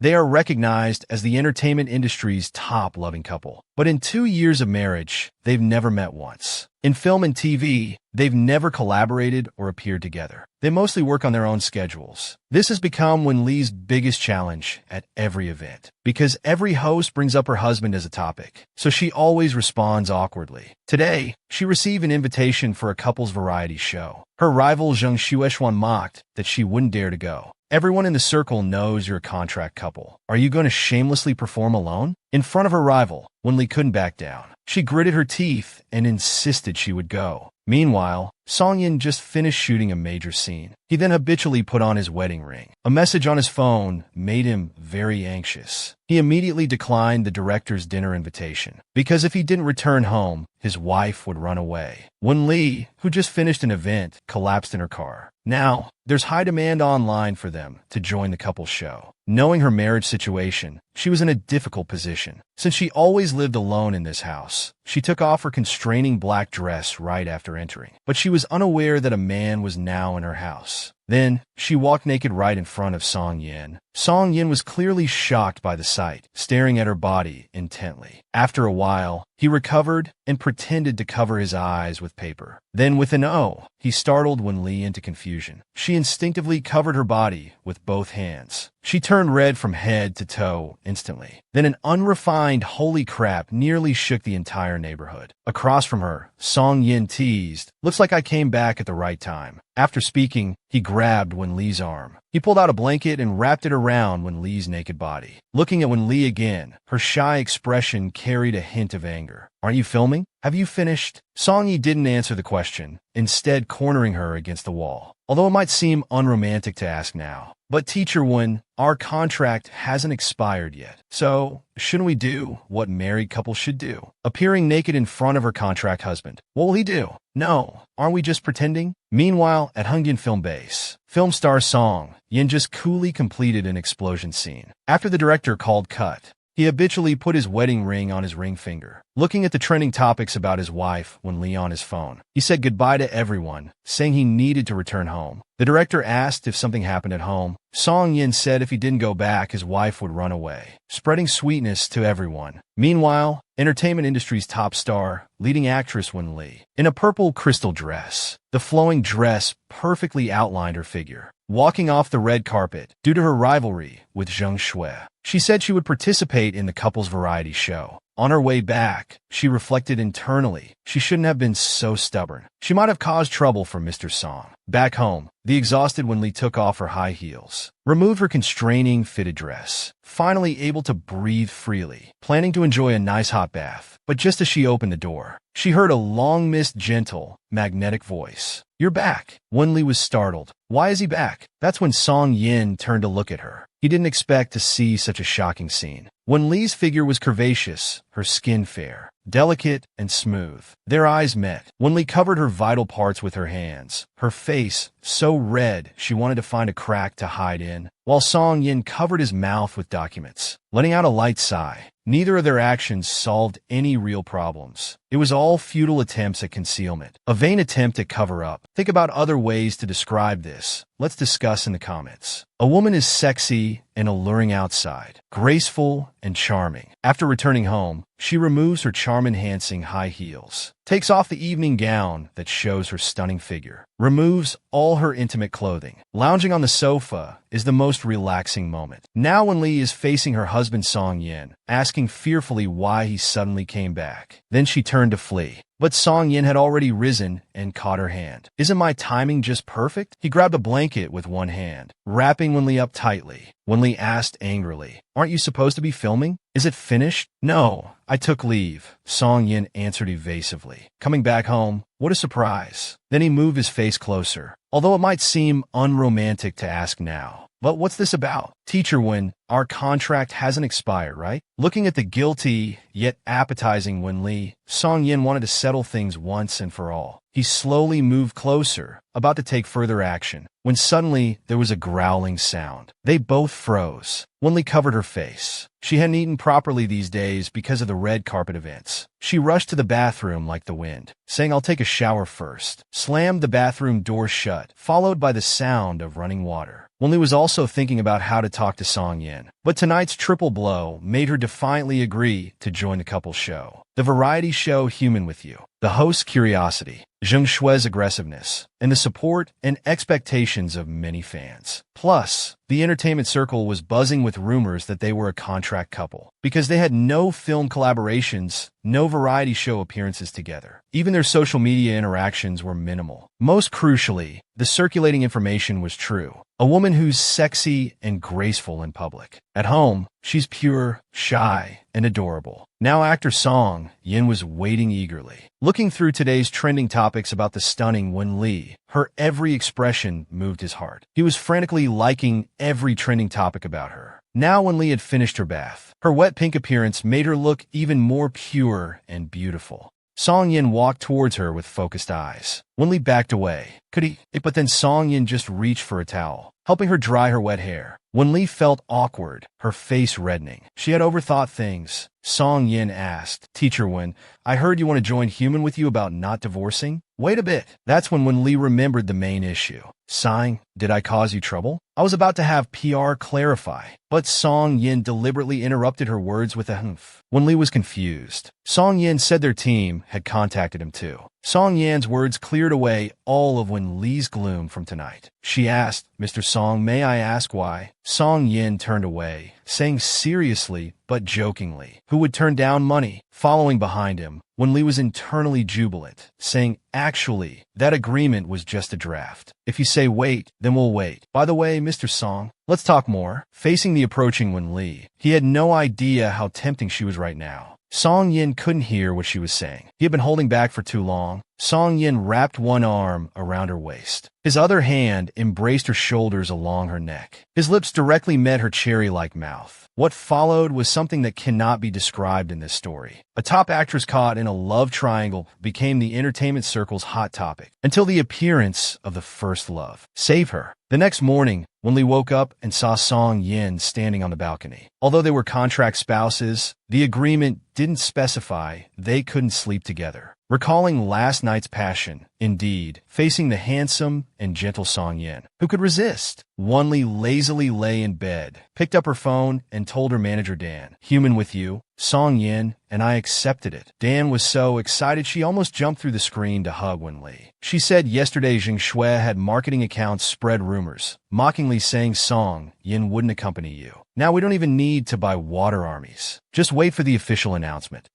They are recognized as the entertainment industry's top loving couple. But in 2 years of marriage, they've never met once. In film and TV, they've never collaborated or appeared together. They mostly work on their own schedules. This has become Wen Lee's biggest challenge at every event, because every host brings up her husband as a topic, so she always responds awkwardly. Today, she received an invitation for a couples variety show. Her rival Zheng Xuexuan mocked that she wouldn't dare to go. Everyone in the circle knows you're a contract couple. Are you going to shamelessly perform alone? In front of her rival, Wen Lee couldn't back down. She gritted her teeth and insisted she would go. Meanwhile, Song Yin just finished shooting a major scene. He then habitually put on his wedding ring. A message on his phone made him very anxious. He immediately declined the director's dinner invitation, because if he didn't return home, his wife would run away. Wen Lee, who just finished an event, collapsed in her car. Now, there's high demand online for them to join the couple show. Knowing her marriage situation, she was in a difficult position. Since she always lived alone in this house, she took off her constraining black dress right after entering. But she was unaware that a man was now in her house. Then, she walked naked right in front of Song Yin. Song Yin was clearly shocked by the sight, staring at her body intently. After a while, he recovered and pretended to cover his eyes with paper. Then, with an "oh," he startled Wen Lee into confusion. She instinctively covered her body with both hands. She turned red from head to toe instantly. Then an unrefined "holy crap" nearly shook the entire neighborhood. Across from her, Song Yin teased, "Looks like I came back at the right time." After speaking, he grabbed Wen Lee's arm. He pulled out a blanket and wrapped it around Wen Lee's naked body. Looking at Wen Lee again, her shy expression carried a hint of anger. "Aren't you filming? Have you finished?" Song Yi didn't answer the question, instead cornering her against the wall. Although it might seem unromantic to ask now, but Teacher Wen, our contract hasn't expired yet. So, shouldn't we do what married couples should do? Appearing naked in front of her contract husband. What will he do? No, aren't we just pretending? Meanwhile, at Hongdian Film Base, film star Song Yin just coolly completed an explosion scene. After the director called cut, he habitually put his wedding ring on his ring finger. Looking at the trending topics about his wife Wen Lee on his phone, he said goodbye to everyone, saying he needed to return home. The director asked if something happened at home. Song Yin said if he didn't go back, his wife would run away, spreading sweetness to everyone. Meanwhile, entertainment industry's top star, leading actress Wen Lee, in a purple crystal dress. The flowing dress perfectly outlined her figure, walking off the red carpet due to her rivalry with Zheng Shui. She said she would participate in the couple's variety show. On her way back, she reflected internally. She shouldn't have been so stubborn. She might have caused trouble for Mr. Song. Back home, the exhausted Wen Lee took off her high heels, removed her constraining fitted dress, finally able to breathe freely, planning to enjoy a nice hot bath. But just as she opened the door, she heard a long-missed gentle, magnetic voice. "You're back." Wen Lee was startled. Why is he back? That's when Song Yin turned to look at her. He didn't expect to see such a shocking scene. Wen Lee's figure was curvaceous, her skin fair, delicate and smooth. Their eyes met. Wen Lee covered her vital parts with her hands, her face so red she wanted to find a crack to hide in, while Song Yin covered his mouth with documents, letting out a light sigh. Neither of their actions solved any real problems. It was all futile attempts at concealment, a vain attempt at cover-up. Think about other ways to describe this. Let's discuss in the comments. A woman is sexy and alluring outside, graceful and charming. After returning home, she removes her charm-enhancing high heels, takes off the evening gown that shows her stunning figure, removes all her intimate clothing. Lounging on the sofa is the most relaxing moment. Now Wen Lee is facing her husband Song Yin, asking fearfully why he suddenly came back. Then she turned to flee. But Song Yin had already risen and caught her hand. "Isn't my timing just perfect?" He grabbed a blanket with one hand, wrapping Wen Lee up tightly. Wen Lee asked angrily, "Aren't you supposed to be filming? Is it finished?" "No, I took leave," Song Yin answered evasively. Coming back home, what a surprise. Then he moved his face closer. Although it might seem unromantic to ask now, but what's this about? "Teacher Wen, our contract hasn't expired, right?" Looking at the guilty, yet appetizing Wen Lee, Song Yin wanted to settle things once and for all. He slowly moved closer, about to take further action, when suddenly there was a growling sound. They both froze. Wen Lee covered her face. She hadn't eaten properly these days because of the red carpet events. She rushed to the bathroom like the wind, saying, "I'll take a shower first," slammed the bathroom door shut, followed by the sound of running water. Wenli was also thinking about how to talk to Song Yin. But tonight's triple blow made her defiantly agree to join the couple's show. The variety show Human with You. The host's curiosity, Zheng Shui's aggressiveness, and the support and expectations of many fans. Plus, the entertainment circle was buzzing with rumors that they were a contract couple, because they had no film collaborations, no variety show appearances together. Even their social media interactions were minimal. Most crucially, the circulating information was true. A woman who's sexy and graceful in public. At home, she's pure, shy, and adorable. Now actor Song Yin was waiting eagerly. Looking through today's trending topics about the stunning Wenli, her every expression moved his heart. He was frantically liking every trending topic about her. Now Wenli had finished her bath. Her wet pink appearance made her look even more pure and beautiful. Song Yin walked towards her with focused eyes. Wenli backed away. But then Song Yin just reached for a towel, helping her dry her wet hair. Wenli felt awkward, her face reddening. She had overthought things. Song Yin asked, "Teacher Wen, I heard you want to join Human with You about not divorcing?" Wait a bit. That's when Wenli remembered the main issue. Sighing, "Did I cause you trouble?" I was about to have PR clarify, but Song Yin deliberately interrupted her words with a humph. Wenli was confused. Song Yin said their team had contacted him too. Song Yan's words cleared away all of Wenli's gloom from tonight. She asked, "Mr. Song, may I ask why?" Song Yin turned away, saying seriously but jokingly, "Who would turn down money?" Following behind him, Wenli was internally jubilant, saying, "Actually, that agreement was just a draft. If you say wait, then we'll wait. By the way, Mr. Song, let's talk more." Facing the approaching Wenli, he had no idea how tempting she was right now. Song Yin couldn't hear what she was saying. He had been holding back for too long. Song Yin wrapped one arm around her waist. His other hand embraced her shoulders along her neck. His lips directly met her cherry-like mouth. What followed was something that cannot be described in this story. A top actress caught in a love triangle became the entertainment circle's hot topic, until the appearance of the first love. Save her. The next morning, Wenli woke up and saw Song Yin standing on the balcony. Although they were contract spouses, the agreement didn't specify they couldn't sleep together. Recalling last night's passion, indeed, facing the handsome and gentle Song Yin, who could resist? Wenli lazily lay in bed, picked up her phone, and told her manager Dan, "Human with You, Song Yin," and I accepted it. Dan was so excited she almost jumped through the screen to hug Wenli. She said yesterday Zheng Shui had marketing accounts spread rumors, mockingly saying Song Yin wouldn't accompany you. Now we don't even need to buy water armies. Just wait for the official announcement.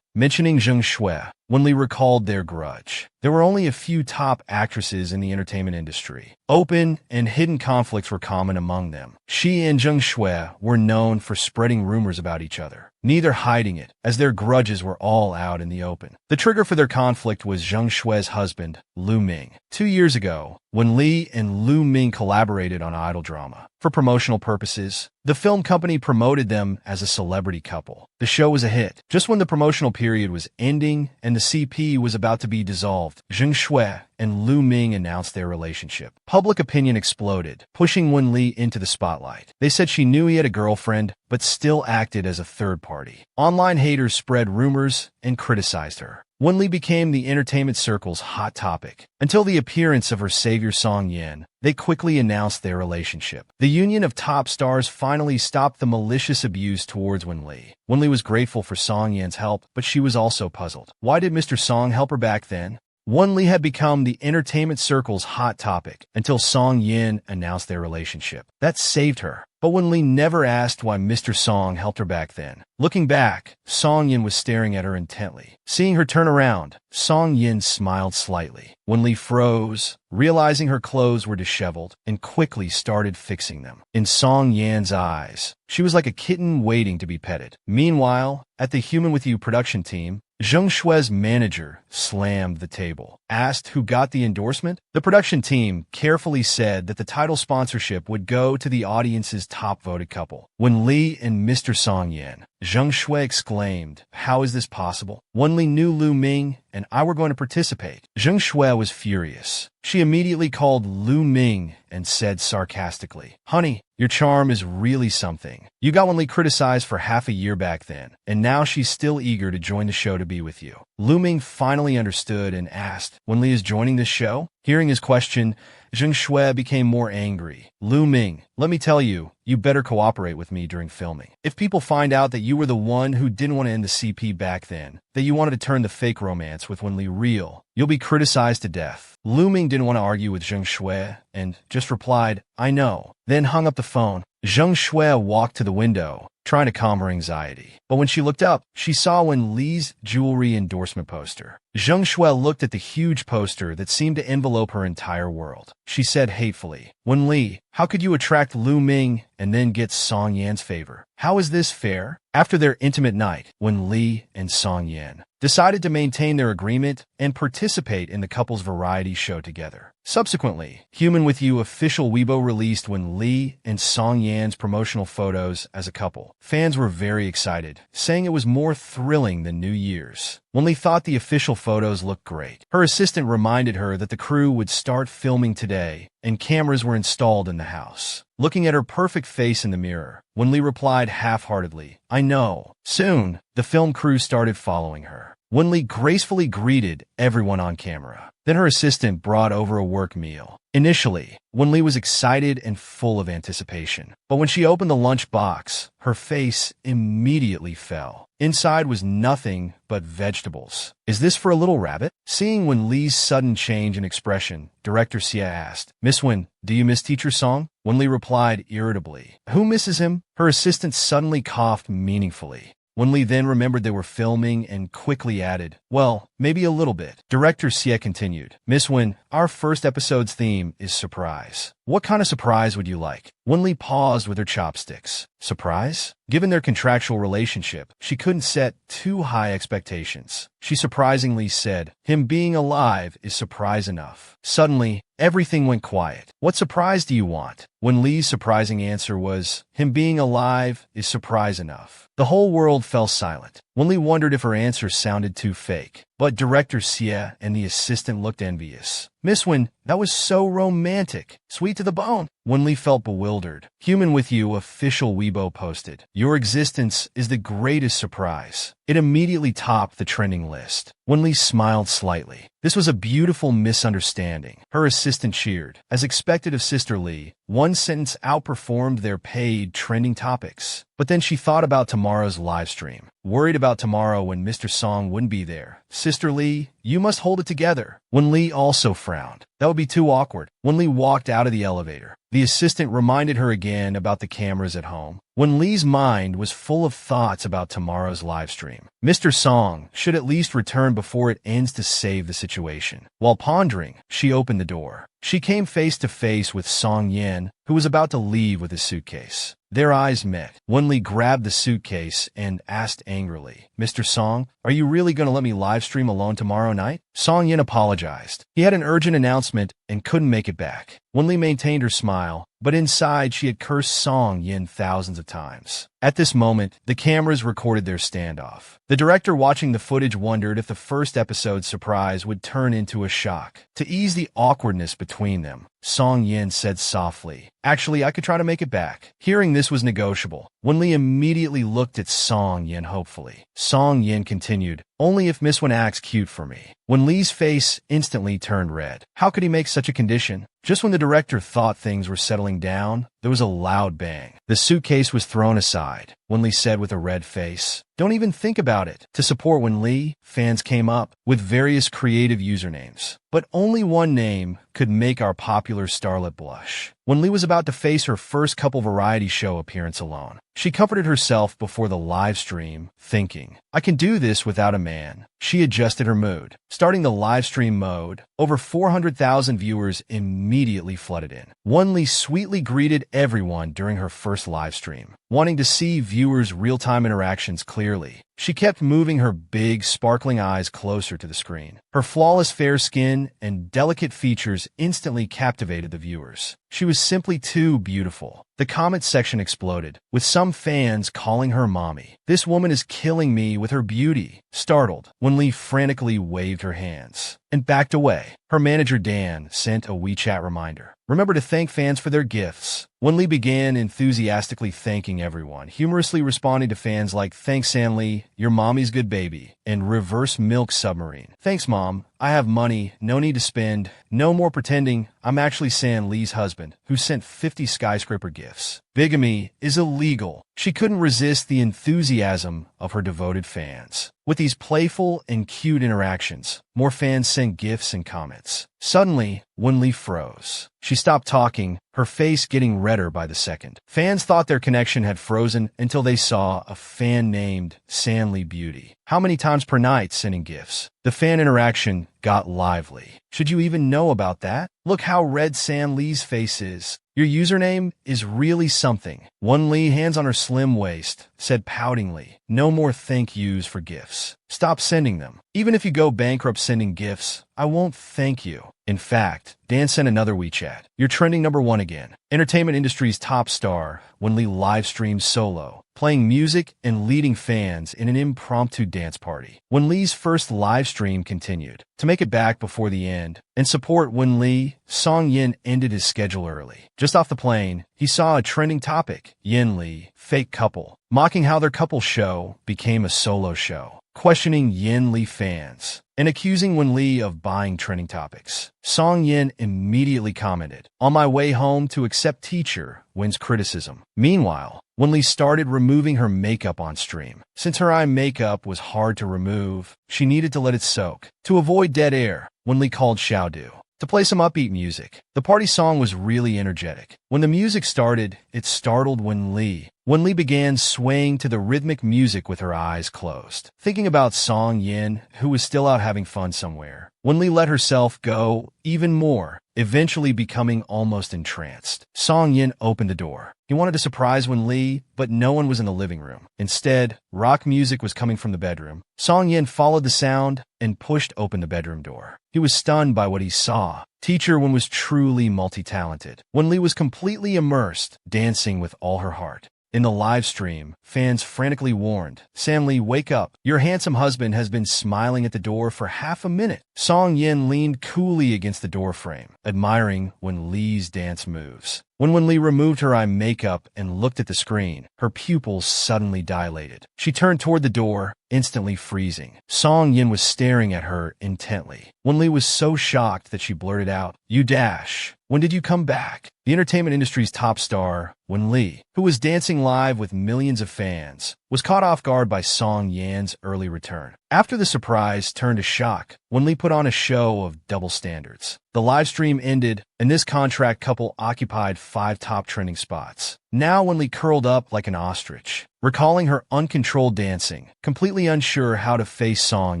Mentioning Zheng Shui, Wenli recalled their grudge. There were only a few top actresses in the entertainment industry. Open and hidden conflicts were common among them. She and Zheng Shui were known for spreading rumors about each other, neither hiding it, as their grudges were all out in the open. The trigger for their conflict was Zheng Shui's husband, Lu Ming. 2 years ago, when Li and Lu Ming collaborated on idol drama. For promotional purposes, the film company promoted them as a celebrity couple. The show was a hit. Just when the promotional period was ending and the CP was about to be dissolved, Zheng Shui and Lu Ming announced their relationship. Public opinion exploded, pushing Wenli into the spotlight. They said she knew he had a girlfriend, but still acted as a third party. Online haters spread rumors and criticized her. Wenli became the entertainment circle's hot topic. Until the appearance of her savior Song Yin, they quickly announced their relationship. The union of top stars finally stopped the malicious abuse towards Wenli. Wenli was grateful for Song Yin's help, but she was also puzzled. Why did Mr. Song help her back then? Wenli had become the entertainment circle's hot topic until Song Yin announced their relationship. That saved her. But Wenli never asked why Mr. Song helped her back then. Looking back, Song Yin was staring at her intently. Seeing her turn around, Song Yin smiled slightly. Wenli froze, realizing her clothes were disheveled, and quickly started fixing them. In Song Yin's eyes, she was like a kitten waiting to be petted. Meanwhile, at the Human with You production team, Zheng Shui's manager slammed the table. Asked who got the endorsement, the production team carefully said that the title sponsorship would go to the audience's top-voted couple. When Li and Mr. Song Yin, Zheng Shui exclaimed, "How is this possible? Wenli knew Lu Ming and I were going to participate." Zheng Shui was furious. She immediately called Lu Ming and said sarcastically, "Honey, your charm is really something. You got Wenli criticized for half a year back then, and now she's still eager to join the show to be with you." Lu Ming finally understood and asked, "Wenli is joining this show?" Hearing his question, Zheng Shui became more angry. Lu Ming, let me tell you, you better cooperate with me during filming. If people find out that you were the one who didn't want to end the CP back then, that you wanted to turn the fake romance with Wenli real, you'll be criticized to death. Lu Ming didn't want to argue with Zheng Shui and just replied, I know, then hung up the phone. Zheng Shui walked to the window, trying to calm her anxiety. But when she looked up, she saw Wenli's jewelry endorsement poster. Zheng Shui looked at the huge poster that seemed to envelope her entire world. She said hatefully, Wenli, how could you attract Lu Ming and then get Song Yan's favor? How is this fair? After their intimate night, Wenli and Song Yan decided to maintain their agreement and participate in the couple's variety show together. Subsequently, Human With You official Weibo released Wenli and Song Yan's promotional photos as a couple. Fans were very excited, saying it was more thrilling than New Year's. Wenli thought the official photos looked great. Her assistant reminded her that the crew would start filming today, and cameras were installed in the house. Looking at her perfect face in the mirror, Wenli replied half-heartedly, I know. Soon, the film crew started following her. Wenli gracefully greeted everyone on camera. Then her assistant brought over a work meal. Initially, Wenli was excited and full of anticipation. But when she opened the lunch box, her face immediately fell. Inside was nothing but vegetables. Is this for a little rabbit? Seeing Wenli's sudden change in expression, director Xie asked, Miss Wen, do you miss Teacher Song? Wenli replied irritably, Who misses him? Her assistant suddenly coughed meaningfully. Wenli then remembered they were filming and quickly added, Well, maybe a little bit. Director Xie continued, Miss Wen, our first episode's theme is surprise. What kind of surprise would you like? Wenli paused with her chopsticks. Surprise? Given their contractual relationship, she couldn't set too high expectations. She surprisingly said, Him being alive is surprise enough. Suddenly, everything went quiet. What surprise do you want? Wenli's surprising answer was, Him being alive is surprise enough. The whole world fell silent. Wenli wondered if her answer sounded too fake. But Director Xie and the assistant looked envious. Miss Wen, that was so romantic. Sweet to the bone. Wenli felt bewildered. Human With You official Weibo posted, Your existence is the greatest surprise. It immediately topped the trending list. Wenli smiled slightly. This was a beautiful misunderstanding. Her assistant cheered. As expected of Sister Lee, one sentence outperformed their paid trending topics. But then she thought about tomorrow's live stream. Worried about tomorrow when Mr. Song wouldn't be there. Sister Lee, you must hold it together. Wenli also frowned. That would be too awkward. Wenli walked out of the elevator. The assistant reminded her again about the cameras at home. Wenli's mind was full of thoughts about tomorrow's live stream. Mr. Song should at least return before it ends to save the situation. While pondering, she opened the door. She came face to face with Song Yan, who was about to leave with his suitcase. Their eyes met. Wenli grabbed the suitcase and asked angrily, Mr. Song, are you really going to let me live stream alone tomorrow night? Song Yan apologized. He had an urgent announcement and couldn't make it back. Wenli maintained her smile, but inside she had cursed Song Yan thousands of times. At this moment, the cameras recorded their standoff. The director watching the footage wondered if the first episode's surprise would turn into a shock. To ease the awkwardness between them, Song Yan said softly, Actually, I could try to make it back. Hearing this was negotiable. Wenli immediately looked at Song Yan hopefully. Song Yan continued, Only if Miss Wen acts cute for me. Wenli's face instantly turned red. How could he make such a condition? Just when the director thought things were settling down, there was a loud bang. The suitcase was thrown aside. Wenli said with a red face, Don't even think about it. To support Wenli, fans came up with various creative usernames. But only one name could make our popular starlet blush. Wenli was about to face her first couple variety show appearance alone. She comforted herself before the live stream, thinking, I can do this without a man. She adjusted her mood. Starting the live stream mode, over 400,000 viewers immediately flooded in. Wenli sweetly greeted everyone during her first live stream, wanting to see viewers' real-time interactions clearly. She kept moving her big, sparkling eyes closer to the screen. Her flawless fair skin and delicate features instantly captivated the viewers. She was simply too beautiful. The comment section exploded, with some fans calling her mommy. This woman is killing me with her beauty. Startled, Wenli frantically waved her hands and backed away. Her manager Dan sent a WeChat reminder. Remember to thank fans for their gifts. Wenli began enthusiastically thanking everyone, humorously responding to fans like, Thanks Sanli, your mommy's good baby, and reverse milk submarine. Thanks, Mom. I have money, no need to spend, no more pretending I'm actually San Lee's husband, who sent 50 skyscraper gifts. Bigamy is illegal. She couldn't resist the enthusiasm of her devoted fans. With these playful and cute interactions, more fans sent gifts and comments. Suddenly, Lee froze. She stopped talking, her face getting redder by the second. Fans thought their connection had frozen until they saw a fan named San Lee Beauty. How many times per night sending gifts? The fan interaction got lively. Should you even know about that? Look how red San Lee's face is. Your username is really something. Lee, hands on her slim waist, said poutingly, no more thank yous for gifts. Stop sending them. Even if you go bankrupt sending gifts, I won't thank you. In fact, Dan sent another WeChat. You're trending #1 again. Entertainment industry's top star, Lee live streamed solo, playing music and leading fans in an impromptu dance party. Lee's first live stream continued. To make it back before the end and support Lee, Song Yin ended his schedule early. Just off the plane, he saw a trending topic, Yin Lee, fake couple, mocking how their couple show became a solo show, questioning Yin Lee fans, and accusing Lee of buying trending topics. Song Yin immediately commented, on my way home to accept teacher wins criticism. Meanwhile, Lee started removing her makeup on stream. Since her eye makeup was hard to remove, she needed to let it soak. To avoid dead air, Lee called Xiaodu to play some upbeat music. The party song was really energetic. When the music started, it startled Lee. Lee began swaying to the rhythmic music with her eyes closed, thinking about Song Yin, who was still out having fun somewhere. Lee let herself go even more, eventually becoming almost entranced. Song Yin opened the door. He wanted to surprise Lee, but no one was in the living room. Instead, rock music was coming from the bedroom. Song Yin followed the sound and pushed open the bedroom door. He was stunned by what he saw. Teacher Wen was truly multi-talented. Lee was completely immersed, dancing with all her heart. In the live stream, fans frantically warned, San Lee, wake up. Your handsome husband has been smiling at the door for half a minute. Song Yin leaned coolly against the doorframe, admiring Lee's dance moves. When Lee removed her eye makeup and looked at the screen, her pupils suddenly dilated. She turned toward the door, instantly freezing. Song Yin was staring at her intently. Lee was so shocked that she blurted out, you dash. When did you come back? The entertainment industry's top star, Lee, who was dancing live with millions of fans, was caught off guard by Song Yan's early return. After the surprise turned to shock, Lee put on a show of double standards. The live stream ended, and this contract couple occupied 5 top trending spots. Now Lee curled up like an ostrich, recalling her uncontrolled dancing, completely unsure how to face Song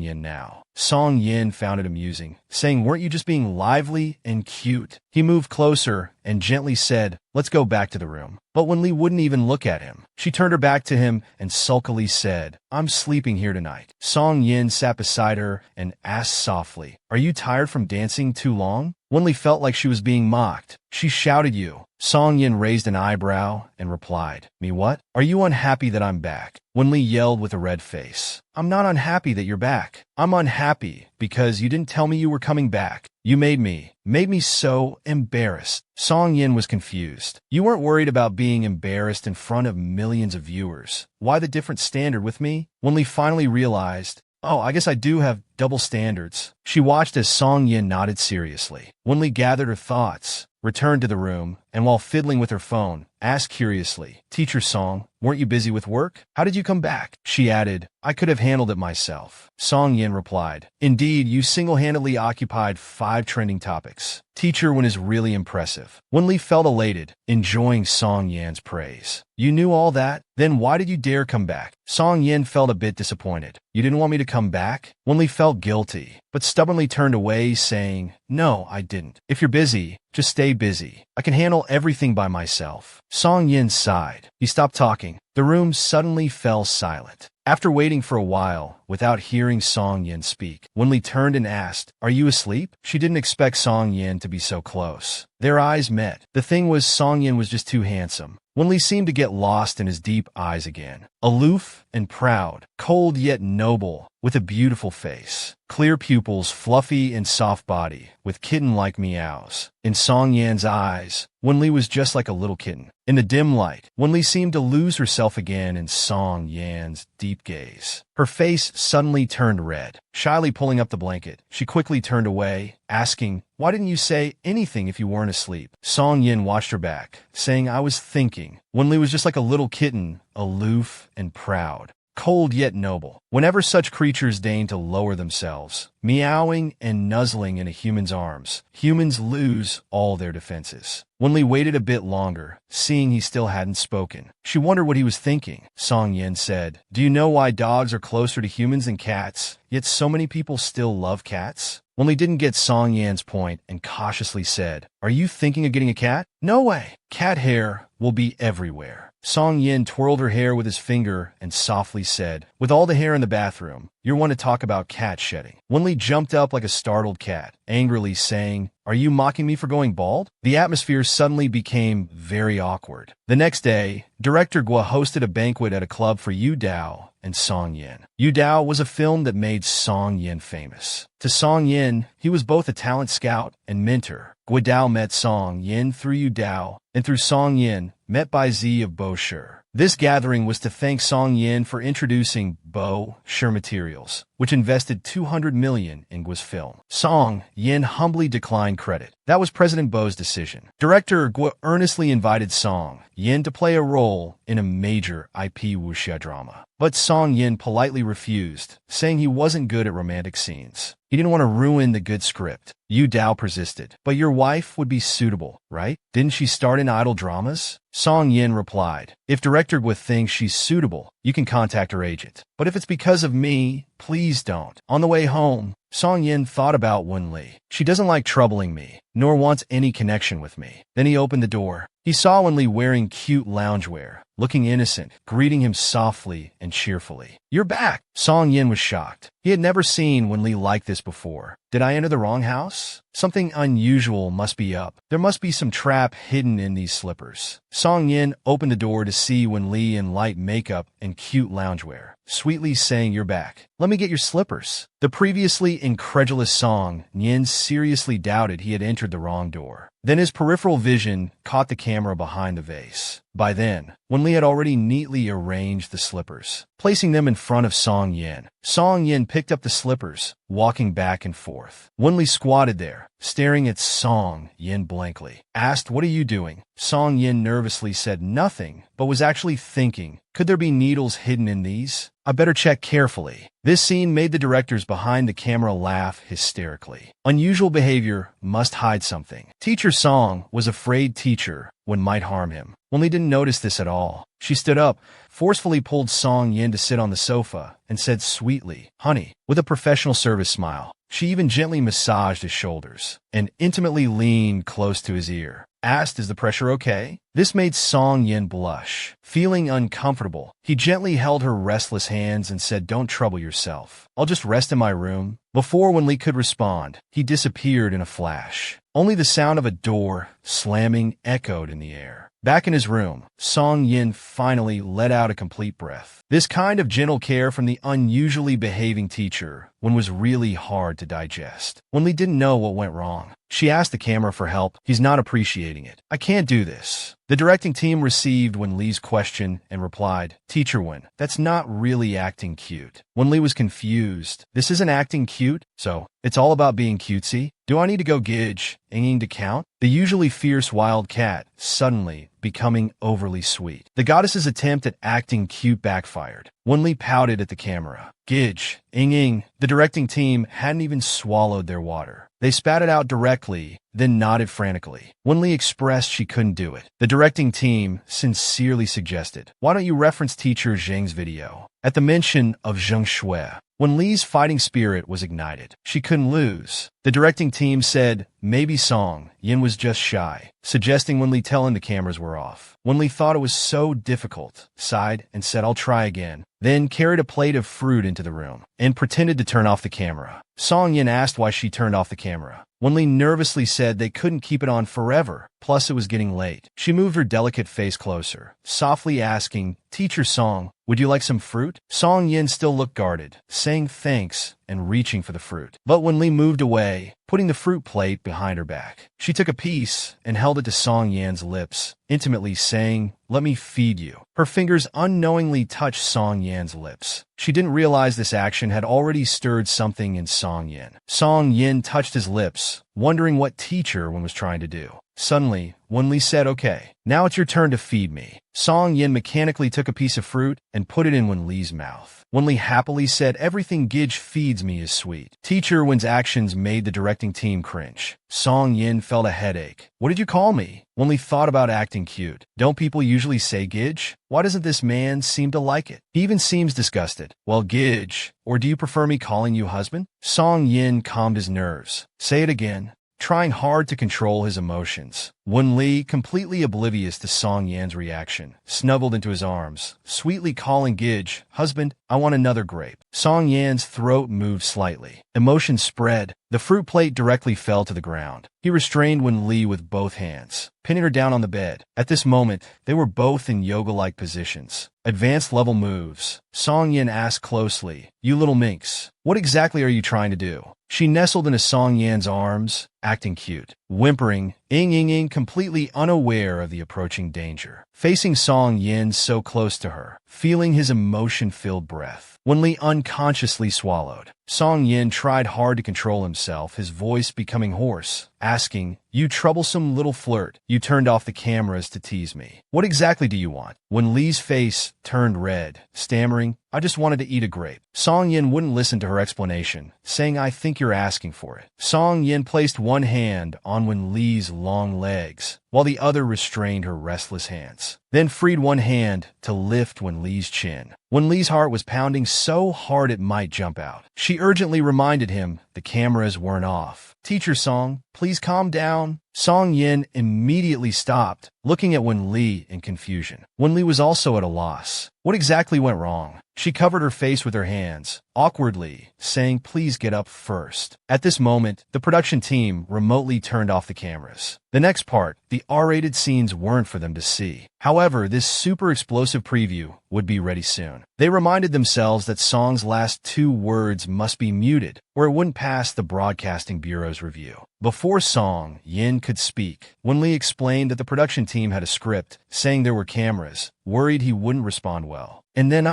Yin now. Song Yin found it amusing, saying, weren't you just being lively and cute? He moved closer and gently said, let's go back to the room. But Lee wouldn't even look at him. She turned her back to him and sulkily said, I'm sleeping here tonight. Song Yin sat beside her and asked softly, are you tired from dancing too long? Lee felt like she was being mocked. She shouted you. Song Yin raised an eyebrow and replied, me what? Are you unhappy that I'm back? Lee yelled with a red face, I'm not unhappy that you're back. I'm unhappy because you didn't tell me you were coming back. You made me so embarrassed. Song Yin was confused. You weren't worried about being embarrassed in front of millions of viewers. Why the different standard with me? Lee finally realized, oh, I guess I do have double standards. She watched as Song Yin nodded seriously. Lee gathered her thoughts, returned to the room, and while fiddling with her phone, asked curiously, Teacher Song, weren't you busy with work? How did you come back? She added, I could have handled it myself. Song Yin replied, indeed, you single-handedly occupied 5 trending topics. Teacher Wen is really impressive. Lee felt elated, enjoying Song Yan's praise. You knew all that? Then why did you dare come back? Song Yin felt a bit disappointed. You didn't want me to come back? Lee felt guilty, but stubbornly turned away, saying, no, I didn't. If you're busy, just stay busy. I can handle everything by myself. Song Yin sighed. He stopped talking. The room suddenly fell silent. After waiting for a while, without hearing Song Yin speak, Lee turned and asked, are you asleep? She didn't expect Song Yin to be so close. Their eyes met. The thing was, Song Yin was just too handsome. Wenli seemed to get lost in his deep eyes again. Aloof and proud, cold yet noble, with a beautiful face. Clear pupils, fluffy and soft body, with kitten-like meows. In Song Yan's eyes, Wenli was just like a little kitten. In the dim light, Wenli seemed to lose herself again in Song Yan's deep gaze. Her face suddenly turned red. Shyly pulling up the blanket, she quickly turned away, asking, "Why didn't you say anything if you weren't asleep?" Song Yin watched her back, saying, "I was thinking." Wenli was just like a little kitten, aloof and proud. Cold yet noble. Whenever such creatures deign to lower themselves, meowing and nuzzling in a human's arms, humans lose all their defenses. Wenli waited a bit longer, seeing he still hadn't spoken. She wondered what he was thinking. Song Yin said, "Do you know why dogs are closer to humans than cats, yet so many people still love cats?" Wenli didn't get Song Yan's point and cautiously said, "Are you thinking of getting a cat?" "No way. Cat hair will be everywhere." Song Yin twirled her hair with his finger and softly said, "With all the hair in the bathroom, you're one to talk about cat shedding." Wenli jumped up like a startled cat, angrily saying, "Are you mocking me for going bald?" The atmosphere suddenly became very awkward. The next day, director Guo hosted a banquet at a club for Yu Dao and Song Yin. Yu Dao was a film that made Song Yin famous. To Song Yin, he was both a talent scout and mentor. Guo Dao met Song Yin through Yu Dao, and through Song Yin, met by Z of Bo Shi. This gathering was to thank Song Yin for introducing Bo Shi Materials, which invested 200 million in Guo's film. Song Yin humbly declined credit. That was President Bo's decision. Director Guo earnestly invited Song Yin to play a role in a major IP wuxia drama. But Song Yin politely refused, saying he wasn't good at romantic scenes. He didn't want to ruin the good script. Yu Dao persisted. "But your wife would be suitable, right? Didn't she start in idol dramas?" Song Yin replied, "If Director Guo thinks she's suitable, you can contact her agent. But if it's because of me, please don't." On the way home, Song Yin thought about Wenli. She doesn't like troubling me, nor wants any connection with me. Then he opened the door. He saw Wenli wearing cute loungewear, looking innocent, greeting him softly and cheerfully. "You're back!" Song Yin was shocked. He had never seen Wenli like this before. Did I enter the wrong house? Something unusual must be up. There must be some trap hidden in these slippers. Song Yin opened the door to see Wenli in light makeup and cute loungewear, sweetly saying, "You're back. Let me get your slippers." The previously incredulous Song Yin seriously doubted he had entered the wrong door. Then his peripheral vision caught the camera behind the vase. By then, Wenli had already neatly arranged the slippers, placing them in front of Song Yin. Song Yin picked up the slippers, walking back and forth. Wenli squatted there, staring at Song Yin blankly. Asked, "What are you doing?" Song Yin nervously said nothing, but was actually thinking, could there be needles hidden in these? I better check carefully. This scene made the directors behind the camera laugh hysterically. Unusual behavior must hide something. Teacher Song was afraid Teacher Wen might harm him. Wenli didn't notice this at all. She stood up, forcefully pulled Song Yin to sit on the sofa, and said sweetly, "Honey," with a professional service smile. She even gently massaged his shoulders and intimately leaned close to his ear. Asked, "Is the pressure okay?" This made Song Yin blush. Feeling uncomfortable, he gently held her restless hands and said, "Don't trouble yourself. I'll just rest in my room." Before Wenli could respond, he disappeared in a flash. Only the sound of a door slamming echoed in the air. Back in his room, Song Yin finally let out a complete breath. This kind of gentle care from the unusually behaving teacher was really hard to digest. Wenli didn't know what went wrong. She asked the camera for help. He's not appreciating it. "I can't do this." The directing team received Wenli's question and replied, "Teacher Wen, that's not really acting cute." Wenli was confused. This isn't acting cute? So, it's all about being cutesy? Do I need to go gidge, inging to count? The usually fierce wild cat, suddenly becoming overly sweet. The goddess's attempt at acting cute backfired. Wenli pouted at the camera. "Gidge, ing." The directing team hadn't even swallowed their water. They spat it out directly, then nodded frantically. Wenli expressed she couldn't do it. The directing team sincerely suggested, "Why don't you reference teacher Zheng's video?" At the mention of Zheng Shui, Wenli's fighting spirit was ignited. She couldn't lose. The directing team said maybe Song Yin was just shy, suggesting Wenli tell him the cameras were off. Wenli thought it was so difficult, sighed, and said, "I'll try again." then carried a plate of fruit into the room and pretended to turn off the camera. Song Yin asked why she turned off the camera. Wenli nervously said they couldn't keep it on forever, plus it was getting late. She moved her delicate face closer, softly asking, "Teacher Song, would you like some fruit?" Song Yin still looked guarded, saying thanks and reaching for the fruit. But Wenli moved away, putting the fruit plate behind her back. She took a piece and held it to Song Yan's lips, intimately saying, "Let me feed you." Her fingers unknowingly touched Song Yan's lips. She didn't realize this action had already stirred something in Song Yin. Song Yin touched his lips, wondering what Teacher Wen was trying to do. Suddenly, Wenli said, "Okay, now it's your turn to feed me." Song Yin mechanically took a piece of fruit and put it in Wenli's mouth. Wenli happily said, "Everything Gidge feeds me is sweet." Teacher Wen's actions made the directing team cringe. Song Yin felt a headache. "What did you call me?" Wenli thought about acting cute. "Don't people usually say Gidge? Why doesn't this man seem to like it? He even seems disgusted." "Well, Gidge, or do you prefer me calling you husband?" Song Yin calmed his nerves. "Say it again." Trying hard to control his emotions, Wenli, completely oblivious to Song Yan's reaction, snuggled into his arms, sweetly calling Gidge, "Husband, I want another grape." Song Yan's throat moved slightly. Emotion spread. The fruit plate directly fell to the ground. He restrained Wenli with both hands, pinning her down on the bed. At this moment, they were both in yoga-like positions. Advanced level moves. Song Yin asked closely, "You little minx, what exactly are you trying to do?" She nestled into Song Yan's arms, acting cute, whimpering, ing, completely unaware of the approaching danger. Facing Song Yin so close to her, feeling his emotion-filled breath, Wenli unconsciously swallowed. Song Yin tried hard to control himself, his voice becoming hoarse, asking, "You troublesome little flirt, you turned off the cameras to tease me. What exactly do you want?" Wenli's face turned red, stammering, "I just wanted to eat a grape." Song Yin wouldn't listen to her explanation, saying, "I think you're asking for it." Song Yin placed one hand on Wenli's long legs, while the other restrained her restless hands, then freed one hand to lift Wenli's chin. Wenli's heart was pounding so hard it might jump out. She urgently reminded him the cameras weren't off. "Teacher Song, please calm down." Song Yin immediately stopped, looking at Wenli in confusion. Wenli was also at a loss. What exactly went wrong? She covered her face with her hands, awkwardly, saying, "Please get up first." At this moment, the production team remotely turned off the cameras. The next part, the R-rated scenes, weren't for them to see. However, this super explosive preview would be ready soon. They reminded themselves that Song's last two words must be muted, or it wouldn't pass the Broadcasting Bureau's review. Before Song Yin could speak, Wenli explained that the production team had a script, saying there were cameras, worried he wouldn't respond well. "And then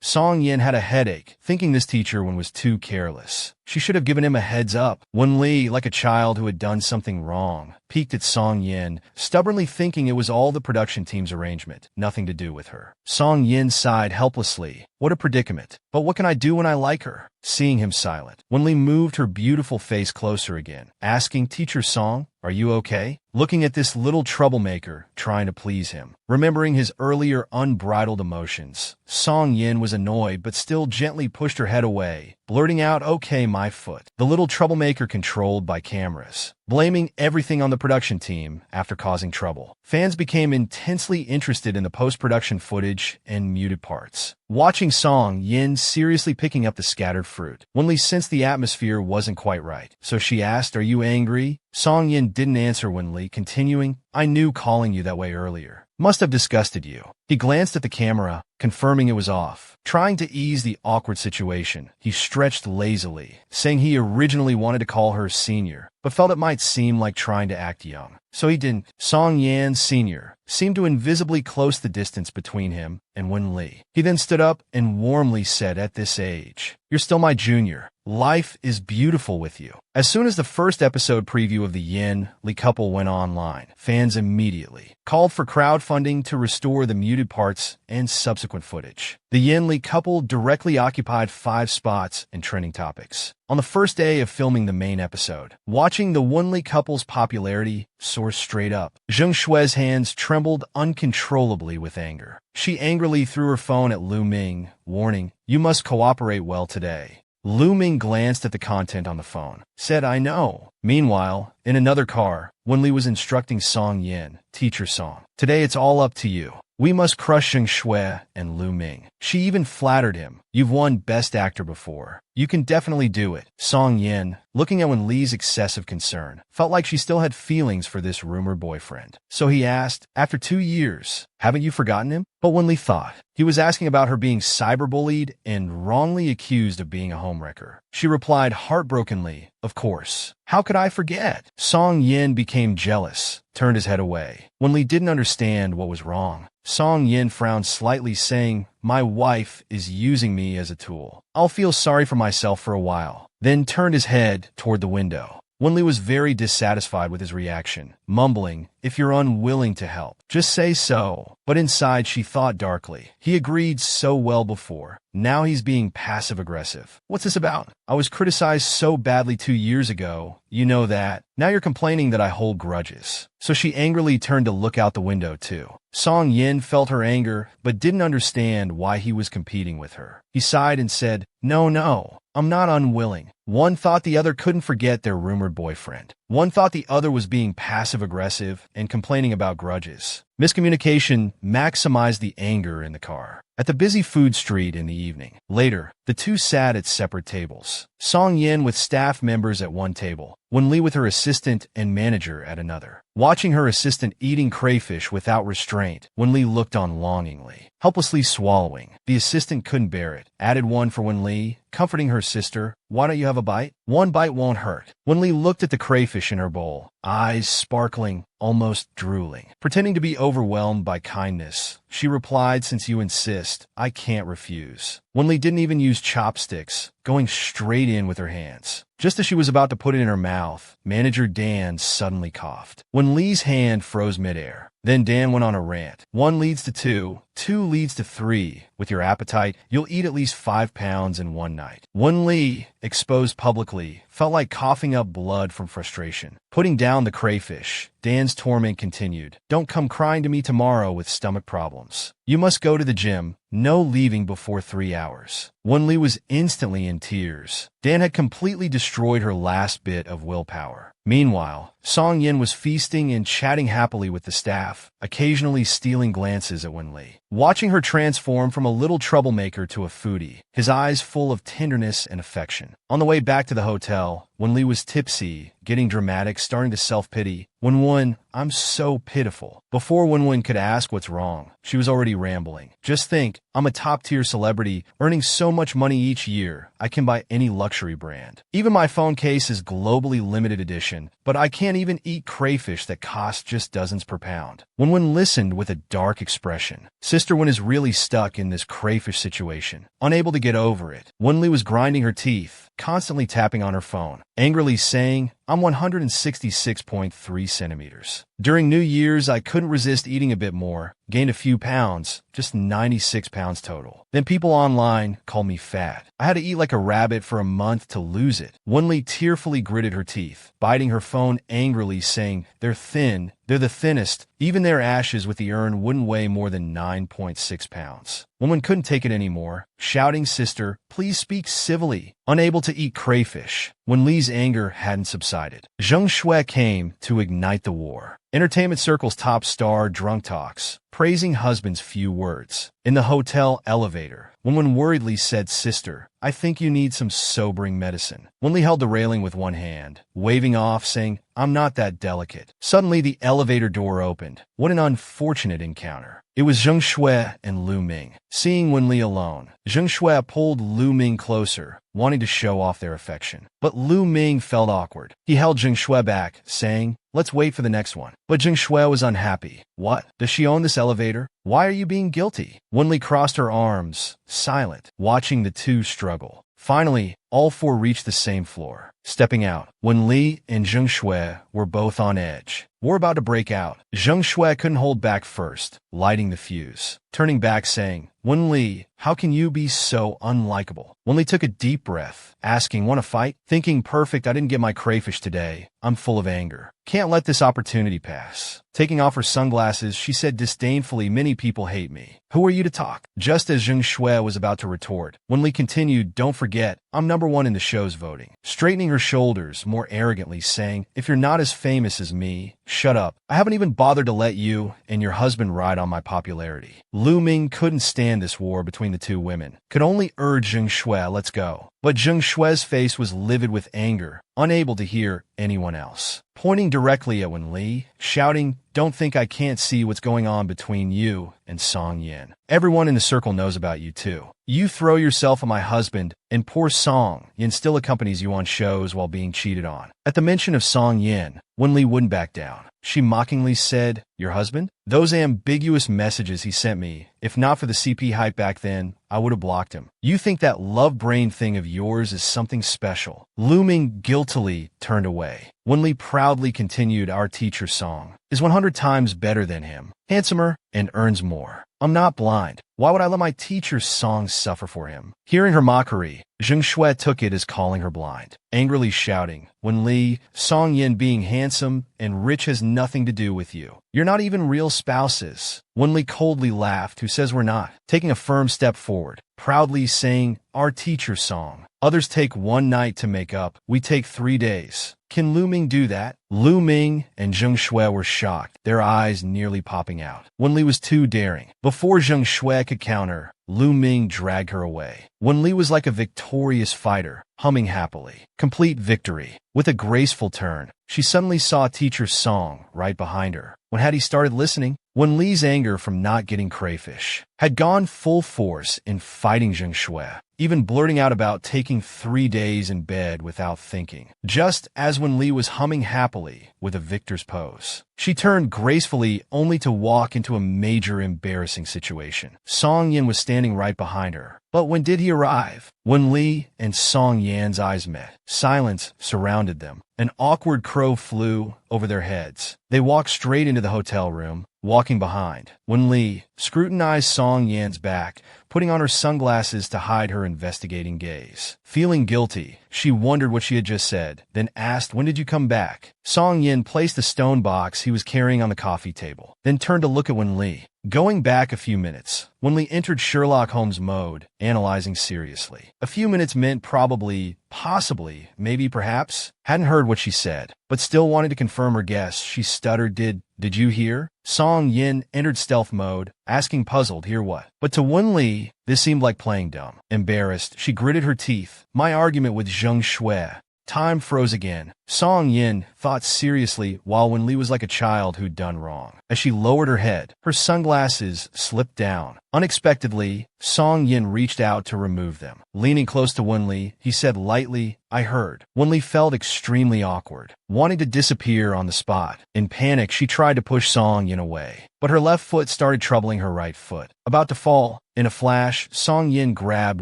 Song Yin had a headache, thinking this Teacher Wen was too careless. She should have given him a heads up." Wenli, like a child who had done something wrong, peeked at Song Yin, stubbornly thinking it was all the production team's arrangement, nothing to do with her. Song Yin sighed helplessly. "What a predicament. But what can I do when I like her?" Seeing him silent, Wenli moved her beautiful face closer again, asking, "Teacher Song, are you okay?" Looking at this little troublemaker, trying to please him. Remembering his earlier unbridled emotions, Song Yin was annoyed but still gently pushed her head away, blurting out, "Okay, my foot." The little troublemaker controlled by cameras, blaming everything on the production team after causing trouble. Fans became intensely interested in the post-production footage and muted parts, watching Song Yin seriously picking up the scattered fruit. Wenli sensed the atmosphere wasn't quite right, so she asked, "Are you angry?" Song Yin didn't answer Wenli, continuing, "I knew calling you that way earlier must have disgusted you." He glanced at the camera, confirming it was off. Trying to ease the awkward situation, he stretched lazily, saying he originally wanted to call her senior, but felt it might seem like trying to act young. So he didn't. Song Yan Sr. seemed to invisibly close the distance between him and Wenli. He then stood up and warmly said, "At this age, you're still my junior. Life is beautiful with you." As soon as the first episode preview of the Yin-Li couple went online, fans immediately called for crowdfunding to restore the muted parts and subsequent footage. The Yin-Li couple directly occupied 5 spots in trending topics on the first day of filming the main episode. Watching the Yin-Li couple's popularity soar straight up, Zheng Shui's hands trembled uncontrollably with anger. She angrily threw her phone at Lu Ming, warning, "You must cooperate well today." Lu Ming glanced at the content on the phone, said, "I know." Meanwhile, in another car, Wenli was instructing Song Yin, "Teacher Song, today it's all up to you. We must crush Zheng Shui and Lu Ming. She even flattered him. You've won Best Actor before. You can definitely do it. Song Yin, looking at Wen Li's excessive concern, felt like she still had feelings for this rumored boyfriend. So he asked, after 2 years, haven't you forgotten him? But Wen Li thought he was asking about her being cyberbullied and wrongly accused of being a homewrecker. She replied heartbrokenly, of course. How could I forget? Song Yin became jealous, turned his head away. Wen Li didn't understand what was wrong. Song Yin frowned slightly, saying, my wife is using me as a tool. I'll feel sorry for myself for a while. Then turned his head toward the window. Wen Li was very dissatisfied with his reaction, mumbling, if you're unwilling to help, just say so. But inside she thought darkly. He agreed so well before. Now he's being passive-aggressive. What's this about? I was criticized so badly 2 years ago. You know that. Now you're complaining that I hold grudges. So she angrily turned to look out the window too. Song Yin felt her anger, but didn't understand why he was competing with her. He sighed and said, no, I'm not unwilling. One thought the other couldn't forget their rumored boyfriend. One thought the other was being passive-aggressive and complaining about grudges. Miscommunication maximized the anger in the car. At the busy food street in the evening. Later, the two sat at separate tables. Song Yin with staff members at one table, Wen Li with her assistant and manager at another. Watching her assistant eating crayfish without restraint, Wen Li looked on longingly, helplessly swallowing. The assistant couldn't bear it. Added one for Wen Li, comforting her sister. Why don't you have a bite? One bite won't hurt. Wen Li looked at the crayfish in her bowl, eyes sparkling, almost drooling. Pretending to be overwhelmed by kindness, she replied, since you insist, I can't refuse. Wen Li didn't even use chopsticks, going straight in with her hands. Just as she was about to put it in her mouth, manager Dan suddenly coughed. Wen Li's hand froze midair. Then Dan went on a rant. 1 leads to 2, 2 leads to 3. With your appetite, you'll eat at least 5 pounds in one night. Wen Li, exposed publicly, felt like coughing up blood from frustration. Putting down the crayfish, Dan's torment continued. Don't come crying to me tomorrow with stomach problems. You must go to the gym. No leaving before 3 hours. Wen Li was instantly in tears. Dan had completely destroyed her last bit of willpower. Meanwhile, Song Yin was feasting and chatting happily with the staff, occasionally stealing glances at Wen Li. Watching her transform from a little troublemaker to a foodie, his eyes full of tenderness and affection. On the way back to the hotel, Wen Li was tipsy, getting dramatic, starting to self-pity. Wen, I'm so pitiful. Before Wen could ask what's wrong, she was already rambling. Just think, I'm a top-tier celebrity, earning so much money each year, I can buy any luxury brand. Even my phone case is globally limited edition, but I can't even eat crayfish that cost just dozens per pound. Wen listened with a dark expression. Sister Wen is really stuck in this crayfish situation, unable to get over it. Wen Li was grinding her teeth, constantly tapping on her phone, angrily saying, I'm 166.3 centimeters. During New Year's, I couldn't resist eating a bit more, gained a few pounds, just 96 pounds total. Then people online call me fat. I had to eat like a rabbit for a month to lose it. Wen Li tearfully gritted her teeth, biting her phone angrily, saying, they're thin, they're the thinnest. Even their ashes with the urn wouldn't weigh more than 9.6 pounds. Woman couldn't take it anymore, shouting, sister, please speak civilly. Unable to eat crayfish, Wen Li's anger hadn't subsided. Zheng Shui came to ignite the war. Entertainment Circle's top star drunk talks, praising husband's few words. In the hotel elevator, Wen worriedly said, sister, I think you need some sobering medicine. Wen Li held the railing with one hand, waving off, saying, I'm not that delicate. Suddenly, the elevator door opened. What an unfortunate encounter. It was Zheng Shui and Lu Ming. Seeing Wen Li alone, Zheng Shui pulled Lu Ming closer, wanting to show off their affection. But Lu Ming felt awkward. He held Zheng Shui back, saying, let's wait for the next one. But Zheng Shui was unhappy. What? Does she own this elevator? Why are you being guilty? Wen Li crossed her arms, silent, watching the two struggle. Finally, all four reached the same floor. Stepping out, Wen Li and Zheng Shui were both on edge. War about to break out. Zheng Shui couldn't hold back first, lighting the fuse. Turning back, saying, Wen Li, how can you be so unlikable? Wen Li took a deep breath, asking, want to fight? Thinking, perfect, I didn't get my crayfish today. I'm full of anger. Can't let this opportunity pass. Taking off her sunglasses, she said disdainfully, many people hate me. Who are you to talk? Just as Zheng Shui was about to retort, Wen Li continued, don't forget, I'm #1 in the show's voting. Straightening her shoulders, more arrogantly saying, if you're not as famous as me, shut up. I haven't even bothered to let you and your husband ride on my popularity. Lu Ming couldn't stand this war between the two women, could only urge Zheng Shui, let's go. But Zheng Shui's face was livid with anger, unable to hear anyone else. Pointing directly at Wen Li, shouting, don't think I can't see what's going on between you and Song Yin. Everyone in the circle knows about you too. You throw yourself on my husband, and poor Song Yin still accompanies you on shows while being cheated on. At the mention of Song Yin, Wen Li wouldn't back down. She mockingly said, your husband? Those ambiguous messages he sent me, if not for the CP hype back then, I would have blocked him. You think that love brain thing of yours is something special. Lu Ming guiltily turned away. Wen Li proudly continued, our teacher Song is 100 times better than him, handsomer, and earns more. I'm not blind. Why would I let my teacher's Song suffer for him? Hearing her mockery, Zheng Shui took it as calling her blind, angrily shouting, Wen Li, Song Yin being handsome and rich has nothing to do with you. You're not even real spouses. Wen Li coldly laughed, who says we're not, taking a firm step forward, proudly saying, our teacher Song. Others take 1 night to make up, we take 3 days. Can Lu Ming do that? Lu Ming and Zheng Shui were shocked, their eyes nearly popping out. Wen Li was too daring. Before Zheng Shui could counter, Lu Ming dragged her away. Wen Li was like a victorious fighter, humming happily. Complete victory. With a graceful turn, she suddenly saw teacher Song right behind her. When had he started listening? Wen Li's anger from not getting crayfish had gone full force in fighting Zheng Shui, even blurting out about taking 3 days in bed without thinking. Just as Wen Li was humming happily with a victor's pose, she turned gracefully only to walk into a major embarrassing situation. Song Yin was standing right behind her. But when did he arrive? Wen Li and Song Yan's eyes met. Silence surrounded them. An awkward crow flew over their heads. They walked straight into the hotel room, walking behind. Wen Li scrutinized Song Yan's back, putting on her sunglasses to hide her investigating gaze. Feeling guilty, she wondered what she had just said, then asked, when did you come back? Song Yin placed the stone box he was carrying on the coffee table, then turned to look at Wen Li. Going back a few minutes, Wen Li entered Sherlock Holmes mode, analyzing seriously. A few minutes meant probably, possibly, maybe, perhaps. Hadn't heard what she said, but still wanted to confirm her guess. She stuttered, did you hear? Song Yin entered stealth mode, asking puzzled, hear what? But to Wen Li, this seemed like playing dumb. Embarrassed, she gritted her teeth. My argument with Zheng Shui. Time froze again. Song Yin thought seriously while Wen Li was like a child who'd done wrong. As she lowered her head, her sunglasses slipped down. Unexpectedly, Song Yin reached out to remove them. Leaning close to Wen Li, he said lightly, I heard. Wen Li felt extremely awkward, wanting to disappear on the spot. In panic, she tried to push Song Yin away, but her left foot started troubling her right foot. About to fall, in a flash, Song Yin grabbed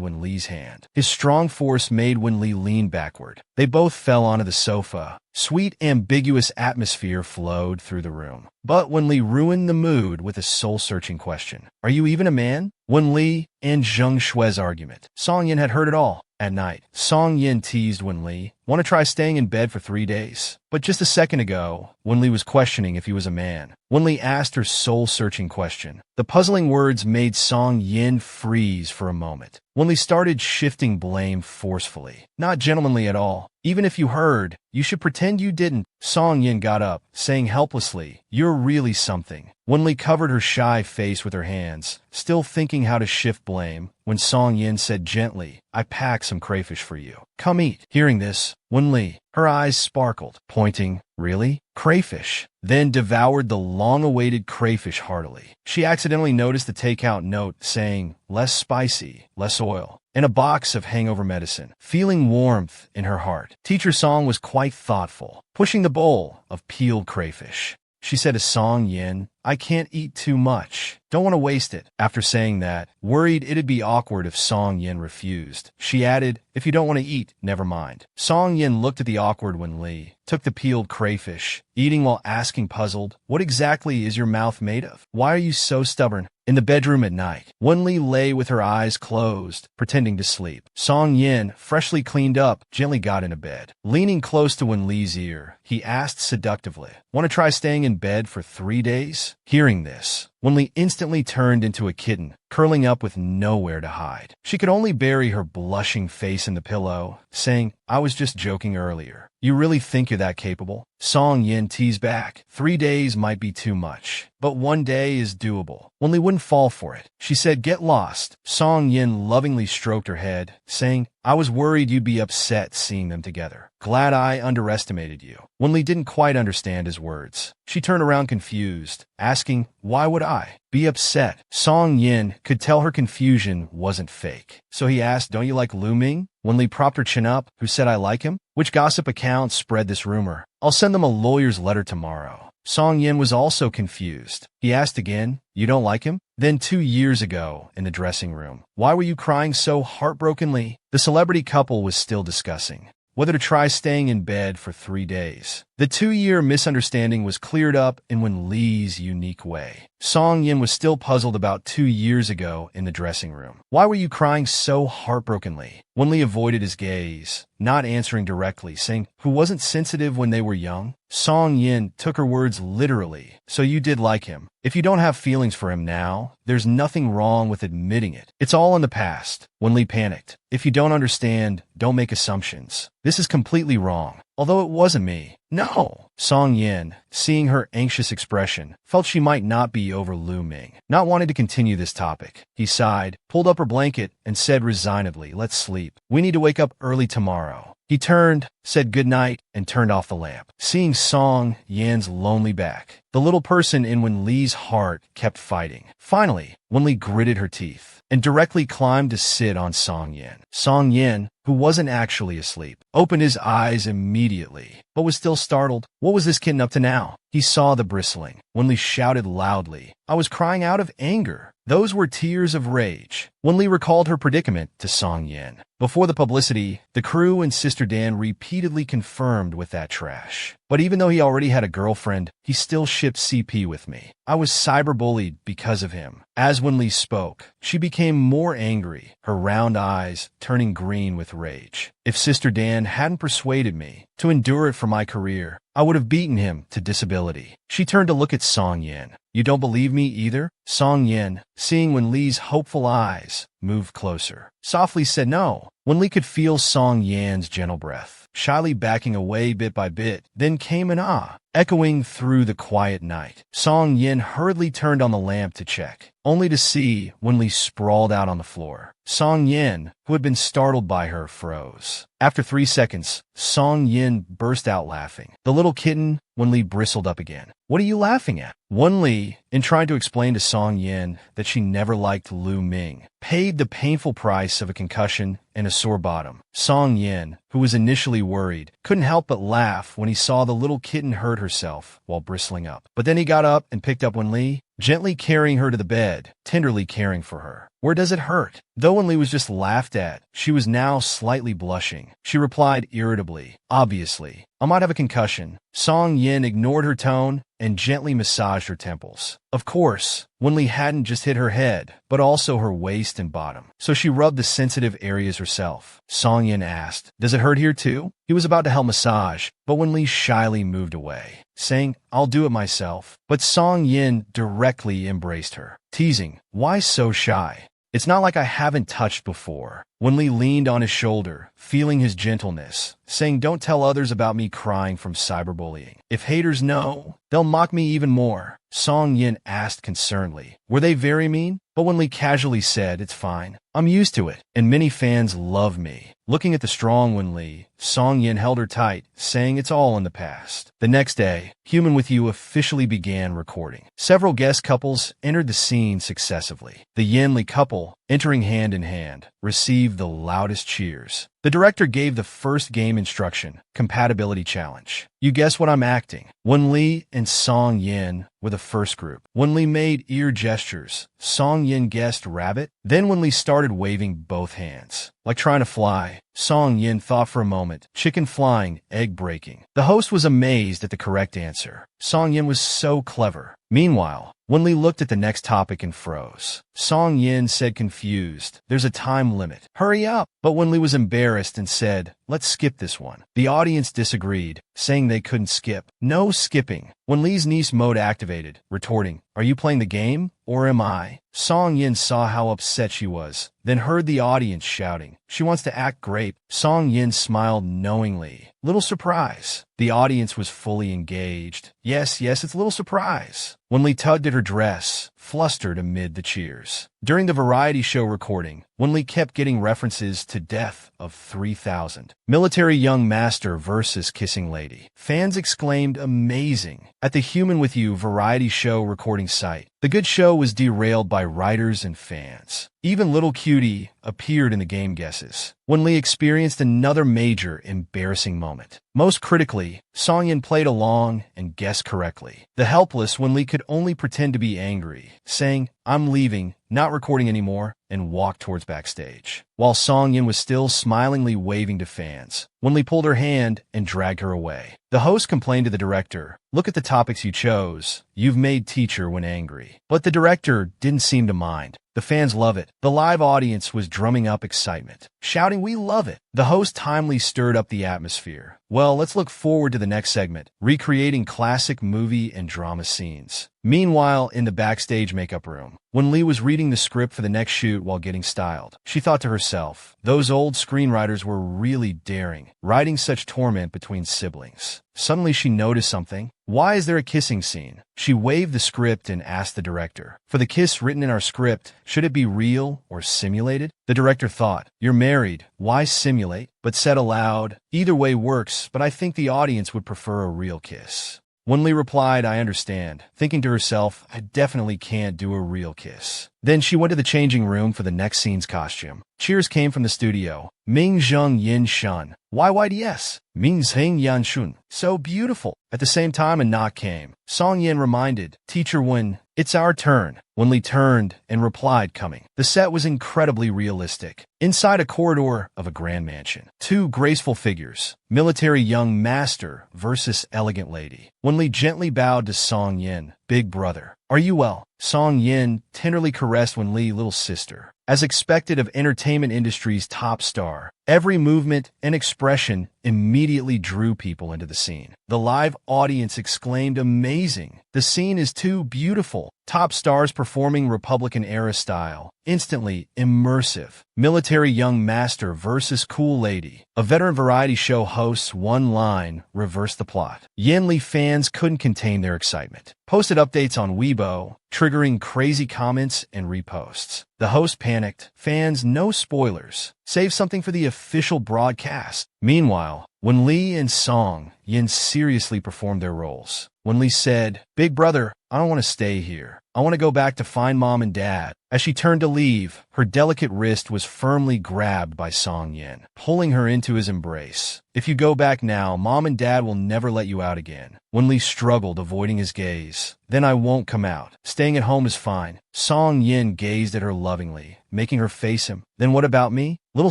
Wen Li's hand. His strong force made Wen Li lean backward. They both fell onto the sofa. Sweet, ambiguous atmosphere flowed through the room. But Wen Li ruined the mood with a soul-searching question. Are you even a man? Wen Li and Zheng Shui's argument. Song Yin had heard it all. At night, Song Yin teased Wen Li, want to try staying in bed for 3 days. But just a second ago, Wen Li was questioning if he was a man. Wen Li asked her soul-searching question. The puzzling words made Song Yin freeze for a moment. Wen Li started shifting blame forcefully. Not gentlemanly at all. Even if you heard, you should pretend you didn't. Song Yin got up, saying helplessly, you're really something. Wen Li covered her shy face with her hands, still thinking how to shift blame, when Song Yin said gently, I packed some crayfish for you. Come eat. Hearing this, Wen Li, her eyes sparkled, pointing, really? Crayfish. Then devoured the long-awaited crayfish heartily. She accidentally noticed the takeout note saying, less spicy, less oil, and a box of hangover medicine. Feeling warmth in her heart, Teacher Song was quite thoughtful, pushing the bowl of peeled crayfish. She said to Song Yin, I can't eat too much. Don't want to waste it. After saying that, worried it'd be awkward if Song Yin refused, she added, if you don't want to eat, never mind. Song Yin looked at the awkward Wen Li, took the peeled crayfish, eating while asking puzzled, what exactly is your mouth made of? Why are you so stubborn? In the bedroom at night, Wen Li lay with her eyes closed, pretending to sleep. Song Yin, freshly cleaned up, gently got into bed. Leaning close to Wen Li's ear, he asked seductively, want to try staying in bed for 3 days? Hearing this, Wenli instantly turned into a kitten, curling up with nowhere to hide. She could only bury her blushing face in the pillow, saying, "I was just joking earlier. You really think you're that capable?" Song Yin teased back. 3 days might be too much, but 1 day is doable. Wenli wouldn't fall for it. She said, "Get lost." Song Yin lovingly stroked her head, saying, "I was worried you'd be upset seeing them together. Glad I underestimated you." Wenli didn't quite understand his words. She turned around confused, asking, "Why would I be upset?" Song Yin could tell her confusion wasn't fake. So he asked, "Don't you like Lu Ming?" Wenli propped her chin up. "Who said I like him? Which gossip account spread this rumor? I'll send them a lawyer's letter tomorrow." Song Yin was also confused. He asked again, "You don't like him?" Then 2 years ago, in the dressing room, "Why were you crying so heartbrokenly?" The celebrity couple was still discussing whether to try staying in bed for 3 days. The 2-year misunderstanding was cleared up in Wenli's unique way. Song Yin was still puzzled about 2 years ago in the dressing room. "Why were you crying so heartbrokenly?" Wenli avoided his gaze, not answering directly, saying, "Who wasn't sensitive when they were young?" Song Yin took her words literally. "So you did like him. If you don't have feelings for him now, there's nothing wrong with admitting it. It's all in the past." Wenli panicked. "If you don't understand, don't make assumptions. This is completely wrong. Although it wasn't me." "No." Song Yin, seeing her anxious expression, felt she might not be over Lu Ming. Not wanting to continue this topic, he sighed, pulled up her blanket, and said resignedly, "Let's sleep. We need to wake up early tomorrow." He turned, said goodnight, and turned off the lamp. Seeing Song Yin's lonely back, the little person in Wenli's heart kept fighting. Finally, Wenli gritted her teeth and directly climbed to sit on Song Yin. Song Yin, who wasn't actually asleep, opened his eyes immediately, but was still startled. What was this kitten up to now? He saw the bristling. Wenli shouted loudly, "I was crying out of anger." Those were tears of rage. Wenli recalled her predicament to Song Yin. Before the publicity, the crew and Sister Dan repeatedly confirmed with that trash. "But even though he already had a girlfriend, he still shipped CP with me. I was cyberbullied because of him." As Wenli spoke, she became more angry, her round eyes turning green with rage. "If Sister Dan hadn't persuaded me to endure it for my career, I would have beaten him to disability." She turned to look at Song Yin. "You don't believe me either?" Song Yin, seeing Wenli's hopeful eyes, moved closer. Softly said no. Wenli could feel Song Yan's gentle breath, shyly backing away bit by bit. Then came an ah, echoing through the quiet night. Song Yin hurriedly turned on the lamp to check, only to see Wenli sprawled out on the floor. Song Yin, who had been startled by her, froze. After 3 seconds, Song Yin burst out laughing. The little kitten, Wenli bristled up again. "What are you laughing at?" Wenli, in trying to explain to Song Yin that she never liked Lu Ming, paid the painful price of a concussion and a sore bottom. Song Yin, who was initially worried, couldn't help but laugh when he saw the little kitten hurt herself while bristling up. But then he got up and picked up Wenli, gently carrying her to the bed, tenderly caring for her. "Where does it hurt?" Though Wenli was just laughed at, she was now slightly blushing. She replied irritably, "Obviously, I might have a concussion." Song Yin ignored her tone and gently massaged her temples. Of course, Wenli hadn't just hit her head, but also her waist and bottom, so she rubbed the sensitive areas herself. Song Yin asked, "Does it hurt here too?" He was about to help massage, but Wenli shyly moved away, saying, "I'll do it myself." But Song Yin directly embraced her, teasing, "Why so shy? It's not like I haven't touched before." Wenli leaned on his shoulder, feeling his gentleness, saying, "Don't tell others about me crying from cyberbullying. If haters know, they'll mock me even more." Song Yin asked concernedly, "Were they very mean?" But Wenli casually said, "It's fine. I'm used to it, and many fans love me." Looking at the strong Wenli, Song Yin held her tight, saying it's all in the past. The next day, Human With You officially began recording. Several guest couples entered the scene successively. The Yin-Li couple, entering hand in hand, received the loudest cheers. The director gave the first game instruction, Compatibility Challenge. "You guess what I'm acting." Wenli and Song Yin were the first group. Wenli made ear gestures. Song Yin guessed rabbit. Then Wenli started waving both hands, like trying to fly. Song Yin thought for a moment. Chicken flying, egg breaking. The host was amazed at the correct answer. Song Yin was so clever. Meanwhile, Wenli looked at the next topic and froze. Song Yin said confused, "There's a time limit. Hurry up." But Wenli was embarrassed embarrassed and said, "Let's skip this one." The audience disagreed, saying they couldn't skip. No skipping. When Lee's niece mode activated, retorting, "Are you playing the game, or am I?" Song Yin saw how upset she was, then heard the audience shouting, "She wants to act great." Song Yin smiled knowingly. Little surprise. The audience was fully engaged. Yes, it's a little surprise. When Lee tugged at her dress, flustered amid the cheers. During the variety show recording, when Lee kept getting references to Death of 3000, Military Young Master versus Kissing Lady, fans exclaimed amazing at the Human With You variety show recording site. The good show was derailed by writers and fans. Even Little Cutie appeared in the game guesses, when Lee experienced another major embarrassing moment. Most critically, Song Yin played along and guessed correctly. The helpless when Lee could only pretend to be angry, saying, "I'm leaving, not recording anymore," and walked towards backstage, while Song Yin was still smilingly waving to fans when Lee pulled her hand and dragged her away. The host complained to the director, "Look at the topics you chose. You've made teacher when angry." But the director didn't seem to mind. The fans love it. The live audience was drumming up excitement, shouting, "We love it." The host timely stirred up the atmosphere. Well, let's look forward to the next segment, recreating classic movie and drama scenes. Meanwhile, in the backstage makeup room, when Lee was reading the script for the next shoot while getting styled, she thought to herself, those old screenwriters were really daring, writing such torment between siblings. Suddenly she noticed something. Why is there a kissing scene? She waved the script and asked the director, "For the kiss written in our script, should it be real or simulated?" The director thought, "You're married, why simulate?" But said aloud, "Either way works, but I think the audience would prefer a real kiss." When Lee replied, "I understand," thinking to herself, "I definitely can't do a real kiss." Then she went to the changing room for the next scene's costume. Cheers came from the studio. Ming Zheng Yin Shun. YYDS. Ming Zheng Yan Shun. So beautiful. At the same time, a knock came. Song Yin reminded, "Teacher Wen, it's our turn." When Lee turned and replied, "Coming." The set was incredibly realistic. Inside a corridor of a grand mansion, two graceful figures, Military Young Master versus Elegant Lady. When Lee gently bowed to Song Yin, "Big brother, are you well?" Song Yin tenderly caressed Wen Lee, "Little sister." As expected of entertainment industry's top star, every movement and expression immediately drew people into the scene. The live audience exclaimed, "Amazing! The scene is too beautiful." Top stars performing Republican-era style, instantly immersive. Military Young Master versus Cool Lady. A veteran variety show host's one line reversed the plot. Yen Li fans couldn't contain their excitement. Posted updates on Weibo, triggering crazy comments and reposts. The host panicked. "Fans, no spoilers. Save something for the official broadcast." Meanwhile, when Lee and Song Yin seriously performed their roles, when Lee said, "Big brother, I don't want to stay here. I want to go back to find mom and dad." As she turned to leave, her delicate wrist was firmly grabbed by Song Yin, pulling her into his embrace. "If you go back now, mom and dad will never let you out again." When Lee struggled, avoiding his gaze, "Then I won't come out. Staying at home is fine." Song Yin gazed at her lovingly, making her face him. "Then what about me? Little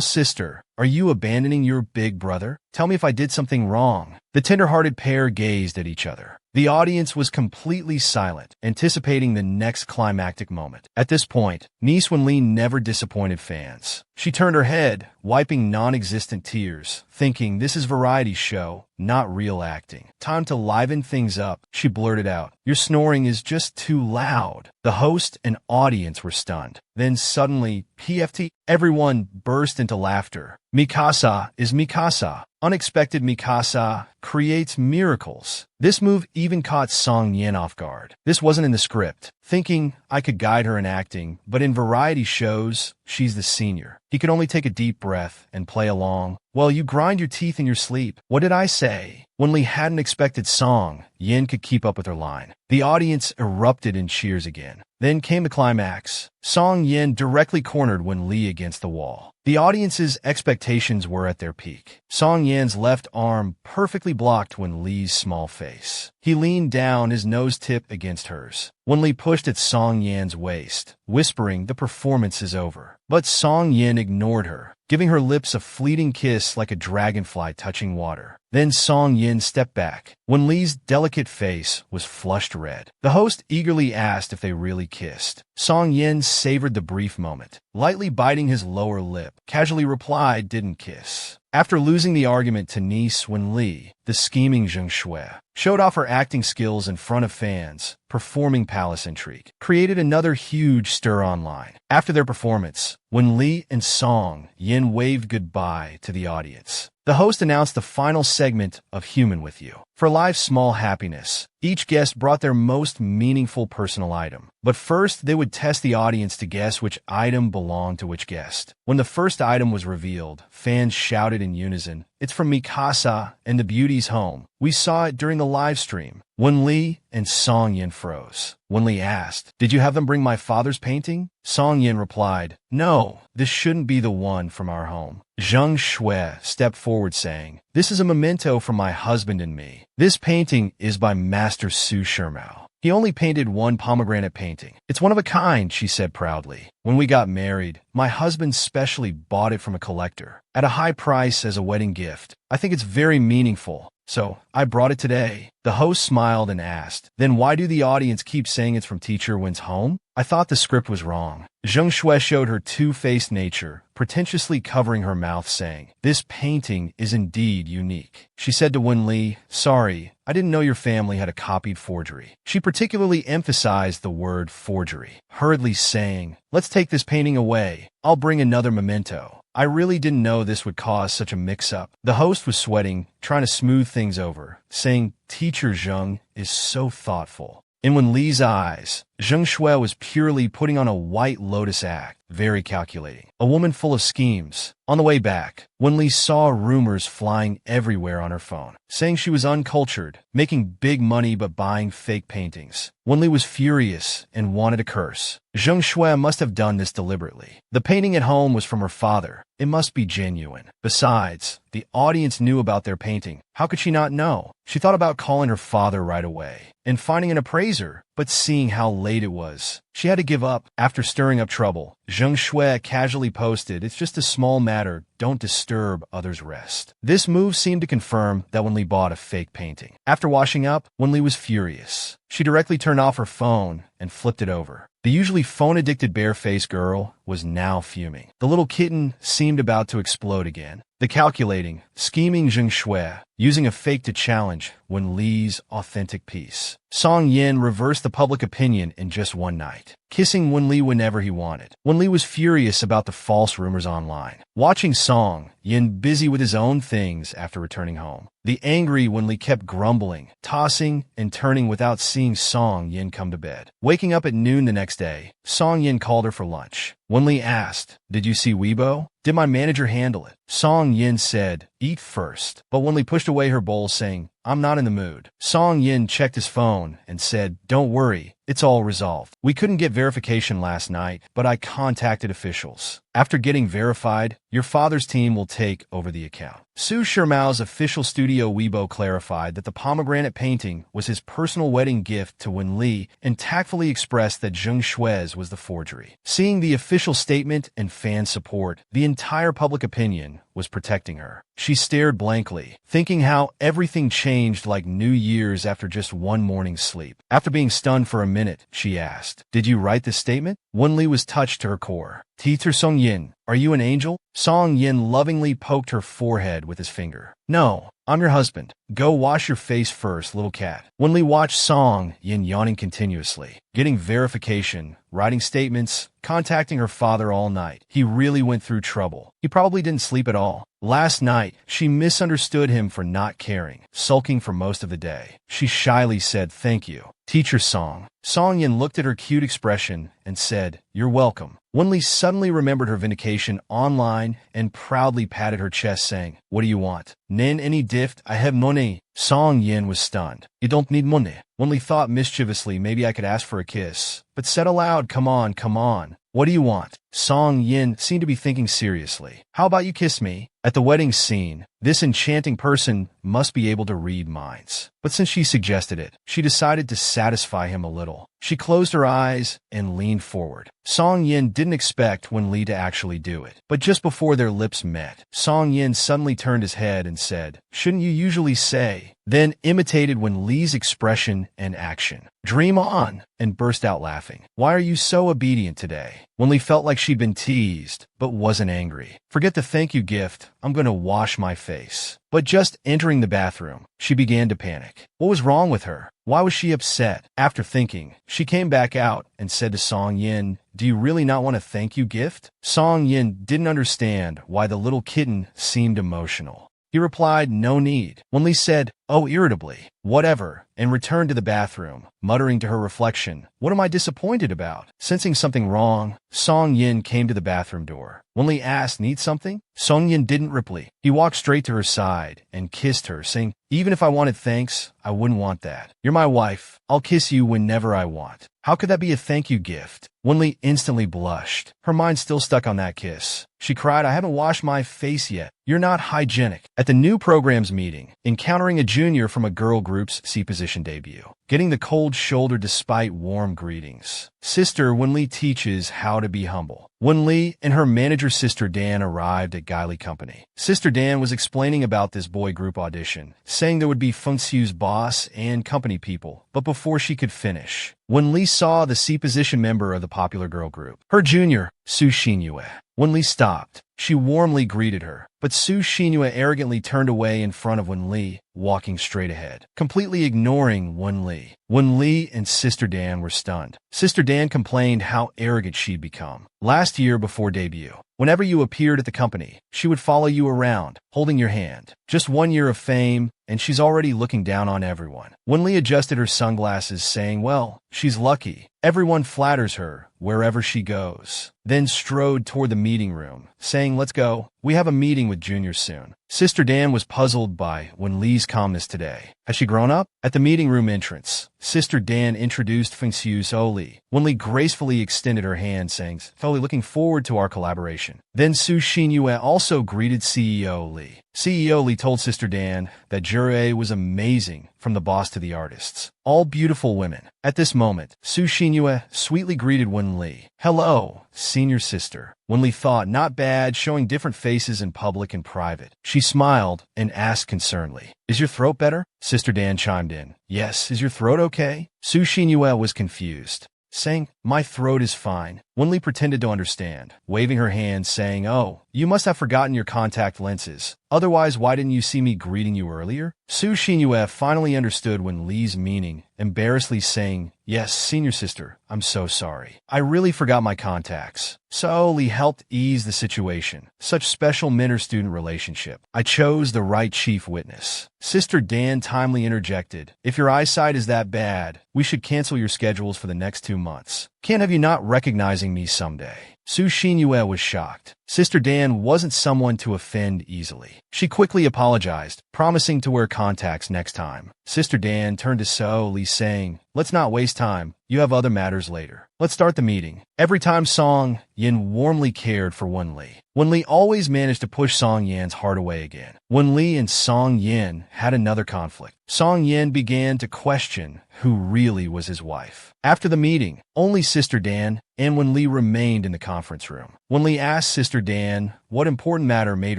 sister, are you abandoning your big brother? Tell me if I did something wrong." The tender-hearted pair gazed at each other. The audience was completely silent, anticipating the next climactic moment. At this point, niece Wen Li never disappointed fans. She turned her head, wiping non-existent tears, thinking, "This is variety show, not real acting. Time to liven things up." She blurted out, "Your snoring is just too loud." The host and audience were stunned. Then suddenly, PFT, everyone burst into laughter. Mikasa is Mikasa. Unexpected Mikasa creates miracles. This move even caught Song Yin off guard. This wasn't in the script. Thinking I could guide her in acting, but in variety shows, she's the senior. He could only take a deep breath and play along. "Well, you grind your teeth in your sleep. What did I say?" When Lee hadn't expected Song Yin could keep up with her line. The audience erupted in cheers again. Then came the climax. Song Yin directly cornered Wen Li against the wall. The audience's expectations were at their peak. Song Yin's left arm perfectly blocked Wen Li's small face. He leaned down, his nose tipped against hers. Wen Li pushed at Song Yin's waist, whispering, "The performance is over." But Song Yin ignored her. giving her lips a fleeting kiss like a dragonfly touching water. Then Song Yin stepped back. Wen Li's delicate face was flushed red. The host eagerly asked if they really kissed. Song Yin savored the brief moment, lightly biting his lower lip, casually replied, "Didn't kiss." After losing the argument to niece Wen Li, the scheming Zheng Shui showed off her acting skills in front of fans, performing palace intrigue, created another huge stir online. After their performance, Wen Li and Song Yin waved goodbye to the audience. The host announced the final segment of Human With You. For life's small happiness, each guest brought their most meaningful personal item. But first, they would test the audience to guess which item belonged to which guest. When the first item was revealed, fans shouted in unison, "It's from Mikasa and the Beauty's home. We saw it during the live stream." Wen Li and Song Yin froze. Wen Li asked, "Did you have them bring my father's painting?" Song Yin replied, "No, this shouldn't be the one from our home." Zheng Shui stepped forward saying, "This is a memento from my husband and me. This painting is by Master Su Shimao. He only painted one pomegranate painting. It's one of a kind," she said proudly. "When we got married, my husband specially bought it from a collector at a high price as a wedding gift. I think it's very meaningful, so I brought it today." The host smiled and asked, "Then why do the audience keep saying it's from Teacher Wen's home? I thought the script was wrong." Zheng Shui showed her two-faced nature, pretentiously covering her mouth, saying, "This painting is indeed unique." She said to Wen Li, "Sorry, I didn't know your family had a copied forgery." She particularly emphasized the word forgery, hurriedly saying, "Let's take this painting away. I'll bring another memento. I really didn't know this would cause such a mix-up." The host was sweating, trying to smooth things over, saying, "Teacher Zheng is so thoughtful." In Wen Li's eyes, Zheng Shui was purely putting on a White Lotus act, very calculating. A woman full of schemes. On the way back, Wen Li saw rumors flying everywhere on her phone, saying she was uncultured, making big money but buying fake paintings. Wen Li was furious and wanted to curse. Zheng Shui must have done this deliberately. The painting at home was from her father. It must be genuine. Besides, the audience knew about their painting. How could she not know? She thought about calling her father right away and finding an appraiser, but seeing how late it was, she had to give up. After stirring up trouble, Zheng Shui casually posted, "It's just a small matter. Don't disturb others' rest." This move seemed to confirm that Wen Li bought a fake painting. After washing up, Wen Li was furious. She directly turned off her phone and flipped it over. The usually phone-addicted bare-faced girl was now fuming. The little kitten seemed about to explode again. The calculating, scheming Zheng Shui, using a fake to challenge Wen Li's authentic piece. Song Yin reversed the public opinion in just one night, kissing Wen Li whenever he wanted. Wen Li was furious about the false rumors online, watching Song Yin busy with his own things after returning home. The angry Wen Li kept grumbling, tossing and turning without seeing Song Yin come to bed. Waking up at noon the next day, Song Yin called her for lunch. Wen Li asked, "Did you see Weibo? Did my manager handle it?" Song Yin said, "Eat first." But Wen Li pushed away her bowl, saying, "I'm not in the mood." Song Yin checked his phone and said, "Don't worry, it's all resolved. We couldn't get verification last night, but I contacted officials. After getting verified, your father's team will take over the account." Su Shirmao's official studio Weibo clarified that the pomegranate painting was his personal wedding gift to Wen Li and tactfully expressed that Zheng Shui's was the forgery. Seeing the official statement and fan support, the entire public opinion was protecting her. She stared blankly, thinking how everything changed like New Year's after just one morning's sleep. After being stunned for a minute, she asked, "Did you write this statement?" Wen Li was touched to her core. "Teacher Song Yin, are you an angel?" Song Yin lovingly poked her forehead with his finger. "No, I'm your husband. Go wash your face first, little cat." Wen Li watched Song Yin yawning continuously, getting verification, writing statements, contacting her father all night. He really went through trouble. He probably didn't sleep at all. Last night, she misunderstood him for not caring, sulking for most of the day. She shyly said, "Thank you, Teacher Song." Song Yin looked at her cute expression and said, "You're welcome." Wen Li suddenly remembered her vindication online and proudly patted her chest, saying, "What do you want?" "Nen any gift, I have money." Song Yin was stunned. "You don't need money." Wen Li thought mischievously maybe I could ask for a kiss, but said aloud, come on. "What do you want?" Song Yin seemed to be thinking seriously. "How about you kiss me? At the wedding scene, this enchanting person must be able to read minds. But since she suggested it, she decided to satisfy him a little. She closed her eyes and leaned forward. Song Yin didn't expect Wen Li to actually do it. But just before their lips met, Song Yin suddenly turned his head and said, "Shouldn't you usually say?" Then imitated Wen Li's expression and action. "Dream on," and burst out laughing. "Why are you so obedient today?" Wen Li felt like she'd been teased, but wasn't angry. "Forget the thank you gift. I'm gonna wash my face." But just entering the bathroom, she began to panic. What was wrong with her? Why was she upset? After thinking, she came back out and said to Song Yin, "Do you really not want a thank you gift?" Song Yin didn't understand why the little kitten seemed emotional. He replied, "No need." Wen Li said, "Oh," irritably, "Whatever," and returned to the bathroom, muttering to her reflection, "What am I disappointed about?" Sensing something wrong, Song Yin came to the bathroom door. Wen Li asked, "Need something?" Song Yin didn't reply. He walked straight to her side and kissed her, saying, "Even if I wanted thanks, I wouldn't want that. You're my wife. I'll kiss you whenever I want. How could that be a thank you gift?" Wen Li instantly blushed, her mind still stuck on that kiss. She cried, "I haven't washed my face yet. You're not hygienic." At the new program's meeting, encountering a junior from a girl group's C-position debut, getting the cold shoulder despite warm greetings. Sister Wen Li teaches how to be humble. Wen Li and her manager Sister Dan arrived at Guiley Company. Sister Dan was explaining about this boy group audition, saying there would be Feng Xiu's boss and company people, but before she could finish, Wen Li saw the C-position member of the popular girl group, her junior, Su Xinyue. Wen Li stopped. She warmly greeted her, but Su Xinyue arrogantly turned away in front of Wen Li, walking straight ahead, completely ignoring Wen Li. Wen Li and Sister Dan were stunned. Sister Dan complained how arrogant she'd become. Last year before debut, whenever you appeared at the company, she would follow you around, holding your hand. Just 1 year of fame, and she's already looking down on everyone. Wen Li adjusted her sunglasses, saying, "Well, she's lucky. Everyone flatters her wherever she goes." Then strode toward the meeting room, saying, "Let's go. We have a meeting with juniors soon." Sister Dan was puzzled by Wen Li's calmness today. Has she grown up? At the meeting room entrance, Sister Dan introduced Feng Xiu's Oli. Wen Li gracefully extended her hand, saying, "Totally looking forward to our collaboration." Then Su Xinyue also greeted CEO Li. CEO Li told Sister Dan that Jure was amazing, from the boss to the artists. All beautiful women. At this moment, Su Xinyue sweetly greeted Wen Li. "Hello, senior sister." Wen Li thought, not bad, showing different faces in public and private. She smiled and asked concernedly, "Is your throat better?" Sister Dan chimed in, "Yes, is your throat okay?" Su Xinyue was confused, saying, "My throat is fine." Wen Li pretended to understand, waving her hand, saying, "Oh, you must have forgotten your contact lenses. Otherwise, why didn't you see me greeting you earlier?" Su Xinyue finally understood Wen Li's meaning, embarrassedly saying, "Yes, senior sister, I'm so sorry. I really forgot my contacts." So Li helped ease the situation. Such special mentor-student relationship. "I chose the right chief witness." Sister Dan timely interjected, "If your eyesight is that bad, we should cancel your schedules for the next 2 months. Can't have you not recognizing me someday." Su Xinyue was shocked. Sister Dan wasn't someone to offend easily. She quickly apologized, promising to wear contacts next time. Sister Dan turned to So Li, saying, "Let's not waste time. You have other matters later. Let's start the meeting." Every time Song Yin warmly cared for Wen Li. Wen Li always managed to push Song Yin's heart away again. Wen Li and Song Yin had another conflict. Song Yin began to question who really was his wife. After the meeting, only Sister Dan and Wen Li remained in the conference room. Wen Li asked Sister Dan what important matter made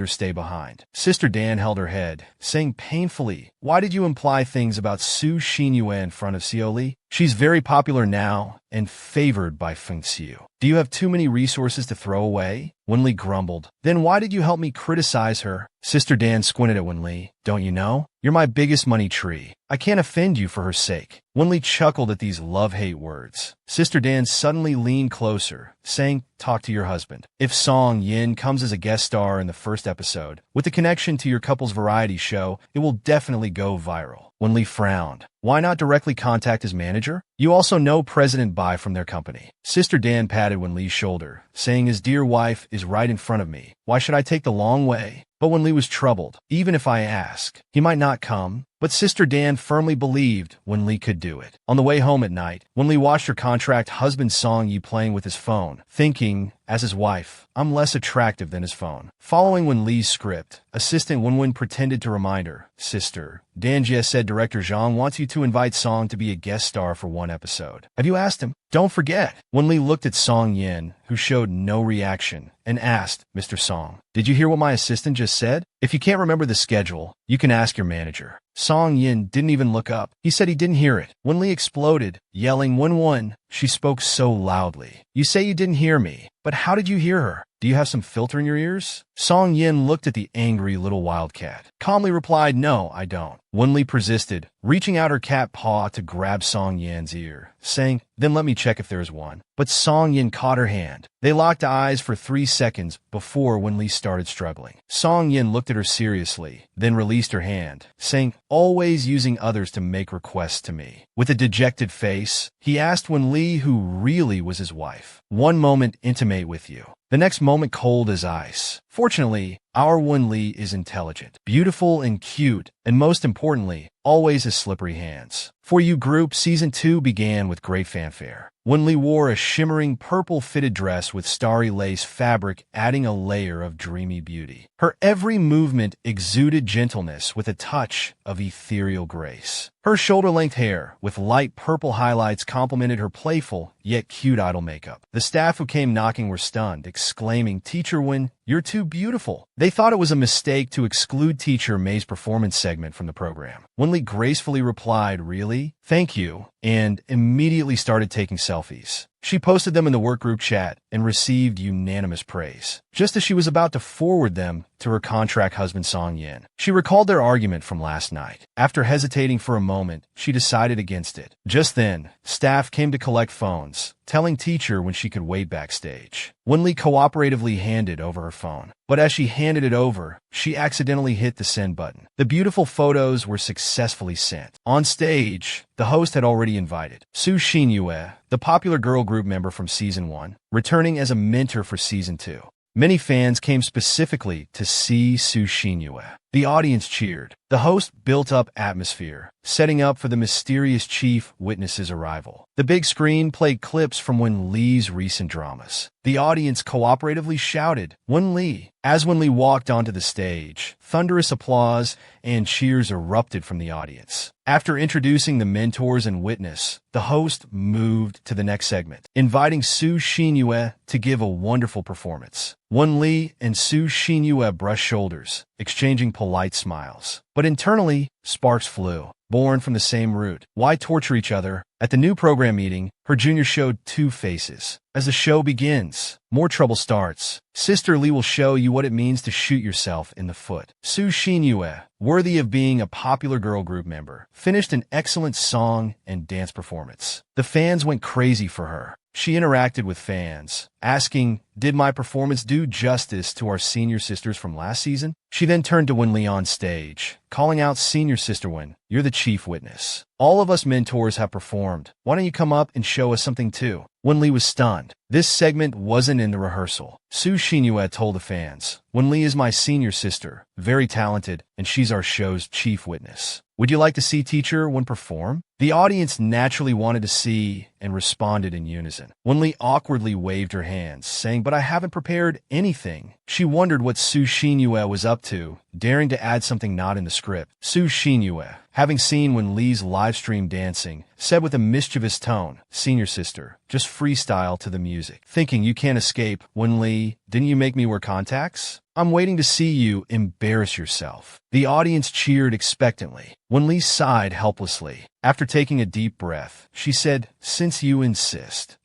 her stay behind. Sister Dan held her head, saying painfully, "Why did you imply things about Su Xinyue in front of Xioli? She's very popular now and favored by Feng Xiu. Do you have too many resources to throw away?" Wen Li grumbled. "Then why did you help me criticize her?" Sister Dan squinted at Wen Li. "Don't you know? You're my biggest money tree. I can't offend you for her sake." Wen Li chuckled at these love-hate words. Sister Dan suddenly leaned closer, saying, "Talk to your husband. If Song Yin comes as a guest star in the first episode, with the connection to your couple's variety show, it will definitely go viral." Wen Li frowned. "Why not directly contact his manager? You also know President Bai from their company." Sister Dan patted Wen Li's shoulder, saying, "His dear wife is right in front of me. Why should I take the long way?" But Wen Li was troubled. "Even if I ask, he might not come." but Sister Dan firmly believed Wen Li could do it. On the way home at night, Wen Li watched her contract husband Song Yi playing with his phone, thinking, as his wife, I'm less attractive than his phone. Following Wen Li's script, assistant Wen pretended to remind her, Sister, Dan Jie said director Zhang wants you to invite Song to be a guest star for one episode. Have you asked him? Don't forget. Wen Li looked at Song Yin, who showed no reaction, and asked, Mr. Song, did you hear what my assistant just said? If you can't remember the schedule, you can ask your manager. Song Yin didn't even look up. He said he didn't hear it. Wen Li exploded, yelling, Wen. She spoke so loudly. You say you didn't hear me, but how did you hear her? Do you have some filter in your ears? Song Yin looked at the angry little wildcat, calmly replied, No, I don't. Wen Li persisted, reaching out her cat paw to grab Song Yin's ear, saying, Then let me check if there is one. But Song Yin caught her hand. They locked eyes for 3 seconds before Wen Li started struggling. Song Yin looked at her seriously, then released her hand, saying, Always using others to make requests to me. With a dejected face, he asked Wen Li who really was his wife. One moment intimate with you, the next moment cold as ice. Fortunately, our Wen Li is intelligent, beautiful and cute, and most importantly, always has slippery hands. For You Group Season 2 began with great fanfare. Wen Li wore a shimmering purple fitted dress with starry lace fabric, adding a layer of dreamy beauty. Her every movement exuded gentleness with a touch of ethereal grace. Her shoulder-length hair, with light purple highlights, complemented her playful yet cute idol makeup. The staff who came knocking were stunned, exclaiming, Teacher Wen, you're too beautiful. They thought it was a mistake to exclude Teacher May's performance segment from the program. Wen Li gracefully replied, Really? Thank you, and immediately started taking selfies. She posted them in the workgroup chat and received unanimous praise, just as she was about to forward them to her contract husband Song Yin. She recalled their argument from last night. After hesitating for a moment, she decided against it. Just then, staff came to collect phones, telling Teacher when she could wait backstage. Wen Li cooperatively handed over her phone, but as she handed it over, she accidentally hit the send button. The beautiful photos were successfully sent. On stage, the host had already invited Su Xinyue, the popular girl group member from Season 1, returning as a mentor for Season 2. Many fans came specifically to see Su Xinyue. The audience cheered. The host built up atmosphere, setting up for the mysterious chief witness's arrival. The big screen played clips from Wen Li's recent dramas. The audience cooperatively shouted, Wen Li. As Wen Li walked onto the stage, thunderous applause and cheers erupted from the audience. After introducing the mentors and witness, the host moved to the next segment, inviting Su Xinyue to give a wonderful performance. Wen Li and Su Xinyue brushed shoulders, exchanging polite smiles. But internally, sparks flew. Born from the same root, why torture each other? At the new program meeting, her junior showed 2 faces. As the show begins, more trouble starts. Sister Li will show you what it means to shoot yourself in the foot. Su Xinyue, worthy of being a popular girl group member, finished an excellent song and dance performance. The fans went crazy for her. She interacted with fans, asking, Did my performance do justice to our senior sisters from last season? She then turned to Wen Li on stage, calling out, Senior Sister Wen, you're the chief witness. All of us mentors have performed. Why don't you come up and show us something too? Wen Li was stunned. This segment wasn't in the rehearsal. Su Xinyue told the fans, Wen Li is my senior sister, very talented, and she's our show's chief witness. Would you like to see Teacher Wen perform? The audience naturally wanted to see and responded in unison. Wen Li awkwardly waved her hands, saying, But I haven't prepared anything. She wondered what Su Xinyue was up to, daring to add something not in the script. Su Xinyue, having seen Wen Li's livestream dancing, said with a mischievous tone, Senior sister, just freestyle to the music. Thinking you can't escape, Wen Li, didn't you make me wear contacts? I'm waiting to see you embarrass yourself. The audience cheered expectantly. Wen Li sighed helplessly. After taking a deep breath, she said, Since you insist.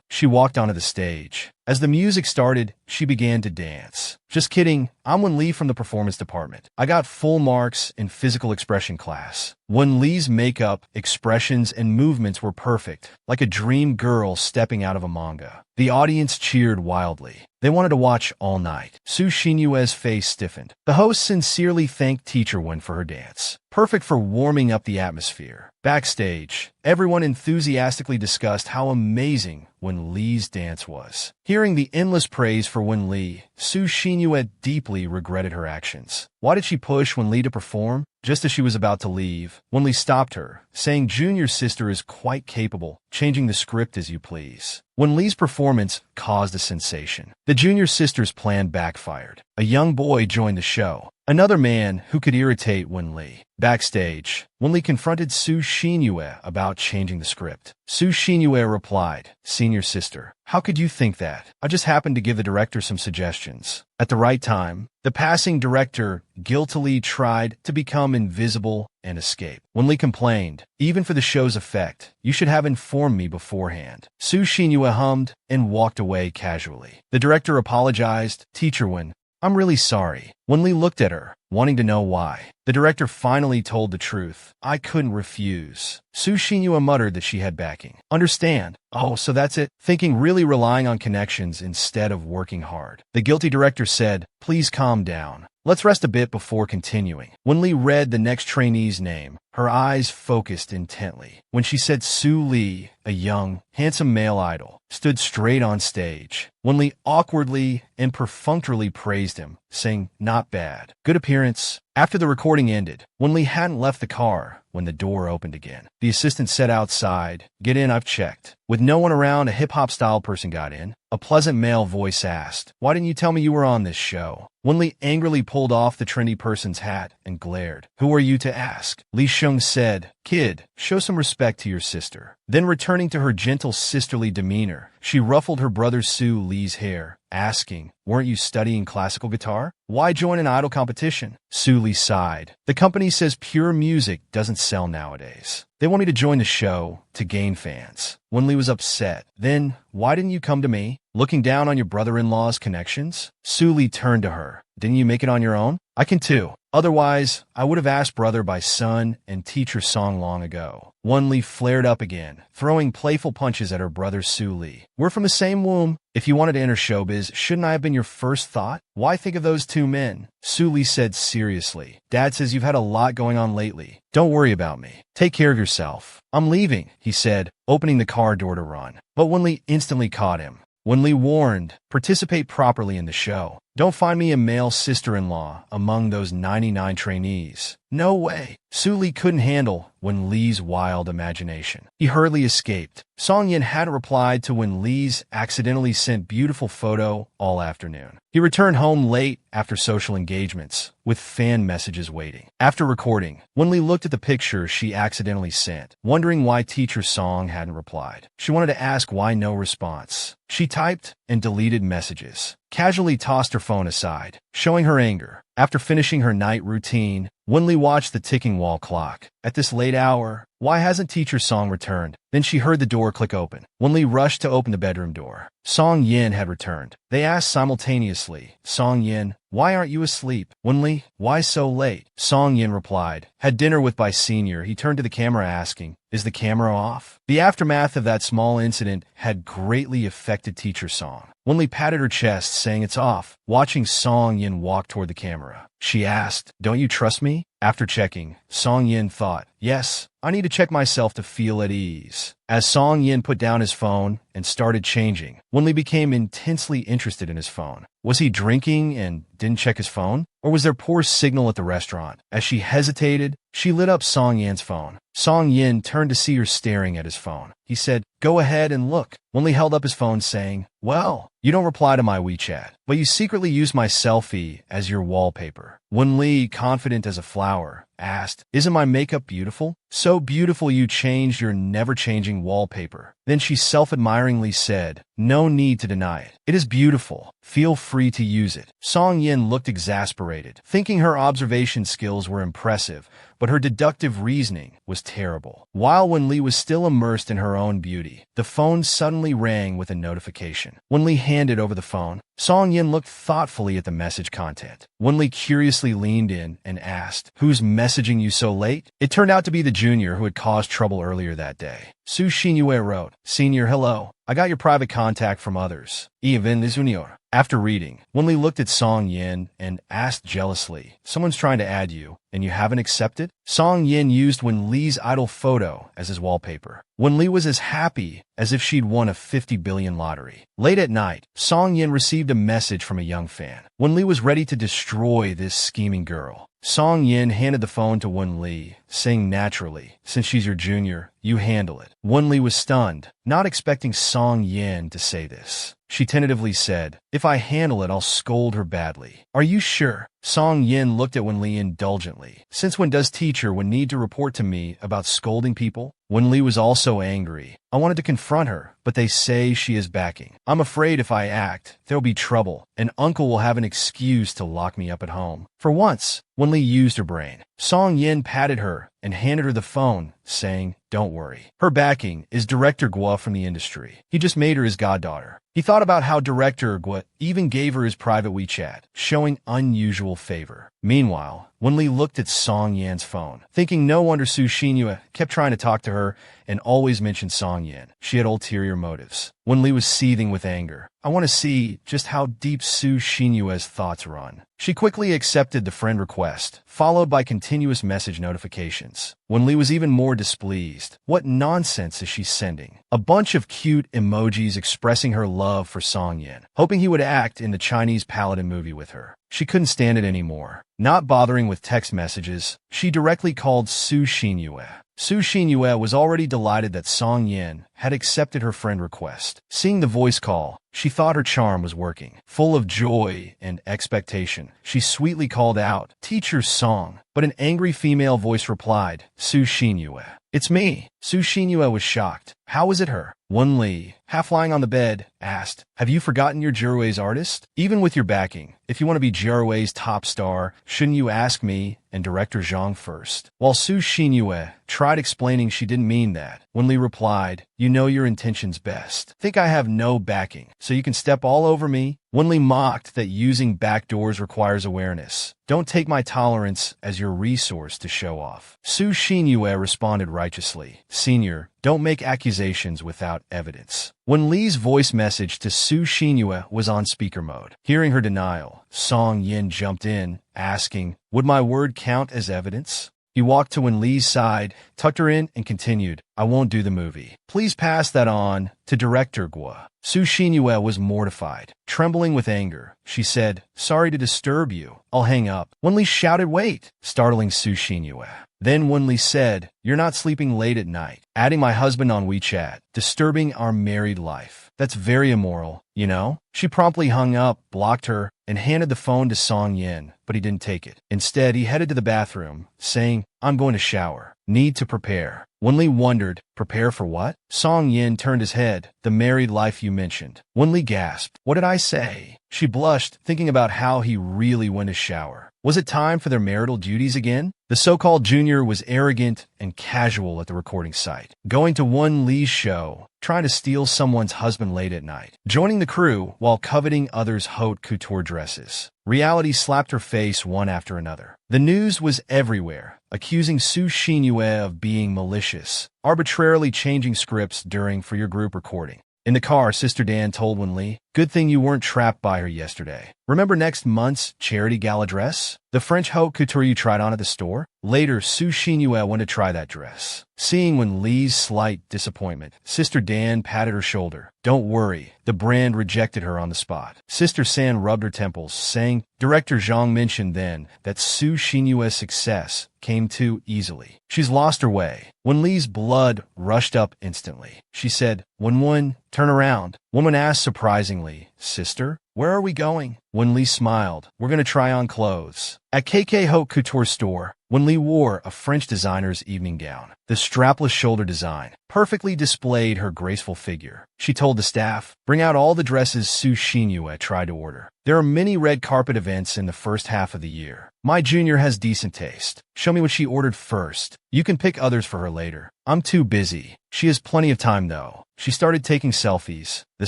She walked onto the stage. As the music started, she began to dance. Just kidding, I'm Wen Li from the performance department. I got full marks in physical expression class. Wen Li's makeup, expressions, and movements were perfect, like a dream girl stepping out of a manga. The audience cheered wildly. They wanted to watch all night. Su Xinyue's face stiffened. The host sincerely thanked Teacher Wen for her dance, perfect for warming up the atmosphere. Backstage, everyone enthusiastically discussed how amazing Wen Li's dance was. Hearing the endless praise for Wen Li, Su Xinyue deeply regretted her actions. Why did she push Wen Li to perform? Just as she was about to leave, Wen Li stopped her, saying Junior's sister is quite capable, changing the script as you please. Wen Li's performance caused a sensation. The junior sister's plan backfired. A young boy joined the show, another man who could irritate Wen Li. Backstage, Wen Li confronted Su Xinyue about changing the script. Su Xinyue replied, "Senior sister, how could you think that? I just happened to give the director some suggestions." At the right time, the passing director guiltily tried to become invisible and escape. Wen Li complained, "Even for the show's effect, you should have informed me beforehand." Su Xinyue hummed and walked away casually. The director apologized. "Teacher Wen, I'm really sorry." Wen Li looked at her, wanting to know why. The director finally told the truth. "I couldn't refuse." Su Xinyue muttered that she had backing. "Understand? Oh, so that's it?" Thinking really relying on connections instead of working hard. The guilty director said, "Please calm down. Let's rest a bit before continuing." Wen Li read the next trainee's name. Her eyes focused intently. When she said Su Li, a young, handsome male idol, stood straight on stage. Wen Li awkwardly and perfunctorily praised him, saying, "Not bad. Good appearance." After the recording ended, Wen Li hadn't left the car when the door opened again. The assistant said outside, "Get in, I've checked." With no one around, a hip-hop style person got in. A pleasant male voice asked, "Why didn't you tell me you were on this show?" Wen Li angrily pulled off the trendy person's hat and glared. "Who are you to ask?" Li Sheng said, "Kid, show some respect to your sister." Then returning to her gentle sisterly demeanor, she ruffled her brother Su Li's hair, asking, "Weren't you studying classical guitar? Why join an idol competition?" Su Li sighed. "The company says pure music doesn't sell nowadays. They want me to join the show to gain fans." Wen Li was upset. "Then, why didn't you come to me? Looking down on your brother-in-law's connections?" Su Li turned to her. "Didn't you make it on your own? I can too. Otherwise, I would have asked brother by son and teacher Song long ago." Wen Li flared up again, throwing playful punches at her brother Su Li. "We're from the same womb. If you wanted to enter showbiz, shouldn't I have been your first thought? Why think of those two men?" Su Li said seriously, "Dad says you've had a lot going on lately. Don't worry about me. Take care of yourself." "I'm leaving," he said, opening the car door to run. But Wen Li instantly caught him. Wen Li warned, "Participate properly in the show. Don't find me a male sister-in-law among those 99 trainees." "No way." Su Li couldn't handle Wen Li's wild imagination. He hurriedly escaped. Song Yin hadn't replied to Wen Li's accidentally sent beautiful photo all afternoon. He returned home late after social engagements, with fan messages waiting. After recording, Wen Li looked at the picture she accidentally sent, wondering why teacher Song hadn't replied. She wanted to ask why no response. She typed and deleted messages, casually tossed her phone aside, showing her anger. After finishing her night routine, Wen Li watched the ticking wall clock. At this late hour, why hasn't teacher Song returned? Then she heard the door click open. Wen Li rushed to open the bedroom door. Song Yin had returned. They asked simultaneously, "Song Yin, why aren't you asleep?" "Wen Li, why so late?" Song Yin replied, "Had dinner with Bai Senior." He turned to the camera asking, "Is the camera off?" The aftermath of that small incident had greatly affected teacher Song. Wen Li patted her chest, saying it's off. Watching Song Yin walk toward the camera, she asked, "Don't you trust me?" After checking, Song Yin thought, "Yes, I need to check myself to feel at ease." As Song Yin put down his phone and started changing, Wen Li became intensely interested in his phone. Was he drinking and didn't check his phone? Or was there poor signal at the restaurant? As she hesitated, she lit up Song Yin's phone. Song Yin turned to see her staring at his phone. He said, "Go ahead and look." Wen Li held up his phone saying, "Well, you don't reply to my WeChat, but you secretly use my selfie as your wallpaper." Wen Li, confident as a flower, asked, "Isn't my makeup beautiful?" "So beautiful you changed your never-changing wallpaper." Then she self-admiringly said, "No need to deny it. It is beautiful. Feel free to use it." Song Yin looked exasperated, thinking her observation skills were impressive, but her deductive reasoning was terrible. While Wen Li was still immersed in her own beauty, the phone suddenly rang with a notification. Wen Li handed over the phone. Song Yin looked thoughtfully at the message content. Wen Li curiously leaned in and asked, "Who's messaging you so late?" It turned out to be the junior who had caused trouble earlier that day. Su Xinyue wrote, "Senior, hello. I got your private contact from others. Even the junior. After reading, Wenli looked at Song Yin and asked jealously, "Someone's trying to add you, and you haven't accepted?" Song Yin used Wenli's idol photo as his wallpaper. Wenli was as happy as if she'd won a 50 billion lottery. Late at night, Song Yin received a message from a young fan. Wenli was ready to destroy this scheming girl. Song Yin handed the phone to Wenli, saying naturally, "Since she's your junior, you handle it." Wenli was stunned, not expecting Song Yin to say this. She tentatively said, "If I handle it, I'll scold her badly." "Are you sure?" Song Yin looked at Wenli indulgently. "Since when does teacher would need to report to me about scolding people?" Wenli was also angry. "I wanted to confront her, but they say she is backing. I'm afraid if I act, there'll be trouble, and uncle will have an excuse to lock me up at home." For once, Wenli used her brain. Song Yin patted her and handed her the phone, saying, "Don't worry. Her backing is Director Gua from the industry. He just made her his goddaughter." He thought about how Director Gua even gave her his private WeChat, showing unusual favor. Meanwhile, Wenli looked at Song Yan's phone, thinking no wonder Su Xinyue kept trying to talk to her and always mentioned Song Yan. She had ulterior motives. Wenli was seething with anger. "I want to see just how deep Su Xinyue's thoughts run." She quickly accepted the friend request, followed by continuous message notifications. Wenli was even more displeased. What nonsense is she sending? A bunch of cute emojis expressing her love for Song Yan, hoping he would act in the Chinese Paladin movie with her. She couldn't stand it anymore. Not bothering with text messages, she directly called Su Xinyue. Su Xinyue was already delighted that Song Yin had accepted her friend request. Seeing the voice call, she thought her charm was working. Full of joy and expectation, she sweetly called out, "Teacher Song." But an angry female voice replied, "Su Xinyue." "It's me." Su Xinyue was shocked. How was it her? Wenli, half lying on the bed, asked, "Have you forgotten your Jirui's artist? Even with your backing, if you want to be Jirui's top star, shouldn't you ask me and Director Zhang first?" While Su Xinyue tried explaining she didn't mean that, Wenli replied, "You know your intentions best. Think I have no backing, so you can step all over me?" Wenli mocked that using backdoors requires awareness. "Don't take my tolerance as your resource to show off." Su Xinyue responded righteously, "Senior, don't make accusations without evidence." Wenli's voice message to Su Xinyue was on speaker mode. Hearing her denial, Song Yin jumped in, asking, "Would my word count as evidence?" He walked to Wenli's side, tucked her in, and continued, "I won't do the movie. Please pass that on to Director Gua." Su Xinyue was mortified. Trembling with anger, she said, "Sorry to disturb you. I'll hang up." Wenli shouted, "Wait!" startling Su Xinyue. Then Wenli said, "You're not sleeping late at night, adding my husband on WeChat, disturbing our married life. That's very immoral, you know?" She promptly hung up, blocked her, and handed the phone to Song Yin, but he didn't take it. Instead, he headed to the bathroom, saying, "I'm going to shower. Need to prepare." Wenli wondered, "Prepare for what?" Song Yin turned his head. "The married life you mentioned." Wenli gasped, "What did I say?" She blushed, thinking about how he really went to shower. Was it time for their marital duties again? The so-called junior was arrogant and casual at the recording site, going to Wenli's show, trying to steal someone's husband late at night, joining the crew while coveting others' haute couture dresses. Reality slapped her face one after another. The news was everywhere, accusing Su Xinyue of being malicious, arbitrarily changing scripts during For Your Group recording. In the car, Sister Dan told Wenli, "Good thing you weren't trapped by her yesterday. Remember next month's charity gala dress? The French haute couture you tried on at the store?" Later, Su Xinyue went to try that dress. Seeing Wenli's slight disappointment, Sister Dan patted her shoulder. "Don't worry, the brand rejected her on the spot." Sister San rubbed her temples, saying, "Director Zhang mentioned then that Su Xinyue's success came too easily. She's lost her way." Wenli's blood rushed up instantly. She said, "Wen, turn around." Woman asked surprisingly, "Sister, where are we going?" Wenli smiled. "We're going to try on clothes." At KK Haute Couture store, Wenli wore a French designer's evening gown. The strapless shoulder design perfectly displayed her graceful figure. She told the staff, "Bring out all the dresses Su Xinyue tried to order. There are many red carpet events in the first half of the year. My junior has decent taste. Show me what she ordered first. You can pick others for her later. I'm too busy." She has plenty of time, though. She started taking selfies. The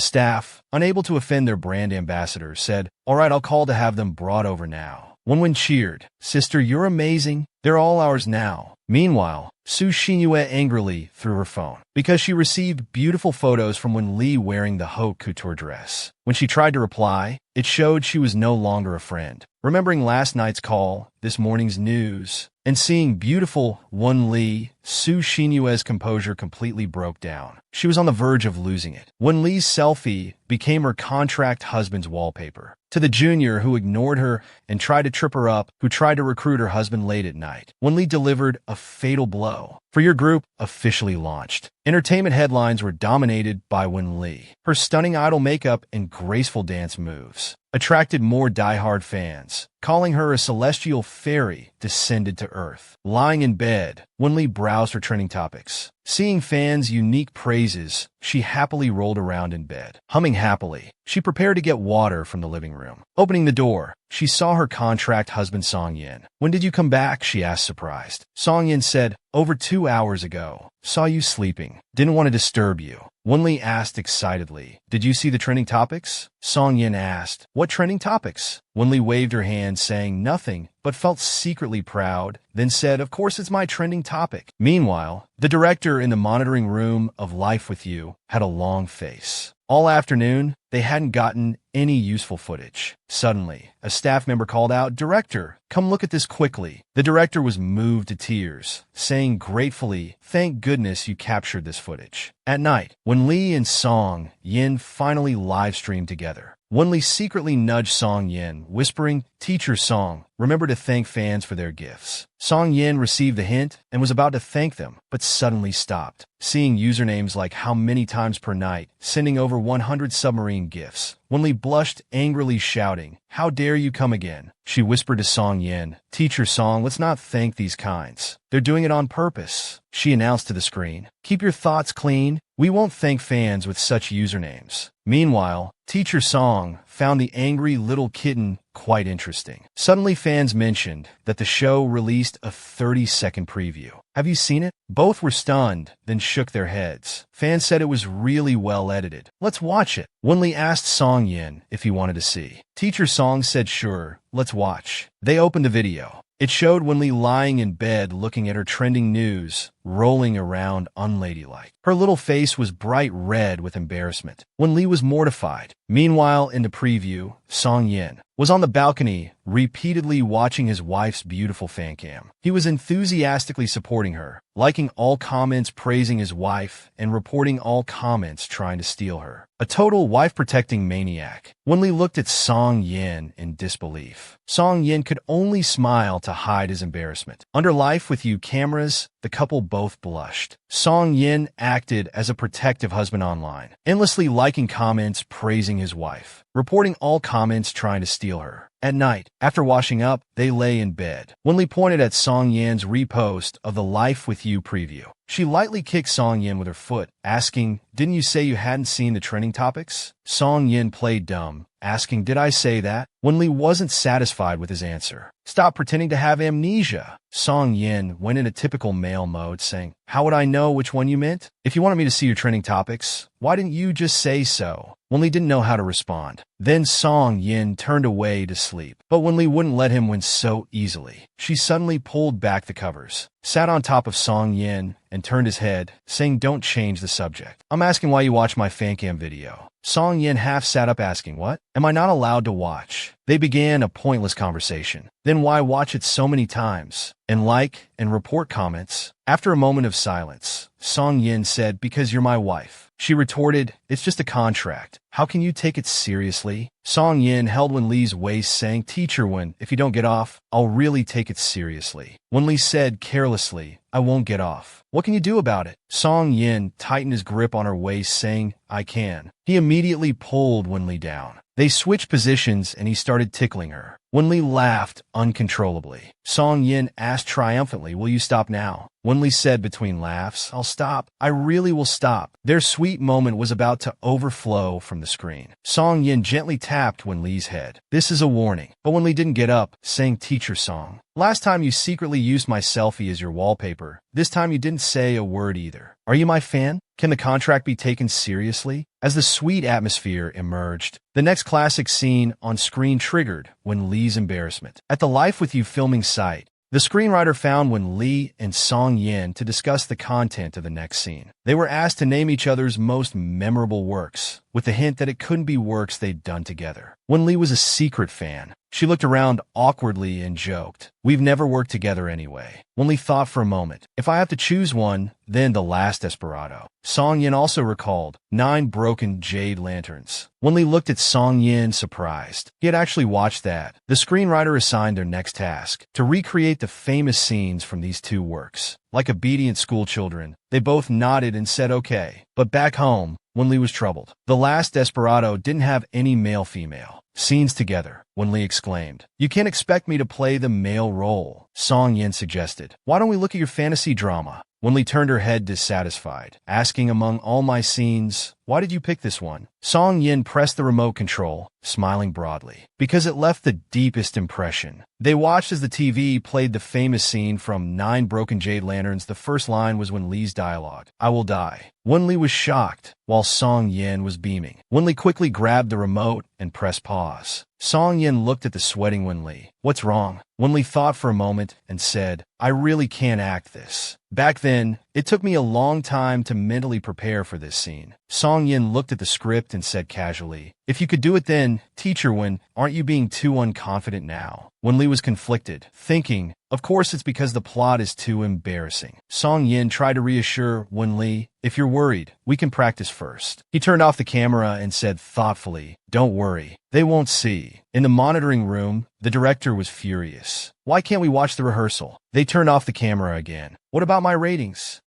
staff, unable to offend their brand ambassadors, said, "All right, I'll call to have them brought over now." Wenwen cheered, "Sister, you're amazing. They're all ours now." Meanwhile, Su Xinyue angrily threw her phone because she received beautiful photos from Wenli wearing the haute couture dress. When she tried to reply, It showed she was no longer a friend. Remembering last night's call, this morning's news, and seeing beautiful Won Lee, Su Xinyue's composure completely broke down. She was on the verge of losing it. Won Lee's selfie became her contract husband's wallpaper. To the junior who ignored her and tried to trip her up, who tried to recruit her husband late at night, Won Lee delivered a fatal blow. For Your Group officially launched. Entertainment headlines were dominated by Won Lee. Her stunning idol makeup and graceful dance moves attracted more die-hard fans, calling her a celestial fairy descended to Earth. Lying in bed, Won Lee browsed her trending topics. Seeing fans' unique praises, she happily rolled around in bed. Humming happily, she prepared to get water from the living room. Opening the door, she saw her contract husband Song Yin. "When did you come back?" she asked, surprised. Song Yin said, "Over 2 hours ago. Saw you sleeping. Didn't want to disturb you." Won Lee asked excitedly, "Did you see the trending topics?" Song Yin asked, "What trending topics?" Won Lee waved her hand, saying nothing, but felt secretly proud, then said, "Of course it's my trending topic." Meanwhile, the director in the monitoring room of Life with You had a long face. All afternoon, they hadn't gotten any useful footage. Suddenly, a staff member called out, "Director, come look at this quickly." The director was moved to tears, saying gratefully, "Thank goodness you captured this footage." At night, when Lee and Song Yin finally live-streamed together, Won Lee secretly nudged Song Yin, whispering, "Teacher Song, remember to thank fans for their gifts." Song Yin received the hint and was about to thank them, but suddenly stopped. Seeing usernames like "How many times per night," sending over 100 submarine gifts, Won Lee blushed angrily, shouting, "How dare you come again?" She whispered to Song Yin, "Teacher Song, let's not thank these kinds. They're doing it on purpose." She announced to the screen, "Keep your thoughts clean. We won't thank fans with such usernames." Meanwhile, Teacher Song found the angry little kitten quite interesting. Suddenly, fans mentioned that the show released a 30-second preview. "Have you seen it?" Both were stunned, then shook their heads. Fans said it was really well edited. "Let's watch it." Won Lee asked Song Yin if he wanted to see. Teacher Song said, "Sure, let's watch." They opened the video. It showed Won Lee lying in bed looking at her trending news, rolling around unladylike. Her little face was bright red with embarrassment. Won Lee was mortified. Meanwhile, in the preview, Song Yin was on the balcony, repeatedly watching his wife's beautiful fan cam. He was enthusiastically supporting her, liking all comments praising his wife and reporting all comments trying to steal her. A total wife-protecting maniac. Won Lee looked at Song Yin in disbelief. Song Yin could only smile to hide his embarrassment. Under Life with You cameras, the couple both blushed. Song Yin acted as a protective husband online, endlessly liking comments praising his wife, reporting all comments trying to steal her. At night, after washing up, they lay in bed. Won Lee pointed at Song Yin's repost of the Life with You preview. She lightly kicked Song Yin with her foot, asking, "Didn't you say you hadn't seen the trending topics?" Song Yin played dumb, asking, "Did I say that?" Won Lee wasn't satisfied with his answer. "Stop pretending to have amnesia." Song Yin went into typical male mode, saying, "How would I know which one you meant? If you wanted me to see your trending topics, why didn't you just say so?" Won Lee didn't know how to respond. Then Song Yin turned away to sleep, but Won Lee wouldn't let him win so easily. She suddenly pulled back the covers, sat on top of Song Yin, and turned his head, saying, "Don't change the subject. I'm asking why you watch my fancam video." Song Yin half sat up asking, "What? Am I not allowed to watch?" They began a pointless conversation. Then why watch it so many times? And like and report comments? After a moment of silence, Song Yin said, "Because you're my wife." She retorted, "It's just a contract. How can you take it seriously?" Song Yin held Won Lee's waist, saying, "Teacher Won, if you don't get off, I'll really take it seriously." Won Lee said carelessly, "I won't get off." "What can you do about it?" Song Yin tightened his grip on her waist, saying, "I can." He immediately pulled Won Lee down. They switched positions and he started tickling her. Won Lee laughed uncontrollably. Song Yin asked triumphantly, "Will you stop now?" Won Lee said between laughs, "I'll stop. I really will stop." Their sweet moment was about to overflow from the screen. Song Yin gently tapped Won Lee's head. "This is a warning." But Won Lee didn't get up, saying, "Teacher Song, last time you secretly used my selfie as your wallpaper. This time you didn't say a word either. Are you my fan? Can the contract be taken seriously?" As the sweet atmosphere emerged, the next classic scene on screen triggered Won Lee's embarrassment. At the Life with You filming site, the screenwriter found Won Lee and Song Yin to discuss the content of the next scene. They were asked to name each other's most memorable works, with the hint that it couldn't be works they'd done together. Wen-li was a secret fan. She looked around awkwardly and joked, "We've never worked together anyway." Wen-li thought for a moment. "If I have to choose one, then The Last Desperado." Song Yin also recalled 9 Broken Jade Lanterns. Wen-li looked at Song Yin surprised. He had actually watched that. The screenwriter assigned their next task to recreate the famous scenes from these 2 works. Like obedient schoolchildren, they both nodded and said okay. But back home, Wen-li was troubled. The Last Desperado didn't have any male-female scenes together. Wen-li exclaimed, "You can't expect me to play the male role," Song Yin suggested. "Why don't we look at your fantasy drama?" Wen-li turned her head dissatisfied, asking, "Among all my scenes, why did you pick this one?" Song Yin pressed the remote control, smiling broadly, "Because it left the deepest impression." They watched as the TV played the famous scene from 9 Broken Jade Lanterns. The first line was Wen-li's dialogue, "I will die." Wen-li was shocked, while Song Yin was beaming. Wen-li quickly grabbed the remote and pressed pause. Song Yin looked at the sweating Wen-li. "What's wrong?" Wen-li thought for a moment and said, "I really can't act this. Back then, it took me a long time to mentally prepare for this scene." Song Yin looked at the script and said casually, "If you could do it then, Teacher Wen, aren't you being too unconfident now?" Wen-li was conflicted, thinking, "Of course it's because the plot is too embarrassing." Song Yin tried to reassure Wen-li, "If you're worried, we can practice first." He turned off the camera and said thoughtfully, "Don't worry, they won't see." In the monitoring room, the director was furious. "Why can't we watch the rehearsal?" They turned off the camera again. "What about my ratings?"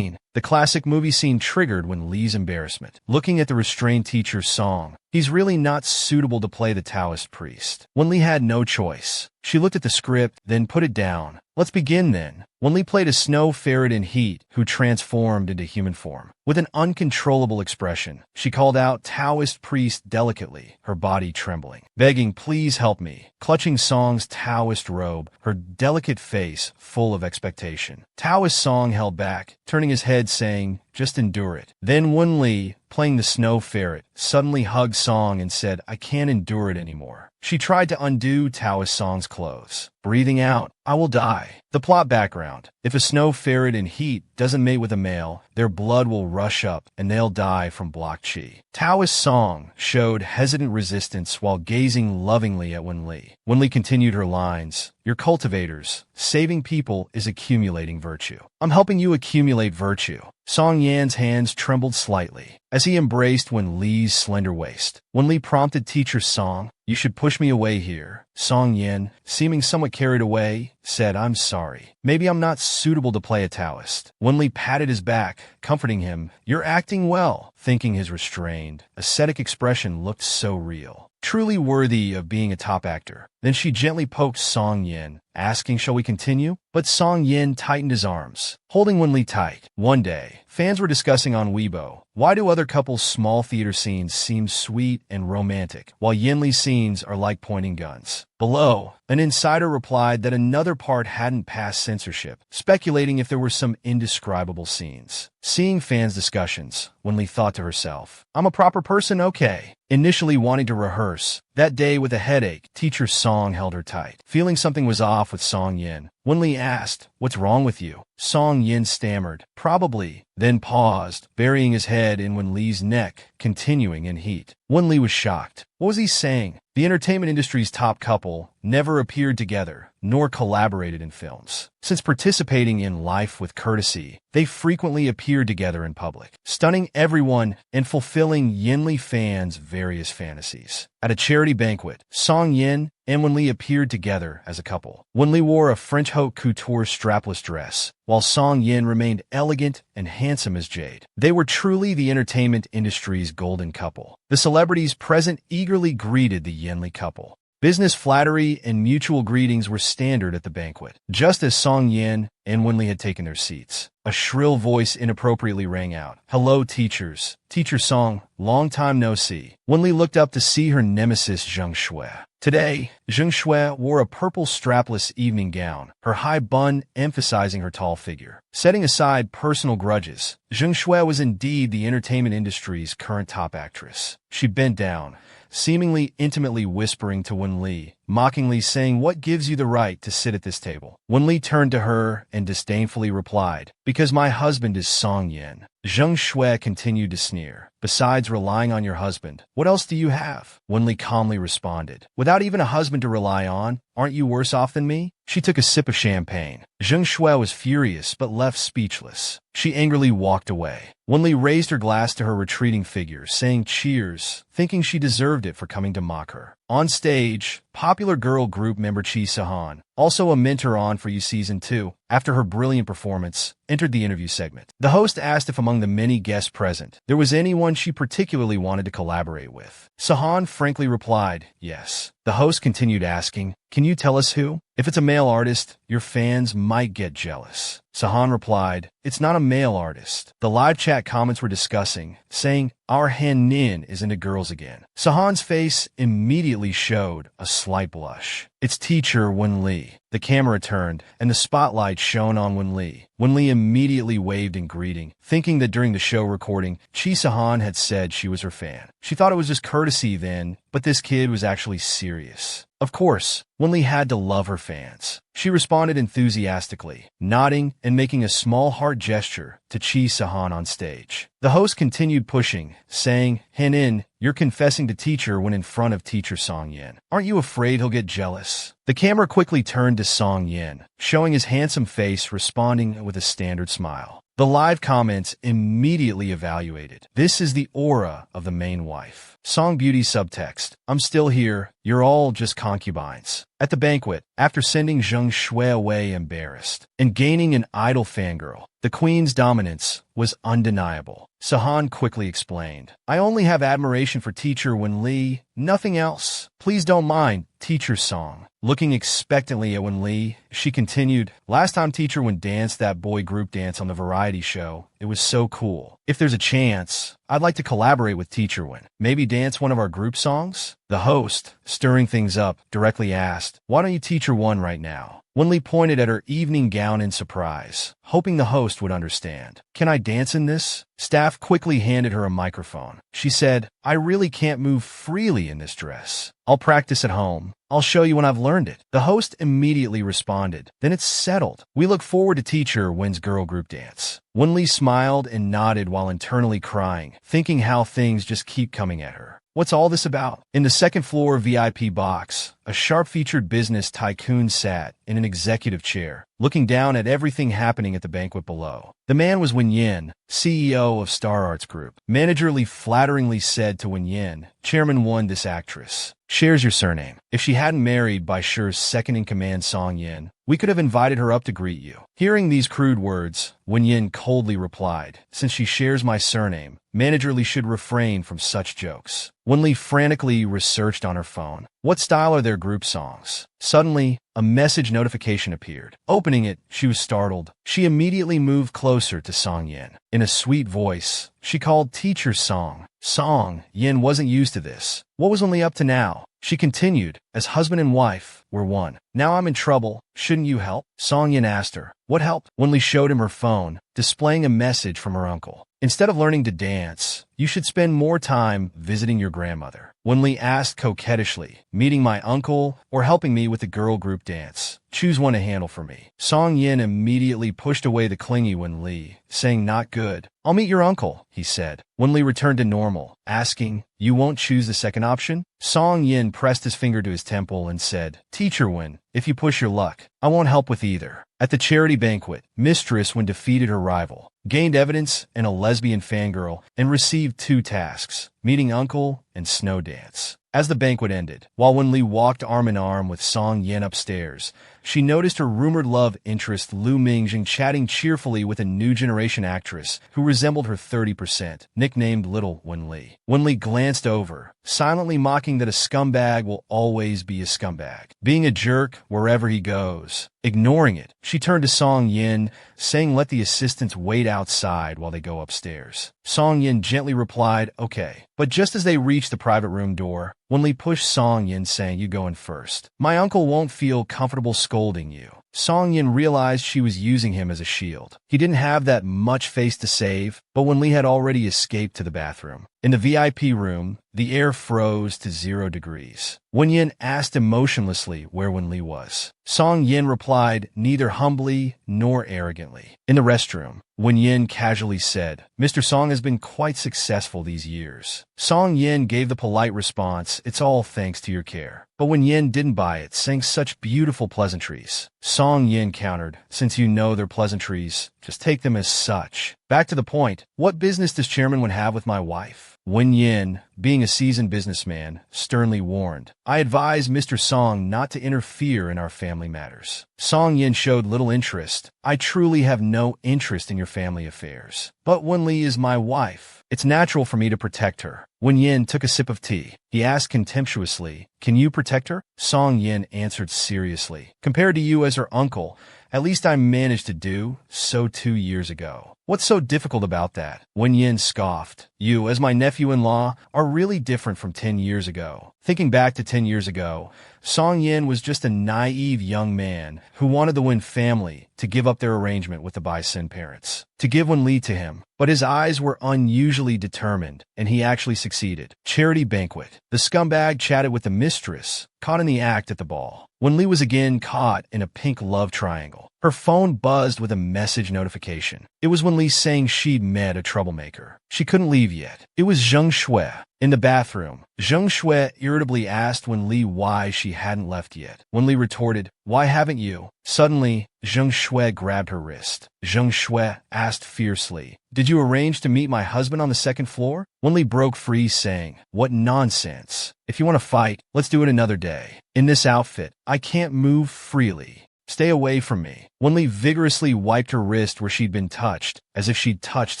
The classic movie scene triggered Wen-li's embarrassment. Looking at the restrained teacher's Song, "He's really not suitable to play the Taoist priest." Wen-li had no choice. She looked at the script, then put it down. "Let's begin then." Wen-li played a snow ferret in heat who transformed into human form. With an uncontrollable expression, she called out Taoist priest delicately, her body trembling, begging, "Please help me." Clutching Song's Taoist robe, her delicate face full of expectation. Taoist Song held back, turning his head saying, "Just endure it." Then Wen-li, playing the snow ferret, suddenly hugged Song and said, "I can't endure it anymore." She tried to undo Taoist Song's clothes, breathing out, "I will die." The plot background: if a snow ferret in heat doesn't mate with a male, their blood will rush up and they'll die from blocked qi. Taoist Song showed hesitant resistance while gazing lovingly at Wen-li. Wen-li continued her lines, "You're cultivators. Saving people is accumulating virtue. I'm helping you accumulate virtue." Song Yan's hands trembled slightly as he embraced Wen-li's slender waist. Wen-li prompted teacher Song, "You should push me away here." Song Yan, seeming somewhat carried away, said, "I'm sorry. Maybe I'm not suitable to play a Taoist." Wen-li patted his back, comforting him, "You're acting well," thinking his restrained, ascetic expression looked so real. Truly worthy of being a top actor. Then she gently poked Song Yin, asking, "Shall we continue?" But Song Yin tightened his arms, holding Wen-li tight. One day, fans were discussing on Weibo, why do other couples' small theater scenes seem sweet and romantic, while Yin-li's scenes are like pointing guns? Below, an insider replied that another part hadn't passed censorship, speculating if there were some indescribable scenes. Seeing fans' discussions, Wen-li thought to herself, "I'm a proper person, okay." Initially wanting to rehearse, that day with a headache, teacher Song held her tight. Feeling something was off with Song Yin, Wen-li asked, "What's wrong with you?" Song Yin stammered, "Probably," then paused, burying his head in Wen-li's neck, continuing in heat. Wen-li was shocked. What was he saying? The entertainment industry's top couple never appeared together, nor collaborated in films. Since participating in Life with Courtesy, they frequently appeared together in public, stunning everyone and fulfilling Yin-li fans' various fantasies. At a charity banquet, Song Yin and Wen-li appeared together as a couple. Wen-li wore a French haute couture strapless dress, while Song Yin remained elegant and handsome as jade. They were truly the entertainment industry's golden couple. The celebrities present eagerly greeted the Yin-li couple. Business flattery and mutual greetings were standard at the banquet. Just as Song Yin and Wen-li had taken their seats, a shrill voice inappropriately rang out. "Hello, teachers. Teacher Song, long time no see." Wen-li looked up to see her nemesis Zheng Shui. Today, Zheng Shui wore a purple strapless evening gown, her high bun emphasizing her tall figure. Setting aside personal grudges, Zheng Shui was indeed the entertainment industry's current top actress. She bent down, seemingly intimately whispering to Wen-li, mockingly saying, "What gives you the right to sit at this table?" Wenli turned to her and disdainfully replied, "Because my husband is Song Yin." Zheng Shui continued to sneer. "Besides relying on your husband, what else do you have?" Wenli calmly responded, "Without even a husband to rely on, aren't you worse off than me?" She took a sip of champagne. Zheng Shui was furious but left speechless. She angrily walked away. Wenli raised her glass to her retreating figure, saying cheers, thinking she deserved it for coming to mock her. On stage, popular girl group member Chi Sahan, also a mentor on For You Season 2, after her brilliant performance, entered the interview segment. The host asked if among the many guests present, there was anyone she particularly wanted to collaborate with. Sahan frankly replied, yes. The host continued asking, "Can you tell us who? If it's a male artist, your fans might get jealous." Sahan replied, "It's not a male artist." The live chat comments were discussing, saying, "Our Han Nin is into girls again." Sahan's face immediately showed a slight blush. "It's teacher Wen Li." The camera turned, and the spotlight shone on Wen Li. Wen Li immediately waved in greeting, thinking that during the show recording, Chi Sahan had said she was her fan. She thought it was just courtesy then, but this kid was actually serious. Of course, Wen Li had to love her fans. She responded enthusiastically, nodding and making a small heart gesture to Chi Sahan on stage. The host continued pushing, saying, "Henin, you're confessing to teacher when in front of teacher Song Yin. Aren't you afraid he'll get jealous?" The camera quickly turned to Song Yin, showing his handsome face responding with a standard smile. The live comments immediately evaluated. "This is the aura of the main wife." Song Beauty subtext, "I'm still here. You're all just concubines." At the banquet, after sending Zheng Shui away embarrassed and gaining an idol fangirl, the queen's dominance was undeniable. Sahan quickly explained, "I only have admiration for teacher Wen Li, nothing else. Please don't mind teacher Song." Looking expectantly at Wen Li, she continued, "Last time teacher Wen danced that boy group dance on the variety show, it was so cool. If there's a chance, I'd like to collaborate with teacher Wen. Maybe dance one of our group songs?" The host, stirring things up, directly asked, "Why don't you teach her one right now?" Wen Li pointed at her evening gown in surprise, hoping the host would understand. "Can I dance in this?" Staff quickly handed her a microphone. She said, "I really can't move freely in this dress. I'll practice at home. I'll show you when I've learned it." The host immediately responded, "Then it's settled. We look forward to teacher Wen's girl group dance." Wen Li smiled and nodded while internally crying, thinking how things just keep coming at her. What's all this about? In the second floor VIP box, a sharp-featured business tycoon sat in an executive chair, looking down at everything happening at the banquet below. The man was Wen Yin, CEO of Star Arts Group. Manager Lee flatteringly said to Wen Yin, "Chairman won this actress. Shares your surname. If she hadn't married by Shi's second-in-command Song Yin, we could have invited her up to greet you." Hearing these crude words, Wen Yin coldly replied, "Since she shares my surname, Manager Lee should refrain from such jokes." Wen Li frantically researched on her phone. What style are their group songs? Suddenly, a message notification appeared. Opening it, she was startled. She immediately moved closer to Song Yin. In a sweet voice, she called teacher Song. Song Yin wasn't used to this. What was only up to now? She continued, "As husband and wife, we're one. Now I'm in trouble. Shouldn't you help?" Song Yin asked her. "What help?" Wen Li showed him her phone, displaying a message from her uncle. "Instead of learning to dance, you should spend more time visiting your grandmother." Wen Li asked coquettishly, "Meeting my uncle or helping me with the girl group dance? Choose one to handle for me." Song Yin immediately pushed away the clingy Wen Li, saying, "Not good. I'll meet your uncle," he said. Wen Li returned to normal, asking, "You won't choose the second option?" Song Yin pressed his finger to his temple and said, "Teacher Wen, if you push your luck, I won't help with either." At the charity banquet, Mistress Wen defeated her rival, gained evidence in a lesbian fangirl, and received 2 tasks, meeting uncle and snow dance. As the banquet ended, while Wen Li walked arm in arm with Song Yin upstairs, she noticed her rumored love interest Lu Mingjing chatting cheerfully with a new generation actress who resembled her 30%, nicknamed Little Wen Li. Wen Li glanced over, silently mocking that a scumbag will always be a scumbag, being a jerk wherever he goes. Ignoring it, she turned to Song Yin, saying let the assistants wait outside while they go upstairs. Song Yin gently replied, "Okay." But just as they reached the private room door, Wen Li pushed Song Yin, saying, "You go in first. My uncle won't feel comfortable scolding you." Song Yin realized she was using him as a shield. He didn't have that much face to save, but Wen Li had already escaped to the bathroom. In the VIP room, the air froze to 0 degrees. Wen Yin asked emotionlessly where Wen Li was. Song Yin replied neither humbly nor arrogantly. In the restroom, Wen Yin casually said, Mr. Song has been quite successful these years. Song Yin gave the polite response, it's all thanks to your care. But Wen Yin didn't buy it, saying such beautiful pleasantries. Song Yin countered, since you know they're pleasantries, just take them as such. Back to the point, what business does Chairman Wen have with my wife? Wen Yin, being a seasoned businessman, sternly warned, I advise Mr. Song not to interfere in our family matters. Song Yin showed little interest. I truly have no interest in your family affairs. But Wen Li is my wife. It's natural for me to protect her. Wen Yin took a sip of tea. He asked contemptuously, can you protect her? Song Yin answered seriously, compared to you as her uncle, at least I managed to do so 2 years ago. What's so difficult about that? Wen Yin scoffed. You, as my nephew-in-law, are really different from 10 years ago. Thinking back to 10 years ago, Song Yin was just a naive young man who wanted the Wen family to give up their arrangement with the Bai Sin parents, to give Wen Li to him. But his eyes were unusually determined, and he actually succeeded. Charity banquet. The scumbag chatted with the mistress, caught in the act at the ball. Wen Li was again caught in a pink love triangle. Her phone buzzed with a message notification. It was Wen Li saying she'd met a troublemaker. She couldn't leave yet. It was Zheng Shui. In the bathroom, Zheng Shui irritably asked Wen Li why she hadn't left yet. Wen Li retorted, why haven't you? Suddenly, Zheng Shui grabbed her wrist. Zheng Shui asked fiercely, did you arrange to meet my husband on the 2nd floor? Wen Li broke free saying, what nonsense. If you want to fight, let's do it another day. In this outfit, I can't move freely. Stay away from me. Wen Li vigorously wiped her wrist where she'd been touched, as if she'd touched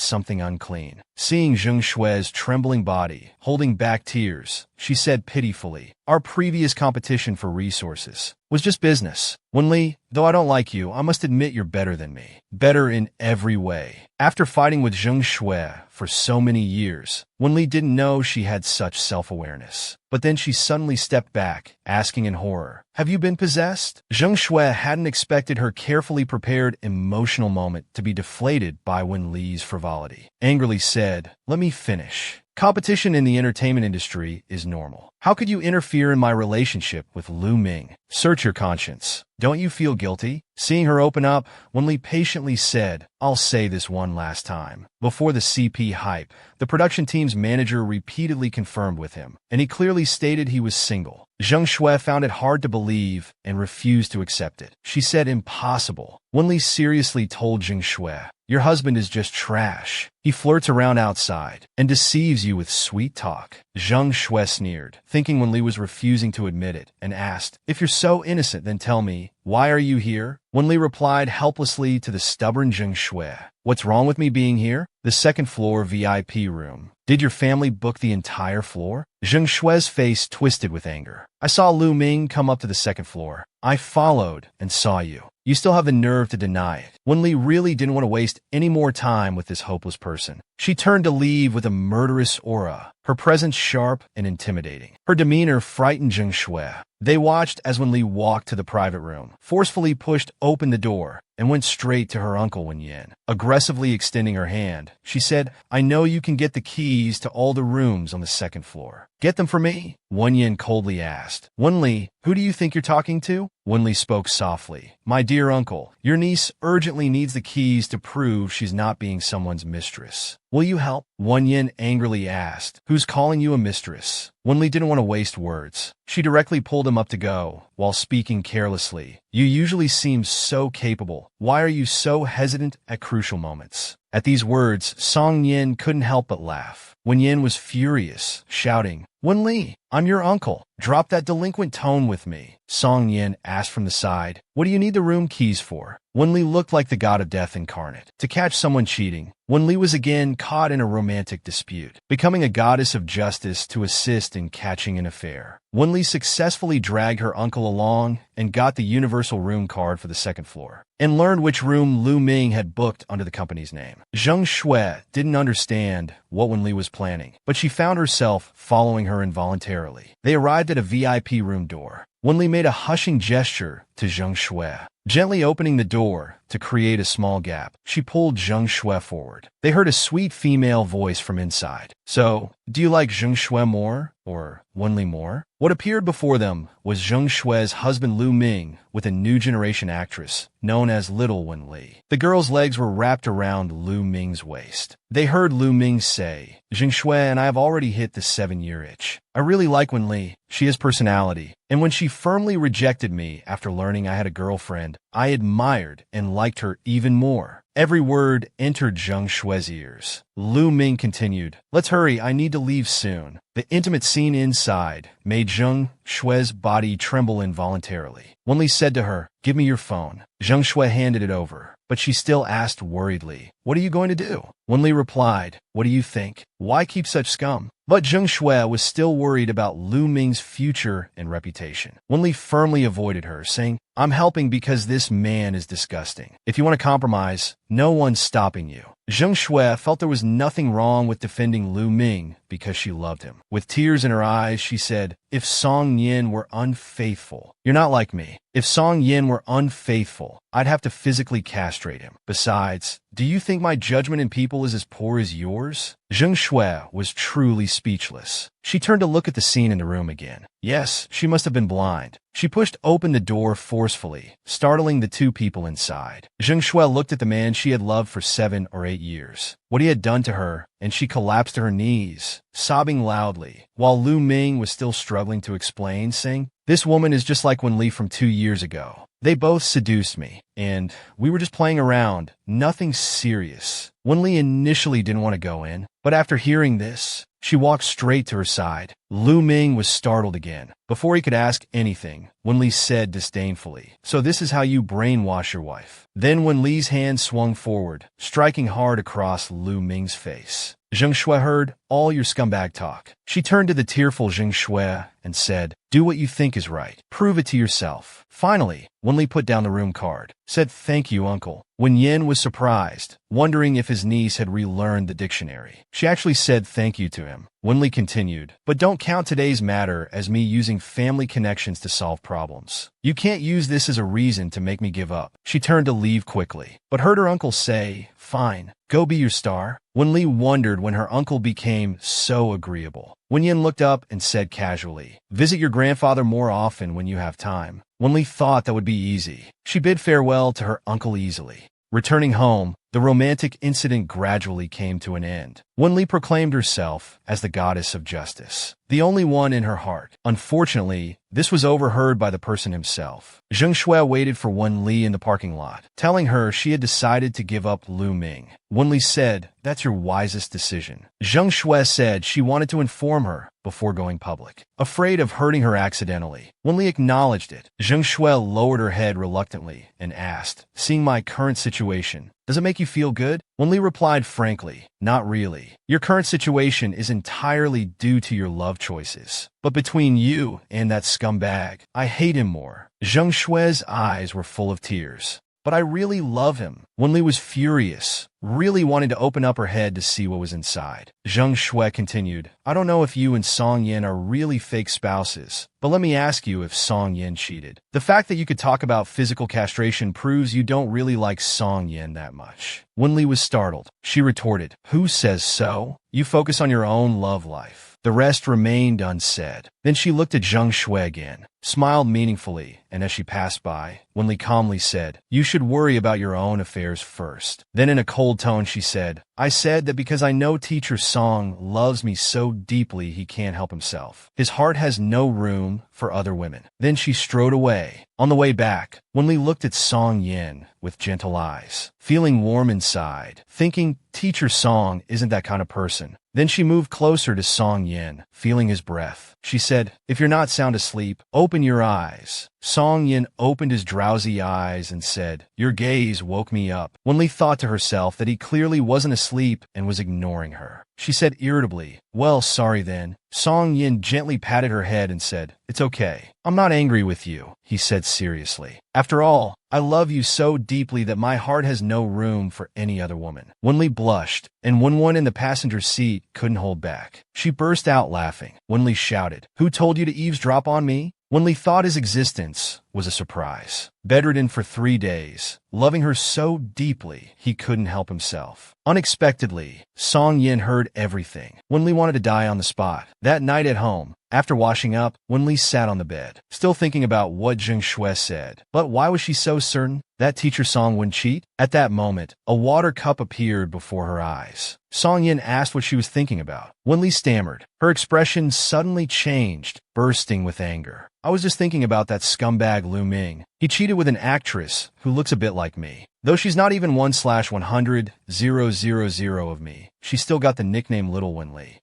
something unclean. Seeing Zheng Shui's trembling body, holding back tears, she said pitifully, our previous competition for resources was just business. Wen Li, though I don't like you, I must admit you're better than me. Better in every way. After fighting with Zheng Shui for so many years, Wen Li didn't know she had such self-awareness. But then she suddenly stepped back, asking in horror, have you been possessed? Zheng Shui hadn't expected her carefully prepared emotional moment to be deflated by Wen Li's frivolity. Angrily said, let me finish. Competition in the entertainment industry is normal. How could you interfere in my relationship with Lu Ming? Search your conscience. Don't you feel guilty? Seeing her open up, Wen Li patiently said, I'll say this one last time. Before the CP hype, the production team's manager repeatedly confirmed with him, and he clearly stated he was single. Zheng Shui found it hard to believe and refused to accept it. She said impossible. Wen Li seriously told Zheng Shui, your husband is just trash. He flirts around outside and deceives you with sweet talk. Zheng Shui sneered, thinking Wen Li was refusing to admit it, and asked, if you're so innocent, then tell me, why are you here? Wen Li replied helplessly to the stubborn Zheng Shui, what's wrong with me being here? The 2nd floor VIP room. Did your family book the entire floor? Zheng Shui's face twisted with anger. I saw Lu Ming come up to the 2nd floor. I followed and saw you. You still have the nerve to deny it. Wen Li really didn't want to waste any more time with this hopeless person. She turned to leave with a murderous aura, her presence sharp and intimidating. Her demeanor frightened Zheng Shui. They watched as Wen Li walked to the private room, forcefully pushed open the door, and went straight to her uncle Wen Yin. Aggressively extending her hand, she said, I know you can get the keys to all the rooms on the 2nd floor. Get them for me? Wen Yin coldly asked. Wen Li, who do you think you're talking to? Wen Li spoke softly. My dear uncle, your niece urgently needs the keys to prove she's not being someone's mistress. Will you help? Wen Yin angrily asked. Who's calling you a mistress? Wen Li didn't want to waste words. She directly pulled him up to go, while speaking carelessly. You usually seem so capable. Why are you so hesitant at crucial moments? At these words, Song Yin couldn't help but laugh. Wen Yin was furious, shouting, Wen Li, I'm your uncle. Drop that delinquent tone with me. Song Yin asked from the side, what do you need the room keys for? Wen Li looked like the god of death incarnate. To catch someone cheating, Wen Li was again caught in a romantic dispute, becoming a goddess of justice to assist in catching an affair. Wen Li successfully dragged her uncle along and got the universal room card for the 2nd floor, and learned which room Lu Ming had booked under the company's name. Zheng Shui didn't understand what Wen Li was planning, but she found herself following her involuntarily. They arrived at a VIP room door. Wen Li made a hushing gesture to Zheng Shui. Gently opening the door, to create a small gap. She pulled Zheng Shui forward. They heard a sweet female voice from inside. So, do you like Zheng Shui more? Or Wenli more? What appeared before them was Zheng Shui's husband Lu Ming with a new generation actress known as Little Wenli. The girl's legs were wrapped around Lu Ming's waist. They heard Lu Ming say, Zheng Shui and I have already hit the 7-year itch. I really like Wenli. She has personality. And when she firmly rejected me after learning I had a girlfriend, I admired and liked her even more. Every word entered Zheng Shui's ears. Lu Ming continued, let's hurry, I need to leave soon. The intimate scene inside made Zheng Shui's body tremble involuntarily. Wenli said to her, give me your phone. Zheng Shui handed it over, but she still asked worriedly, what are you going to do? Wenli replied, what do you think? Why keep such scum? But Zheng Shui was still worried about Lu Ming's future and reputation. Wenli firmly avoided her, saying, I'm helping because this man is disgusting. If you want to compromise, no one's stopping you. Zheng Shui felt there was nothing wrong with defending Lu Ming because she loved him. With tears in her eyes, she said, if Song Yin were unfaithful, you're not like me. If Song Yin were unfaithful, I'd have to physically castrate him. Besides, do you think my judgment in people is as poor as yours? Zheng Shui was truly speechless. She turned to look at the scene in the room again. Yes, she must have been blind. She pushed open the door forcefully, startling the two people inside. Zheng Shui looked at the man she had loved for 7 or 8 years. What he had done to her, and she collapsed to her knees, sobbing loudly, while Lu Ming was still struggling to explain, saying, this woman is just like Wenli from 2 years ago. They both seduced me, and we were just playing around, nothing serious. Wenli initially didn't want to go in, but after hearing this, she walked straight to her side. Lu Ming was startled again. Before he could ask anything, Wenli said disdainfully, so this is how you brainwash your wife. Then Wenli's hand swung forward, striking hard across Lu Ming's face. Zheng Shui heard all your scumbag talk. She turned to the tearful Zheng Shui and said, do what you think is right. Prove it to yourself. Finally, Wenli put down the room card, said thank you, uncle. When Yin was surprised, wondering if his niece had relearned the dictionary. She actually said thank you to him. Wenli continued, but don't count today's matter as me using family connections to solve problems. You can't use this as a reason to make me give up. She turned to leave quickly, but heard her uncle say, fine, go be your star. Wenli wondered when her uncle became so agreeable. Wen Yin looked up and said casually, visit your grandfather more often when you have time. Wenli thought that would be easy. She bid farewell to her uncle easily. Returning home, the romantic incident gradually came to an end. Wenli proclaimed herself as the goddess of justice, the only one in her heart. Unfortunately, this was overheard by the person himself. Zheng Shui waited for Wenli in the parking lot, telling her she had decided to give up Lu Ming. Wenli said, that's your wisest decision. Zheng Shui said she wanted to inform her before going public, afraid of hurting her accidentally. Wenli acknowledged it. Zheng Shui lowered her head reluctantly and asked, seeing my current situation, does it make you feel good? Wenli replied frankly, not really. Your current situation is entirely due to your love choices. But between you and that scumbag, I hate him more. Zheng Shui's eyes were full of tears. But I really love him. Wenli was furious, really wanting to open up her head to see what was inside. Zheng Shui continued, I don't know if you and Song Yin are really fake spouses, but let me ask you if Song Yin cheated. The fact that you could talk about physical castration proves you don't really like Song Yin that much. Wenli was startled. She retorted, who says so? You focus on your own love life. The rest remained unsaid. Then she looked at Zheng Shui again, smiled meaningfully, and as she passed by, Wenli calmly said, you should worry about your own affairs first. Then in a cold tone she said, I said that because I know teacher Song loves me so deeply he can't help himself. His heart has no room for other women. Then she strode away. On the way back, Wenli looked at Song Yin with gentle eyes, feeling warm inside, thinking teacher Song isn't that kind of person. Then she moved closer to Song Yin, feeling his breath. She said, if you're not sound asleep, open your eyes. Song Yin opened his drowsy eyes and said, your gaze woke me up. Wenli thought to herself that he clearly wasn't asleep and was ignoring her. She said irritably, well, sorry then. Song Yin gently patted her head and said, it's okay. I'm not angry with you, he said seriously. After all, I love you so deeply that my heart has no room for any other woman. Wenli blushed, and one in the passenger seat couldn't hold back. She burst out laughing. Wenli shouted, who told you to eavesdrop on me? Wenli thought his existence was a surprise. Bedridden for 3 days, loving her so deeply he couldn't help himself. Unexpectedly, Song Yin heard everything. Wenli wanted to die on the spot. That night at home, after washing up, Wenli sat on the bed, still thinking about what Zheng Shui said. But why was she so certain that teacher Song wouldn't cheat? At that moment, a water cup appeared before her eyes. Song Yin asked what she was thinking about. Wenli stammered. Her expression suddenly changed, bursting with anger. I was just thinking about that scumbag Lu Ming. He cheated with an actress who looks a bit like me. Though she's not even 1/100,000 of me, she still got the nickname Little Wenli.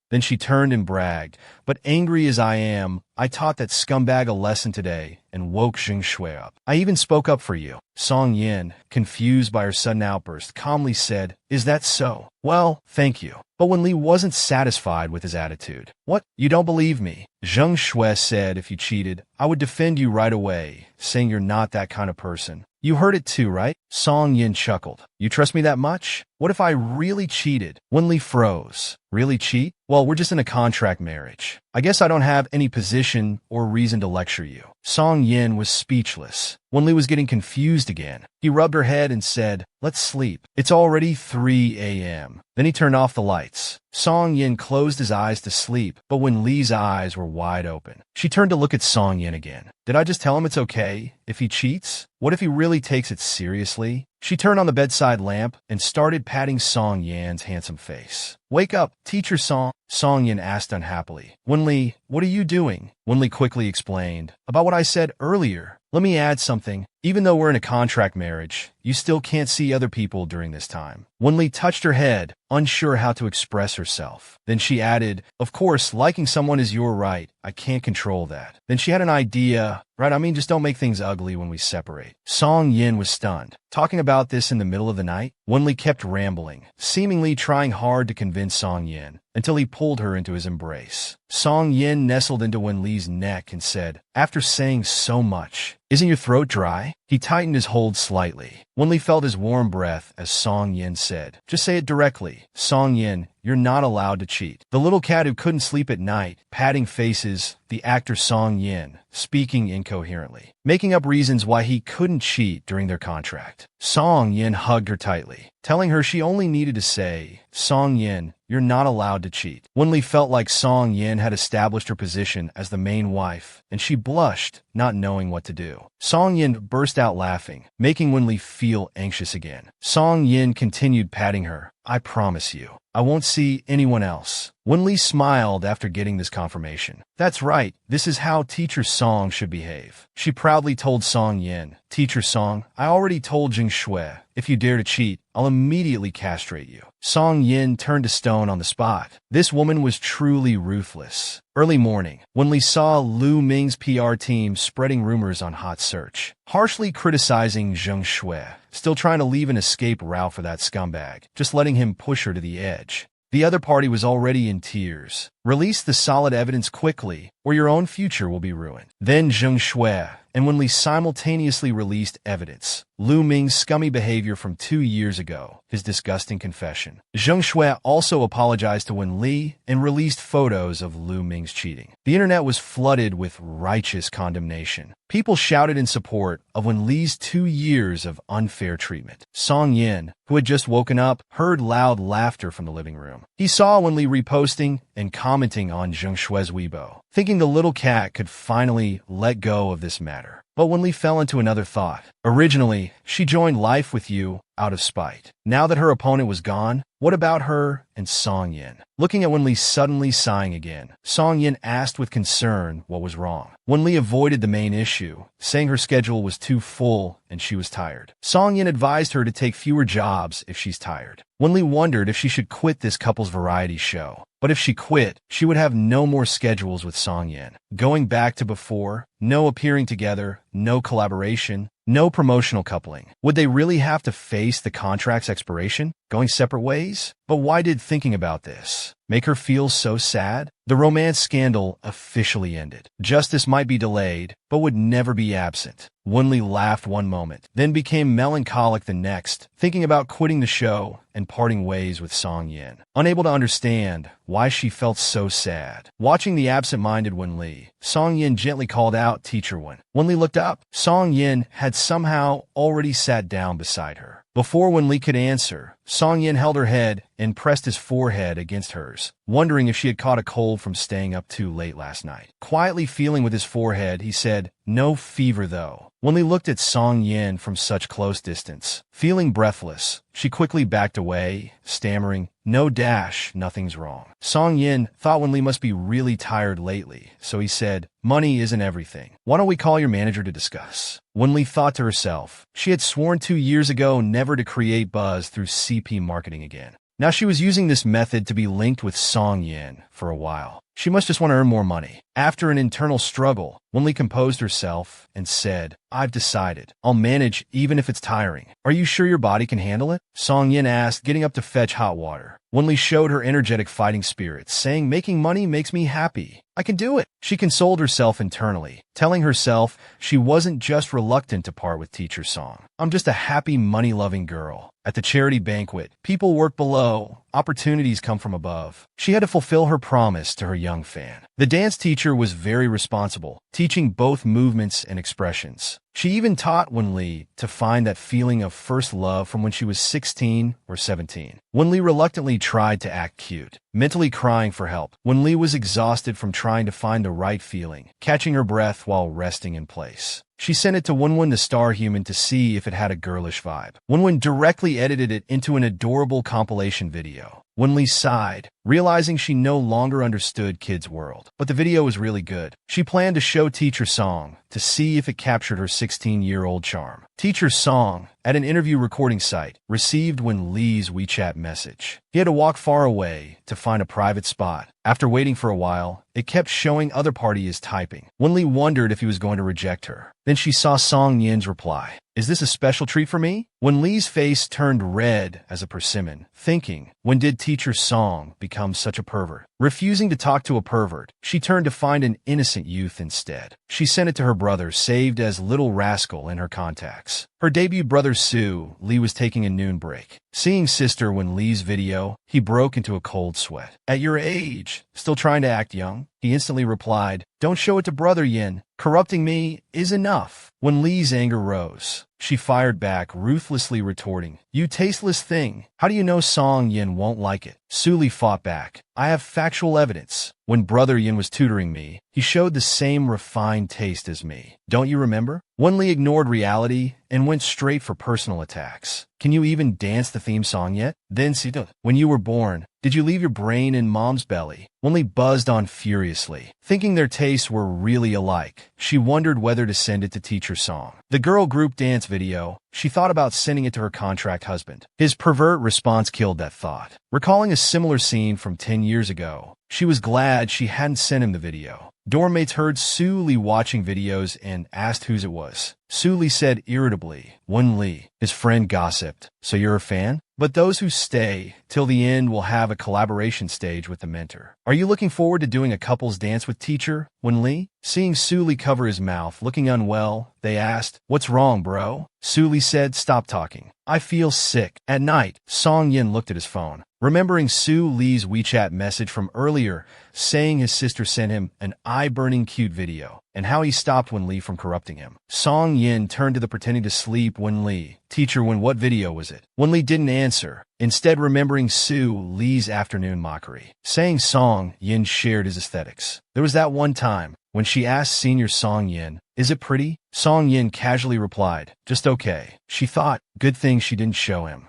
Then she turned and bragged, but angry as I am, I taught that scumbag a lesson today and woke Zheng Shui up. I even spoke up for you. Song Yin, confused by her sudden outburst, calmly said, Is that so? Well, thank you. But Wenli wasn't satisfied with his attitude. What? You don't believe me? Zheng Shui said if you cheated, I would defend you right away, saying you're not that kind of person. You heard it too, right? Song Yin chuckled. You trust me that much? What if I really cheated? Wenli froze. Really cheat? Well, we're just in a contract marriage. I guess I don't have any position or reason to lecture you. Song Yin was speechless. Wenli was getting confused again. He rubbed her head and said, Let's sleep. It's already 3 a.m. Then he turned off the lights. Song Yin closed his eyes to sleep, but Wenli's eyes were wide open. She turned to look at Song Yin again. Did I just tell him it's okay if he cheats? What if he really takes it seriously? She turned on the bedside lamp and started patting Song Yin's handsome face. Wake up, teacher Song, Song Yin asked unhappily. Wenli, what are you doing? Wenli quickly explained. About what I said earlier. Let me add something. Even though we're in a contract marriage, you still can't see other people during this time. Wenli touched her head, unsure how to express herself. Then she added, Of course, liking someone is your right. I can't control that. Then she had an idea. Right, just don't make things ugly when we separate. Song Yin was stunned. Talking about this in the middle of the night, Wenli kept rambling, seemingly trying hard to convince Song Yin, until he pulled her into his embrace. Song Yin nestled into Wenli's neck and said, After saying so much, isn't your throat dry? He tightened his hold slightly. Wenli felt his warm breath as Song Yin said, Just say it directly. Song Yin, you're not allowed to cheat. The little cat who couldn't sleep at night, patting faces, the actor Song Yin, speaking incoherently, making up reasons why he couldn't cheat during their contract. Song Yin hugged her tightly, telling her she only needed to say, Song Yin, you're not allowed to cheat. Wenli felt like Song Yin had established her position as the main wife, and she blushed, not knowing what to do. Song Yin burst out laughing, making Wenli feel anxious again. Song Yin continued patting her. I promise you, I won't see anyone else. Wenli smiled after getting this confirmation. That's right, this is how Teacher Song should behave. She proudly told Song Yin, Teacher Song, I already told Zheng Shui, if you dare to cheat, I'll immediately castrate you. Song Yin turned to stone on the spot. This woman was truly ruthless. Early morning, Wenli saw Lu Ming's PR team spreading rumors on Hot Search, harshly criticizing Zheng Shui, still trying to leave an escape route for that scumbag, just letting him push her to the edge. The other party was already in tears. Release the solid evidence quickly, or your own future will be ruined. Then Zheng Shui and Wenli simultaneously released evidence. Lu Ming's scummy behavior from 2 years ago, his disgusting confession. Zheng Shui also apologized to Wenli and released photos of Lu Ming's cheating. The internet was flooded with righteous condemnation. People shouted in support of Wenli's 2 years of unfair treatment. Song Yin, who had just woken up, heard loud laughter from the living room. He saw Wenli reposting and commenting on Zheng Shui's Weibo, thinking the little cat could finally let go of this matter. But Wenli fell into another thought. Originally, she joined Life with You out of spite. Now that her opponent was gone, what about her and Song Yin? Looking at Wenli suddenly sighing again, Song Yin asked with concern what was wrong. Wenli avoided the main issue, saying her schedule was too full and she was tired. Song Yin advised her to take fewer jobs if she's tired. Wenli wondered if she should quit this couple's variety show. But if she quit, she would have no more schedules with Song Yin. Going back to before, no appearing together, no collaboration, no promotional coupling. Would they really have to face the contract's expiration, going separate ways? But why did thinking about this make her feel so sad? The romance scandal officially ended. Justice might be delayed, but would never be absent. Won-Lee laughed one moment, then became melancholic the next, thinking about quitting the show and parting ways with Song-yin. Unable to understand why she felt so sad. Watching the absent-minded Won-Lee, Song-yin gently called out, "Teacher Won." Won-Lee looked up. Song-yin had somehow already sat down beside her. Before Won-Lee could answer, Song-yin held her head and pressed his forehead against hers, wondering if she had caught a cold from staying up too late last night. Quietly feeling with his forehead, he said, "No fever, though." Won-Lee looked at Song-yin from such close distance. Feeling breathless, she quickly backed away, stammering, "No dash, nothing's wrong." Song-yin thought Won-Lee must be really tired lately, so he said, "Money isn't everything. Why don't we call your manager to discuss?" Won-Lee thought to herself, she had sworn 2 years ago never to create buzz through CP marketing again. Now she was using this method to be linked with Song-yin for a while. She must just want to earn more money. After an internal struggle, Won-Lee composed herself and said, "I've decided. I'll manage even if it's tiring." "Are you sure your body can handle it?" Song-yin asked, getting up to fetch hot water. Won-Lee showed her energetic fighting spirit, saying, "Making money makes me happy. I can do it." She consoled herself internally, telling herself she wasn't just reluctant to part with Teacher Song. "I'm just a happy, money-loving girl." At the charity banquet, people work below, opportunities come from above. She had to fulfill her promise to her young fan. The dance teacher was very responsible, teaching both movements and expressions. She even taught Won-Lee to find that feeling of first love from when she was 16 or 17. Won-Lee reluctantly tried to act cute, mentally crying for help. Won-Lee was exhausted from trying to find the right feeling, catching her breath while resting in place. She sent it to Won-Won the Star Human to see if it had a girlish vibe. Won-Won directly edited it into an adorable compilation video. Won-Lee sighed, realizing she no longer understood Kid's world. But the video was really good. She planned to show Teacher Song to see if it captured her 16-year-old charm. Teacher Song, at an interview recording site, received Won-Lee's WeChat message. He had to walk far away to find a private spot. After waiting for a while, it kept showing other parties typing. Won-Lee wondered if he was going to reject her. Then she saw Song-Yin's reply. "Is this a special treat for me?" Won-Lee's face turned red as a persimmon, thinking, when did Teacher Song become such a pervert? Refusing to talk to a pervert, she turned to find an innocent youth instead. She sent it to her brother, saved as Little Rascal in her contacts. Her debut brother Sue Lee was taking a noon break. Seeing sister Won-Lee's video, he broke into a cold sweat. "At your age, still trying to act young?" He instantly replied, "Don't show it to Brother Yin. Corrupting me is enough." Won-Lee's anger rose. She fired back, ruthlessly retorting, "You tasteless thing. How do you know Song-Yin won't like it?" Sue Lee fought back. "I have factual evidence. When Brother Yin was tutoring me, he showed the same refined taste as me. Don't you remember?" Won-Lee ignored reality and went straight for personal attacks. "Can you even dance the theme song yet?" Then Sita, "When you were born, did you leave your brain in mom's belly?" Won-Lee buzzed on furiously. Thinking their tastes were really alike, she wondered whether to send it to Teacher Song. The girl group dance video, she thought about sending it to her contract husband. His pervert response killed that thought. Recalling a similar scene from 10 years ago, she was glad she hadn't sent him the video. Dorm mates heard Sue Lee watching videos and asked whose it was. Sue Lee said irritably, "Won-Lee." His friend gossiped, "So you're a fan?" But those who stay till the end will have a collaboration stage with the mentor. "Are you looking forward to doing a couple's dance with Teacher Won-Lee?" Seeing Sue Lee cover his mouth, looking unwell, they asked, "What's wrong, bro?" Sue Lee said, "Stop talking. I feel sick." At night, Song-Yin looked at his phone, remembering Sue Lee's WeChat message from earlier, saying his sister sent him an eye-burning cute video, and how he stopped Won-Lee from corrupting him. Song-Yin turned to the pretending to sleep Won-Lee. "Teacher, what video was it?" Won-Lee didn't answer, instead remembering Sue Lee's afternoon mockery. Saying Song-Yin shared his aesthetics. There was that one time, when she asked senior Song-Yin, "Is it pretty?" Song-Yin casually replied, "Just okay." She thought, good thing she didn't show him.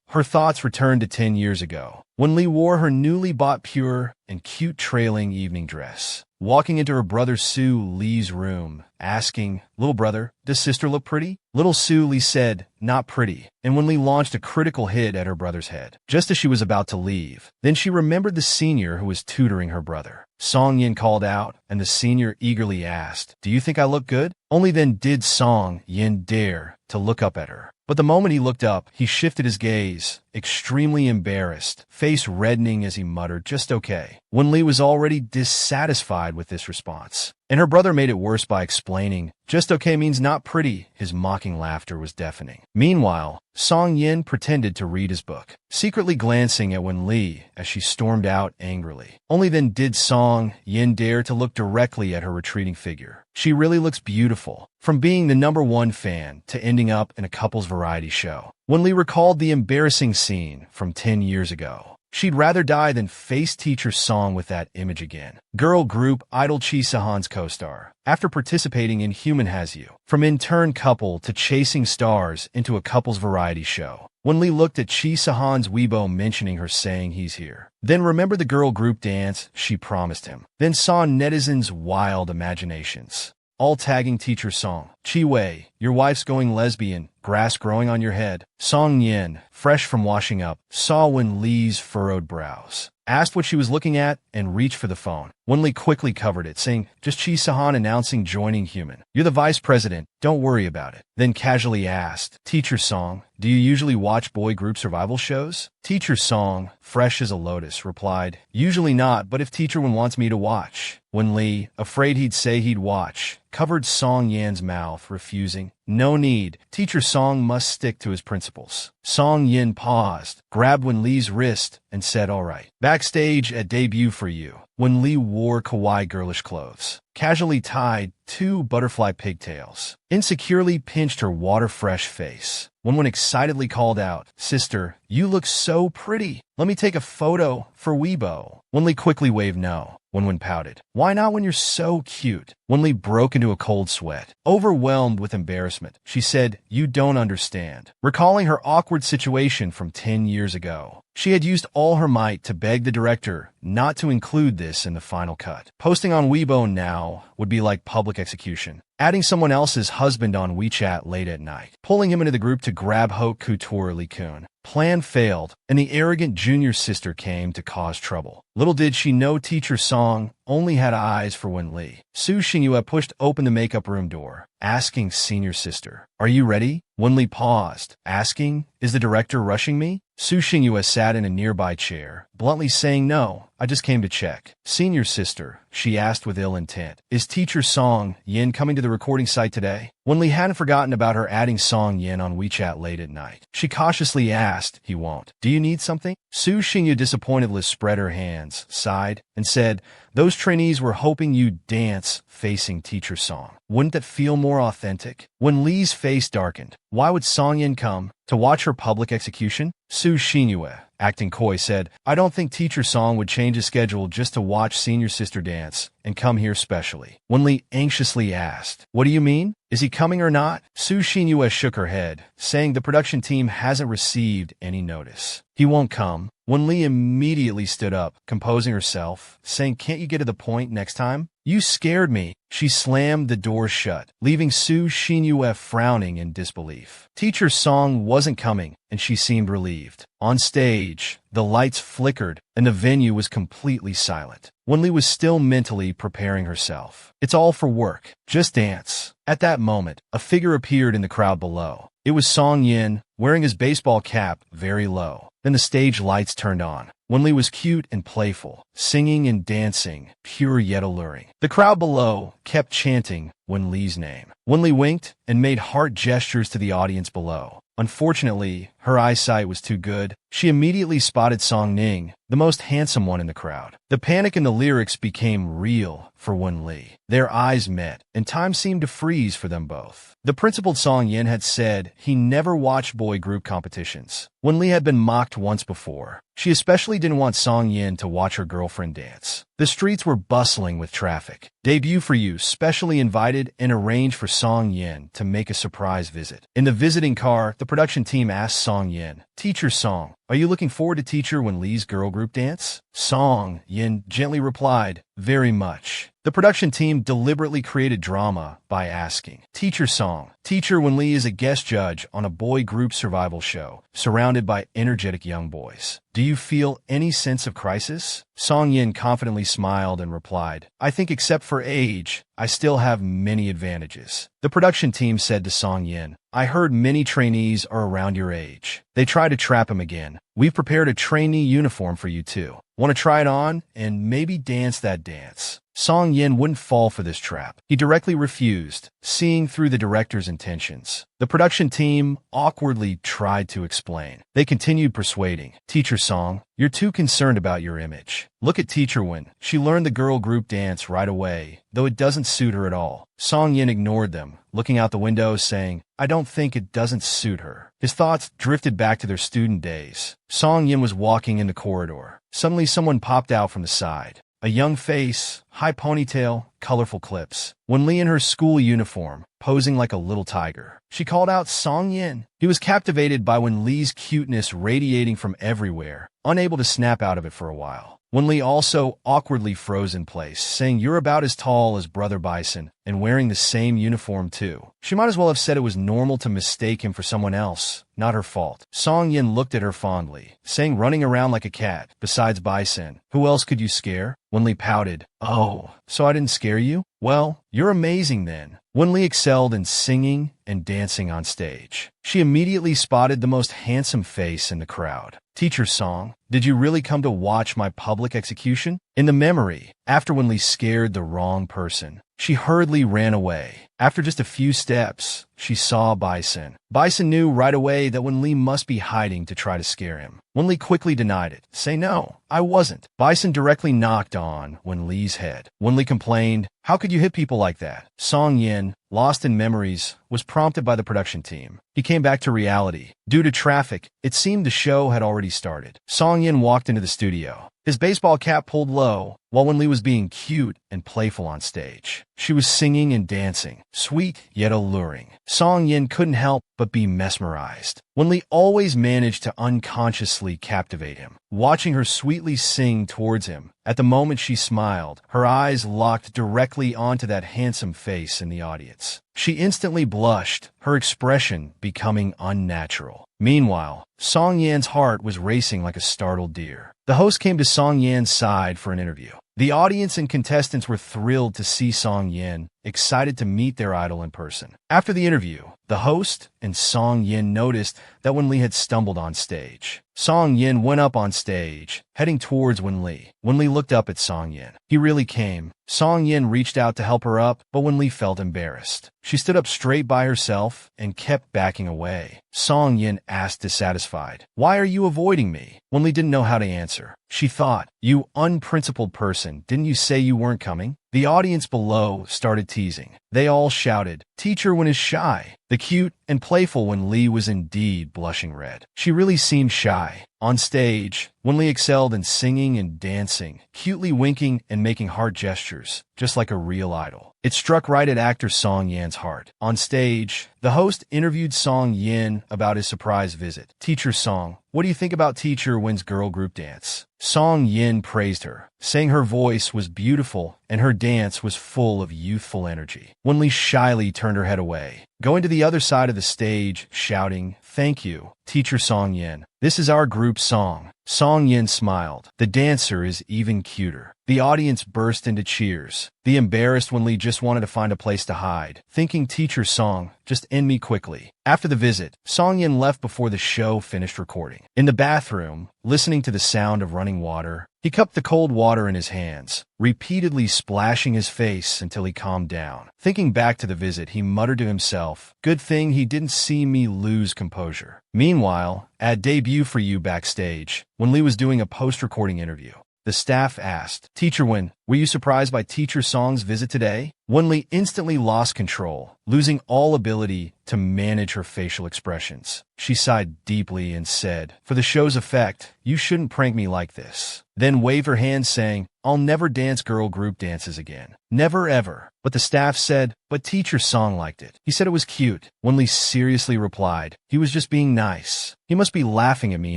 Her thoughts returned to 10 years ago, when Lee wore her newly bought pure and cute trailing evening dress. Walking into her brother Sue Lee's room, asking, "Little brother, does sister look pretty?" Little Sue Lee said, "Not pretty," and when Lee launched a critical hit at her brother's head, just as she was about to leave. Then she remembered the senior who was tutoring her brother. Song-Yin called out, and the senior eagerly asked, "Do you think I look good?" Only then did Song Yin dare to look up at her. But the moment he looked up, he shifted his gaze, extremely embarrassed, face reddening as he muttered, "Just okay," when Lee was already dissatisfied with this response. And her brother made it worse by explaining, "Just okay means not pretty." His mocking laughter was deafening. Meanwhile, Song Yin pretended to read his book, secretly glancing at Wen Li as she stormed out angrily. Only then did Song Yin dare to look directly at her retreating figure. "She really looks beautiful." From being the #1 fan to ending up in a couples variety show, Wen Li recalled the embarrassing scene from 10 years ago. She'd rather die than face teacher Song with that image again. Girl group idol Chi Sahan's co-star. After participating in Human Has You, from intern couple to chasing stars into a couples variety show, Wen Li looked at Chi Sahan's Weibo mentioning her saying he's here. Then remember the girl group dance she promised him. Then saw netizens' wild imaginations, all tagging teacher Song. "Chi Wei, your wife's going lesbian, grass growing on your head." Song Yin, fresh from washing up, saw Wen Li's furrowed brows, asked what she was looking at, and reached for the phone. Wen Li quickly covered it, saying, "Just Chi Sahan announcing joining Human. You're the vice president, don't worry about it." Then casually asked, "Teacher Song, do you usually watch boy group survival shows?" Teacher Song, fresh as a lotus, replied, "Usually not, but if teacher Wen wants me to watch." Wen Li, afraid he'd say he'd watch, covered Song Yan's mouth, refusing. "No need. Teacher Song must stick to his principles." Song Yin paused, grabbed Wen Li's wrist, and said, "All right." Backstage at Debut for You, Wen Li wore kawaii girlish clothes, casually tied 2 butterfly pigtails, insecurely pinched her water-fresh face. Wen excitedly called out, "Sister, you look so pretty. Let me take a photo for Weibo." Wen Li quickly waved no. Wen pouted. "Why not when you're so cute?" Wen Li broke into a cold sweat. Overwhelmed with embarrassment, she said, "You don't understand." Recalling her awkward situation from 10 years ago, she had used all her might to beg the director not to include this in the final cut. Posting on Weibo now would be like public execution. Adding someone else's husband on WeChat late at night, pulling him into the group to grab haute couture Lee Kun. Plan failed, and the arrogant junior sister came to cause trouble. Little did she know teacher Song only had eyes for Wen Li. Su Xingyue pushed open the makeup room door, asking senior sister, "Are you ready?" Wen Li paused, asking, "Is the director rushing me?" Su Xingyue sat in a nearby chair, bluntly saying, "No, I just came to check." "Senior sister," she asked with ill intent, "is teacher Song Yin coming to the recording site today?" Wen Li hadn't forgotten about her adding Song Yin on WeChat late at night. She cautiously asked, "He won't. Do you need something?" Su Xingyue disappointedly spread her hands, sighed, and said, "Those trainees were hoping you'd dance facing teacher Song. Wouldn't that feel more authentic?" Wen Li's face darkened. Why would Song Yin come? To watch her public execution? Su Xingyue, acting coy, said, "I don't think teacher Song would change his schedule just to watch senior sister dance and come here specially." Wen Li anxiously asked, "What do you mean? Is he coming or not?" Su Xingyue shook her head, saying the production team hasn't received any notice. "He won't come." Wen Li immediately stood up, composing herself, saying, "Can't you get to the point next time?" "You scared me." She slammed the door shut, leaving Su Xingyue frowning in disbelief. Teacher Song wasn't coming, and she seemed relieved. On stage, the lights flickered, and the venue was completely silent. Wen Li was still mentally preparing herself. "It's all for work. Just dance." At that moment, a figure appeared in the crowd below. It was Song Yin, wearing his baseball cap very low. Then the stage lights turned on. Wen Li was cute and playful, singing and dancing, pure yet alluring. The crowd below kept chanting Wen Li's name. Wen Li winked and made heart gestures to the audience below. Unfortunately, her eyesight was too good. She immediately spotted Song Ning, the most handsome one in the crowd. The panic in the lyrics became real for Wen Li. Their eyes met, and time seemed to freeze for them both. The principal Song Yin had said he never watched boy group competitions. Wen Li had been mocked once before. She especially didn't want Song Yin to watch her girlfriend dance. The streets were bustling with traffic. Debut for You specially invited and arranged for Song Yin to make a surprise visit. In the visiting car, the production team asked Song Yin, "Teacher Song, are you looking forward to teacher Wen Li's girl group dance?" Song Yin gently replied, "Very much." The production team deliberately created drama by asking, Teacher Song. Teacher Wen-li is a guest judge on a boy group survival show, surrounded by energetic young boys. Do you feel any sense of crisis? Song Yin confidently smiled and replied, I think except for age, I still have many advantages. The production team said to Song Yin, I heard many trainees are around your age. They try to trap him again. We've prepared a trainee uniform for you too. Want to try it on and maybe dance that dance? Song Yin wouldn't fall for this trap. He directly refused, seeing through the director's intentions. The production team awkwardly tried to explain. They continued persuading. Teacher Song, you're too concerned about your image. Look at Teacher Wen. She learned the girl group dance right away, though it doesn't suit her at all. Song Yin ignored them, looking out the window, saying, I don't think it doesn't suit her. His thoughts drifted back to their student days. Song Yin was walking in the corridor. Suddenly someone popped out from the side. A young face, high ponytail, colorful clips. Wen-li in her school uniform, posing like a little tiger. She called out Song Yin. He was captivated by Wen-li's cuteness radiating from everywhere, unable to snap out of it for a while. Wen-li also awkwardly froze in place, saying you're about as tall as Brother Bison, and wearing the same uniform too. She might as well have said it was normal to mistake him for someone else, not her fault. Song Yin looked at her fondly, saying running around like a cat. Besides Bison, who else could you scare? Wen-li pouted. Oh, so I didn't scare you? Well, you're amazing then. Wen-li excelled in singing and dancing on stage. She immediately spotted the most handsome face in the crowd. Teacher Song, did you really come to watch my public execution? In the memory, after Wen-li scared the wrong person, she hurriedly ran away. After just a few steps, she saw Bison. Bison knew right away that Wen-li must be hiding to try to scare him. Wen-li quickly denied it. Say no, I wasn't. Bison directly knocked on Wen-li's head. Wen-li complained, how could you hit people like that? Song Yin, lost in memories, was prompted by the production team. He came back to reality. Due to traffic, it seemed the show had already started. Song Yin walked into the studio. His baseball cap pulled low, while Wen-li was being cute and playful on stage. She was singing and dancing, sweet yet alluring. Song Yin couldn't help but be mesmerized. Wen-li always managed to unconsciously captivate him. Watching her sweetly sing towards him, at the moment she smiled, her eyes locked directly onto that handsome face in the audience. She instantly blushed, her expression becoming unnatural. Meanwhile, Song Yan's heart was racing like a startled deer. The host came to Song Yan's side for an interview. The audience and contestants were thrilled to see Song Yin, excited to meet their idol in person. After the interview, the host and Song Yin noticed that Wen-li had stumbled on stage. Song Yin went up on stage, heading towards Wen-li. Wen-li looked up at Song Yin. He really came. Song Yin reached out to help her up, but Wen-li felt embarrassed. She stood up straight by herself and kept backing away. Song Yin asked dissatisfied, Why are you avoiding me? Wen-li didn't know how to answer. She thought, You unprincipled person, didn't you say you weren't coming? The audience below started teasing. They all shouted, Teacher Wen is shy. The cute and playful Wen-li was indeed blushing red. She really seemed shy. On stage, Wen-li excelled in singing and dancing, cutely winking and making heart gestures, just like a real idol. It struck right at actor Song Yan's heart. On stage, the host interviewed Song Yin about his surprise visit. Teacher Song, what do you think about Teacher Wen's girl group dance? Song Yin praised her, saying her voice was beautiful and her dance was full of youthful energy. Wen-li shyly turned her head away, going to the other side of the stage, shouting, Thank you, Teacher Song Yin. This is our group song. Song Yin smiled. The dancer is even cuter. The audience burst into cheers. The embarrassed Wen-li just wanted to find a place to hide, thinking Teacher Song, just end me quickly. After the visit, Song Yin left before the show finished recording. In the bathroom, listening to the sound of running water, he cupped the cold water in his hands, repeatedly splashing his face until he calmed down. Thinking back to the visit, he muttered to himself, Good thing he didn't see me lose composure. Meanwhile, at debut for you backstage, Wen-li was doing a post-recording interview. The staff asked, Teacher Wen, were you surprised by Teacher Song's visit today? Wen-li instantly lost control, losing all ability to manage her facial expressions. She sighed deeply and said, For the show's effect, you shouldn't prank me like this. Then waved her hand saying, I'll never dance girl group dances again. Never ever. But the staff said, But Teacher Song liked it. He said it was cute. Wen-li seriously replied, He was just being nice. He must be laughing at me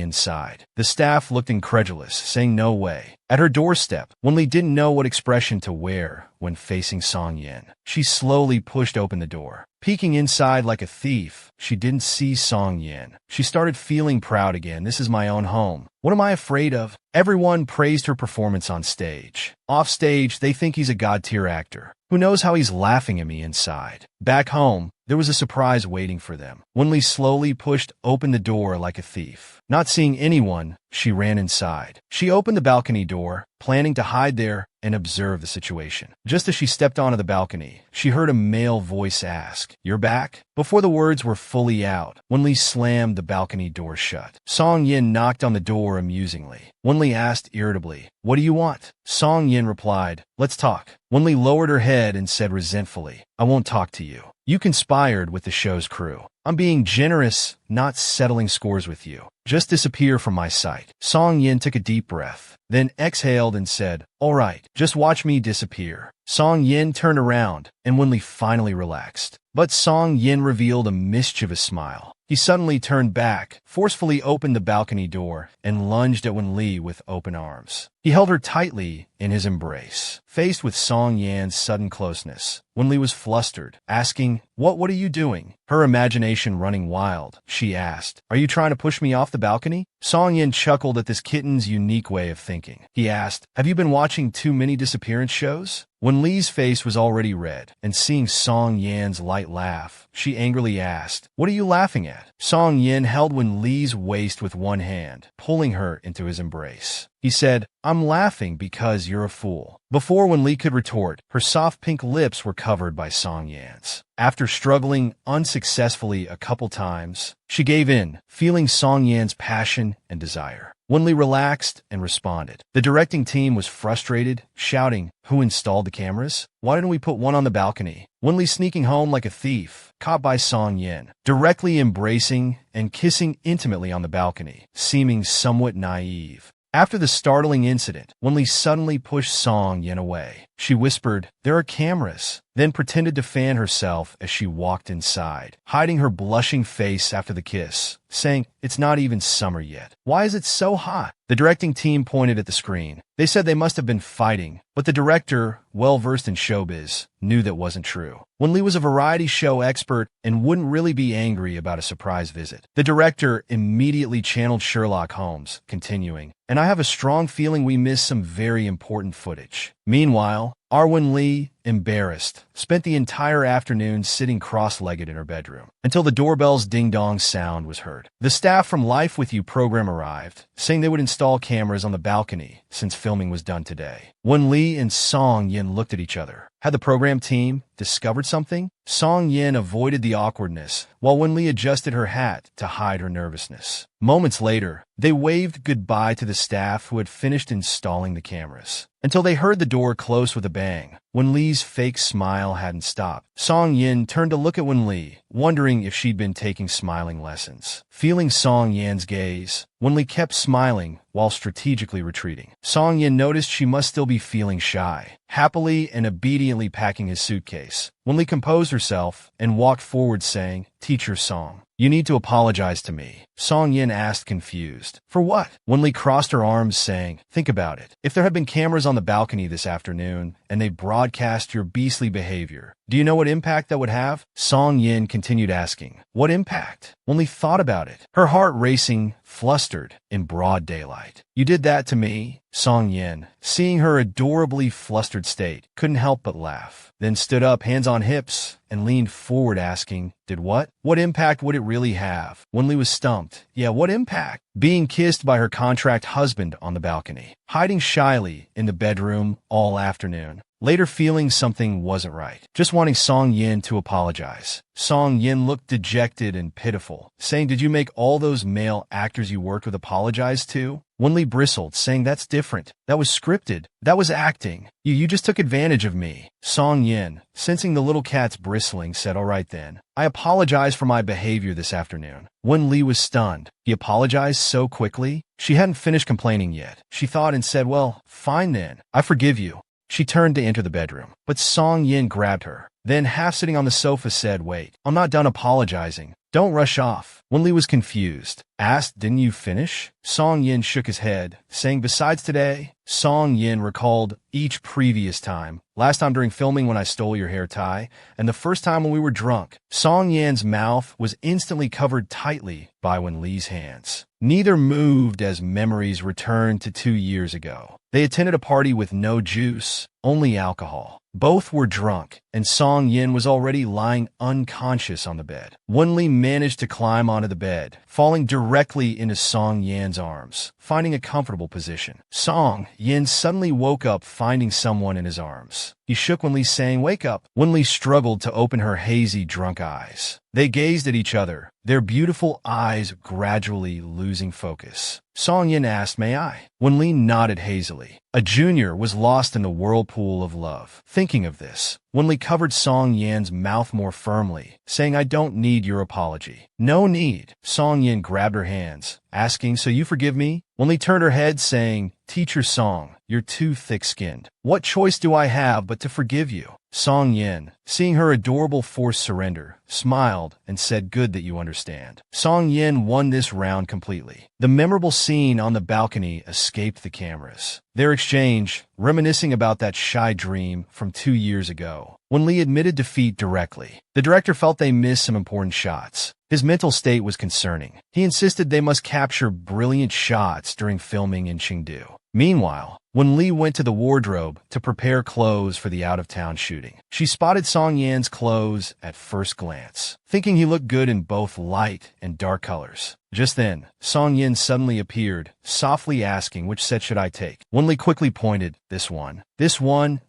inside. The staff looked incredulous, saying no way. At her doorstep, Wenli didn't know what expression to wear when facing Song Yin. She slowly pushed open the door. Peeking inside like a thief, she didn't see Song Yin. She started feeling proud again. This is my own home. What am I afraid of? Everyone praised her performance on stage. Off stage, they think he's a god-tier actor. Who knows how he's laughing at me inside? Back home, there was a surprise waiting for them. Wenli slowly pushed open the door like a thief. Not seeing anyone, she ran inside. She opened the balcony door, planning to hide there and observe the situation. Just as she stepped onto the balcony, she heard a male voice ask, "You're back?" Before the words were fully out, Wenli slammed the balcony door shut. Song Yin knocked on the door amusingly. Wenli asked irritably, "What do you want?" Song Yin replied, "Let's talk." Wenli lowered her head and said resentfully, "I won't talk to you. You conspired with the show's crew. I'm being generous, not settling scores with you. Just disappear from my sight." Song Yin took a deep breath, then exhaled and said, "All right, just watch me disappear." Song Yin turned around, and Wenli finally relaxed. But Song Yin revealed a mischievous smile. He suddenly turned back, forcefully opened the balcony door, and lunged at Wenli with open arms. He held her tightly in his embrace. Faced with Song Yan's sudden closeness, Wenli was flustered, asking, What are you doing?" Her imagination running wild, she asked, "Are you trying to push me off the balcony?" Song Yin chuckled at this kitten's unique way of thinking. He asked, "Have you been watching too many disappearance shows?" Wenli's face was already red, and seeing Song Yan's light laugh, she angrily asked, "What are you laughing at?" Song Yin held Wenli's waist with one hand, pulling her into his embrace. He said, "I'm laughing because you're a fool." Before Wenli could retort, her soft pink lips were covered by Song Yan's. After struggling unsuccessfully a couple times, she gave in, feeling Song Yan's passion and desire. Wenli relaxed and responded. The directing team was frustrated, shouting, "Who installed the cameras? Why didn't we put one on the balcony?" Wenli sneaking home like a thief, caught by Song Yin, directly embracing and kissing intimately on the balcony, seeming somewhat naive. After the startling incident, Wenli suddenly pushed Song Yin away. She whispered, "There are cameras," then pretended to fan herself as she walked inside, hiding her blushing face after the kiss, saying, "It's not even summer yet. Why is it so hot?" The directing team pointed at the screen. They said they must have been fighting, but the director, well-versed in showbiz, knew that wasn't true. Wenli was a variety show expert and wouldn't really be angry about a surprise visit. The director immediately channeled Sherlock Holmes, continuing, "And I have a strong feeling we missed some very important footage." Meanwhile, Arwen Lee, embarrassed, spent the entire afternoon sitting cross-legged in her bedroom, until the doorbell's ding-dong sound was heard. The staff from Life With You program arrived, saying they would install cameras on the balcony since filming was done today. When Lee and Song Yin looked at each other, had the program team discovered something? Song Yin avoided the awkwardness, while Wen Li adjusted her hat to hide her nervousness. Moments later, they waved goodbye to the staff who had finished installing the cameras, until they heard the door close with a bang. Wen Li's fake smile hadn't stopped. Song Yin turned to look at Wen Li, wondering if she'd been taking smiling lessons. Feeling Song Yan's gaze, Wen Li kept smiling while strategically retreating. Song Yin noticed she must still be feeling shy. Happily and obediently packing his suitcase, Wen Li composed herself and walked forward saying, "Teacher Song, you need to apologize to me." Song Yin asked, confused. "For what?" Wen Li crossed her arms saying, "Think about it. If there had been cameras on the balcony this afternoon and they broadcast your beastly behavior, do you know what impact that would have?" Song Yin continued asking, "What impact?" Wen Li thought about it, her heart racing, flustered, in broad daylight. "You did that to me?" Song Yin, seeing her adorably flustered state, couldn't help but laugh, then stood up, hands on hips, and leaned forward asking, "Did what? What impact would it really have?" Wen Li was stumped. Yeah, what impact? Being kissed by her contract husband on the balcony, hiding shyly in the bedroom all afternoon, later feeling something wasn't right, just wanting Song Yin to apologize. Song Yin looked dejected and pitiful, saying, "Did you make all those male actors you worked with apologize to?" Wen Li bristled, saying, "That's different. That was scripted. That was acting. You just took advantage of me." Song Yin, sensing the little cat's bristling, said, "All right then. I apologize for my behavior this afternoon." Wen Li was stunned. He apologized so quickly? She hadn't finished complaining yet. She thought and said, "Well, fine then. I forgive you." She turned to enter the bedroom, but Song Yin grabbed her. Then, half sitting on the sofa, said, "Wait, I'm not done apologizing. Don't rush off." Wenli was confused. Asked, "Didn't you finish?" Song Yin shook his head, saying, "Besides today." Song Yin recalled each previous time. "Last time during filming when I stole your hair tie, and the first time when we were drunk." Song Yin's mouth was instantly covered tightly by Wenli's hands. Neither moved as memories returned to 2 years ago. They attended a party with no juice, only alcohol. Both were drunk, and Song Yin was already lying unconscious on the bed. Wenli managed to climb onto the bed, falling directly into Song Yin's arms, finding a comfortable position. Song Yin suddenly woke up, finding someone in his arms. He shook Wenli, saying, "Wake up." Wenli struggled to open her hazy, drunk eyes. They gazed at each other, their beautiful eyes gradually losing focus. Song Yin asked, "May I?" Wenli nodded hazily. A junior was lost in the whirlpool of love. Thinking of this, Wenli covered Song Yin's mouth more firmly, saying, "I don't need your apology." "No need." Song Yin grabbed her hands, asking, "So you forgive me?" Wenli turned her head, saying, "Teacher Song, you're too thick-skinned. What choice do I have but to forgive you?" Song Yin, seeing her adorable forced surrender, smiled and said, "Good that you understand." Song Yin won this round completely. The memorable scene on the balcony escaped the cameras. Their exchange, reminiscing about that shy dream from 2 years ago. Wenli admitted defeat directly. The director felt they missed some important shots. His mental state was concerning. He insisted they must capture brilliant shots during filming in Chengdu. Meanwhile, Wenli went to the wardrobe to prepare clothes for the out-of-town shooting. She spotted Song Yin's clothes at first glance, thinking he looked good in both light and dark colors. Just then, Song Yin suddenly appeared, softly asking, "Which set should I take?" Wenli quickly pointed, this one,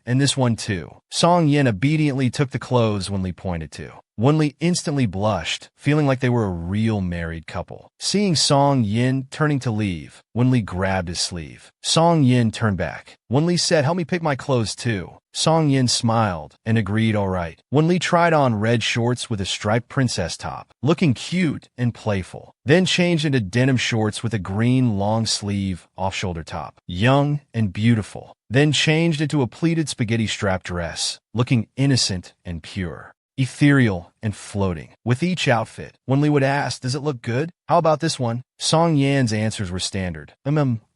and this one too." Song Yin obediently took the clothes Wenli pointed to. Wenli instantly blushed, feeling like they were a real married couple. Seeing Song Yin turning to leave, Wenli grabbed his sleeve. Song Yin turned back. Wenli said, "Help me pick my clothes too." Song Yin smiled and agreed, "All right." Wenli tried on red shorts with a striped princess top, looking cute and playful, then changed into denim shorts with a green long-sleeve off-shoulder top, young and beautiful, then changed into a pleated spaghetti-strap dress, looking innocent and pure, ethereal and floating. With each outfit, Wenli would ask, "Does it look good? How about this one?" Song Yan's answers were standard.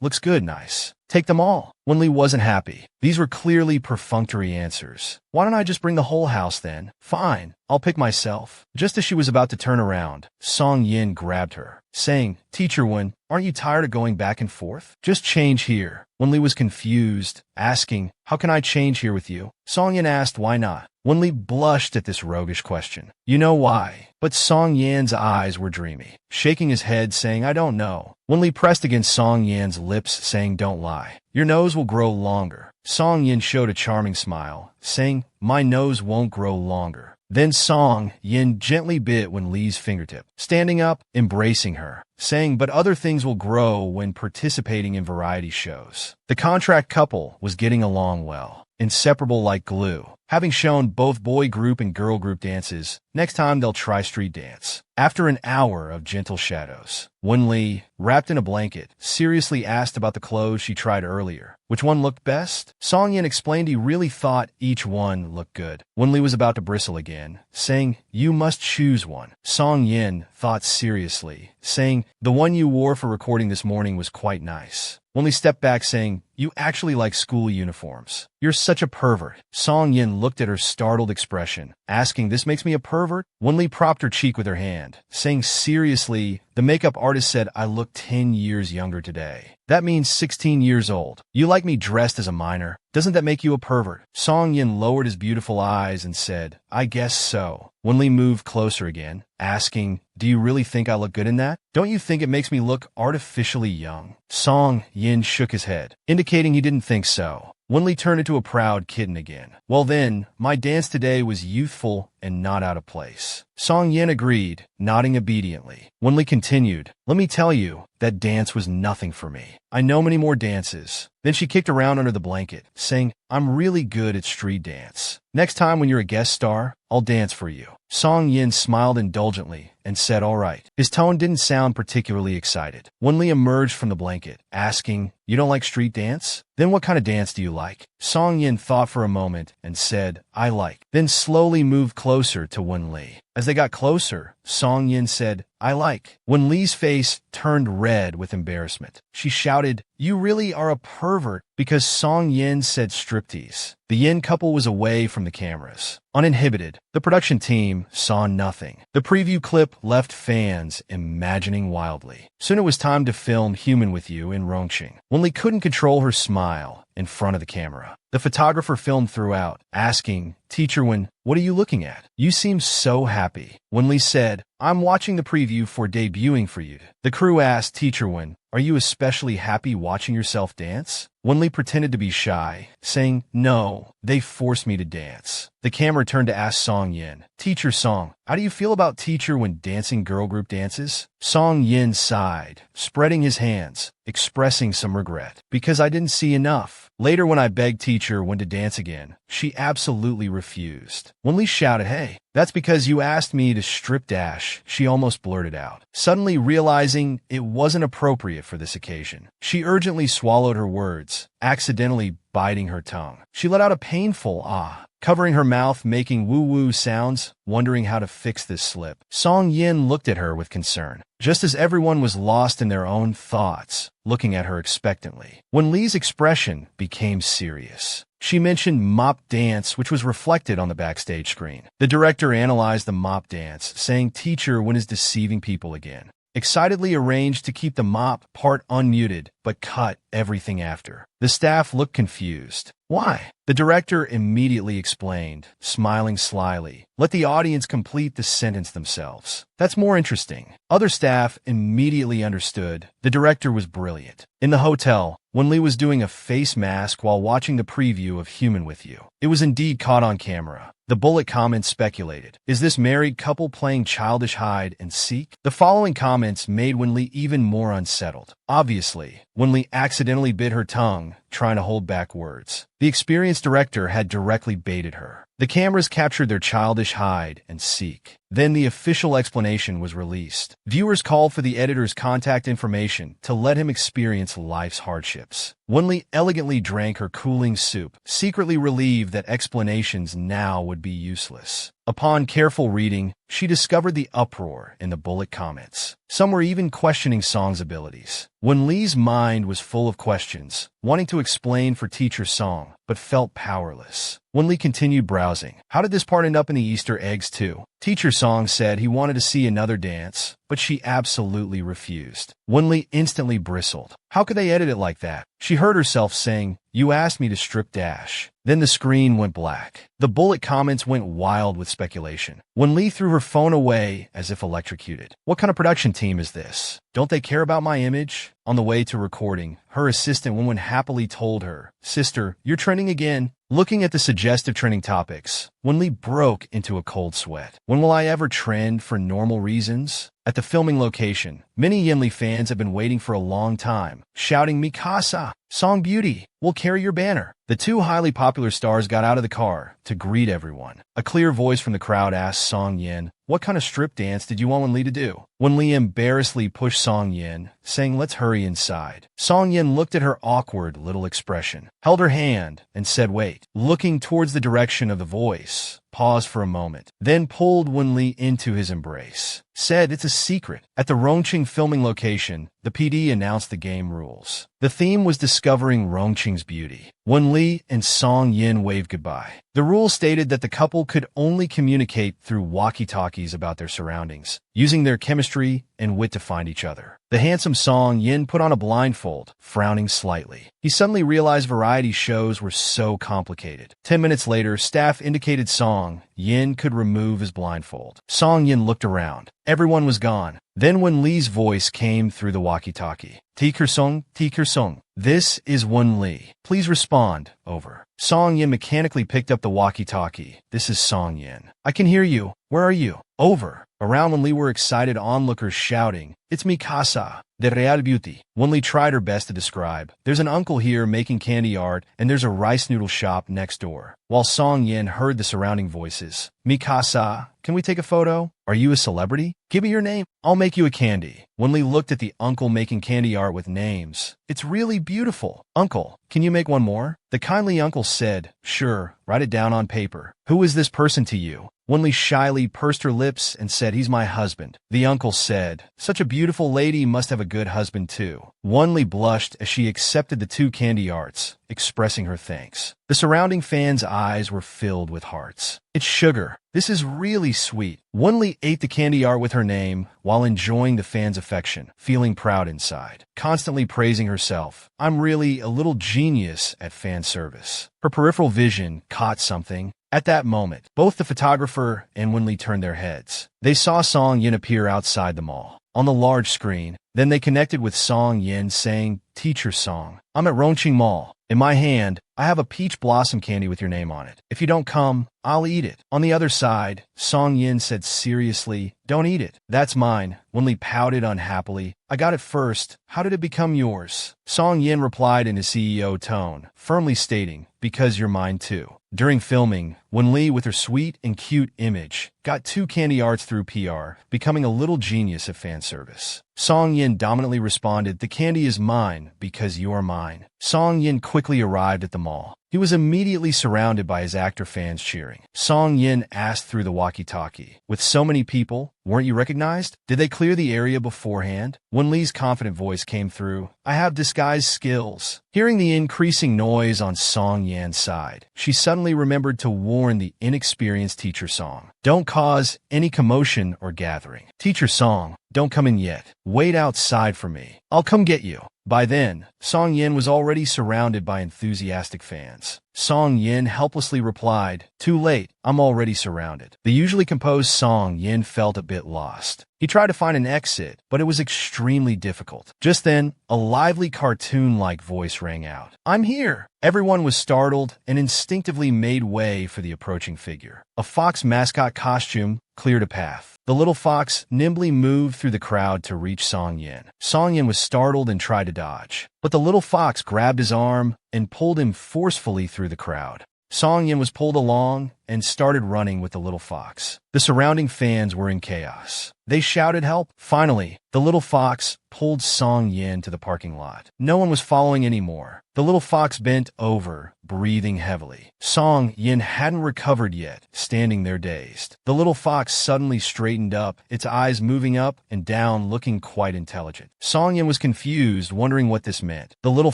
Looks good, nice. Take them all." Wenli wasn't happy. These were clearly perfunctory answers. "Why don't I just bring the whole house then?" "Fine, I'll pick myself." Just as she was about to turn around, Song Yin grabbed her, saying, "Teacher Wen, aren't you tired of going back and forth? Just change here." Wenli was confused, asking, "How can I change here with you?" Song Yin asked, "Why not?" Wenli blushed at this roguish question. "You know why." But Song Yan's eyes were dreamy, shaking his head, saying, "I don't know." Wenli pressed against Song Yan's lips, saying, "Don't lie. Your nose will grow longer." Song Yin showed a charming smile, saying, "My nose won't grow longer." Then Song Yin gently bit Wenli's fingertip, standing up, embracing her, saying, "But other things will grow when participating in variety shows." The contract couple was getting along well, inseparable like glue. Having shown both boy group and girl group dances, next time they'll try street dance. After an hour of gentle shadows, Wenli, wrapped in a blanket, seriously asked about the clothes she tried earlier. Which one looked best? Song Yin explained he really thought each one looked good. Wenli was about to bristle again, saying, "You must choose one." Song Yin thought seriously, saying, "The one you wore for recording this morning was quite nice." Wenli stepped back, saying, "You actually like school uniforms. You're such a pervert." Song Yin looked at her startled expression, asking, "This makes me a pervert?" Wenli propped her cheek with her hand, saying seriously, "The makeup artist said I look 10 years younger today. That means 16 years old. You like me dressed as a minor? Doesn't that make you a pervert?" Song Yin lowered his beautiful eyes and said, "I guess so." Wenli moved closer again, asking, "Do you really think I look good in that? Don't you think it makes me look artificially young?" Song Yin shook his head, indicating he didn't think so. Wenli turned into a proud kitten again. "Well then, my dance today was youthful and not out of place." Song Yin agreed, nodding obediently. Wenli continued, "Let me tell you, that dance was nothing for me. I know many more dances." Then she kicked around under the blanket, saying, "I'm really good at street dance. Next time when you're a guest star, I'll dance for you." Song Yin smiled indulgently and said, all right. His tone didn't sound particularly excited. Wenli emerged from the blanket, asking, you don't like street dance? Then what kind of dance do you like? Song Yin thought for a moment and said, I like. Then slowly moved closer to Wenli. As they got closer, Song Yin said, I like. Wenli's face turned red with embarrassment. She shouted, you really are a pervert, because Song Yin said striptease. The Yin couple was away from the cameras. Uninhibited, the production team saw nothing. The preview clip left fans imagining wildly. Soon it was time to film Human with You in Rongqing. Wenli couldn't control her smile in front of the camera. The photographer filmed throughout, asking, Teacher Wen, what are you looking at? You seem so happy. Wenli said, I'm watching the preview for debuting for you. The crew asked Teacher Wen, are you especially happy watching yourself dance? Wenli pretended to be shy, saying, no, they forced me to dance. The camera turned to ask Song Yin, Teacher Song, how do you feel about Teacher when dancing girl group dances? Song Yin sighed, spreading his hands, expressing some regret. Because I didn't see enough. Later when I begged Teacher when to dance again, she absolutely refused. Wenli shouted, hey, that's because you asked me to strip dash, she almost blurted out. Suddenly realizing it wasn't appropriate for this occasion, she urgently swallowed her words, accidentally biting her tongue. She let out a painful ah, covering her mouth, making woo-woo sounds, wondering how to fix this slip. Song Yin looked at her with concern, just as everyone was lost in their own thoughts, looking at her expectantly. Wenli's expression became serious. She mentioned mop dance, which was reflected on the backstage screen. The director analyzed the mop dance, saying Teacher Wen is deceiving people again. Excitedly arranged to keep the mop part unmuted, but cut everything after. The staff looked confused. Why? The director immediately explained, smiling slyly. Let the audience complete the sentence themselves. That's more interesting. Other staff immediately understood. The director was brilliant. In the hotel, Wenli was doing a face mask while watching the preview of Human with You. It was indeed caught on camera. The bullet comments speculated, is this married couple playing childish hide and seek? The following comments made Wenli even more unsettled. Obviously, Wenli accidentally bit her tongue, trying to hold back words. The experienced director had directly baited her. The cameras captured their childish hide and seek. Then the official explanation was released. Viewers called for the editor's contact information to let him experience life's hardships. Wenli elegantly drank her cooling soup, secretly relieved that explanations now would be useless. Upon careful reading, she discovered the uproar in the bullet comments. Some were even questioning Song's abilities. Wenli's mind was full of questions, wanting to explain for Teacher Song, but felt powerless. Wenli continued browsing. How did this part end up in the Easter eggs too? Teacher Song said he wanted to see another dance, but she absolutely refused. Wenli instantly bristled. How could they edit it like that? She heard herself saying, you asked me to strip dash. Then the screen went black. The bullet comments went wild with speculation. Wenli threw her phone away as if electrocuted. What kind of production team is this? Don't they care about my image? On the way to recording, her assistant Wenwen happily told her, Sister, you're trending again. Looking at the suggestive trending topics, Wenli broke into a cold sweat. When will I ever trend for normal reasons? At the filming location, many Yenli fans have been waiting for a long time, shouting Mikasa, Song Beauty, we'll carry your banner. The two highly popular stars got out of the car to greet everyone. A clear voice from the crowd asked Song Yin, what kind of strip dance did you want Wenli to do? Wenli embarrassedly pushed Song Yin, saying let's hurry inside. Song Yin looked at her awkward little expression, held her hand, and said wait. Looking towards the direction of the voice, paused for a moment, then pulled Wenli into his embrace. Said it's a secret. At the Rongqing filming location, the PD announced the game rules. The theme was discovering Rongqing's beauty. Wenli and Song Yin waved goodbye. The rules stated that the couple could only communicate through walkie-talkies about their surroundings, using their chemistry and wit to find each other. The handsome Song Yin put on a blindfold, frowning slightly. He suddenly realized variety shows were so complicated. 10 minutes later, staff indicated Song Yin could remove his blindfold. Song Yin looked around. Everyone was gone. Then Wenli's voice came through the walkie-talkie. Teacher Song, this is Wenli. Please respond. Over. Song Yin mechanically picked up the walkie-talkie. This is Song Yin. I can hear you. Where are you? Over. Around Wenli were excited onlookers shouting, it's Mikasa. de real beauty. Wenli tried her best to describe. There's an uncle here making candy art, and there's a rice noodle shop next door. While Song Yin heard the surrounding voices. Mikasa, can we take a photo? Are you a celebrity? Give me your name. I'll make you a candy. Wenli looked at the uncle making candy art with names. It's really beautiful. Uncle, can you make one more? The kindly uncle said, sure, write it down on paper. Who is this person to you? Wenli shyly pursed her lips and said, he's my husband. The uncle said, such a beautiful lady must have a good husband too. Wenli blushed as she accepted the two candy arts, expressing her thanks. The surrounding fans' eyes were filled with hearts. It's sugar. This is really sweet. Wenli ate the candy art with her name while enjoying the fans' affection, feeling proud inside, constantly praising herself. I'm really a little genius at fan service. Her peripheral vision caught something. At that moment, both the photographer and Wenli turned their heads. They saw Song Yin appear outside the mall. On the large screen, then they connected with Song Yin saying, Teacher Song, I'm at Rongqing Mall. In my hand, I have a peach blossom candy with your name on it. If you don't come, I'll eat it. On the other side, Song Yin said seriously, don't eat it. That's mine. Wenli pouted unhappily. I got it first. How did it become yours? Song Yin replied in his CEO tone, firmly stating, because you're mine too. During filming, Wenli, with her sweet and cute image, got two candy arts through PR, becoming a little genius at fan service. Song Yin dominantly responded, the candy is mine because you're mine. Song Yin quickly arrived at the mall. He was immediately surrounded by his actor fans cheering. Song Yin asked through the walkie-talkie, with so many people, weren't you recognized? Did they clear the area beforehand? Wenli's confident voice came through, I have disguise skills. Hearing the increasing noise on Song Yan's side, she suddenly remembered to warn the inexperienced Teacher Song. Don't cause any commotion or gathering. Teacher Song, don't come in yet. Wait outside for me. I'll come get you. By then, Song Yin was already surrounded by enthusiastic fans. Song Yin helplessly replied, too late, I'm already surrounded. The usually composed Song Yin felt a bit lost. He tried to find an exit, but it was extremely difficult. Just then, a lively cartoon-like voice rang out. I'm here! Everyone was startled and instinctively made way for the approaching figure. A fox mascot costume cleared a path. The little fox nimbly moved through the crowd to reach Song Yin. Song Yin was startled and tried to dodge, but the little fox grabbed his arm and pulled him forcefully through the crowd. Song Yin was pulled along and started running with the little fox. The surrounding fans were in chaos. They shouted help. Finally, the little fox pulled Song Yin to the parking lot. No one was following anymore. The little fox bent over, breathing heavily. Song Yin hadn't recovered yet, standing there dazed. The little fox suddenly straightened up, its eyes moving up and down, looking quite intelligent. Song Yin was confused, wondering what this meant. The little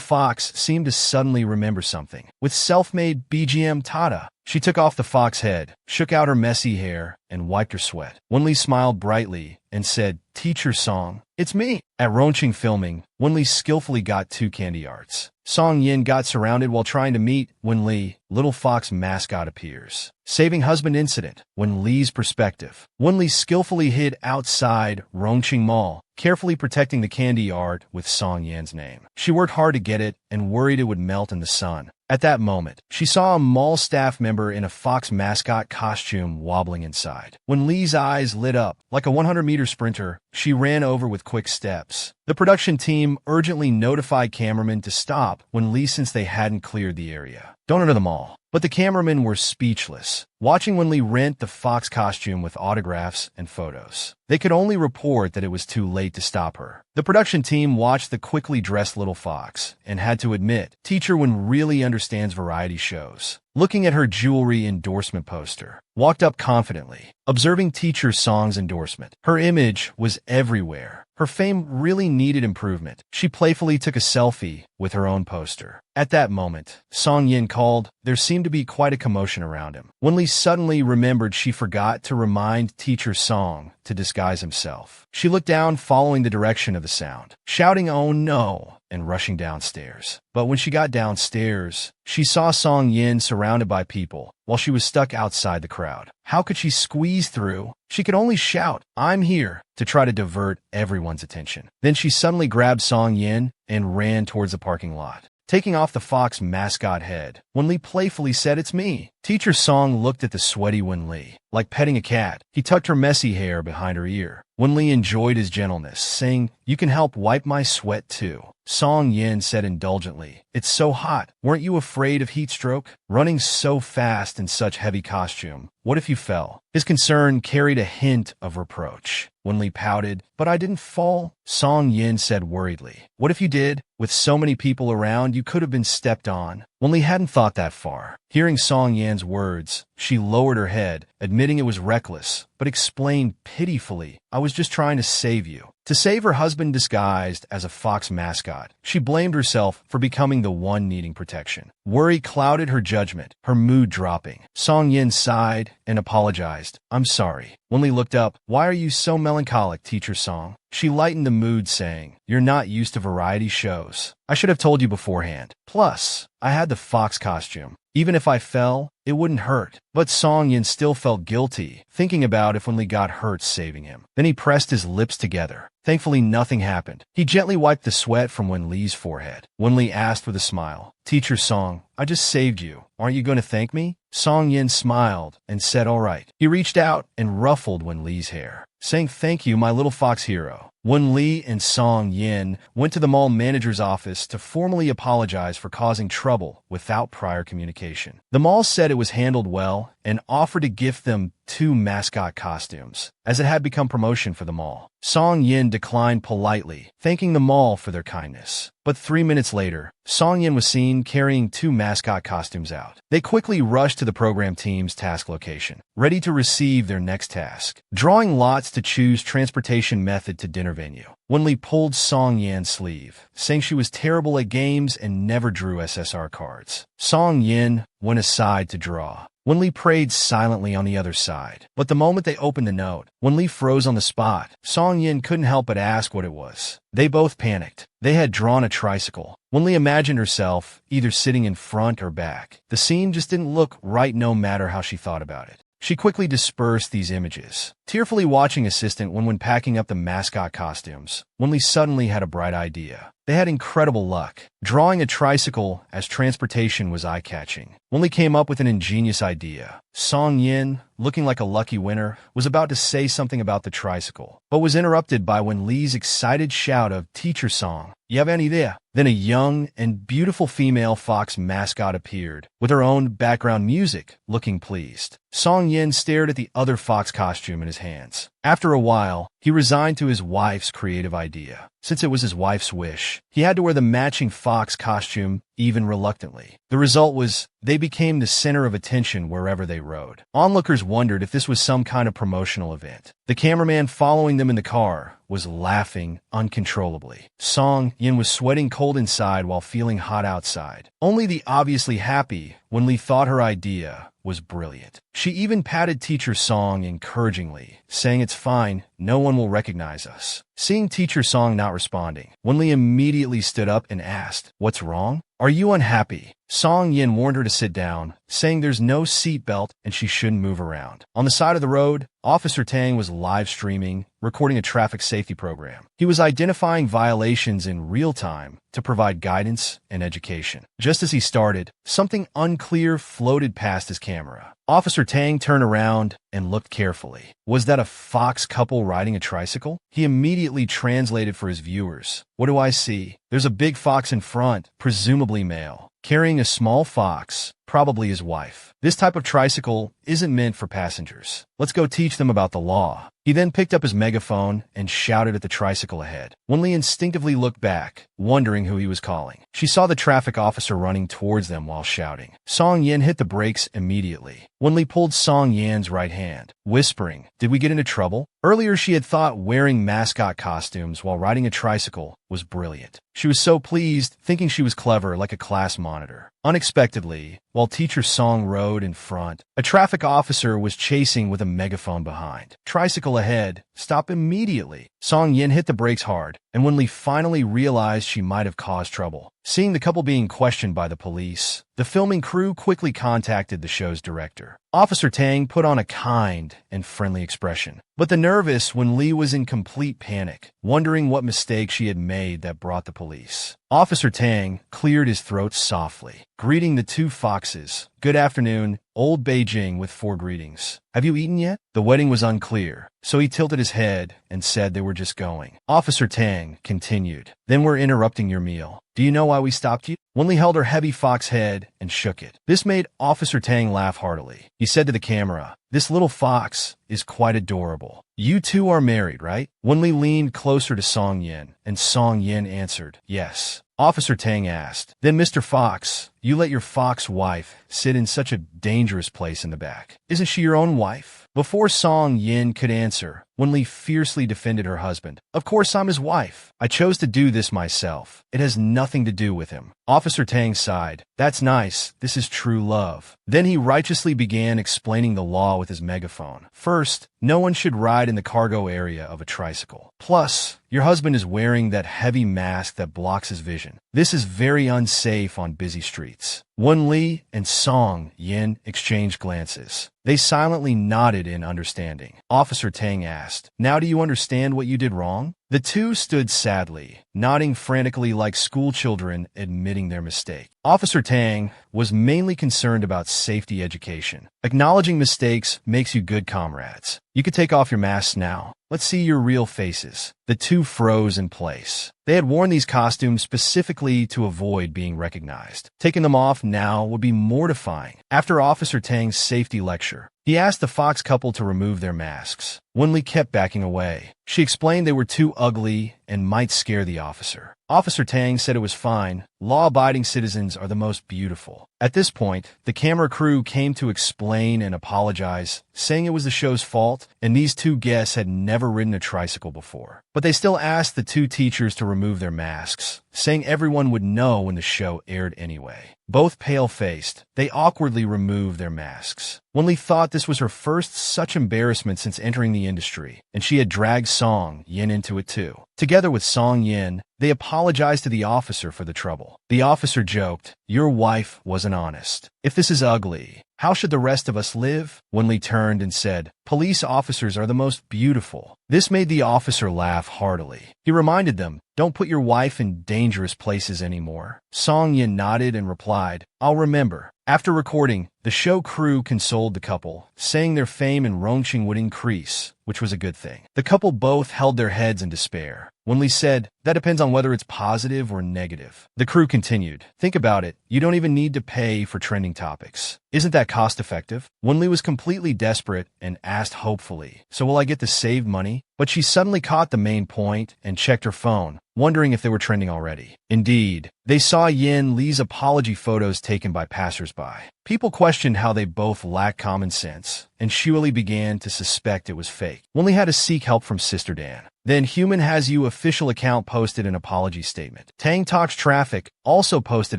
fox seemed to suddenly remember something. With self-made BGM Tada, she took off the fox head, shook out her messy hair, and wiped her sweat. Wenli smiled brightly and said, Teacher Song, it's me. At Rongqing filming, Wenli skillfully got two candy arts. Song Yin got surrounded while trying to meet Wenli. Little fox mascot appears. Saving husband incident. Wenli's perspective. Wenli skillfully hid outside Rongqing Mall, carefully protecting the candy art with Song Yan's name. She worked hard to get it and worried it would melt in the sun. At that moment, she saw a mall staff member in a fox mascot costume wobbling inside. When Lee's eyes lit up, like a 100-meter sprinter, she ran over with quick steps. The production team urgently notified cameramen to stop when Lee, since they hadn't cleared the area. Don't enter the mall. But the cameramen were speechless, watching when Lee rent the fox costume with autographs and photos. They could only report that it was too late to stop her. The production team watched the quickly dressed little fox and had to admit, Teacher Wen really understands variety shows. Looking at her jewelry endorsement poster, walked up confidently, observing Teacher Song's endorsement. Her image was everywhere. Her fame really needed improvement. She playfully took a selfie with her own poster. At that moment, Song Yin called. There seemed to be quite a commotion around him. When Lee suddenly remembered she forgot to remind Teacher Song to disguise himself. She looked down, following the direction of the sound, shouting, "Oh no!" and rushing downstairs. But when she got downstairs, she saw Song Yin surrounded by people, while she was stuck outside the crowd. How could she squeeze through? She could only shout, "I'm here," to try to divert everyone's attention. Then she suddenly grabbed Song Yin and ran towards the parking lot. Taking off the fox mascot head, Wen Li playfully said, "It's me." Teacher Song looked at the sweaty Wen Li. like petting a cat. He tucked her messy hair behind her ear. Wen Li enjoyed his gentleness, saying, "You can help wipe my sweat too." Song Yin said indulgently, "It's so hot. Weren't you afraid of heat stroke? Running so fast in such heavy costume. What if you fell?" His concern carried a hint of reproach. Wen Li pouted, "But I didn't fall." Song Yin said worriedly, "What if you did? With so many people around, you could have been stepped on." Wen Li hadn't thought that far. Hearing Song Yan's words, she lowered her head, admitting it was reckless, but explained pitifully, "I was just trying to save you." To save her husband disguised as a fox mascot, she blamed herself for becoming the one needing protection. Worry clouded her judgment, her mood dropping. Song Yin sighed and apologized. "I'm sorry." Wen Li looked up. "Why are you so melancholic, Teacher Song?" She lightened the mood, saying, "You're not used to variety shows. I should have told you beforehand. Plus, I had the fox costume. Even if I fell, it wouldn't hurt." But Song Yin still felt guilty, thinking about if Wen Li got hurt saving him. Then he pressed his lips together. Thankfully, nothing happened. He gently wiped the sweat from Wen Li's forehead. Wen Li asked with a smile, "Teacher Song, I just saved you. Aren't you going to thank me?" Song Yin smiled and said, "All right." He reached out and ruffled Wen Li's hair, saying, "Thank you, my little fox hero." Wen Li and Song Yin went to the mall manager's office to formally apologize for causing trouble without prior communication. The mall said it was handled well and offered to gift them 2 mascot costumes, as it had become promotion for the mall. Song Yin declined politely, thanking the mall for their kindness. But 3 minutes later, Song Yin was seen carrying 2 mascot costumes out. They quickly rushed to the program team's task location, ready to receive their next task, drawing lots to choose transportation method to dinner venue. Wen Li pulled Song Yan's sleeve, saying she was terrible at games and never drew SSR cards. Song Yin went aside to draw. Wen Li prayed silently on the other side. But the moment they opened the note, Wen Li froze on the spot. Song Yin couldn't help but ask what it was. They both panicked. They had drawn a tricycle. Wen Li imagined herself either sitting in front or back. The scene just didn't look right no matter how she thought about it. She quickly dispersed these images, tearfully watching assistant when packing up the mascot costumes. Wen Li suddenly had a bright idea. They had incredible luck. Drawing a tricycle as transportation was eye-catching. Wen Li came up with an ingenious idea. Song Yin, looking like a lucky winner, was about to say something about the tricycle, but was interrupted by Wen Li's excited shout of, "Teacher Song, you have any idea?" Then a young and beautiful female fox mascot appeared, with her own background music, looking pleased. Song Yin stared at the other fox costume in his hands. After a while, he resigned to his wife's creative idea. Since it was his wife's wish, he had to wear the matching fox costume, even reluctantly. The result was, they became the center of attention wherever they rode. Onlookers wondered if this was some kind of promotional event. The cameraman following them in the car was laughing uncontrollably. Song Yin was sweating cold inside while feeling hot outside. Only the obviously happy Wen Li thought her idea was brilliant. She even patted Teacher Song encouragingly, saying, "It's fine, no one will recognize us." Seeing Teacher Song not responding, Wen Li immediately stood up and asked, "What's wrong? Are you unhappy?" Song Yin warned her to sit down, saying there's no seat belt and she shouldn't move around. On the side of the road, Officer Tang was live streaming, recording a traffic safety program. He was identifying violations in real time to provide guidance and education. Just as he started, something unclear floated past his camera. Officer Tang turned around and looked carefully. Was that a fox couple riding a tricycle? He immediately translated for his viewers. "What do I see? There's a big fox in front, presumably male, carrying a small fox, probably his wife. This type of tricycle isn't meant for passengers. Let's go teach them about the law." He then picked up his megaphone and shouted at the tricycle ahead. Wen Li instinctively looked back, wondering who he was calling. She saw the traffic officer running towards them while shouting. Song Yin hit the brakes immediately. Wen Li pulled Song Yan's right hand, whispering, "Did we get into trouble?" Earlier she had thought wearing mascot costumes while riding a tricycle was brilliant. She was so pleased, thinking she was clever like a class monitor. Unexpectedly, while Teacher Song rode in front, a traffic officer was chasing with a megaphone behind. "Tricycle ahead, stop immediately." Song Yin hit the brakes hard, and Wen Li finally realized she might have caused trouble. Seeing the couple being questioned by the police, the filming crew quickly contacted the show's director. Officer Tang put on a kind and friendly expression, but the nervous Wen Li was in complete panic, wondering what mistake she had made that brought the police. Officer Tang cleared his throat softly, greeting the 2 foxes. "Good afternoon, Old Beijing with 4 greetings. Have you eaten yet? The wedding was unclear, so he tilted his head and said they were just going. Officer Tang continued, then we're interrupting your meal. Do you know why we stopped you? Wenli held her heavy fox head and shook it. This made Officer Tang laugh heartily. He said to the camera, this little fox is quite adorable. You two are married, right? Wenli leaned closer to Song Yin, and Song Yin answered, yes. Officer Tang asked, then Mr. Fox, you let your fox wife sit in such a dangerous place in the back. Isn't she your own wife? Before Song Yin could answer, Wenli fiercely defended her husband. Of course I'm his wife. I chose to do this myself. It has nothing to do with him. Officer Tang sighed. That's nice. This is true love. Then he righteously began explaining the law with his megaphone. First, no one should ride in the cargo area of a tricycle. Plus, your husband is wearing that heavy mask that blocks his vision. This is very unsafe on busy streets. Wenli and Song Yin exchanged glances. They silently nodded in understanding. Officer Tang asked, now do you understand what you did wrong? The two stood sadly, nodding frantically like schoolchildren admitting their mistake. Officer Tang was mainly concerned about safety education. Acknowledging mistakes makes you good comrades. You could take off your masks now. Let's see your real faces. The two froze in place. They had worn these costumes specifically to avoid being recognized. Taking them off now would be mortifying. After Officer Tang's safety lecture, he asked the Fox couple to remove their masks. Wenli kept backing away. She explained they were too ugly and might scare the officer. Officer Tang said it was fine. Law-abiding citizens are the most beautiful. At this point, the camera crew came to explain and apologize, saying it was the show's fault, and these two guests had never ridden a tricycle before. But they still asked the two teachers to remove their masks, saying everyone would know when the show aired anyway. Both pale-faced, they awkwardly removed their masks. Wenli thought this was her first such embarrassment since entering the industry, and she had dragged Song Yin into it too. Together with Song Yin, they apologized to the officer for the trouble. The officer joked, your wife wasn't honest. If this is ugly, how should the rest of us live? Wenli turned and said, police officers are the most beautiful. This made the officer laugh heartily. He reminded them, don't put your wife in dangerous places anymore. Song Yin nodded and replied, I'll remember. After recording, the show crew consoled the couple, saying their fame in Rongqing would increase, which was a good thing. The couple both held their heads in despair. Wenli said, that depends on whether it's positive or negative. The crew continued, think about it, you don't even need to pay for trending topics. Isn't that cost-effective? Wenli was completely desperate and asked hopefully, so will I get to save money? But she suddenly caught the main point and checked her phone, wondering if they were trending already. Indeed, they saw Yin Li's apology photos taken by passersby. People questioned how they both lacked common sense, and Shuali began to suspect it was fake. Wenli had to seek help from Sister Dan. Then Human Has You official account posted an apology statement. Tang Talks Traffic also posted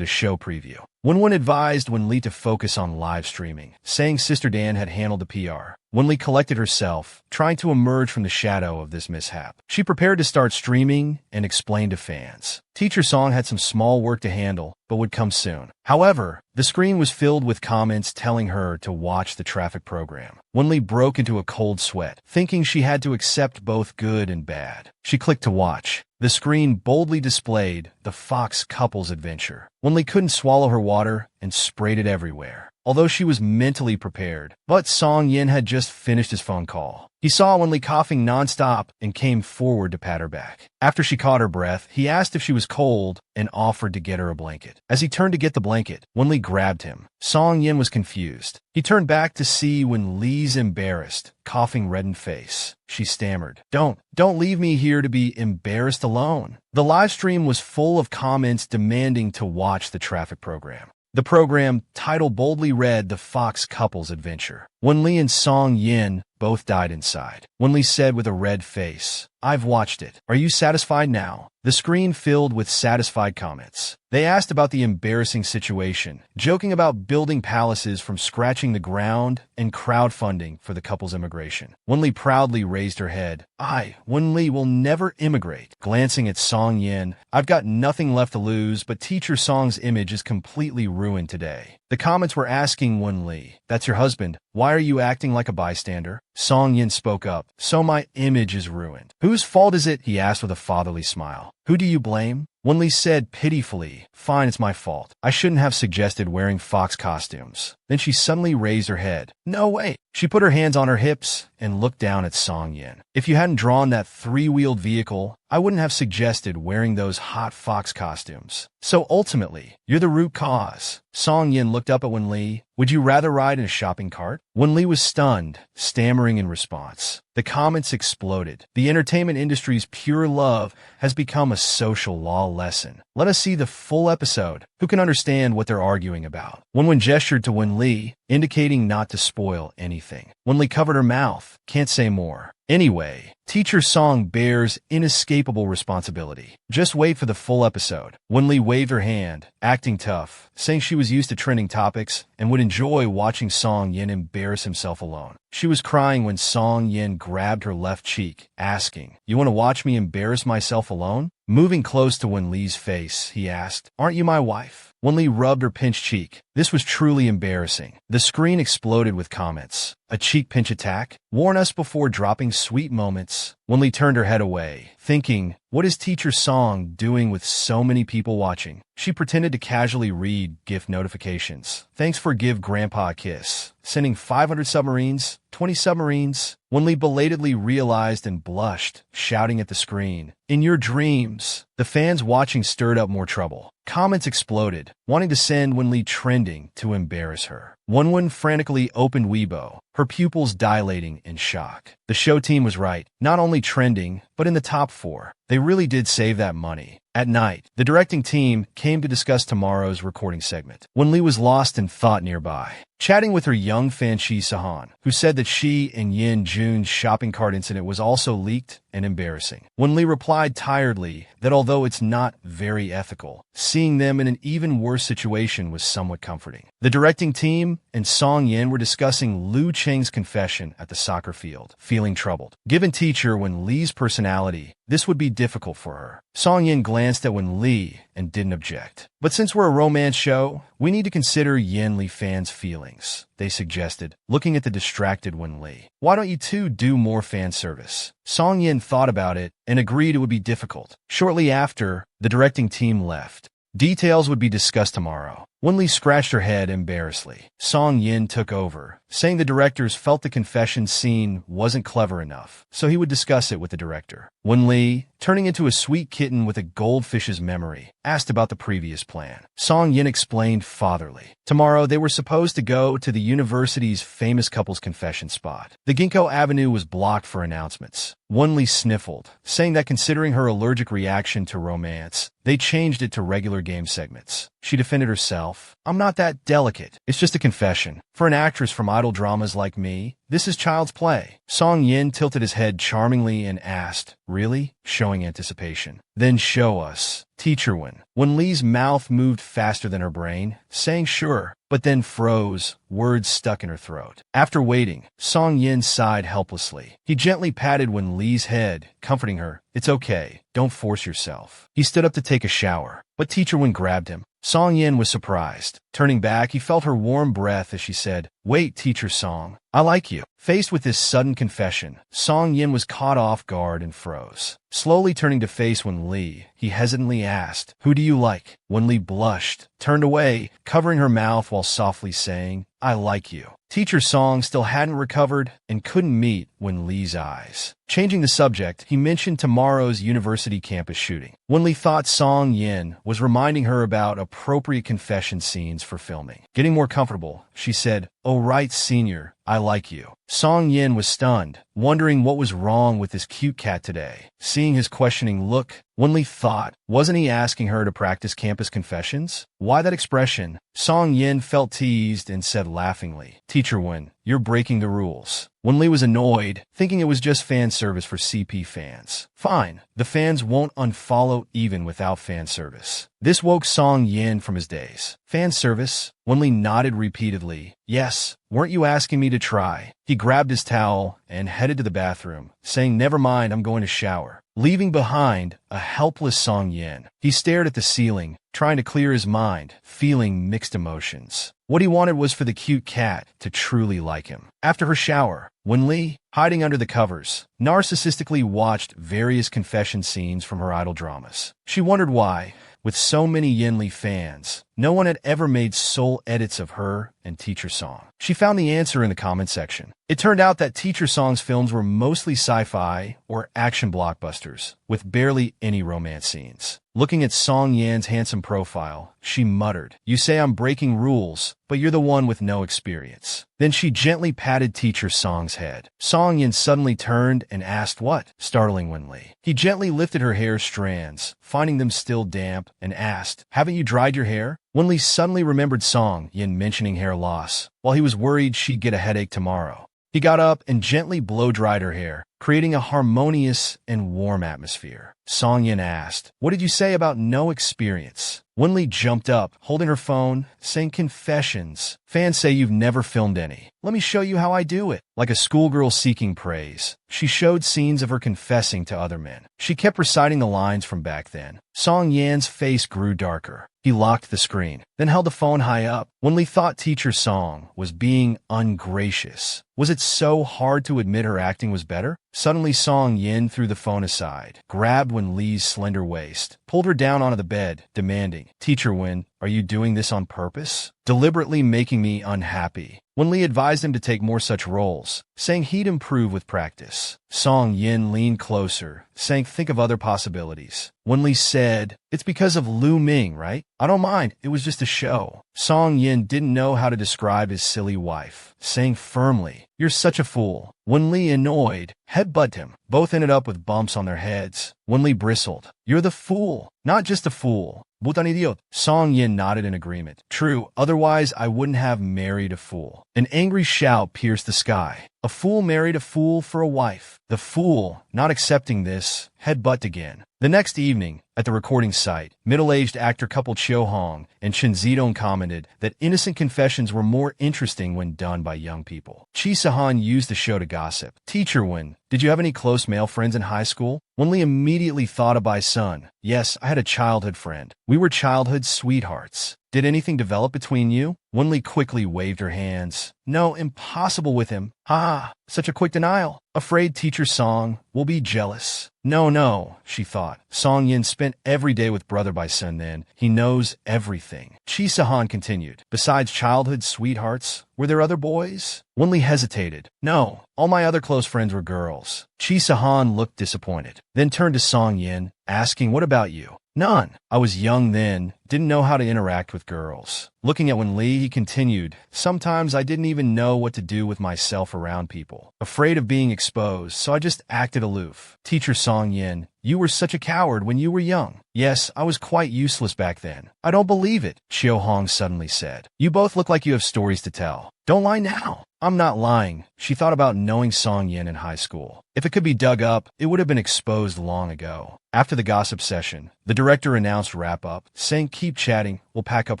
a show preview. Wenli advised Wenli to focus on live streaming, saying Sister Dan had handled the PR. Wenli collected herself, trying to emerge from the shadow of this mishap. She prepared to start streaming and explained to fans. Teacher Song had some small work to handle, but would come soon. However, the screen was filled with comments telling her to watch the traffic program. Wenli broke into a cold sweat, thinking she had to accept both good and bad. She clicked to watch. The screen boldly displayed the Fox couple's adventure. Wenli couldn't swallow her water and sprayed it everywhere, although she was mentally prepared. But Song Yin had just finished his phone call. He saw Wenli coughing nonstop and came forward to pat her back. After she caught her breath, he asked if she was cold and offered to get her a blanket. As he turned to get the blanket, Wenli grabbed him. Song Yin was confused. He turned back to see Wenli's embarrassed, coughing reddened face. She stammered, Don't leave me here to be embarrassed alone. The live stream was full of comments demanding to watch the traffic program. The program title boldly read The Fox Couple's Adventure. Wenli and Song Yin both died inside. Wenli said with a red face, I've watched it. Are you satisfied now? The screen filled with satisfied comments. They asked about the embarrassing situation, joking about building palaces from scratching the ground and crowdfunding for the couple's immigration. Wenli proudly raised her head. Wenli, will never immigrate. Glancing at Song Yin, I've got nothing left to lose, but Teacher Song's image is completely ruined today. The comments were asking Wenli, that's your husband. Why are you acting like a bystander? Song Yin spoke up. So my image is ruined. Whose fault is it? He asked with a fatherly smile. Who do you blame? Wenli said pitifully, "Fine, it's my fault. I shouldn't have suggested wearing fox costumes." Then she suddenly raised her head. "No, wait." She put her hands on her hips and looked down at Song Yin. "If you hadn't drawn that three-wheeled vehicle, I wouldn't have suggested wearing those hot fox costumes. So ultimately, you're the root cause." Song Yin looked up at Wenli. "Would you rather ride in a shopping cart?" Wenli was stunned, stammering in response. The comments exploded. The entertainment industry's pure love has become a social law lesson. Let us see the full episode. Who can understand what they're arguing about? Wenwen gestured to Wenli, indicating not to spoil anything. Wenli covered her mouth. "Can't say more." Anyway, Teacher Song bears inescapable responsibility. Just wait for the full episode. Wenli waved her hand, acting tough, saying she was used to trending topics and would enjoy watching Song Yin embarrass himself alone. She was crying when Song Yin grabbed her left cheek, asking, "You want to watch me embarrass myself alone?" Moving close to Wenli's face, he asked, "Aren't you my wife?" Wenli rubbed her pinched cheek. This was truly embarrassing. The screen exploded with comments. "A cheek pinch attack? Warn us before dropping sweet moments." Wenli turned her head away, thinking, what is Teacher Song doing with so many people watching? She pretended to casually read gift notifications. "Thanks for give Grandpa a kiss. Sending 500 submarines, 20 submarines." Wenli belatedly realized and blushed, shouting at the screen, "In your dreams." The fans watching stirred up more trouble. Comments exploded, wanting to send Wenli trending to embarrass her. Wenwen frantically opened Weibo, her pupils dilating in shock. The show team was right, not only trending, but in the top 4. They really did save that money. At night, the directing team came to discuss tomorrow's recording segment. Wenli was lost in thought nearby, chatting with her young fan Shi Sahan, who said that she and Yin Jun's shopping cart incident was also leaked and embarrassing. Wenli replied tiredly that although it's not very ethical, seeing them in an even worse situation was somewhat comforting. The directing team and Song Yin were discussing Lu Cheng's confession at the soccer field, feeling troubled. Given Teacher Wenli's personality, this would be difficult for her. Song Yin glanced at Wenli and didn't object. "But since we're a romance show, we need to consider Yin Li fans' feelings," they suggested, looking at the distracted Wenli. "Why don't you two do more fan service?" Song Yin thought about it and agreed it would be difficult. Shortly after, the directing team left. Details would be discussed tomorrow. Wenli scratched her head embarrassedly. Song Yin took over, saying the directors felt the confession scene wasn't clever enough, so he would discuss it with the director. Wenli, turning into a sweet kitten with a goldfish's memory, asked about the previous plan. Song Yin explained fatherly. Tomorrow they were supposed to go to the university's famous couple's confession spot. The Ginkgo Avenue was blocked for announcements. Wenli sniffled, saying that considering her allergic reaction to romance, they changed it to regular game segments. She defended herself. "I'm not that delicate. It's just a confession. For an actress from idol dramas like me, this is child's play." Song Yin tilted his head charmingly and asked, "Really?" showing anticipation. "Then show us." Teacher Wenli's mouth moved faster than her brain, saying sure, but then froze, words stuck in her throat. After waiting, Song Yin sighed helplessly. He gently patted Wenli's head, comforting her. "It's okay. Don't force yourself." He stood up to take a shower, but Teacher Wen grabbed him. Song Yin was surprised. Turning back, he felt her warm breath as she said, "Wait, Teacher Song. I like you." Faced with this sudden confession, Song Yin was caught off guard and froze. Slowly turning to face Wenli, he hesitantly asked, "Who do you like?" Wenli blushed, turned away, covering her mouth while softly saying, "I like you." Teacher Song still hadn't recovered and couldn't meet Wenli's eyes. Changing the subject, he mentioned tomorrow's university campus shooting. Wenli thought Song Yin was reminding her about appropriate confession scenes for filming. Getting more comfortable, she said, "Oh right, senior, I like you." Song Yin was stunned, wondering what was wrong with this cute cat today. Seeing his questioning look, Wenli thought, wasn't he asking her to practice campus confessions? Why that expression? Song Yin felt teased and said laughingly, "Teacher Wen, you're breaking the rules." Wenli was annoyed, thinking it was just fan service for CP fans. Fine, the fans won't unfollow even without fan service. This woke Song Yin from his daze. Fan service? Wenli nodded repeatedly. "Yes, weren't you asking me to try?" He grabbed his towel and headed to the bathroom, saying, "Never mind, I'm going to shower." leaving behind a helpless Song Yin. He stared at the ceiling, trying to clear his mind, feeling mixed emotions. What he wanted was for the cute cat to truly like him. After her shower, when Lee, hiding under the covers, narcissistically watched various confession scenes from her idol dramas. She wondered why, with so many Yin-Li fans, no one had ever made soul edits of her and Teacher Song. She found the answer in the comment section. It turned out that Teacher Song's films were mostly sci-fi or action blockbusters, with barely any romance scenes. Looking at Song Yan's handsome profile, she muttered, "You say I'm breaking rules, but you're the one with no experience." Then she gently patted Teacher Song's head. Song Yin suddenly turned and asked what, startling Wen-Li. He gently lifted her hair strands, finding them still damp, and asked, "Haven't you dried your hair?" Wen-Li suddenly remembered Song Yin mentioning hair loss, while he was worried she'd get a headache tomorrow. He got up and gently blow-dried her hair, creating a harmonious and warm atmosphere. Song Yin asked, "What did you say about no experience?" Wen-Li jumped up, holding her phone, saying, "Confessions. Fans say you've never filmed any. Let me show you how I do it." Like a schoolgirl seeking praise, she showed scenes of her confessing to other men. She kept reciting the lines from back then. Song Yan's face grew darker. He locked the screen, then held the phone high up. Wen-Li thought Teacher Song was being ungracious. Was it so hard to admit her acting was better? Suddenly Song Yin threw the phone aside, grabbed Wen-Li's slender waist, pulled her down onto the bed, demanding, "Teacher Wen, are you doing this on purpose? Deliberately making me unhappy?" Wen-Li advised him to take more such roles, saying he'd improve with practice. Song Yin leaned closer, saying, "Think of other possibilities." Wen-Li said, "It's because of Lu Ming, right? I don't mind, it was just a show." Song Yin didn't know how to describe his silly wife, saying firmly, "You're such a fool." Wen-Li, annoyed, headbutted him. Both ended up with bumps on their heads. Wen-Li bristled. "You're the fool, not just a fool. Butan idiot." Song Yin nodded in agreement. "True, otherwise I wouldn't have married a fool." An angry shout pierced the sky. A fool married a fool for a wife. The fool, not accepting this, headbutted again. The next evening, at the recording site, middle-aged actor couple Chiu Hong and Chen Zidong commented that innocent confessions were more interesting when done by young people. Chi Se-han used the show to gossip. "Teacher Wen, did you have any close male friends in high school?" Wen-Li immediately thought of Bai Sun. "Yes, I had a childhood friend. We were childhood sweethearts." "Did anything develop between you?" Wen-Li quickly waved her hands. "No, impossible with him. Ha, such a quick denial. Afraid Teacher Song will be jealous." No, she thought. Song Yin spent every day with brother Bai Sun then. He knows everything. Chi Se-han continued. "Besides childhood sweethearts, were there other boys?" Wen-Li hesitated. "No, all my other close friends were girls." Chi Se-han looked disappointed, then turned to Song Yin, asking, "What about you?" "None. I was young then, didn't know how to interact with girls." Looking at Wen-Li, he continued, "Sometimes I didn't even know what to do with myself around people. Afraid of being exposed, so I just acted aloof." Teacher Song Yin, "You were such a coward when you were young." "Yes, I was quite useless back then." "I don't believe it," Chiu Hong suddenly said. "You both look like you have stories to tell. Don't lie now." "I'm not lying." She thought about knowing Song Yin in high school. If it could be dug up, it would have been exposed long ago. After the gossip session, the director announced wrap-up, saying, "Keep chatting, we'll pack up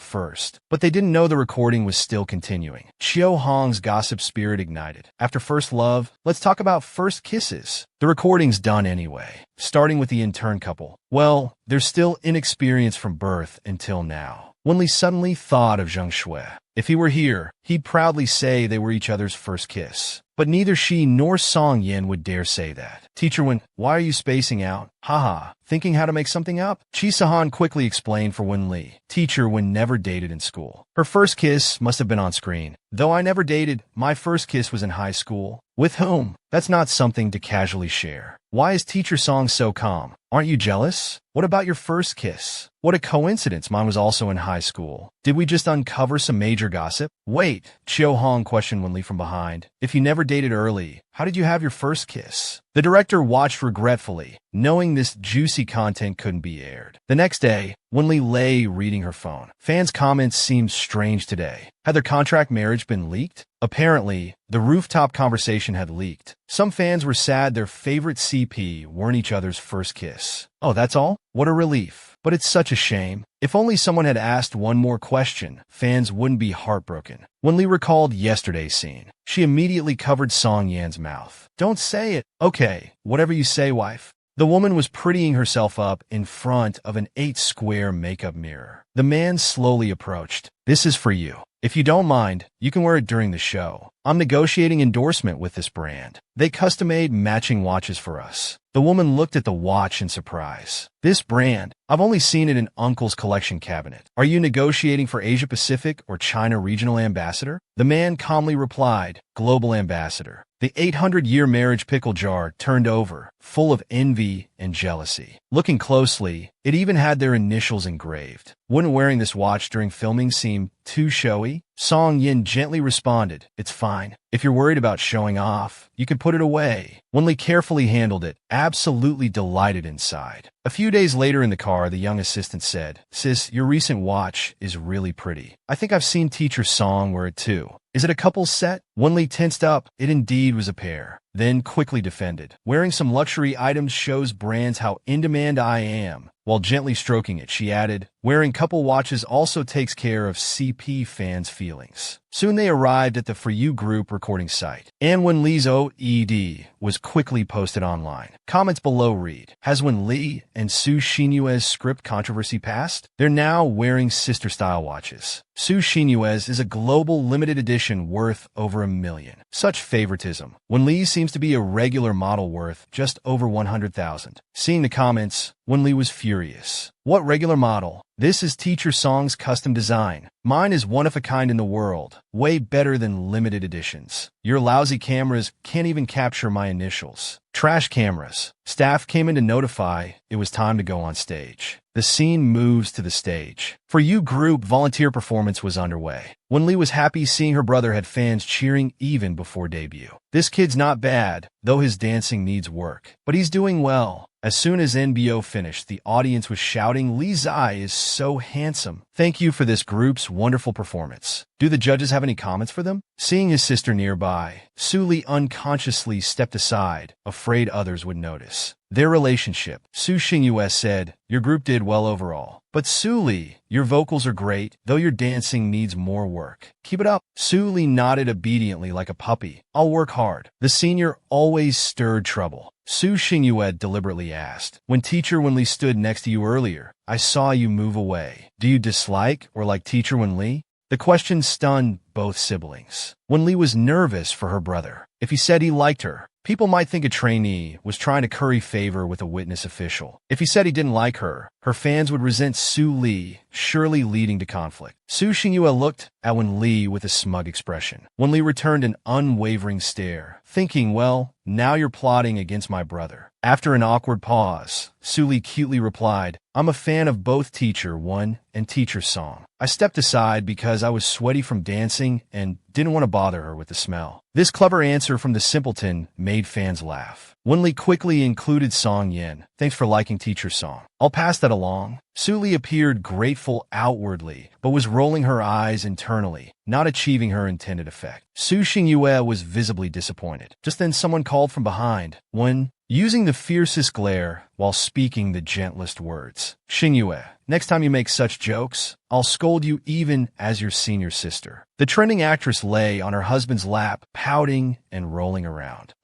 first." But they didn't know the recording was still continuing. Chiu Hong's gossip spirit ignited. "After first love, let's talk about first kisses." The recording's done anyway, starting with the intern couple. Well, they're still inexperienced from birth until now. Wen-Li suddenly thought of Zheng Shui. If he were here, he'd proudly say they were each other's first kiss. But neither she nor Song Yin would dare say that. "Teacher Wen, why are you spacing out? Haha, thinking how to make something up?" Chi Se-han quickly explained for Wen-Li. Teacher Wen never dated in school. Her first kiss must have been on screen. "Though I never dated, my first kiss was in high school." "With whom?" "That's not something to casually share." "Why is Teacher Song so calm? Aren't you jealous?" "What about your first kiss?" "What a coincidence, mine was also in high school." "Did we just uncover some major gossip?" "Wait," Chiu Hong questioned Wen-Li from behind. "If you never dated early, how did you have your first kiss?" The director watched regretfully, knowing this juicy content couldn't be aired. The next day, Wen-Li lay reading her phone. Fans' comments seemed strange today. Had their contract marriage been leaked? Apparently, the rooftop conversation had leaked. Some fans were sad their favorite CP weren't each other's first kiss. "Oh, that's all? What a relief. But it's such a shame. If only someone had asked one more question, fans wouldn't be heartbroken." Wen-Li recalled yesterday's scene. She immediately covered Song Yan's mouth. "Don't say it." "Okay, whatever you say, wife." The woman was prettying herself up in front of an 8-square makeup mirror. The man slowly approached. "This is for you. If you don't mind, you can wear it during the show. I'm negotiating endorsement with this brand. They custom-made matching watches for us." The woman looked at the watch in surprise. "This brand? I've only seen it in Uncle's collection cabinet. Are you negotiating for Asia Pacific or China regional ambassador?" The man calmly replied, "Global ambassador." The 800-year marriage pickle jar turned over, full of envy and jealousy. Looking closely, it even had their initials engraved. "Wouldn't wearing this watch during filming seem too showy?" Song Yin gently responded, "It's fine. If you're worried about showing off, you can put it away." Wenli carefully handled it, absolutely delighted inside. A few days later in the car, the young assistant said, "Sis, your recent watch is really pretty. I think I've seen Teacher Song wear it too. Is it a couple's set?" Wenli tensed up. It indeed was a pair. Then quickly defended. "Wearing some luxury items shows brands how in demand I am." While gently stroking it, she added, "Wearing couple watches also takes care of CP fans' feelings." Soon they arrived at the For You group recording site, and when Lee's OED was quickly posted online. Comments below read, "Has Wen Li and Su Xinyue's script controversy passed? They're now wearing sister-style watches." Su Xinyue's is a global limited edition worth over $1 million. Such favoritism. Wen Li seems to be a regular model worth just over 100,000. Seeing the comments, Wen Li was furious. "What regular model? This is Teacher Song's custom design. Mine is one of a kind in the world. Way better than limited editions. Your lousy cameras can't even capture my initials. Trash cameras." Staff came in to notify it was time to go on stage. The scene moves to the stage. For You group volunteer performance was underway. Wen Li was happy seeing her brother had fans cheering even before debut. "This kid's not bad, though his dancing needs work. But he's doing well." As soon as NBO finished, the audience was shouting, "Li Zai is so handsome. Thank you for this group's wonderful performance." Do the judges have any comments for them? Seeing his sister nearby, Su Li unconsciously stepped aside, afraid others would notice. Their relationship. Su Xingyue said, "Your group did well overall. But Su Li, your vocals are great, though your dancing needs more work. Keep it up." Su Li nodded obediently like a puppy. "I'll work hard." The senior always stirred trouble. Su Xingyue deliberately asked, "When Teacher Wen Li stood next to you earlier, I saw you move away. Do you dislike or like Teacher Wen Li?" The question stunned both siblings. Wen Li was nervous for her brother. If he said he liked her, people might think a trainee was trying to curry favor with a witness official. If he said he didn't like her, her fans would resent Su Li, surely leading to conflict. Su Xingyue looked at Wen Li with a smug expression. Wen Li returned an unwavering stare, thinking, "Well, now you're plotting against my brother." After an awkward pause, Su Li cutely replied, "I'm a fan of both Teacher Wen and Teacher Song. I stepped aside because I was sweaty from dancing and didn't want to bother her with the smell." This clever answer from the simpleton made fans laugh. Wen Li quickly included Song Yin. "Thanks for liking Teacher Song. I'll pass that along." Su Li appeared grateful outwardly, but was rolling her eyes internally, not achieving her intended effect. Su Xingyue was visibly disappointed. Just then someone called from behind, "Wen," using the fiercest glare while speaking the gentlest words. "Xingyue, next time you make such jokes, I'll scold you even as your senior sister." The trending actress lay on her husband's lap, pouting and rolling around.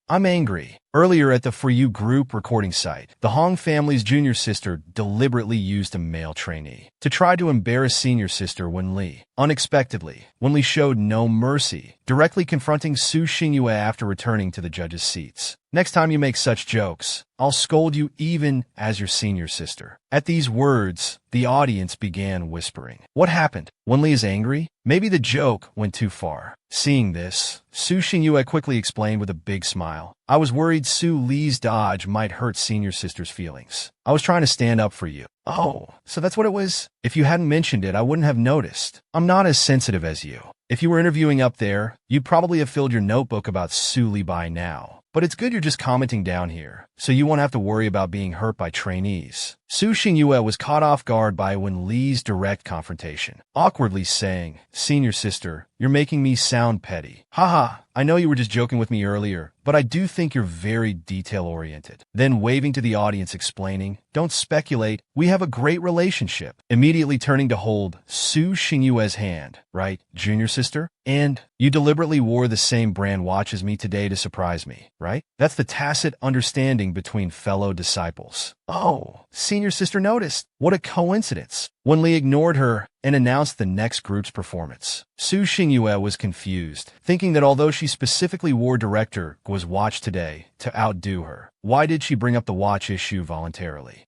"I'm angry." Earlier at the For You group recording site, the Hong family's junior sister deliberately used a male trainee to try to embarrass senior sister Wen Li. Unexpectedly, Wen Li showed no mercy, directly confronting Su Xingyue after returning to the judges' seats. "Next time you make such jokes, I'll scold you even as your senior sister." At these words, the audience began whispering. What happened? Wen Li is angry? Maybe the joke went too far. Seeing this, Su Xingyue quickly explained with a big smile. "I was worried Su Li's dodge might hurt senior sister's feelings. I was trying to stand up for you." "Oh, so that's what it was? If you hadn't mentioned it, I wouldn't have noticed. I'm not as sensitive as you. If you were interviewing up there, you'd probably have filled your notebook about Su Li by now. But it's good you're just commenting down here, so you won't have to worry about being hurt by trainees." Su Xingyue was caught off guard by Wen Li's direct confrontation, awkwardly saying, "Senior sister, you're making me sound petty. Haha, I know you were just joking with me earlier, but I do think you're very detail-oriented." Then waving to the audience explaining, "Don't speculate, we have a great relationship." Immediately turning to hold Su Xingyue's hand, "Right, junior sister? And you deliberately wore the same brand watch as me today to surprise me, right?" That's the tacit understanding between fellow disciples. Oh, senior sister noticed. What a coincidence. Wen Li ignored her and announced the next group's performance. Su Xingyue was confused, thinking that although she specifically wore Director Guo's watch today to outdo her, why did she bring up the watch issue voluntarily?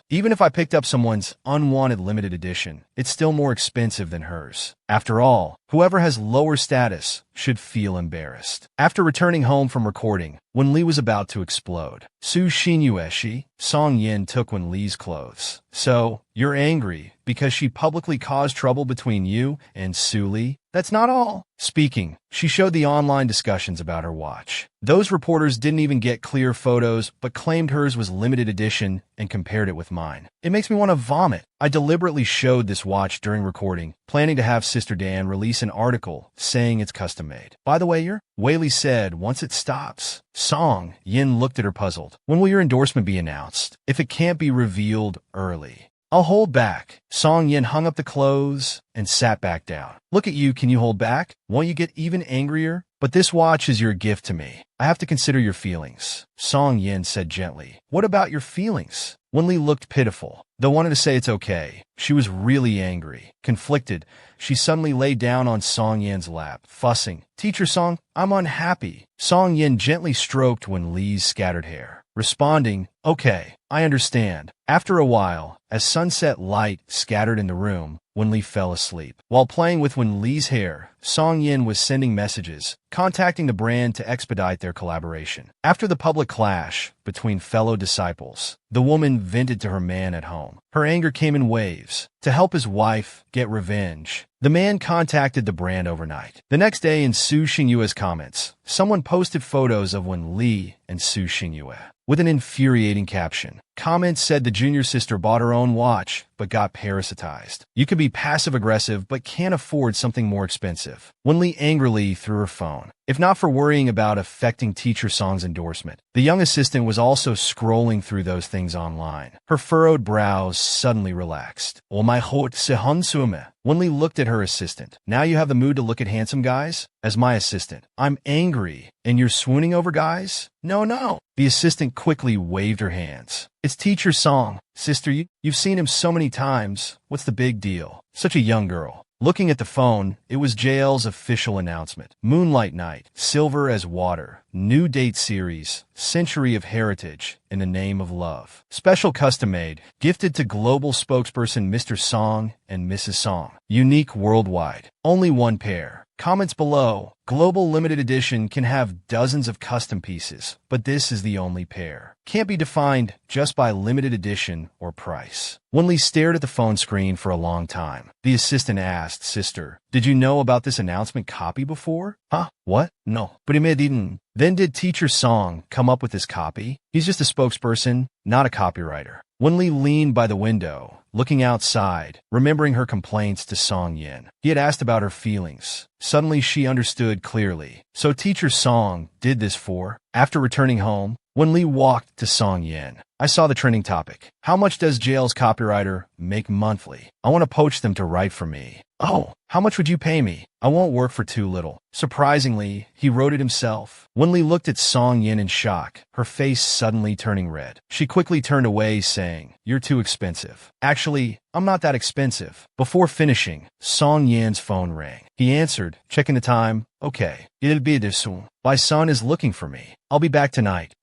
Even if I picked up someone's unwanted limited edition, it's still more expensive than hers. After all, whoever has lower status should feel embarrassed. After returning home from recording, Wen Li was about to explode. Su Xingyue, Song Yin took Wen Li's clothes. "So, you're angry because she publicly caused trouble between you and Su Li? That's not all." Speaking, she showed the online discussions about her watch. Those reporters didn't even get clear photos, but claimed hers was limited edition and compared it with mine. "It makes me want to vomit. I deliberately showed this watch during recording, planning to have Sister Dan release an article saying it's custom-made. By the way, Wei Li said once it stops." Song Yin looked at her puzzled. "When will your endorsement be announced? If it can't be revealed early." "I'll hold back." Song Yin hung up the clothes and sat back down. "Look at you, can you hold back? Won't you get even angrier? But this watch is your gift to me. I have to consider your feelings." Song Yin said gently, "What about your feelings?" Wen Li looked pitiful, though wanted to say it's okay. She was really angry. Conflicted, she suddenly lay down on Song Yin's lap, fussing. "Teacher Song, I'm unhappy." Song Yin gently stroked Wen Li's scattered hair, responding, "Okay, I understand." After a while, as sunset light scattered in the room, Wen Li fell asleep. While playing with Wen Li's hair, Song Yin was sending messages, contacting the brand to expedite their collaboration. After the public clash between fellow disciples, the woman vented to her man at home. Her anger came in waves. To help his wife get revenge, the man contacted the brand overnight. The next day, in Su Xingyue's comments, someone posted photos of Wen Li and Su Xingyue with an infuriating caption. Comments said the junior sister bought her own watch, but got parasitized. You could be passive-aggressive, but can't afford something more expensive. Wen Li angrily threw her phone. If not for worrying about affecting Teacher Song's endorsement, the young assistant was also scrolling through those things online. Her furrowed brows suddenly relaxed. "Oh my hot se hansume." Wen Li looked at her assistant. "Now you have the mood to look at handsome guys? As my assistant, I'm angry. And you're swooning over guys? No. The assistant quickly waved her hands. "It's Teacher Song. Sister, you've seen him so many times. What's the big deal? Such a young girl." Looking at the phone, it was JL's official announcement. Moonlight Night, Silver as Water, new date series, Century of Heritage, in the name of love. Special custom-made, gifted to global spokesperson Mr. Song and Mrs. Song. Unique worldwide. Only one pair. Comments below. Global limited edition can have dozens of custom pieces, but this is the only pair. Can't be defined just by limited edition or price. Wen Li stared at the phone screen for a long time. The assistant asked, "Sister, did you know about this announcement copy before?" "Huh? What? No. But he didn't." "Then did Teacher Song come up with this copy? He's just a spokesperson, not a copywriter." Wen Li leaned by the window, looking outside, remembering her complaints to Song Yin. He had asked about her feelings. Suddenly she understood clearly. So Teacher Song did this for? After returning home, Wen Li walked to Song Yin. "I saw the trending topic. How much does JL's copywriter make monthly? I want to poach them to write for me." "Oh, how much would you pay me? I won't work for too little." Surprisingly, he wrote it himself. Wen Li looked at Song Yin in shock, her face suddenly turning red. She quickly turned away, saying, "You're too expensive." "Actually, I'm not that expensive." Before finishing, Song Yin's phone rang. He answered, checking the time. "Okay, it'll be there soon. My son is looking for me. I'll be back tonight.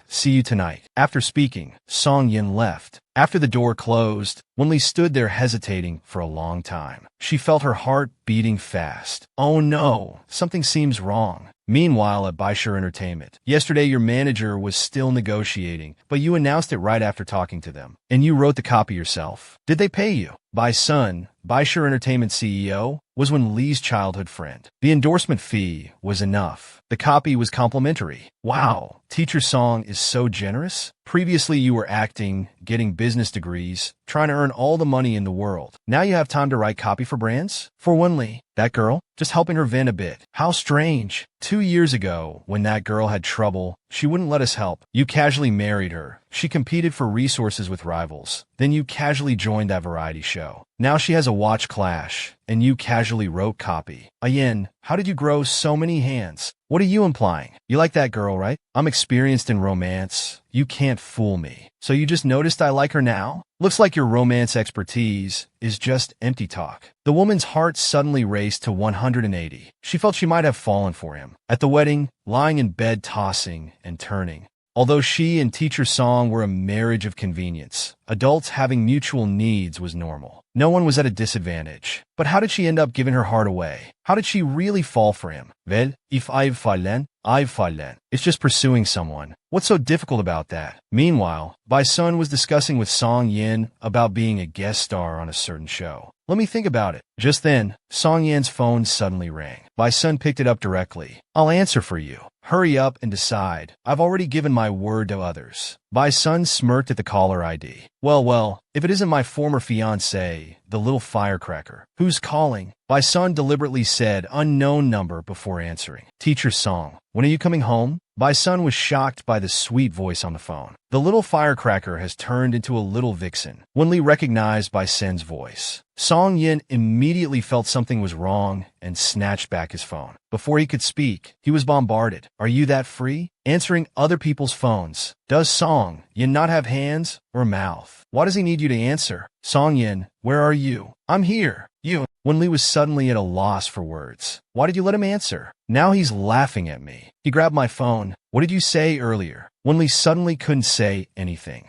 See you tonight." After speaking, Song Yin left. After the door closed, Wen Li stood there hesitating for a long time. She felt her heart beating fast. "Oh no, something seems wrong." Meanwhile, at Baisher Entertainment, yesterday your manager was still negotiating, but you announced it right after talking to them. And you wrote the copy yourself. Did they pay you? Bai Sun, Baisher Entertainment CEO, was Wen Li's childhood friend. The endorsement fee was enough. The copy was complimentary. Wow, Teacher Song is so generous. Previously, you were acting, getting business degrees, trying to earn all the money in the world. Now you have time to write copy for brands? For Wenli, that girl, just helping her vent a bit. How strange. 2 years ago, when that girl had trouble, she wouldn't let us help. You casually married her. She competed for resources with rivals. Then you casually joined that variety show. Now she has a watch clash, and you casually wrote copy. Ayen, how did you grow so many hands? What are you implying? You like that girl, right? I'm experienced in romance. You can't fool me. So you just noticed I like her now? Looks like your romance expertise is just empty talk. The woman's heart suddenly raced to 180. She felt she might have fallen for him. At the wedding, lying in bed tossing and turning. Although she and Teacher Song were a marriage of convenience, adults having mutual needs was normal. No one was at a disadvantage. But how did she end up giving her heart away? How did she really fall for him? Well, if I've fallen, I've fallen. It's just pursuing someone. What's so difficult about that? Meanwhile, Bai Sun was discussing with Song Yin about being a guest star on a certain show. Let me think about it. Just then, Song Yan's phone suddenly rang. Bai Sun picked it up directly. I'll answer for you. Hurry up and decide. I've already given my word to others. Bai Sun smirked at the caller ID. Well, if it isn't my former fiancé, the little firecracker. Who's calling? Bai Sun deliberately said unknown number before answering. Teacher Song, when are you coming home? Bai Sun was shocked by the sweet voice on the phone. The little firecracker has turned into a little vixen. Wenli recognized Bai Sun's voice. Song Yin immediately felt something was wrong and snatched back his phone. Before he could speak, he was bombarded. Are you that free? Answering other people's phones. Does Song Yin not have hands or mouth? Why does he need you to answer? Song Yin, where are you? I'm here. You. Wenli was suddenly at a loss for words. Why did you let him answer? Now he's laughing at me. He grabbed my phone. What did you say earlier? Wenli suddenly couldn't say anything.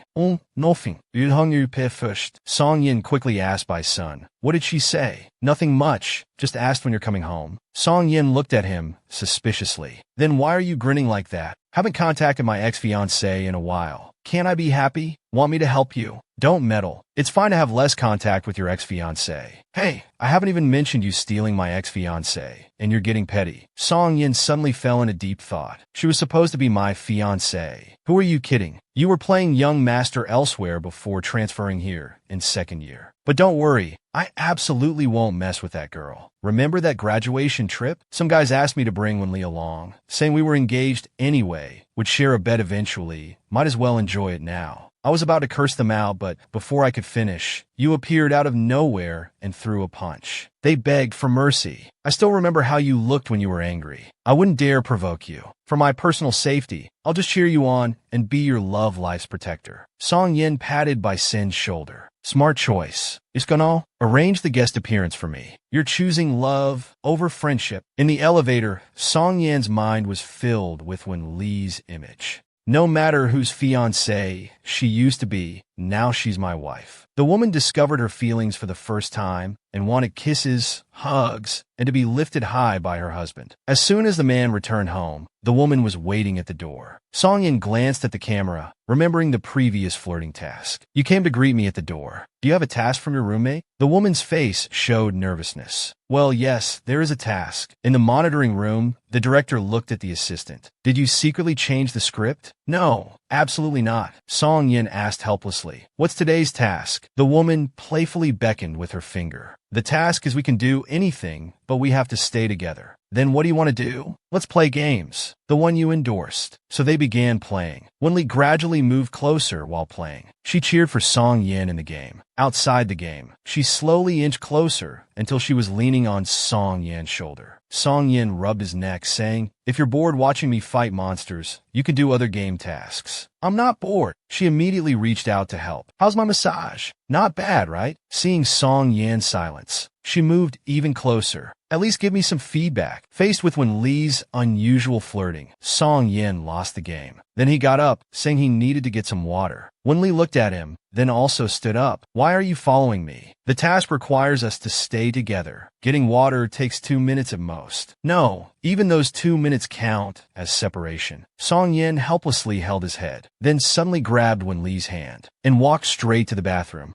Nothing. You hung your pie first. Song Yin quickly asked Bai Sun. What did she say? Nothing much. Just asked when you're coming home. Song Yin looked at him suspiciously. Then why are you grinning like that? Haven't contacted my ex-fiancé in a while. Can't I be happy? Want me to help you? Don't meddle. It's fine to have less contact with your ex-fiancé. Hey, I haven't even mentioned you stealing my ex-fiancé, and you're getting petty. Song Yin suddenly fell into deep thought. She was supposed to be my fiancé. Who are you kidding? You were playing young master elsewhere before transferring here in second year. But don't worry, I absolutely won't mess with that girl. Remember that graduation trip? Some guys asked me to bring Wenli along, saying we were engaged anyway, would share a bed eventually, might as well enjoy it now. I was about to curse them out, but before I could finish, you appeared out of nowhere and threw a punch. They begged for mercy. I still remember how you looked when you were angry. I wouldn't dare provoke you. For my personal safety, I'll just cheer you on and be your love life's protector. Song Yin patted Bai Sun's shoulder. Smart choice. Iskanal, arrange the guest appearance for me. You're choosing love over friendship. In the elevator, Song Yan's mind was filled with Wenli's image. No matter whose fiancé she used to be, now she's my wife. The woman discovered her feelings for the first time and wanted kisses, hugs, and to be lifted high by her husband. As soon as the man returned home, the woman was waiting at the door. Song Yin glanced at the camera, remembering the previous flirting task. You came to greet me at the door. Do you have a task from your roommate? The woman's face showed nervousness. Well, yes, there is a task. In the monitoring room, the director looked at the assistant. Did you secretly change the script? No, absolutely not. Song Yin asked helplessly. What's today's task? The woman playfully beckoned with her finger. The task is we can do anything, but we have to stay together. Then what do you want to do? Let's play games. The one you endorsed. So they began playing. Wenli gradually moved closer while playing. She cheered for Song Yin in the game. Outside the game, she slowly inched closer until she was leaning on Song Yan's shoulder. Song Yin rubbed his neck, saying, if you're bored watching me fight monsters, you can do other game tasks. I'm not bored. She immediately reached out to help. How's my massage? Not bad, right? Seeing Song Yan's silence, she moved even closer. At least give me some feedback. Faced with Wenli's unusual flirting, Song Yin lost the game. Then he got up, saying he needed to get some water. Wenli looked at him, then also stood up. Why are you following me? The task requires us to stay together. Getting water takes 2 minutes at most. No, even those 2 minutes count as separation. Song Yin helplessly held his head, then suddenly grabbed Wenli's hand and walked straight to the bathroom.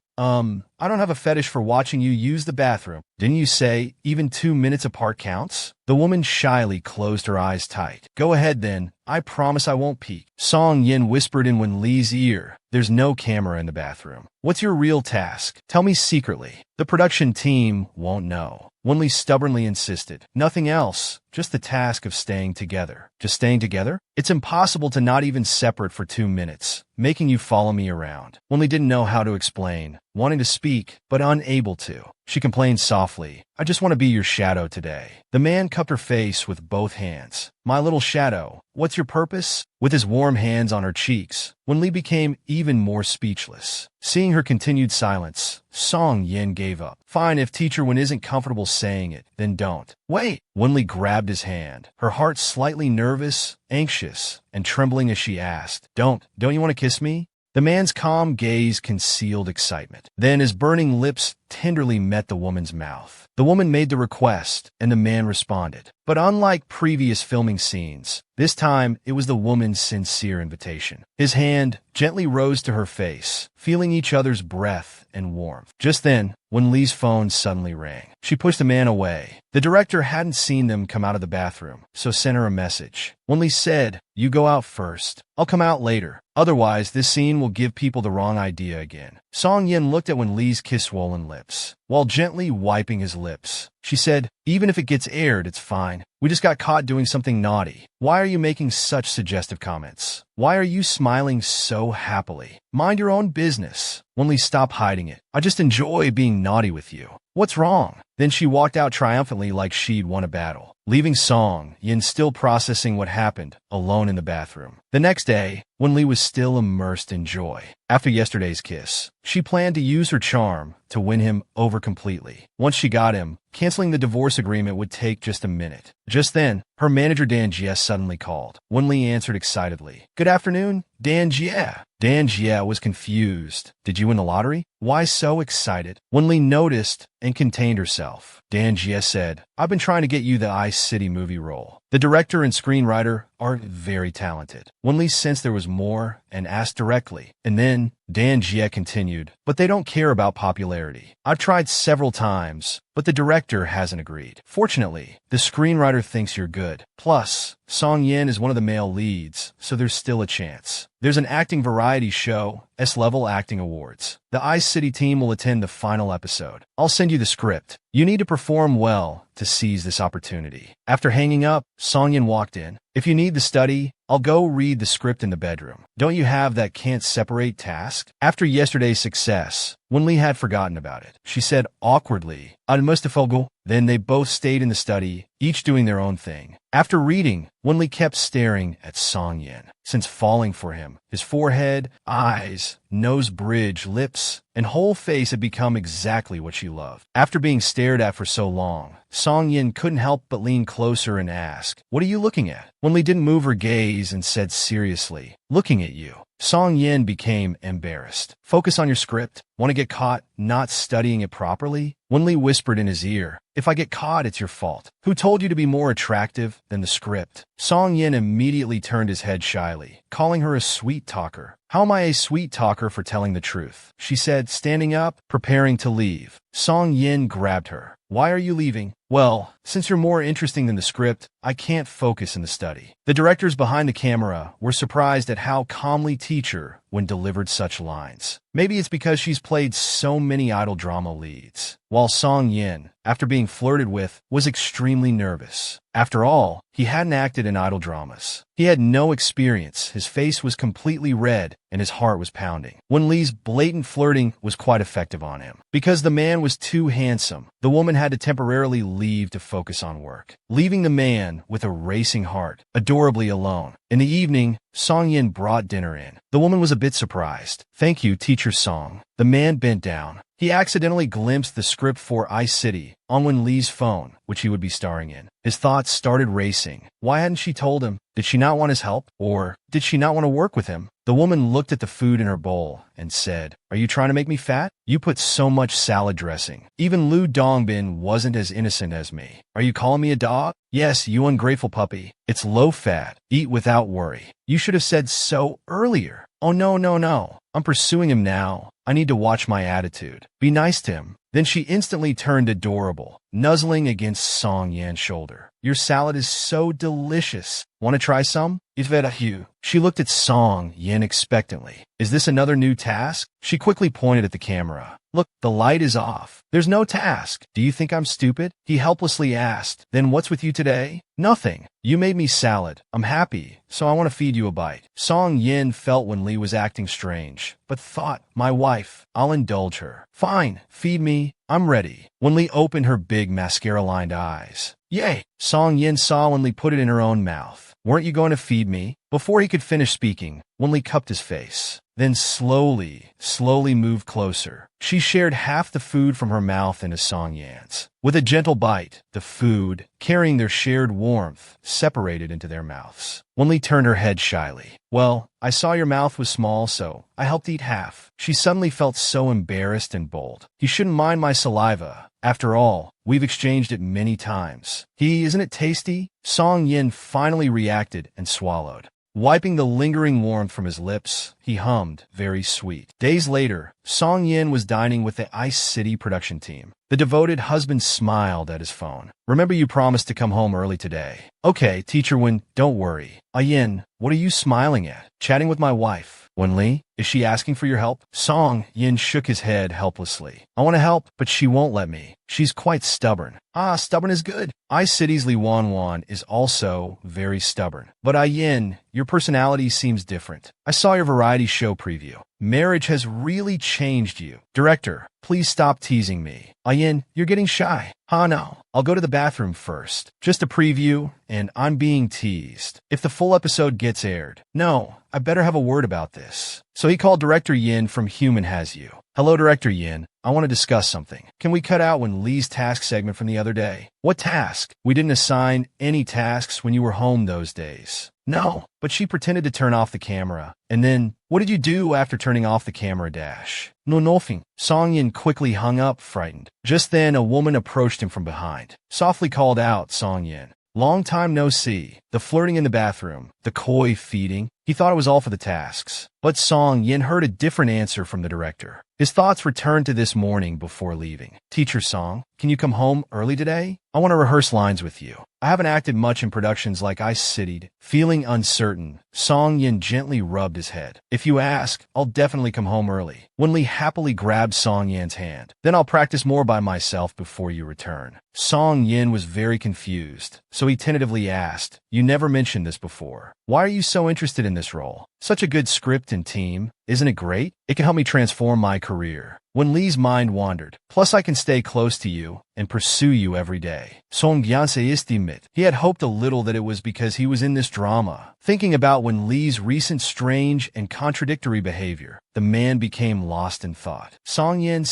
I don't have a fetish for watching you use the bathroom. Didn't you say even 2 minutes apart counts? The woman shyly closed her eyes tight. Go ahead then. I promise I won't peek. Song Yin whispered in Wen Li's ear. There's no camera in the bathroom. What's your real task? Tell me secretly. The production team won't know. Wen Li stubbornly insisted. Nothing else. Just the task of staying together. Just staying together? It's impossible to not even separate for 2 minutes, making you follow me around. Wen Li didn't know how to explain, wanting to speak, but unable to. She complained softly. I just want to be your shadow today. The man cupped her face with both hands. My little shadow, what's your purpose? With his warm hands on her cheeks, Wen Li became even more speechless. Seeing her continued silence, Song Yin gave up. Fine, if Teacher Wen isn't comfortable saying it, then don't. Wait! Wen Li grabbed his hand, her heart slightly nervous, anxious, and trembling as she asked, Don't you want to kiss me? The man's calm gaze concealed excitement. Then his burning lips tenderly met the woman's mouth. The woman made the request, and the man responded. But unlike previous filming scenes, this time it was the woman's sincere invitation. His hand gently rose to her face, feeling each other's breath and warmth. Just then, Wen Li's phone suddenly rang. She pushed the man away. The director hadn't seen them come out of the bathroom, so sent her a message. Wen Li said, You go out first. I'll come out later. Otherwise, this scene will give people the wrong idea again. Song Yin looked at Wen Li's kiss-swollen lips, while gently wiping his lips. She said, Even if it gets aired, it's fine. We just got caught doing something naughty. Why are you making such suggestive comments? Why are you smiling so happily? Mind your own business. Wen Li, stop hiding it. I just enjoy being naughty with you. What's wrong? Then she walked out triumphantly like she'd won a battle, leaving Song Yin still processing what happened, alone in the bathroom. The next day, Wen Li was still immersed in joy. After yesterday's kiss, she planned to use her charm to win him over completely. Once she got him, canceling the divorce agreement would take just a minute. Just then, her manager Dan Jie suddenly called. Wen Li answered excitedly. Good afternoon, Dan Jie. Dan Jie was confused. Did you win the lottery? Why so excited? Wen Li noticed and contained herself. Dan Jie said, I've been trying to get you the Ice City movie role. The director and screenwriter are very talented. Wen Li sensed there was more and asked directly. And then Dan Jie continued, but they don't care about popularity. I've tried several times, but the director hasn't agreed. Fortunately, the screenwriter thinks you're good. Plus, Song Yin is one of the male leads, so there's still a chance. There's an acting variety show, S-Level Acting Awards. The Ice City team will attend the final episode. I'll send you the script. You need to perform well to seize this opportunity. After hanging up, Song Yin walked in. If you need the study, I'll go read the script in the bedroom. Don't you have that can't separate task? After yesterday's success, Wen Li had forgotten about it. She said awkwardly, I must have forgotten. Then they both stayed in the study, each doing their own thing. After reading, Wen Li kept staring at Song Yin. Since falling for him, his forehead, eyes, nose bridge, lips, and whole face had become exactly what she loved. After being stared at for so long, Song Yin couldn't help but lean closer and ask, What are you looking at? Wen Li didn't move her gaze and said seriously, Looking at you. Song Yin became embarrassed. Focus on your script. Want to get caught not studying it properly? Wen Li whispered in his ear, If I get caught, it's your fault. Who told you to be more attractive than the script? Song Yin immediately turned his head shyly, calling her a sweet talker. How am I a sweet talker for telling the truth? She said, standing up, preparing to leave. Song Yin grabbed her. Why are you leaving? Well, since you're more interesting than the script, I can't focus in the study. The directors behind the camera were surprised at how calmly Teacher Wen delivered such lines. Maybe it's because she's played so many idol drama leads. While Song Yin, after being flirted with, was extremely nervous. After all, he hadn't acted in idol dramas. He had no experience, his face was completely red, and his heart was pounding. Wen Li's blatant flirting was quite effective on him. Because the man was too handsome, the woman had to temporarily leave to focus on work, leaving the man with a racing heart, adorably alone. In the evening, Song Yin brought dinner in. The woman was a bit surprised. Thank you, Teacher Song. The man bent down. He accidentally glimpsed the script for Ice City on Wen Li's phone, which he would be starring in. His thoughts started racing. Why hadn't she told him? Did she not want his help? Or did she not want to work with him? The woman looked at the food in her bowl and said, Are you trying to make me fat? You put so much salad dressing. Even Lu Dongbin wasn't as innocent as me. Are you calling me a dog? Yes, you ungrateful puppy. It's low fat. Eat without worry. You should have said so earlier. Oh no. I'm pursuing him now. I need to watch my attitude. Be nice to him. Then she instantly turned adorable, nuzzling against Song Yan's shoulder. Your salad is so delicious. Want to try some? It's very you. She looked at Song Yan expectantly. Is this another new task? She quickly pointed at the camera. Look, the light is off. There's no task. Do you think I'm stupid? He helplessly asked. Then what's with you today? Nothing. You made me salad. I'm happy, so I want to feed you a bite. Song Yin felt when Lee was acting strange, but thought, my wife, I'll indulge her. Fine, feed me. I'm ready. When Lee opened her big mascara-lined eyes. Yay! Song Yin saw when Lee put it in her own mouth. Weren't you going to feed me? Before he could finish speaking, Wen Lee cupped his face, then slowly moved closer. She shared half the food from her mouth into Song Yan's. With a gentle bite, the food, carrying their shared warmth, separated into their mouths. Wen Lee turned her head shyly. Well, I saw your mouth was small, so I helped eat half. She suddenly felt so embarrassed and bold. You shouldn't mind my saliva. After all, we've exchanged it many times. Isn't it tasty? Song Yin finally reacted and swallowed. Wiping the lingering warmth from his lips, he hummed, very sweet. Days later, Song Yin was dining with the Ice City production team. The devoted husband smiled at his phone. Remember you promised to come home early today. Okay, Teacher Wen, don't worry. Yin, what are you smiling at? Chatting with my wife. Wen Lee, is she asking for your help? Song Yin shook his head helplessly. I want to help, but she won't let me. She's quite stubborn. Stubborn is good. Ice City's Lee Wan is also very stubborn. But Yin, your personality seems different. I saw your variety show preview. Marriage has really changed you. Director, please stop teasing me. Yin, you're getting shy. No. I'll go to the bathroom first. Just a preview, and I'm being teased. If the full episode gets aired. No, I better have a word about this. So he called Director Yin from Human Has You. Hello, Director Yin. I want to discuss something. Can we cut out Wen Lee's task segment from the other day? What task? We didn't assign any tasks when you were home those days. No, but she pretended to turn off the camera. And then, what did you do after turning off the camera dash? No, nothing. Song Yin quickly hung up, frightened. Just then, a woman approached him from behind. Softly called out Song Yin. Long time no see. The flirting in the bathroom, the coy feeding. He thought it was all for the tasks. But Song Yin heard a different answer from the director. His thoughts returned to this morning before leaving. Teacher Song, can you come home early today? I want to rehearse lines with you. I haven't acted much in productions like Ice City. Feeling uncertain, Song Yin gently rubbed his head. If you ask, I'll definitely come home early. Wen Lee happily grabbed Song Yin's hand. Then I'll practice more by myself before you return. Song Yin was very confused, so he tentatively asked, you never mentioned this before. Why are you so interested in this role? Such a good script and team. Isn't it great? It can help me transform my career. Wen Lee's mind wandered. Plus I can stay close to you and pursue you every day. Song Gyanse istimit. He had hoped a little that it was because he was in this drama. Thinking about Wen Lee's recent strange and contradictory behavior, the man became lost in thought. Song Yin.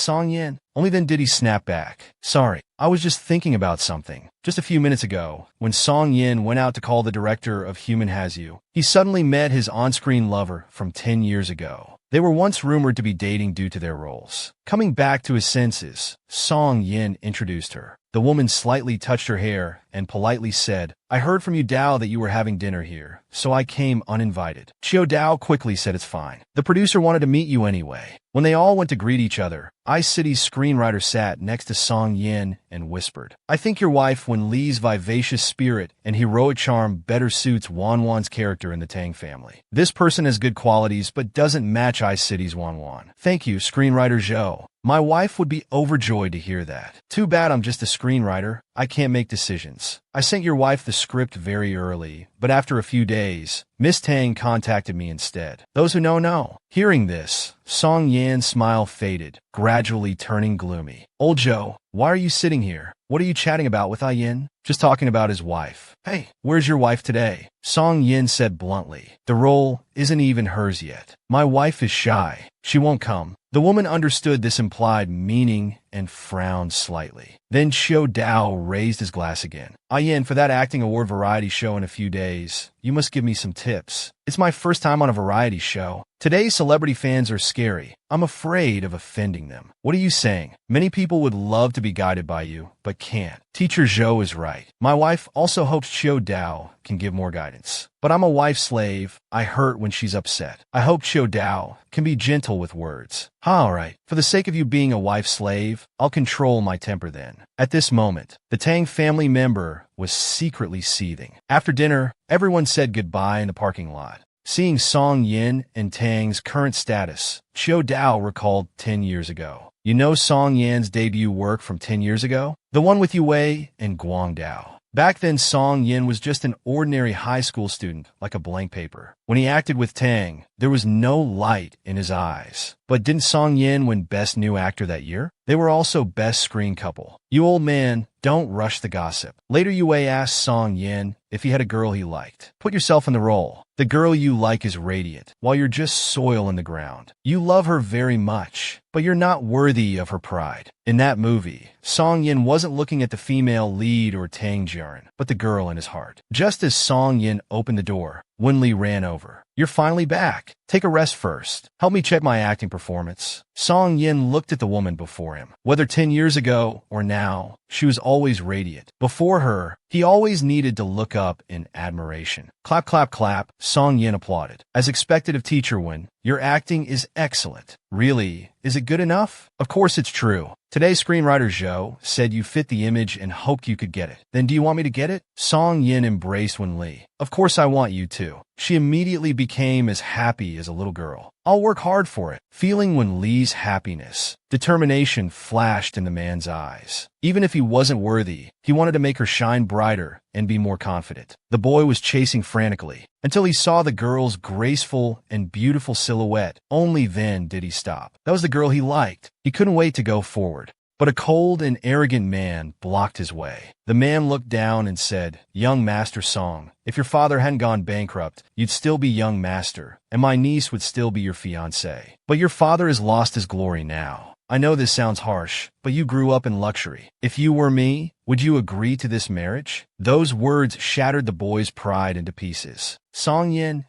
Only then did he snap back. Sorry, I was just thinking about something. Just a few minutes ago, when Song Yin went out to call the director of Human Has You, he suddenly met his on-screen lover from 10 years ago. They were once rumored to be dating due to their roles. Coming back to his senses, Song Yin introduced her. The woman slightly touched her hair and politely said, I heard from you Dao that you were having dinner here, so I came uninvited. Chiao Dao quickly said it's fine. The producer wanted to meet you anyway. When they all went to greet each other, Ice City's screenwriter sat next to Song Yin and whispered, I think your wife Wen Lee's vivacious spirit and heroic charm better suits Wan's character in the Tang family. This person has good qualities but doesn't match Ice City's Wan. Thank you, screenwriter Zhou. My wife would be overjoyed to hear that. Too bad I'm just a screenwriter. I can't make decisions. I sent your wife the script very early, but after a few days, Miss Tang contacted me instead. Those who know. Hearing this, Song Yan's smile faded, gradually turning gloomy. Old Joe, why are you sitting here? What are you chatting about with Yin? Just talking about his wife. Hey, where's your wife today? Song Yin said bluntly. The role isn't even hers yet. My wife is shy. She won't come. The woman understood this implied meaning and frowned slightly. Then Xiao Dao raised his glass again. Yin, for that acting award variety show in a few days, you must give me some tips. It's my first time on a variety show. Today's celebrity fans are scary. I'm afraid of offending them. What are you saying? Many people would love to be guided by you, but can't. Teacher Zhou is right. My wife also hopes Xiao Dao can give more guidance. But I'm a wife slave. I hurt when she's upset. I hope Xiao Dao can be gentle with words. All right. For the sake of you being a wife slave, I'll control my temper then. At this moment, the Tang family member was secretly seething. After dinner, everyone said goodbye in the parking lot. Seeing Song Yin and Tang's current status, Xiao Dao recalled 10 years ago. You know Song Yin's debut work from 10 years ago? The one with Yue and Guangdao. Back then, Song Yin was just an ordinary high school student, like a blank paper. When he acted with Tang, there was no light in his eyes. But didn't Song Yin win Best New Actor that year? They were also Best Screen Couple. You old man, don't rush the gossip. Later, Yue asked Song Yin if he had a girl he liked. Put yourself in the role. The girl you like is radiant, while you're just soil in the ground. You love her very much, but you're not worthy of her pride. In that movie, Song Yin wasn't looking at the female lead or Tang Jiren, but the girl in his heart. Just as Song Yin opened the door, Wenli ran over. You're finally back. Take a rest first. Help me check my acting performance. Song Yin looked at the woman before him. Whether 10 years ago or now, she was always radiant. Before her, he always needed to look up in admiration. Clap, clap, clap. Song Yin applauded. As expected of Teacher Wen, your acting is excellent. Really, is it good enough? Of course it's true. Today's screenwriter Zhou said you fit the image and hoped you could get it. Then do you want me to get it? Song Yin embraced Wen Li. Of course I want you to. She immediately became as happy as a little girl. I'll work hard for it. Feeling Wen Li's happiness, determination flashed in the man's eyes. Even if he wasn't worthy, he wanted to make her shine brighter and be more confident. The boy was chasing frantically until he saw the girl's graceful and beautiful silhouette. Only then did he stop. That was the girl he liked. He couldn't wait to go forward. But a cold and arrogant man blocked his way. The man looked down and said, Young Master Song, if your father hadn't gone bankrupt, you'd still be young master, and my niece would still be your fiancée. But your father has lost his glory now. I know this sounds harsh, but you grew up in luxury. If you were me, would you agree to this marriage? Those words shattered the boy's pride into pieces. Song Yin,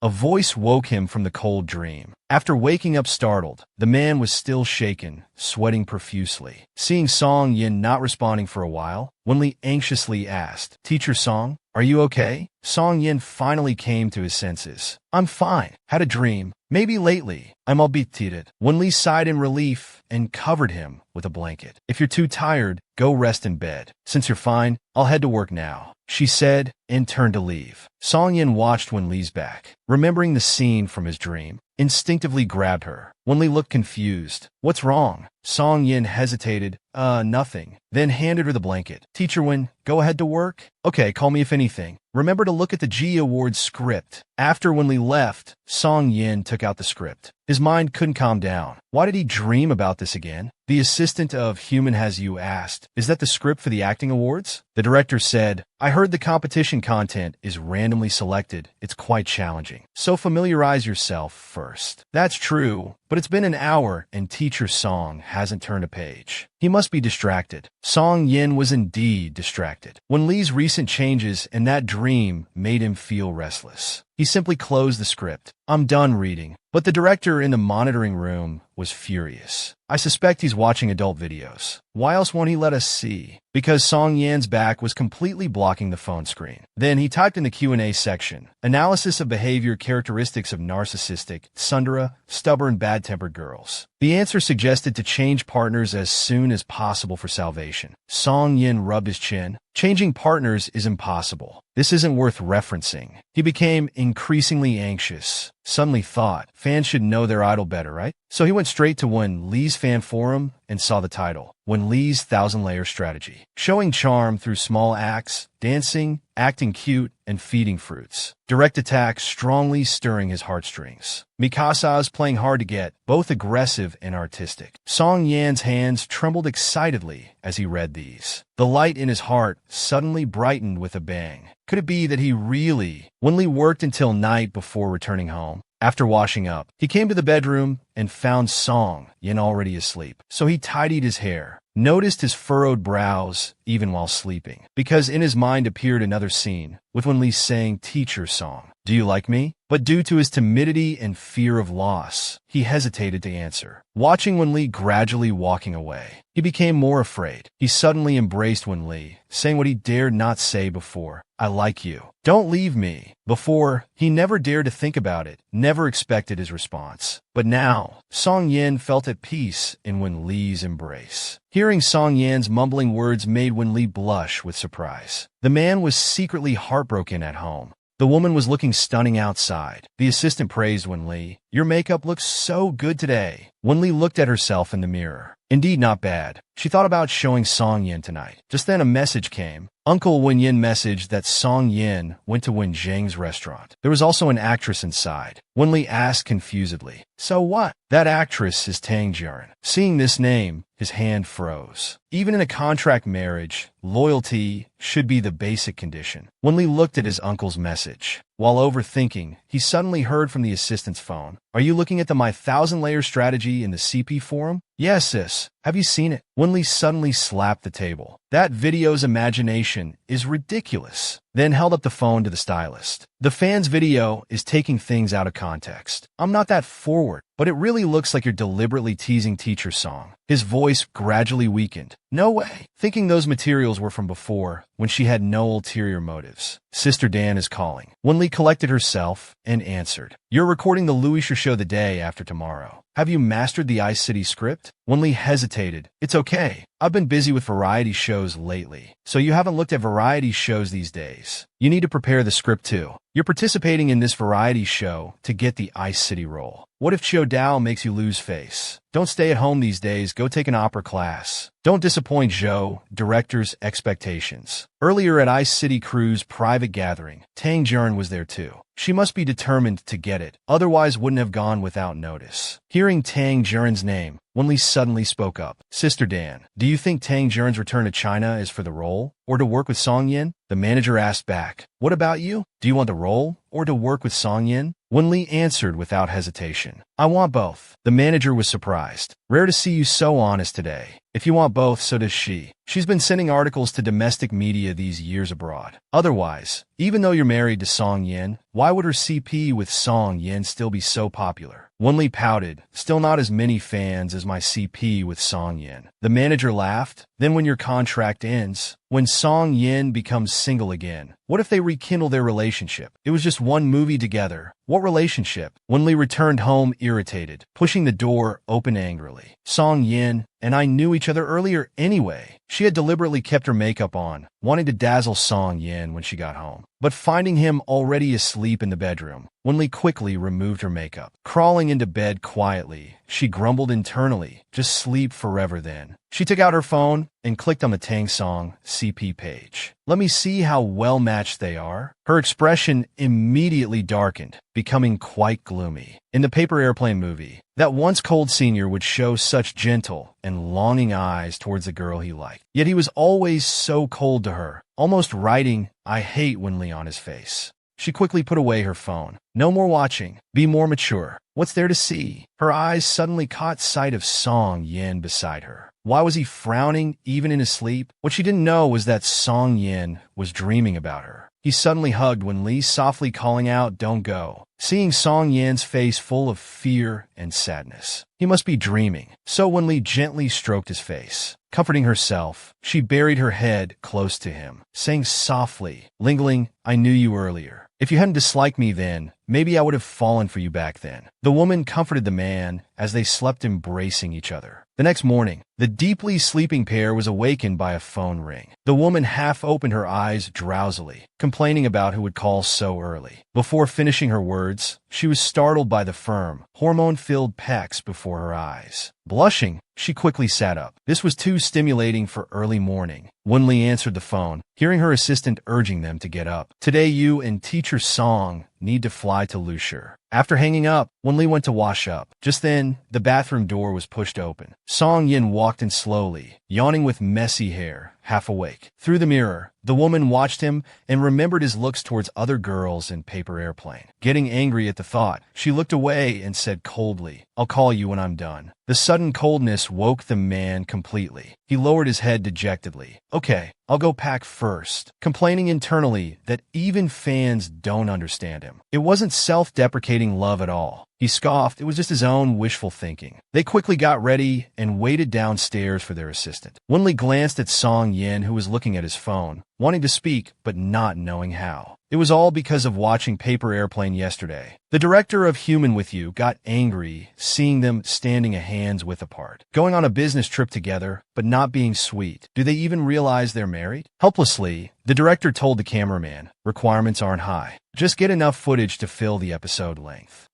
a voice woke him from the cold dream. After waking up startled, the man was still shaken, sweating profusely. Seeing Song Yin not responding for a while, Wenli anxiously asked, Teacher Song, are you okay? Song Yin finally came to his senses. I'm fine. Had a dream. Maybe lately. I'm a bit tired. Wenli sighed in relief and covered him with a blanket. If you're too tired, go rest in bed. Since you're fine, I'll head to work now, she said and turned to leave. Song Yin watched Wenli's back, remembering the scene from his dream. Instinctively grabbed her. Wenli looked confused. What's wrong? Song Yin hesitated. Nothing. Then handed her the blanket. Teacher Wen, go ahead to work? Okay, call me if anything. Remember to look at the G Awards script. After Wenli left, Song Yin took out the script. His mind couldn't calm down. Why did he dream about this again? The assistant of Human Has You asked, is that the script for the acting awards? The director said, I heard the competition content is randomly selected. It's quite challenging. So familiarize yourself first. That's true, but it's been an hour and Teacher Song hasn't turned a page. He must be distracted. Song Yin was indeed distracted. When Li's recent changes and that dream made him feel restless. He simply closed the script. I'm done reading. But the director in the monitoring room was furious. I suspect he's watching adult videos. Why else won't he let us see? Because Song Yan's back was completely blocking the phone screen. Then he typed in the Q&A section, analysis of behavior characteristics of narcissistic, tsundere, stubborn, bad-tempered girls. The answer suggested to change partners as soon as possible for salvation. Song Yin rubbed his chin. Changing partners is impossible. This isn't worth referencing. He became increasingly anxious. Suddenly thought, fans should know their idol better, right? So he went straight to Wen Li's fan forum and saw the title, Wen Li's Thousand-Layer Strategy. Showing charm through small acts, dancing, acting cute, and feeding fruits. Direct attack strongly stirring his heartstrings. Mikasa's playing hard to get, both aggressive and artistic. Song Yan's hands trembled excitedly as he read these. The light in his heart suddenly brightened with a bang. Could it be that he really, Wen Li worked until night before returning home? After washing up, he came to the bedroom and found Song Yin already asleep. So he tidied his hair, noticed his furrowed brows even while sleeping, because in his mind appeared another scene with Wen Li saying teacher song, "Do you like me?" But due to his timidity and fear of loss, he hesitated to answer. Watching Wen Li gradually walking away, he became more afraid. He suddenly embraced Wen Li, saying what he dared not say before, "I like you. Don't leave me." Before, he never dared to think about it, never expected his response. But now, Song Yin felt at peace in Wen Li's embrace. Hearing Song Yan's mumbling words made Wen Li blush with surprise. The man was secretly heartbroken at home. The woman was looking stunning outside. The assistant praised Wen Li. "Your makeup looks so good today." Wen Li looked at herself in the mirror. Indeed, not bad. She thought about showing Song Yin tonight. Just then a message came. Uncle Wen Yin messaged that Song Yin went to Wen Zheng's restaurant. There was also an actress inside. Wen Li asked confusedly, "So what?" "That actress is Tang Jiren." Seeing this name, his hand froze. Even in a contract marriage, loyalty should be the basic condition. Wen Li looked at his uncle's message. While overthinking, he suddenly heard from the assistant's phone. "Are you looking at the My Thousand Layer strategy in the CP forum?" "Yes, sis. Have you seen it?" Wen Li suddenly slapped the table. That video's imagination is ridiculous. Then held up the phone to the stylist. "The fan's video is taking things out of context. I'm not that forward, but it really looks like you're deliberately teasing teacher Song." His voice gradually weakened. "No way." Thinking those materials were from before, when she had no ulterior motives. "Sister Dan is calling." Wen Li collected herself and answered. "You're recording the Louis show the day after tomorrow. Have you mastered the Ice City script?" Wen Li hesitated. "It's okay. I've been busy with variety shows lately." "So you haven't looked at variety shows these days? You need to prepare the script too. You're participating in this variety show to get the Ice City role. What if Chiu Dao makes you lose face? Don't stay at home these days, go take an opera class. Don't disappoint Zhou, director's expectations." Earlier at Ice City Crew's private gathering, Tang Jiren was there too. She must be determined to get it, otherwise wouldn't have gone without notice. Hearing Tang Jiren's name, Wen Li suddenly spoke up. "Sister Dan, do you think Tang Jiren's return to China is for the role, or to work with Song Yin?" The manager asked back. "What about you? Do you want the role, or to work with Song Yin?" Wen Li answered without hesitation. "I want both." The manager was surprised. "Rare to see you so honest today. If you want both, so does she. She's been sending articles to domestic media these years abroad. Otherwise, even though you're married to Song Yin, why would her CP with Song Yin still be so popular?" Wen Li pouted. "Still not as many fans as my CP with Song Yin." The manager laughed. "Then when your contract ends, when Song Yin becomes single again, what if they rekindle their relationship? It was just one movie together. What relationship?" Wen Li returned home irritated, pushing the door open angrily. "Song Yin and I knew each other earlier anyway." She had deliberately kept her makeup on, wanting to dazzle Song Yin when she got home. But finding him already asleep in the bedroom, Wen Li quickly removed her makeup. Crawling into bed quietly, she grumbled internally, "Just sleep forever then." She took out her phone and clicked on the Tang Song CP page. "Let me see how well matched they are." Her expression immediately darkened, becoming quite gloomy. In the Paper Airplane movie, that once cold senior would show such gentle and longing eyes towards the girl he liked. Yet he was always so cold to her, almost writing, "I hate Wen Li" on his face. She quickly put away her phone. "No more watching. Be more mature. What's there to see?" Her eyes suddenly caught sight of Song Yin beside her. Why was he frowning even in his sleep? What she didn't know was that Song Yin was dreaming about her. He suddenly hugged Wen Li, softly calling out, "Don't go." Seeing Song Yin's face full of fear and sadness, he must be dreaming. So Wen Li gently stroked his face. Comforting herself, she buried her head close to him, saying softly, lingering, "I knew you earlier. If you hadn't disliked me then, maybe I would have fallen for you back then." The woman comforted the man as they slept embracing each other. The next morning, the deeply sleeping pair was awakened by a phone ring. The woman half opened her eyes drowsily, complaining about who would call so early. Before finishing her words, she was startled by the firm, hormone-filled pecs before her eyes. Blushing, she quickly sat up. This was too stimulating for early morning. Wen Li answered the phone. hearing her assistant urging them to get up. Today you and teacher Song need to fly to Lusher. After hanging up, Wen-li went to wash up. Just then, the bathroom door was pushed open. Song Yin walked in slowly, yawning with messy hair, half awake. Through the mirror, the woman watched him and remembered his looks towards other girls in Paper Airplane. Getting angry at the thought, she looked away and said coldly, "I'll call you when I'm done." The sudden coldness woke the man completely. He lowered his head dejectedly. "Okay, I'll go pack first," complaining internally that even fans don't understand him. It wasn't self-deprecating love at all. He scoffed. It was just his own wishful thinking. They quickly got ready and waited downstairs for their assistant. Wen-li glanced at Song Yin, who was looking at his phone, wanting to speak but not knowing how. It was all because of watching Paper Airplane yesterday. The director of Human with You got angry seeing them standing a hand's width apart, going on a business trip together, but not being sweet. Do they even realize they're married? Helplessly, the director told the cameraman, "Requirements aren't high. Just get enough footage to fill the episode length."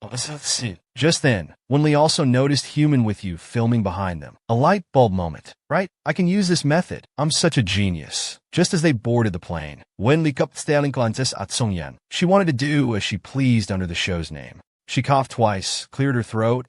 Just then, Wen-li also noticed Human with You filming behind them. A light bulb moment. Right? I can use this method. I'm such a genius. Just as they boarded the plane, Wen-li glances at Song Yin. She wanted to do as she pleased under the show's name. She coughed twice, cleared her throat.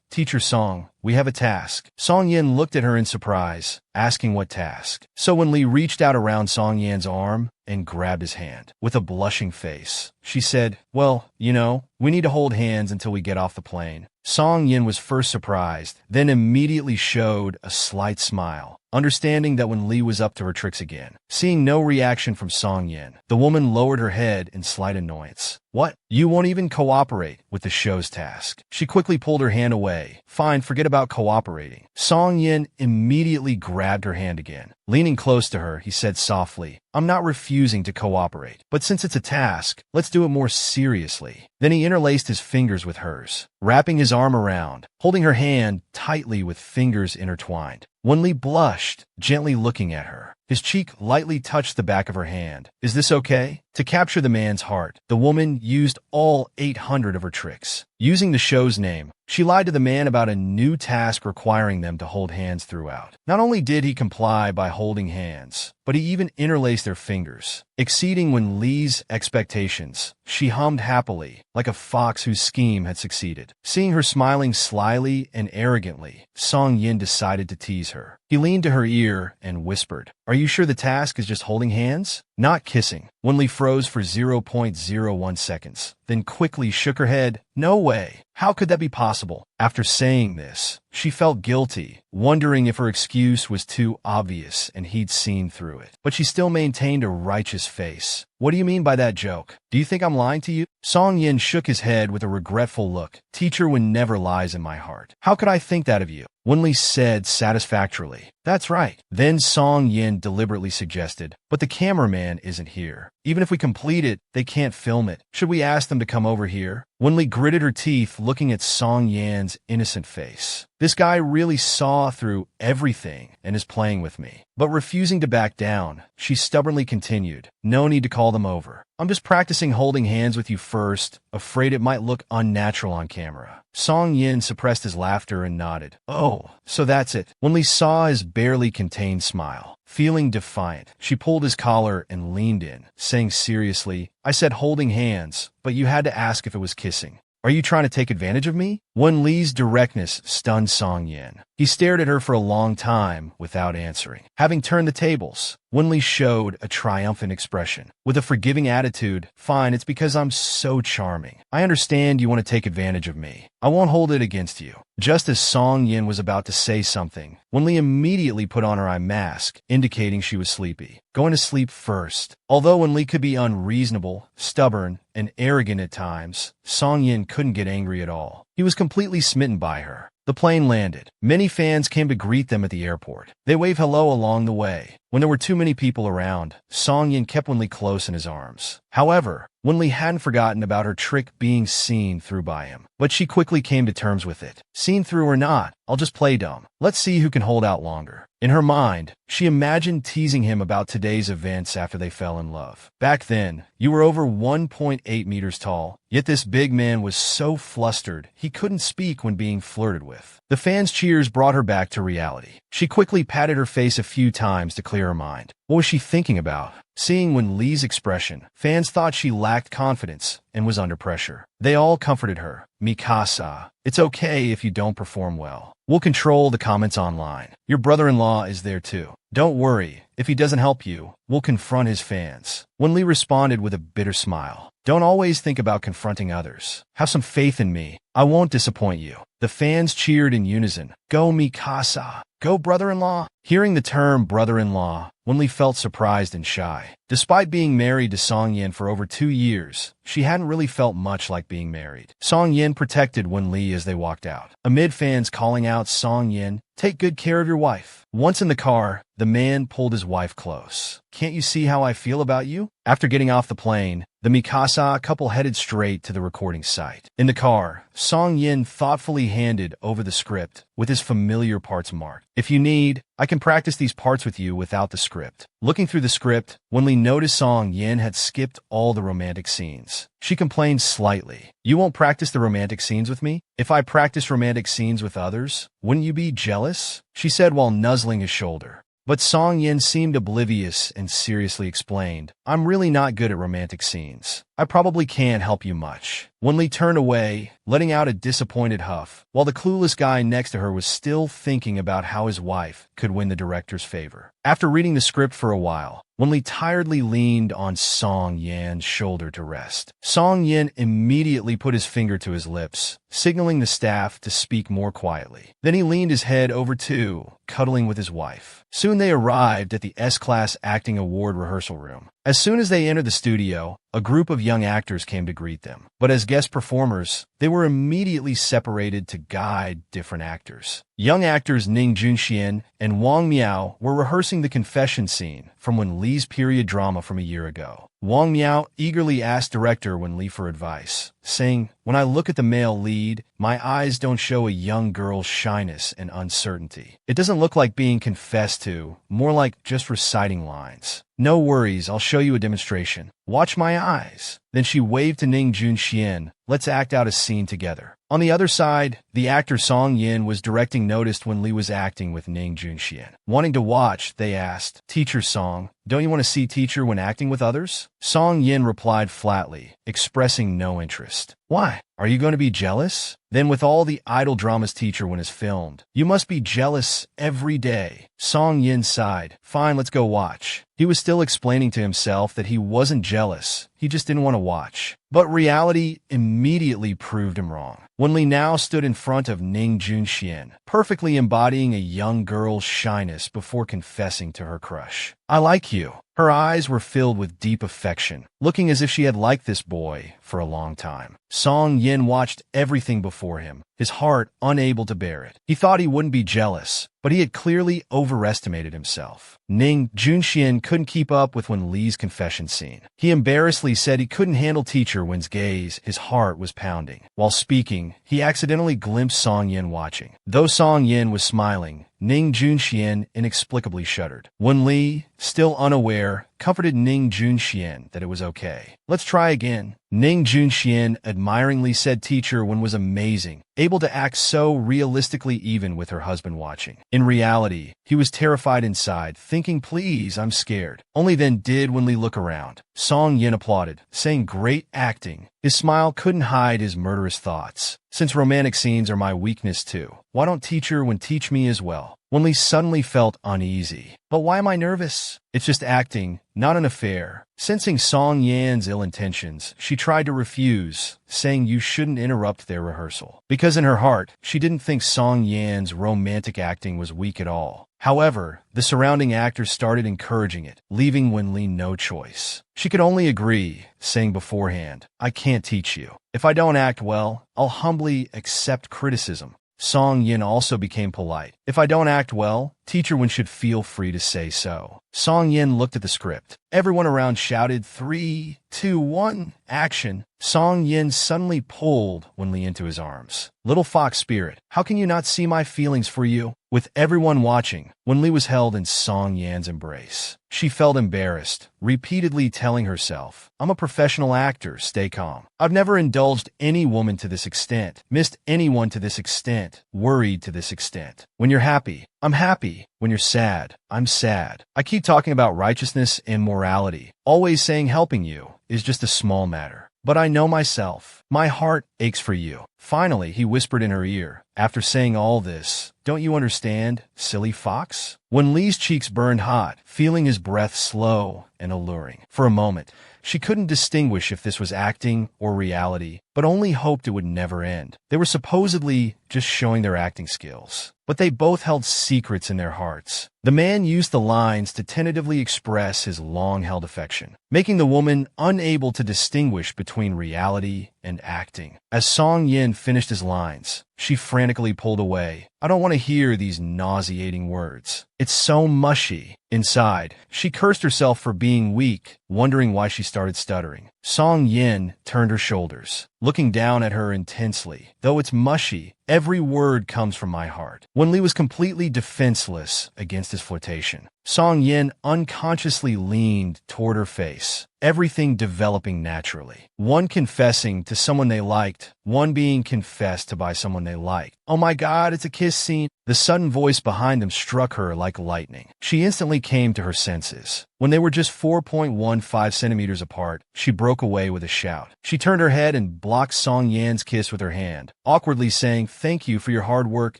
Teacher Song, we have a task." Song Yin looked at her in surprise, asking what task. So Wen-li reached out around Song Yin's arm and grabbed his hand. With a blushing face, she said, "Well, we need to hold hands until we get off the plane." Song Yin was first surprised, then immediately showed a slight smile, understanding that Wen-li was up to her tricks again. Seeing no reaction from Song Yin, the woman lowered her head in slight annoyance. "What? You won't even cooperate with the show's task?" She quickly pulled her hand away. "Fine, forget about cooperating." Song Yin immediately grabbed her hand again. Leaning close to her, he said softly, "I'm not refusing to cooperate, but since it's a task, let's do it more seriously." Then he interlaced his fingers with hers, wrapping his arm around, holding her hand tightly with fingers intertwined. Wen-li blushed, gently looking at her. His cheek lightly touched the back of her hand. "Is this okay?" To capture the man's heart, the woman used all 800 of her tricks. Using the show's name, she lied to the man about a new task requiring them to hold hands throughout. Not only did he comply by holding hands, but he even interlaced their fingers. Exceeding Wen-li's expectations, she hummed happily, like a fox whose scheme had succeeded. Seeing her smiling slyly and arrogantly, Song Yin decided to tease her. He leaned to her ear and whispered, "Are you sure the task is just holding hands? Not kissing?" Wen-li froze for 0.01 seconds, then quickly shook her head. "No way. How could that be possible?" After saying this, she felt guilty, wondering if her excuse was too obvious and he'd seen through it. But she still maintained a righteous face. "What do you mean by that joke? Do you think I'm lying to you?" Song Yin shook his head with a regretful look. "Teacher Wen never lies in my heart. How could I think that of you?" Wen-li said satisfactorily, "That's right." Then Song Yin deliberately suggested, "But the cameraman isn't here. Even if we complete it, they can't film it. Should we ask them to come over here?" Wen-li gritted her teeth, looking at Song Yan's innocent face. This guy really saw through everything and is playing with me. But refusing to back down, she stubbornly continued, "No need to call them over. I'm just practicing holding hands with you first, afraid it might look unnatural on camera." Song Yin suppressed his laughter and nodded. "Oh, so that's it." Wen-li saw his barely contained smile. Feeling defiant, she pulled his collar and leaned in, saying seriously, "I said holding hands, but you had to ask if it was kissing. Are you trying to take advantage of me?" Wen-li's directness stunned Song Yin. He stared at her for a long time without answering. Having turned the tables, Wen-li showed a triumphant expression. With a forgiving attitude, "Fine, it's because I'm so charming. I understand you want to take advantage of me. I won't hold it against you." Just as Song Yin was about to say something, Wen-li immediately put on her eye mask, indicating she was sleepy. Going to sleep first. Although Wen-li could be unreasonable, stubborn, and arrogant at times, Song Yin couldn't get angry at all. He was completely smitten by her. The plane landed. Many fans came to greet them at the airport. They waved hello along the way. When there were too many people around, Song Yin kept Wen-li close in his arms. However, Wen-li hadn't forgotten about her trick being seen through by him. But she quickly came to terms with it. Seen through or not, I'll just play dumb. Let's see who can hold out longer. In her mind, she imagined teasing him about today's events after they fell in love. Back then, you were over 1.8 meters tall, yet this big man was so flustered he couldn't speak when being flirted with. with. The fans' cheers brought her back to reality. She quickly patted her face a few times to clear her mind. What was she thinking about? Seeing Wen Li's expression, fans thought she lacked confidence and was under pressure. They all comforted her. Mikasa, it's okay if you don't perform well. We'll control the comments online. Your brother-in-law is there too. Don't worry, if he doesn't help you, we'll confront his fans. Wen Li responded with a bitter smile. Don't always think about confronting others. Have some faith in me. I won't disappoint you. The fans cheered in unison. Go Mikasa. Go brother-in-law. Hearing the term brother-in-law, Wen Li felt surprised and shy. Despite being married to Song Yin for over 2 years, she hadn't really felt much like being married. Song Yin protected Wen Li as they walked out. Amid fans calling out Song Yin, take good care of your wife. Once in the car, the man pulled his wife close. Can't you see how I feel about you? After getting off the plane, the Mikasa couple headed straight to the recording site. In the car, Song Yin thoughtfully handed over the script with his familiar parts marked. If you need, I can practice these parts with you without the script. Looking through the script, Wen Li noticed Song Yin had skipped all the romantic scenes. She complained slightly. You won't practice the romantic scenes with me? If I practice romantic scenes with others, wouldn't you be jealous? She said while nuzzling his shoulder. But Song Yin seemed oblivious and seriously explained, I'm really not good at romantic scenes. I probably can't help you much. Wen Li turned away, letting out a disappointed huff, while the clueless guy next to her was still thinking about how his wife could win the director's favor. After reading the script for a while, Wen Li tiredly leaned on Song Yan's shoulder to rest. Song Yan immediately put his finger to his lips, signaling the staff to speak more quietly. Then he leaned his head over too, cuddling with his wife. Soon they arrived at the S-Class Acting Award rehearsal room. As soon as they entered the studio, a group of young actors came to greet them. But as guest performers, they were immediately separated to guide different actors. Young actors Ning Junxian and Wang Miao were rehearsing the confession scene from Wen Li's period drama from a year ago. Wang Miao eagerly asked director Wen Li for advice, saying, when I look at the male lead, my eyes don't show a young girl's shyness and uncertainty. It doesn't look like being confessed to, more like just reciting lines. No worries, I'll show you a demonstration. Watch my eyes. Then she waved to Ning Junxian. Let's act out a scene together. On the other side, the actor Song Yin was directing noticed when Li was acting with Ning Junxian. Wanting to watch, they asked, Teacher Song, don't you want to see teacher when acting with others? Song Yin replied flatly, expressing no interest. Why? Are you going to be jealous? Then with all the idol dramas teacher when it's filmed, you must be jealous every day. Song Yin sighed. Fine, let's go watch. He was still explaining to himself that he wasn't jealous. He just didn't want to watch. But reality immediately proved him wrong. Wen Li now stood in front of Ning Junxian, perfectly embodying a young girl's shyness before confessing to her crush. I like you. Her eyes were filled with deep affection, looking as if she had liked this boy for a long time. Song Yin watched everything before him, his heart unable to bear it. He thought he wouldn't be jealous, but he had clearly overestimated himself. Ning Junxian couldn't keep up with Wen Li's confession scene. He embarrassedly said he couldn't handle teacher Wen's gaze. His heart was pounding. While speaking, he accidentally glimpsed Song Yin watching. Though Song Yin was smiling, Ning Junxian inexplicably shuddered. Wen Li, still unaware, comforted Ning Junxian that it was okay. Let's try again. Ning Junxian admiringly said teacher Wen was amazing, able to act so realistically even with her husband watching. In reality, he was terrified inside, thinking, please, I'm scared. Only then did Wen Li look around. Song Yin applauded, saying great acting. His smile couldn't hide his murderous thoughts. Since romantic scenes are my weakness too, why don't teacher Wen teach me as well? Wen Li suddenly felt uneasy. But why am I nervous? It's just acting, not an affair. Sensing Song Yan's ill intentions, she tried to refuse, saying you shouldn't interrupt their rehearsal. Because in her heart, she didn't think Song Yan's romantic acting was weak at all. However, the surrounding actors started encouraging it, leaving Wen Li no choice. She could only agree, saying beforehand, I can't teach you. If I don't act well, I'll humbly accept criticism. Song Yin also became polite. If I don't act well, teacher Wen should feel free to say so. Song Yin looked at the script. everyone around shouted 3, 2, 1, action. Song Yin suddenly pulled Wenli into his arms. Little fox spirit, how can you not see my feelings for you? With everyone watching, Wenli was held in Song Yan's embrace. She felt embarrassed, repeatedly telling herself, I'm a professional actor, stay calm. I've never indulged any woman to this extent, missed anyone to this extent, worried to this extent. When you're happy, I'm happy. When you're sad, I'm sad. I keep talking about righteousness and morality, always saying helping you is just a small matter. But I know myself. My heart aches for you. Finally, he whispered in her ear, after saying all this, don't you understand, silly fox? When Lee's cheeks burned hot, feeling his breath slow and alluring. For a moment, she couldn't distinguish if this was acting or reality, but only hoped it would never end. They were supposedly just showing their acting skills, but they both held secrets in their hearts. The man used the lines to tentatively express his long-held affection, making the woman unable to distinguish between reality and acting. As Song Yin finished his lines, she frantically pulled away. I don't want to hear these nauseating words. It's so mushy. Inside, she cursed herself for being weak, wondering why she started stuttering. Song Yin turned her shoulders, looking down at her intensely. Though it's mushy, every word comes from my heart. Wenli was completely defenseless against his flirtation. Song Yin unconsciously leaned toward her face, everything developing naturally. One confessing to someone they liked, one being confessed to by someone they liked. Oh my God, it's a kiss scene. The sudden voice behind them struck her like lightning. She instantly came to her senses. When they were just 4.15 centimeters apart, she broke away with a shout. She turned her head and blocked Song Yan's kiss with her hand, awkwardly saying, thank you for your hard work,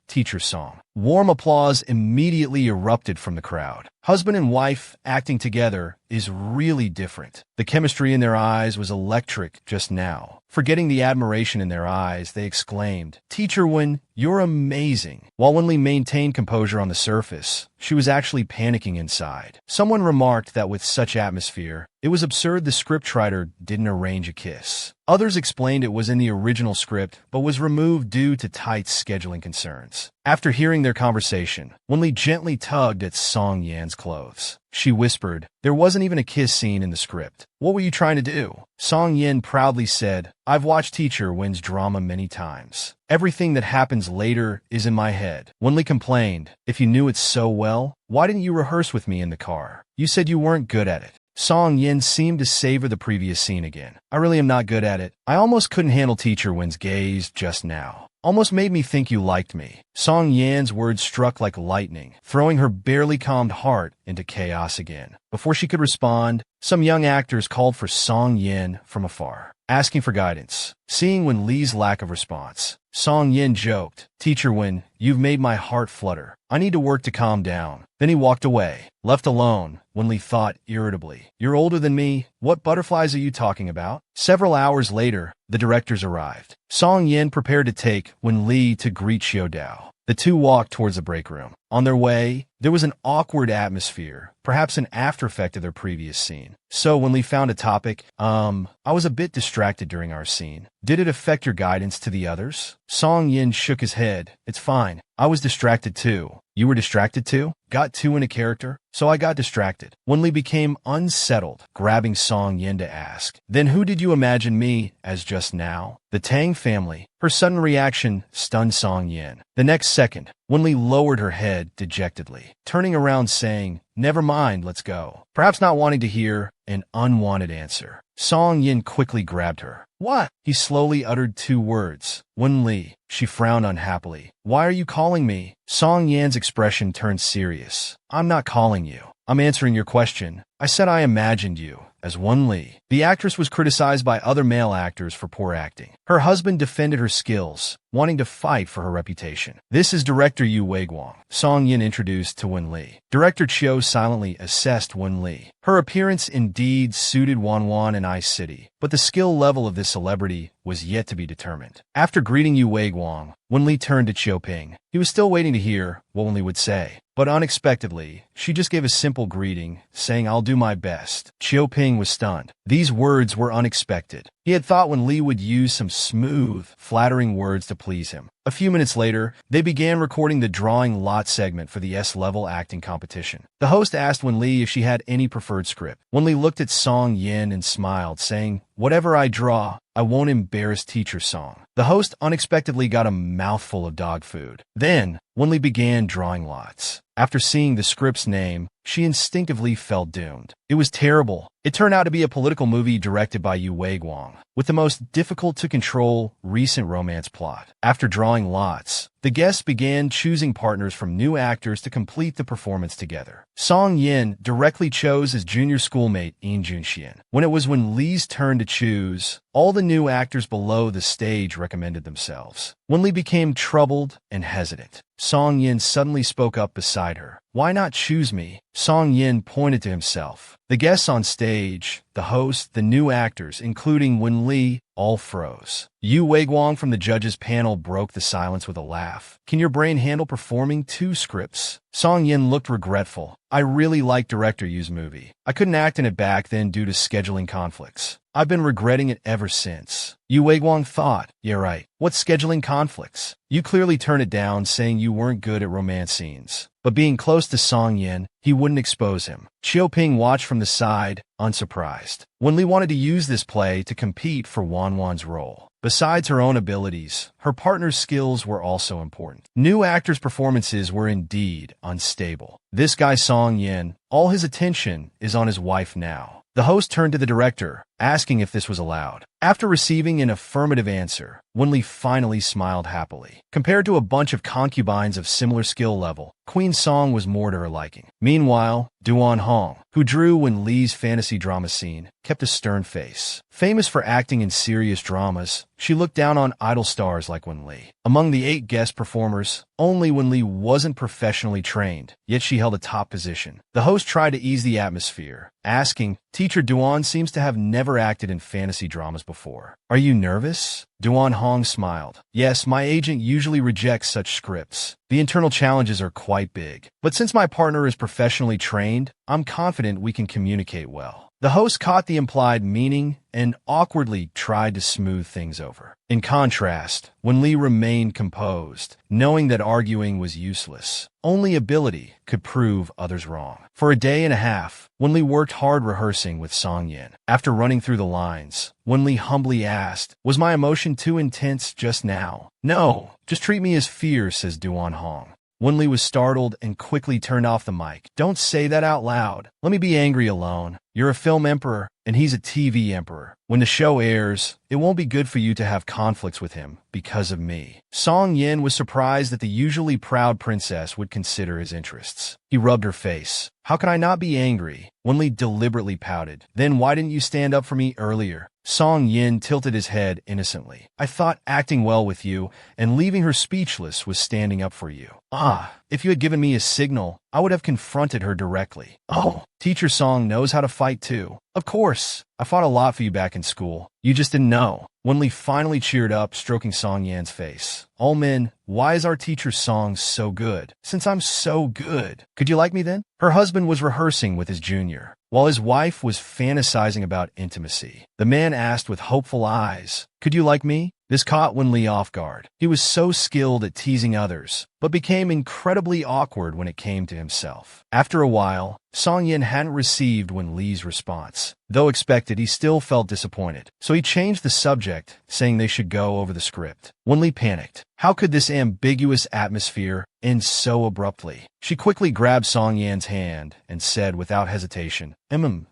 teacher Song. Warm applause immediately erupted from the crowd. Husband and wife acting together is really different. The chemistry in their eyes was electric just now. Forgetting the admiration in their eyes, they exclaimed, Teacher Wen, you're amazing. While Wenli maintained composure on the surface, she was actually panicking inside. Someone remarked that with such atmosphere, it was absurd the scriptwriter didn't arrange a kiss. Others explained it was in the original script, but was removed due to tight scheduling concerns. After hearing their conversation, Wenli gently tugged at Song Yan's clothes. She whispered, there wasn't even a kiss scene in the script. What were you trying to do? Song Yin proudly said, I've watched Teacher Wen's drama many times. Everything that happens later is in my head. Wenli complained, if you knew it so well, why didn't you rehearse with me in the car? You said you weren't good at it. Song Yin seemed to savor the previous scene again. I really am not good at it. I almost couldn't handle Teacher Wen's gaze just now. Almost made me think you liked me. Song Yan's words struck like lightning, throwing her barely calmed heart into chaos again. Before she could respond, some young actors called for Song Yin from afar, asking for guidance. Seeing Wen Li's lack of response, Song Yin joked, Teacher Wen, you've made my heart flutter. I need to work to calm down. Then he walked away. Left alone, Wen Li thought irritably, you're older than me. What butterflies are you talking about? Several hours later, the directors arrived. Song Yin prepared to take Wen Li to greet Xiao Dao. The two walked towards the break room. On their way, there was an awkward atmosphere, perhaps an after effect of their previous scene. So when Lee found a topic, I was a bit distracted during our scene. Did it affect your guidance to the others? Song Yin shook his head. It's fine. I was distracted too. You were distracted too? Got too into character? So I got distracted. Wen Li became unsettled, grabbing Song Yin to ask, then who did you imagine me as just now? The Tang family. Her sudden reaction stunned Song Yin. The next second, Wen Li lowered her head dejectedly, turning around saying, never mind, let's go. Perhaps not wanting to hear an unwanted answer. Song Yin quickly grabbed her. What? He slowly uttered two words. Wen Li. She frowned unhappily. Why are you calling me? Song Yan's expression turned serious. I'm not calling you. I'm answering your question. I said I imagined you as Wen Li. The actress was criticized by other male actors for poor acting. Her husband defended her skills, wanting to fight for her reputation. This is director Yu Weiguang, Song Yin introduced to Wen Li. Director Chiu silently assessed Wen Li. Her appearance indeed suited Wanwan and Ice City, but the skill level of this celebrity was yet to be determined. After greeting Yu Weiguang, Guang, Wenli turned to Chiu Ping. He was still waiting to hear what Wenli would say. But unexpectedly, she just gave a simple greeting, saying, "I'll do my best." Chiu Ping was stunned. These words were unexpected. He had thought Wenli would use some smooth, flattering words to please him. A few minutes later, they began recording the drawing lot segment for the S-level acting competition. The host asked Wenli if she had any preferred script. Wenli looked at Song Yin and smiled, saying, "Whatever I draw, I won't embarrass Teacher Song." The host unexpectedly got a mouthful of dog food. Then, Wenli began drawing lots. After seeing the script's name, she instinctively felt doomed. It was terrible. It turned out to be a political movie directed by Yu Guang, with the most difficult-to-control recent romance plot. After drawing lots, the guests began choosing partners from new actors to complete the performance together. Song Yin directly chose his junior schoolmate Yin Junxian. When it was Wenli's turn to choose, all the new actors below the stage recommended themselves. Wenli became troubled and hesitant. Song Yin suddenly spoke up beside her. "Why not choose me?" Song Yin pointed to himself. The guests on stage, the host, the new actors, including Wenli, all froze. Yu Guang from the judges' panel broke the silence with a laugh. "Can your brain handle performing 2 scripts?" Song Yin looked regretful. "I really liked Director Yu's movie. I couldn't act in it back then due to scheduling conflicts. I've been regretting it ever since." Yu Guang thought, "Yeah, right. What scheduling conflicts? You clearly turned it down, saying you weren't good at romance scenes." But being close to Song Yin, he wouldn't expose him. Chiu Ping watched from the side, unsurprised. Wenli wanted to use this play to compete for Wan's role. Besides her own abilities, her partner's skills were also important. New actors' performances were indeed unstable. This guy Song Yin, all his attention is on his wife now. The host turned to the director, asking if this was allowed. After receiving an affirmative answer, Wenli finally smiled happily. Compared to a bunch of concubines of similar skill level, Queen Song was more to her liking. Meanwhile, Duan Hong, who drew Wenli's fantasy drama scene, kept a stern face. Famous for acting in serious dramas, she looked down on idol stars like Wenli. Among the 8 guest performers, only Wenli wasn't professionally trained, yet she held a top position. The host tried to ease the atmosphere, asking, "Teacher Duan seems to have never acted in fantasy dramas before. Are you nervous?" Duan Hong smiled. "Yes, my agent usually rejects such scripts. The internal challenges are quite big. But since my partner is professionally trained, I'm confident we can communicate well." The host caught the implied meaning and awkwardly tried to smooth things over. In contrast, Wenli remained composed, knowing that arguing was useless. Only ability could prove others wrong. For a day and a half, Wenli worked hard rehearsing with Song Yin. After running through the lines, Wenli humbly asked, "Was my emotion too intense just now?" "No, just treat me as fear," says Duan Hong. Wenli was startled and quickly turned off the mic. "Don't say that out loud. Let me be angry alone. You're a film emperor, and he's a TV emperor. When the show airs, it won't be good for you to have conflicts with him because of me." Song Yin was surprised that the usually proud princess would consider his interests. He rubbed her face. "How can I not be angry?" Wenli deliberately pouted. "Then why didn't you stand up for me earlier?" Song Yin tilted his head innocently. "I thought acting well with you and leaving her speechless was standing up for you." "Ah, if you had given me a signal, I would have confronted her directly." "Oh, Teacher Song knows how to fight too." "Of course. I fought a lot for you back in school. You just didn't know." Wenli finally cheered up, stroking Song Yan's face. "All men, why is our Teacher Song so good? Since I'm so good, could you like me then?" Her husband was rehearsing with his junior, while his wife was fantasizing about intimacy. The man asked with hopeful eyes, "Could you like me?" This caught Wenli off guard. He was so skilled at teasing others, but became incredibly awkward when it came to himself. After a while, Song Yin hadn't received Wenli's response. Though expected, he still felt disappointed. So he changed the subject, saying they should go over the script. Wenli panicked. How could this ambiguous atmosphere end so abruptly? She quickly grabbed Song Yan's hand and said without hesitation,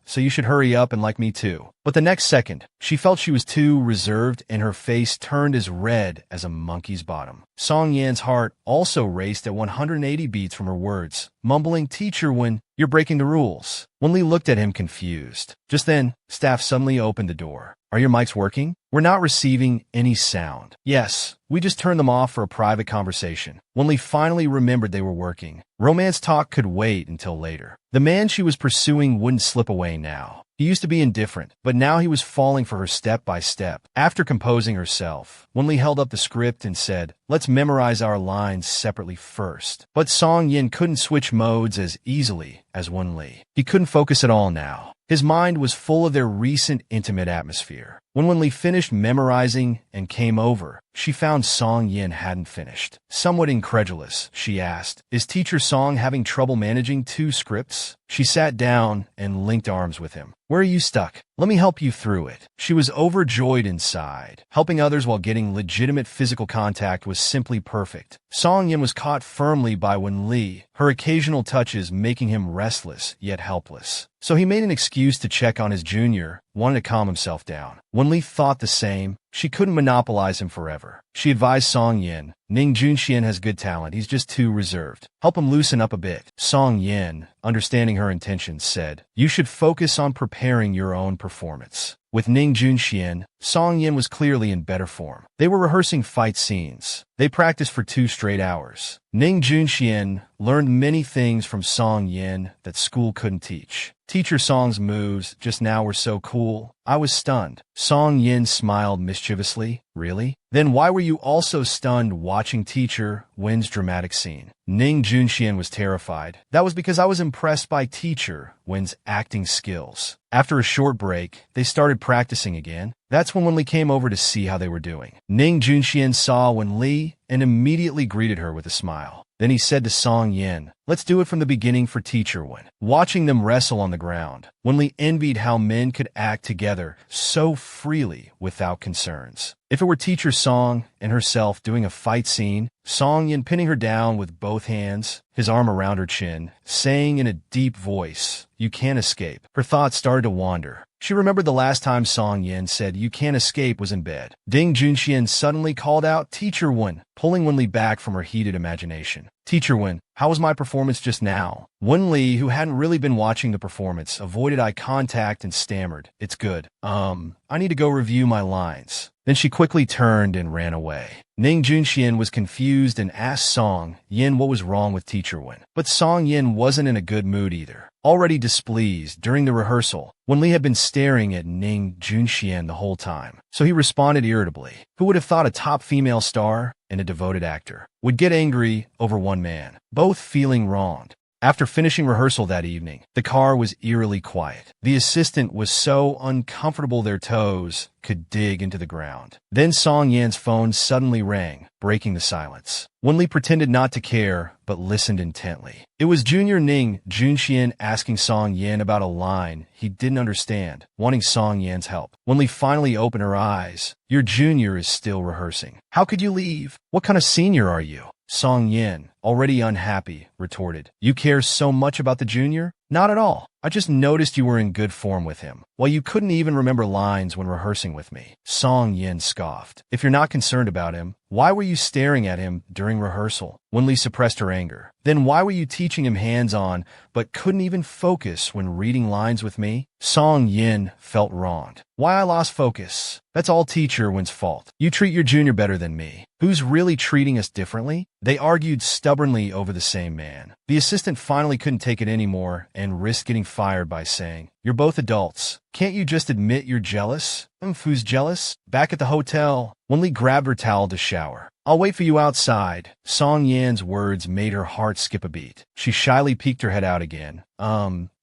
so you should hurry up and like me too." But the next second, she felt she was too reserved and her face turned as red as a monkey's bottom. Song Yan's heart also raced at 180 beats from her words, mumbling, "Teacher, when you're breaking the rules." Wenli looked at him confused. Just then, staff suddenly opened the door. "Are your mics working?" "We're not receiving any sound." "Yes, we just turned them off for a private conversation." Wenli finally remembered they were working. Romance talk could wait until later. The man she was pursuing wouldn't slip away now. He used to be indifferent, but now he was falling for her step by step. After composing herself, Wenli held up the script and said, let's memorize our lines separately first. But Song Yin couldn't switch modes as easily as Wen Li. He couldn't focus at all now. His mind was full of their recent intimate atmosphere. When Wen Li finished memorizing and came over, she found Song Yin hadn't finished. Somewhat incredulous, she asked, "Is Teacher Song having trouble managing 2 scripts?" She sat down and linked arms with him. "Where are you stuck? Let me help you through it." She was overjoyed inside. Helping others while getting legitimate physical contact was simply perfect. Song Yin was caught firmly by Wen Li, her occasional touches making him restless yet helpless. So he made an excuse to check on his junior, wanted to calm himself down. Wen Li thought the same. She couldn't monopolize him forever. She advised Song Yin, "Ning Junxian has good talent, he's just too reserved. Help him loosen up a bit." Song Yin, understanding her intentions, said, "You should focus on preparing your own performance." With Ning Junxian, Song Yin was clearly in better form. They were rehearsing fight scenes. They practiced for 2 straight hours. Ning Junxian learned many things from Song Yin that school couldn't teach. Teacher Song's moves just now were so cool. I was stunned. Song Yin smiled mischievously. "Really? Then why were you also stunned watching Teacher Wen's dramatic scene?" Ning Junxian was terrified. "That was because I was impressed by Teacher Wen's acting skills." After a short break, they started practicing again. That's when Wen Li came over to see how they were doing. Ning Junxian saw Wen Li and immediately greeted her with a smile. Then he said to Song Yin, "Let's do it from the beginning for Teacher Wen." Watching them wrestle on the ground, Wen Li envied how men could act together so freely without concerns. If it were Teacher Song and herself doing a fight scene, Song Yin pinning her down with both hands, his arm around her chin, saying in a deep voice, "You can't escape," her thoughts started to wander. She remembered the last time Song Yin said "you can't escape" was in bed. Ning Junxian suddenly called out, "Teacher Wen," pulling Wen Li back from her heated imagination. "Teacher Wen, how was my performance just now?" Wen Li, who hadn't really been watching the performance, avoided eye contact and stammered, "It's good. I need to go review my lines." Then she quickly turned and ran away. Ning Junxian was confused and asked Song Yin what was wrong with Teacher Wen. But Song Yin wasn't in a good mood either. Already displeased during the rehearsal, Wen Li had been staring at Ning Junxian the whole time. So he responded irritably. Who would have thought a top female star and a devoted actor would get angry over one man, both feeling wronged? After finishing rehearsal that evening, the car was eerily quiet. The assistant was so uncomfortable their toes could dig into the ground. Then Song Yan's phone suddenly rang, breaking the silence. Wen Li pretended not to care, but listened intently. It was Junior Ning Junxian asking Song Yan about a line he didn't understand, wanting Song Yan's help. Wen Li finally opened her eyes. "Your junior is still rehearsing. How could you leave? What kind of senior are you?" Song Yin, already unhappy, retorted, "You care so much about the junior?" "Not at all. I just noticed you were in good form with him. Well, you couldn't even remember lines when rehearsing with me." Song Yin scoffed. "If you're not concerned about him, why were you staring at him during rehearsal?" Wen Li suppressed her anger. "Then why were you teaching him hands-on, but couldn't even focus when reading lines with me?" Song Yin felt wronged. "Why I lost focus? That's all Teacher Wen's fault. You treat your junior better than me. Who's really treating us differently?" They argued stubbornly over the same man. The assistant finally couldn't take it anymore and risked getting fired by saying, "You're both adults. Can't you just admit you're jealous?" Who's jealous? Back at the hotel, Wen Li grabbed her towel to shower. "I'll wait for you outside." Song Yan's words made her heart skip a beat. She shyly peeked her head out again.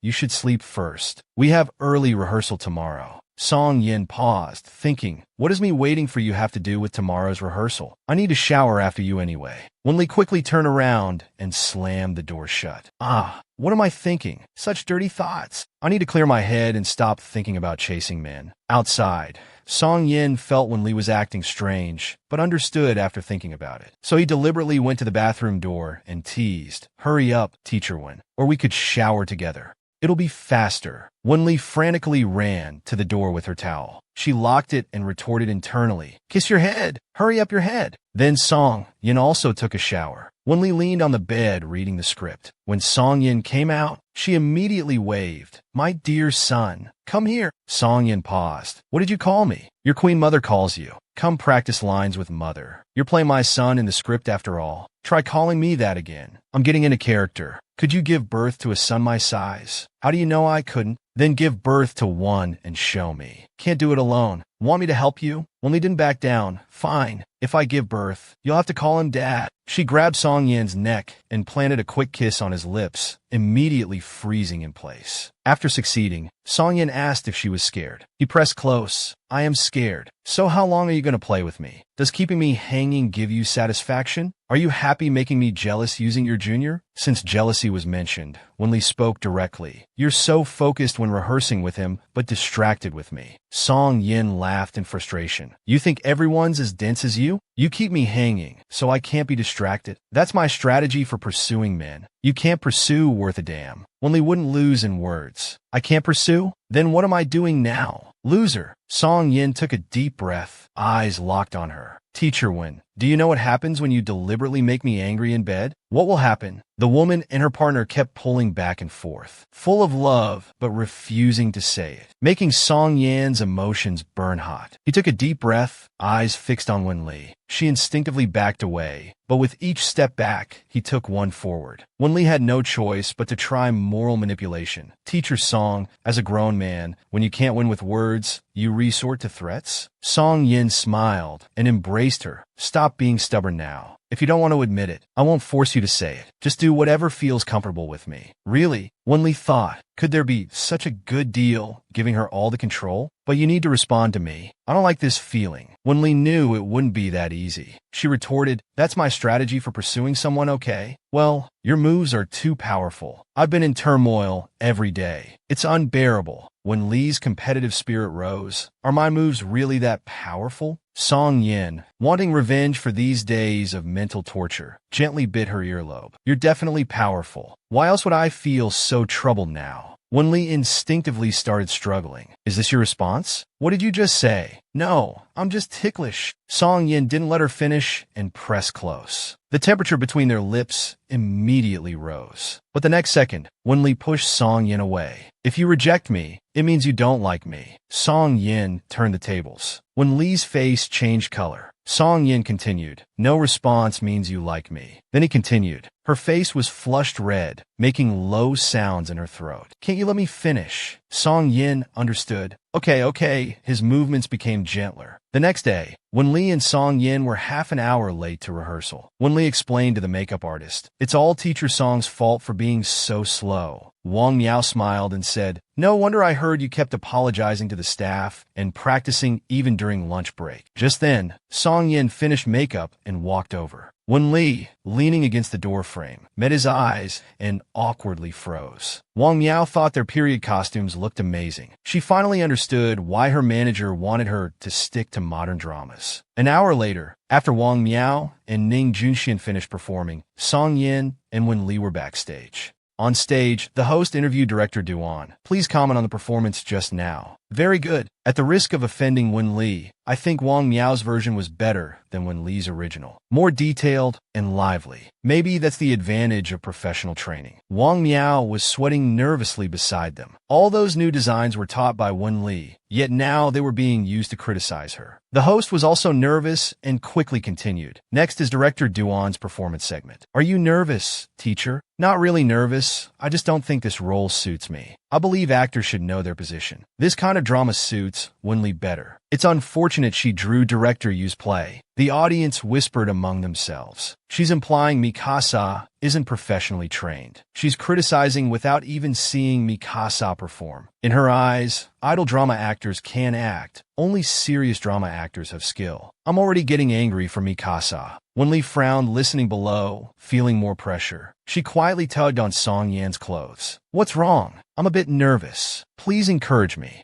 You should sleep first. We have early rehearsal tomorrow." Song Yin paused, thinking, what does me waiting for you have to do with tomorrow's rehearsal? I need to shower after you anyway. Wen Li quickly turned around and slammed the door shut. What am I thinking? Such dirty thoughts. I need to clear my head and stop thinking about chasing men. Outside, Song Yin felt Wen Li was acting strange, but understood after thinking about it. So he deliberately went to the bathroom door and teased, "Hurry up, Teacher Wen, or we could shower together. It'll be faster." Wen Li frantically ran to the door with her towel. She locked it and retorted internally, "Kiss your head! Hurry up your head!" Then Song Yin also took a shower. Wen Li leaned on the bed reading the script. When Song Yin came out, she immediately waved. "My dear son, come here." Song Yin paused. "What did you call me?" "Your queen mother calls you. Come practice lines with mother. You're playing my son in the script after all. Try calling me that again. I'm getting into character." Could you give birth to a son my size? How do you know I couldn't? Then give birth to one and show me. Can't do it alone. Want me to help you? Wenli didn't back down. Fine. If I give birth, you'll have to call him Dad. She grabbed Song Yin's neck and planted a quick kiss on his lips, immediately freezing in place. After succeeding, Song Yin asked if she was scared. He pressed close. I am scared. So how long are you going to play with me? Does keeping me hanging give you satisfaction? Are you happy making me jealous using your junior? Since jealousy was mentioned, Wenli spoke directly. You're so focused when rehearsing with him, but distracted with me. Song Yin laughed in frustration. You think everyone's as dense as you? You keep me hanging, so I can't be distracted. That's my strategy for pursuing men. You can't pursue worth a damn. Wenli wouldn't lose in words. I can't pursue? Then what am I doing now? Loser. Song Yin took a deep breath, eyes locked on her. Teacher Wen, do you know what happens when you deliberately make me angry in bed? What will happen? The woman and her partner kept pulling back and forth, full of love, but refusing to say it, making Song Yan's emotions burn hot. He took a deep breath, eyes fixed on Wenli. She instinctively backed away, but with each step back, he took one forward. Wenli had no choice but to try moral manipulation. Teacher Song, as a grown man, when you can't win with words, you resort to threats? Song Yin smiled and embraced her. Stop being stubborn now. If you don't want to admit it, I won't force you to say it. Just do whatever feels comfortable with me. Really? Wenli thought, could there be such a good deal giving her all the control? But you need to respond to me. I don't like this feeling. Wenli knew it wouldn't be that easy. She retorted, that's my strategy for pursuing someone, okay? Well, your moves are too powerful. I've been in turmoil every day. It's unbearable. When Li's competitive spirit rose, are my moves really that powerful? Song Yin, wanting revenge for these days of mental torture, gently bit her earlobe. You're definitely powerful. Why else would I feel so troubled now? Wenli instinctively started struggling. Is this your response? What did you just say? No, I'm just ticklish. Song Yin didn't let her finish and pressed close. The temperature between their lips immediately rose. But the next second, Wenli pushed Song Yin away. If you reject me, it means you don't like me. Song Yin turned the tables. When Li's face changed color, Song Yin continued, no response means you like me. Then he continued. Her face was flushed red, making low sounds in her throat. Can't you let me finish? Song Yin understood. Okay. His movements became gentler. The next day, when Li and Song Yin were half an hour late to rehearsal, when Li explained to the makeup artist, it's all Teacher Song's fault for being so slow. Wang Miao smiled and said, no wonder I heard you kept apologizing to the staff and practicing even during lunch break. Just then, Song Yin finished makeup and walked over. When Li, leaning against the doorframe, met his eyes and awkwardly froze. Wang Miao thought their period costumes looked amazing. She finally understood why her manager wanted her to stick to modern dramas. An hour later, after Wang Miao and Ning Junxian finished performing, Song Yin and Wen Li were backstage. On stage, the host interviewed director Duan. Please comment on the performance just now. Very good. At the risk of offending Wen Li, I think Wang Miao's version was better than Wen Li's original. More detailed and lively. Maybe that's the advantage of professional training. Wang Miao was sweating nervously beside them. All those new designs were taught by Wen Li, yet now they were being used to criticize her. The host was also nervous and quickly continued. Next is director Duan's performance segment. Are you nervous, teacher? Not really nervous. I just don't think this role suits me. I believe actors should know their position. This kind of drama suits Wen Li better. It's unfortunate she drew director Yu's play. The audience whispered among themselves. She's implying Mikasa isn't professionally trained. She's criticizing without even seeing Mikasa perform. In her eyes, idol drama actors can act. Only serious drama actors have skill. I'm already getting angry for Mikasa. Wen Li frowned, listening below, feeling more pressure. She quietly tugged on Song Yan's clothes. What's wrong? I'm a bit nervous. Please encourage me.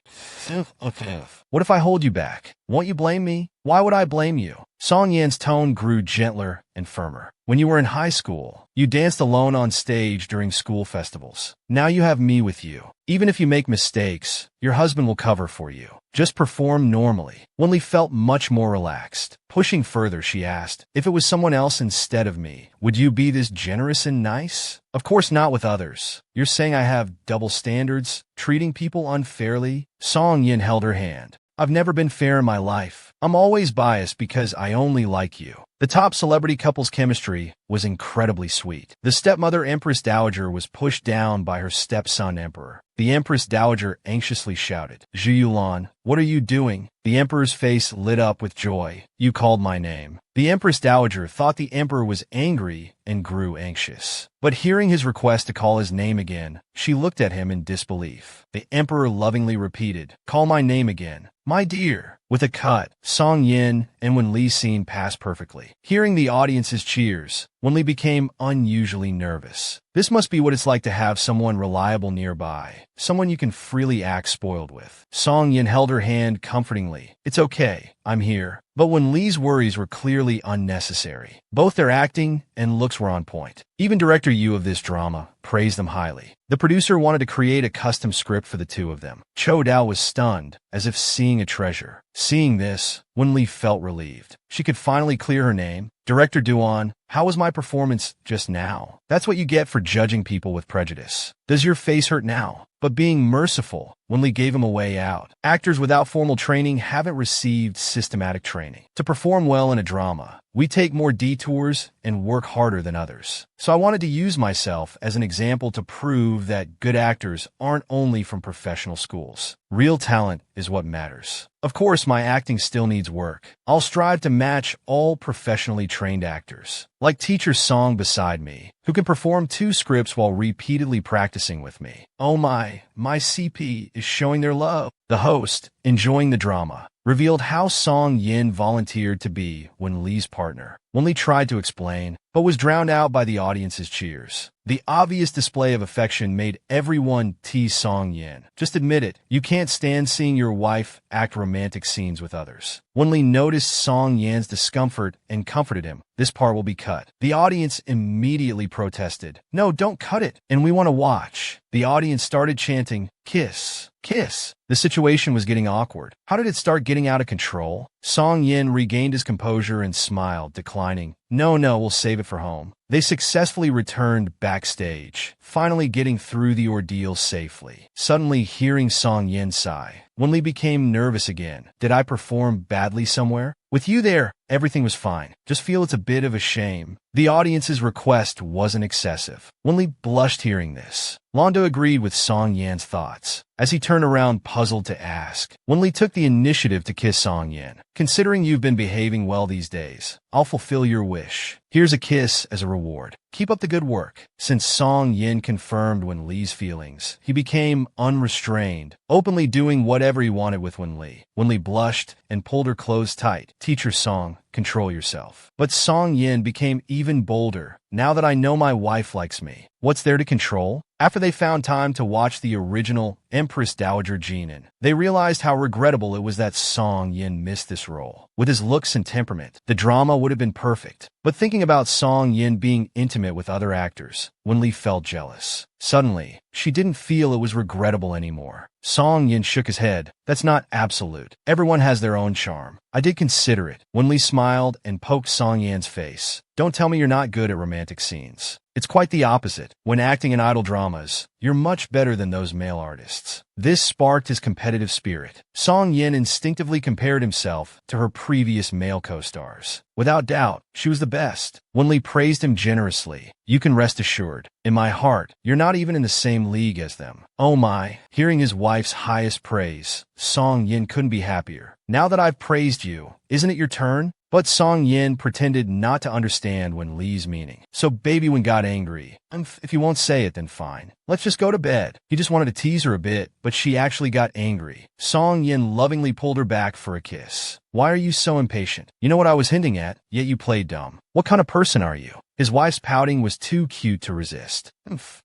What if I hold you back? Won't you blame me? Why would I blame you? Song Yan's tone grew gentler and firmer. When you were in high school, you danced alone on stage during school festivals. Now you have me with you. Even if you make mistakes, your husband will cover for you. Just perform normally. Wen Li felt much more relaxed. Pushing further, she asked, if it was someone else instead of me, would you be this generous and nice? Of course not with others. You're saying I have double standards, treating people unfairly? Song Yin held her hand. I've never been fair in my life. I'm always biased because I only like you. The top celebrity couple's chemistry was incredibly sweet. The stepmother Empress Dowager was pushed down by her stepson Emperor. The Empress Dowager anxiously shouted, "Zhu Yulan, what are you doing?" The Emperor's face lit up with joy. "You called my name." The Empress Dowager thought the Emperor was angry and grew anxious. But hearing his request to call his name again, she looked at him in disbelief. The Emperor lovingly repeated, "Call my name again, my dear." With a cut, Song Yin and Wen Li's scene passed perfectly. Hearing the audience's cheers, Wen Li became unusually nervous. This must be what it's like to have someone reliable nearby, someone you can freely act spoiled with. Song Yin held her hand comfortingly. "It's okay, I'm here." But Wen Li's worries were clearly unnecessary. Both their acting and looks were on point. Even director Yu of this drama praised them highly. The producer wanted to create a custom script for the two of them. Cho Dao was stunned, as if seeing a treasure. Seeing this, Wen Li felt relieved. She could finally clear her name. "Director Duan, how was my performance just now?" "That's what you get for judging people with prejudice. Does your face hurt now?" But being merciful, Wen Li gave him a way out. Actors without formal training haven't received systematic training. To perform well in a drama, we take more detours and work harder than others. So I wanted to use myself as an example to prove that good actors aren't only from professional schools. Real talent is what matters. Of course, my acting still needs work. I'll strive to match all professionally trained actors, like teacher Song beside me, who can perform 2 scripts while repeatedly practicing with me. Oh my CP is showing their love. The host, enjoying the drama, revealed how Song Yin volunteered to be Wen Li's partner. Wen Li tried to explain, but was drowned out by the audience's cheers. The obvious display of affection made everyone tease Song Yin. "Just admit it, you can't stand seeing your wife act romantic scenes with others." Wen Li noticed Song Yin's discomfort and comforted him. "This part will be cut." The audience immediately protested, "No, don't cut it, and we want to watch." The audience started chanting, "Kiss, kiss." The situation was getting awkward. How did it start getting out of control? Song Yin regained his composure and smiled, declining, No, we'll save it for home." They successfully returned backstage, finally getting through the ordeal safely. Suddenly, hearing Song Yin sigh, Wen Li became nervous again. "Did I perform badly somewhere?" "With you there, everything was fine. Just feel it's a bit of a shame." The audience's request wasn't excessive. Wen Li blushed hearing this. Londo agreed with Song Yan's thoughts. As he turned around puzzled to ask, Wen Li took the initiative to kiss Song Yan. "Considering you've been behaving well these days, I'll fulfill your wish. Here's a kiss as a reward. Keep up the good work." Since Song Yin confirmed Wen Li's feelings, he became unrestrained, openly doing whatever he wanted with Wen Li. Wen Li blushed and pulled her clothes tight. "Teacher Song, control yourself." But Song Yin became even bolder. "Now that I know my wife likes me, what's there to control?" After they found time to watch the original Empress Dowager Jinan, they realized how regrettable it was that Song Yin missed this role. With his looks and temperament, the drama would have been perfect. But thinking about Song Yin being intimate with other actors, Wen Li felt jealous. Suddenly, she didn't feel it was regrettable anymore. Song Yin shook his head. "That's not absolute. Everyone has their own charm. I did consider it." Wen Li smiled and poked Song Yan's face. "Don't tell me you're not good at romantic scenes. It's quite the opposite. When acting in idol dramas, you're much better than those male artists." This sparked his competitive spirit. Song Yin instinctively compared himself to her previous male co-stars. Without doubt, she was the best. Wen Li praised him generously. "You can rest assured. In my heart, you're not even in the same league as them." Oh my! Hearing his wife's highest praise, Song Yin couldn't be happier. "Now that I've praised you, isn't it your turn?" But Song Yin pretended not to understand Wen Li's meaning. So Baby Wen got angry. If you won't say it, then fine. Let's just go to bed." He just wanted to tease her a bit, but she actually got angry. Song Yin lovingly pulled her back for a kiss. "Why are you so impatient? You know what I was hinting at, yet you played dumb. What kind of person are you?" His wife's pouting was too cute to resist.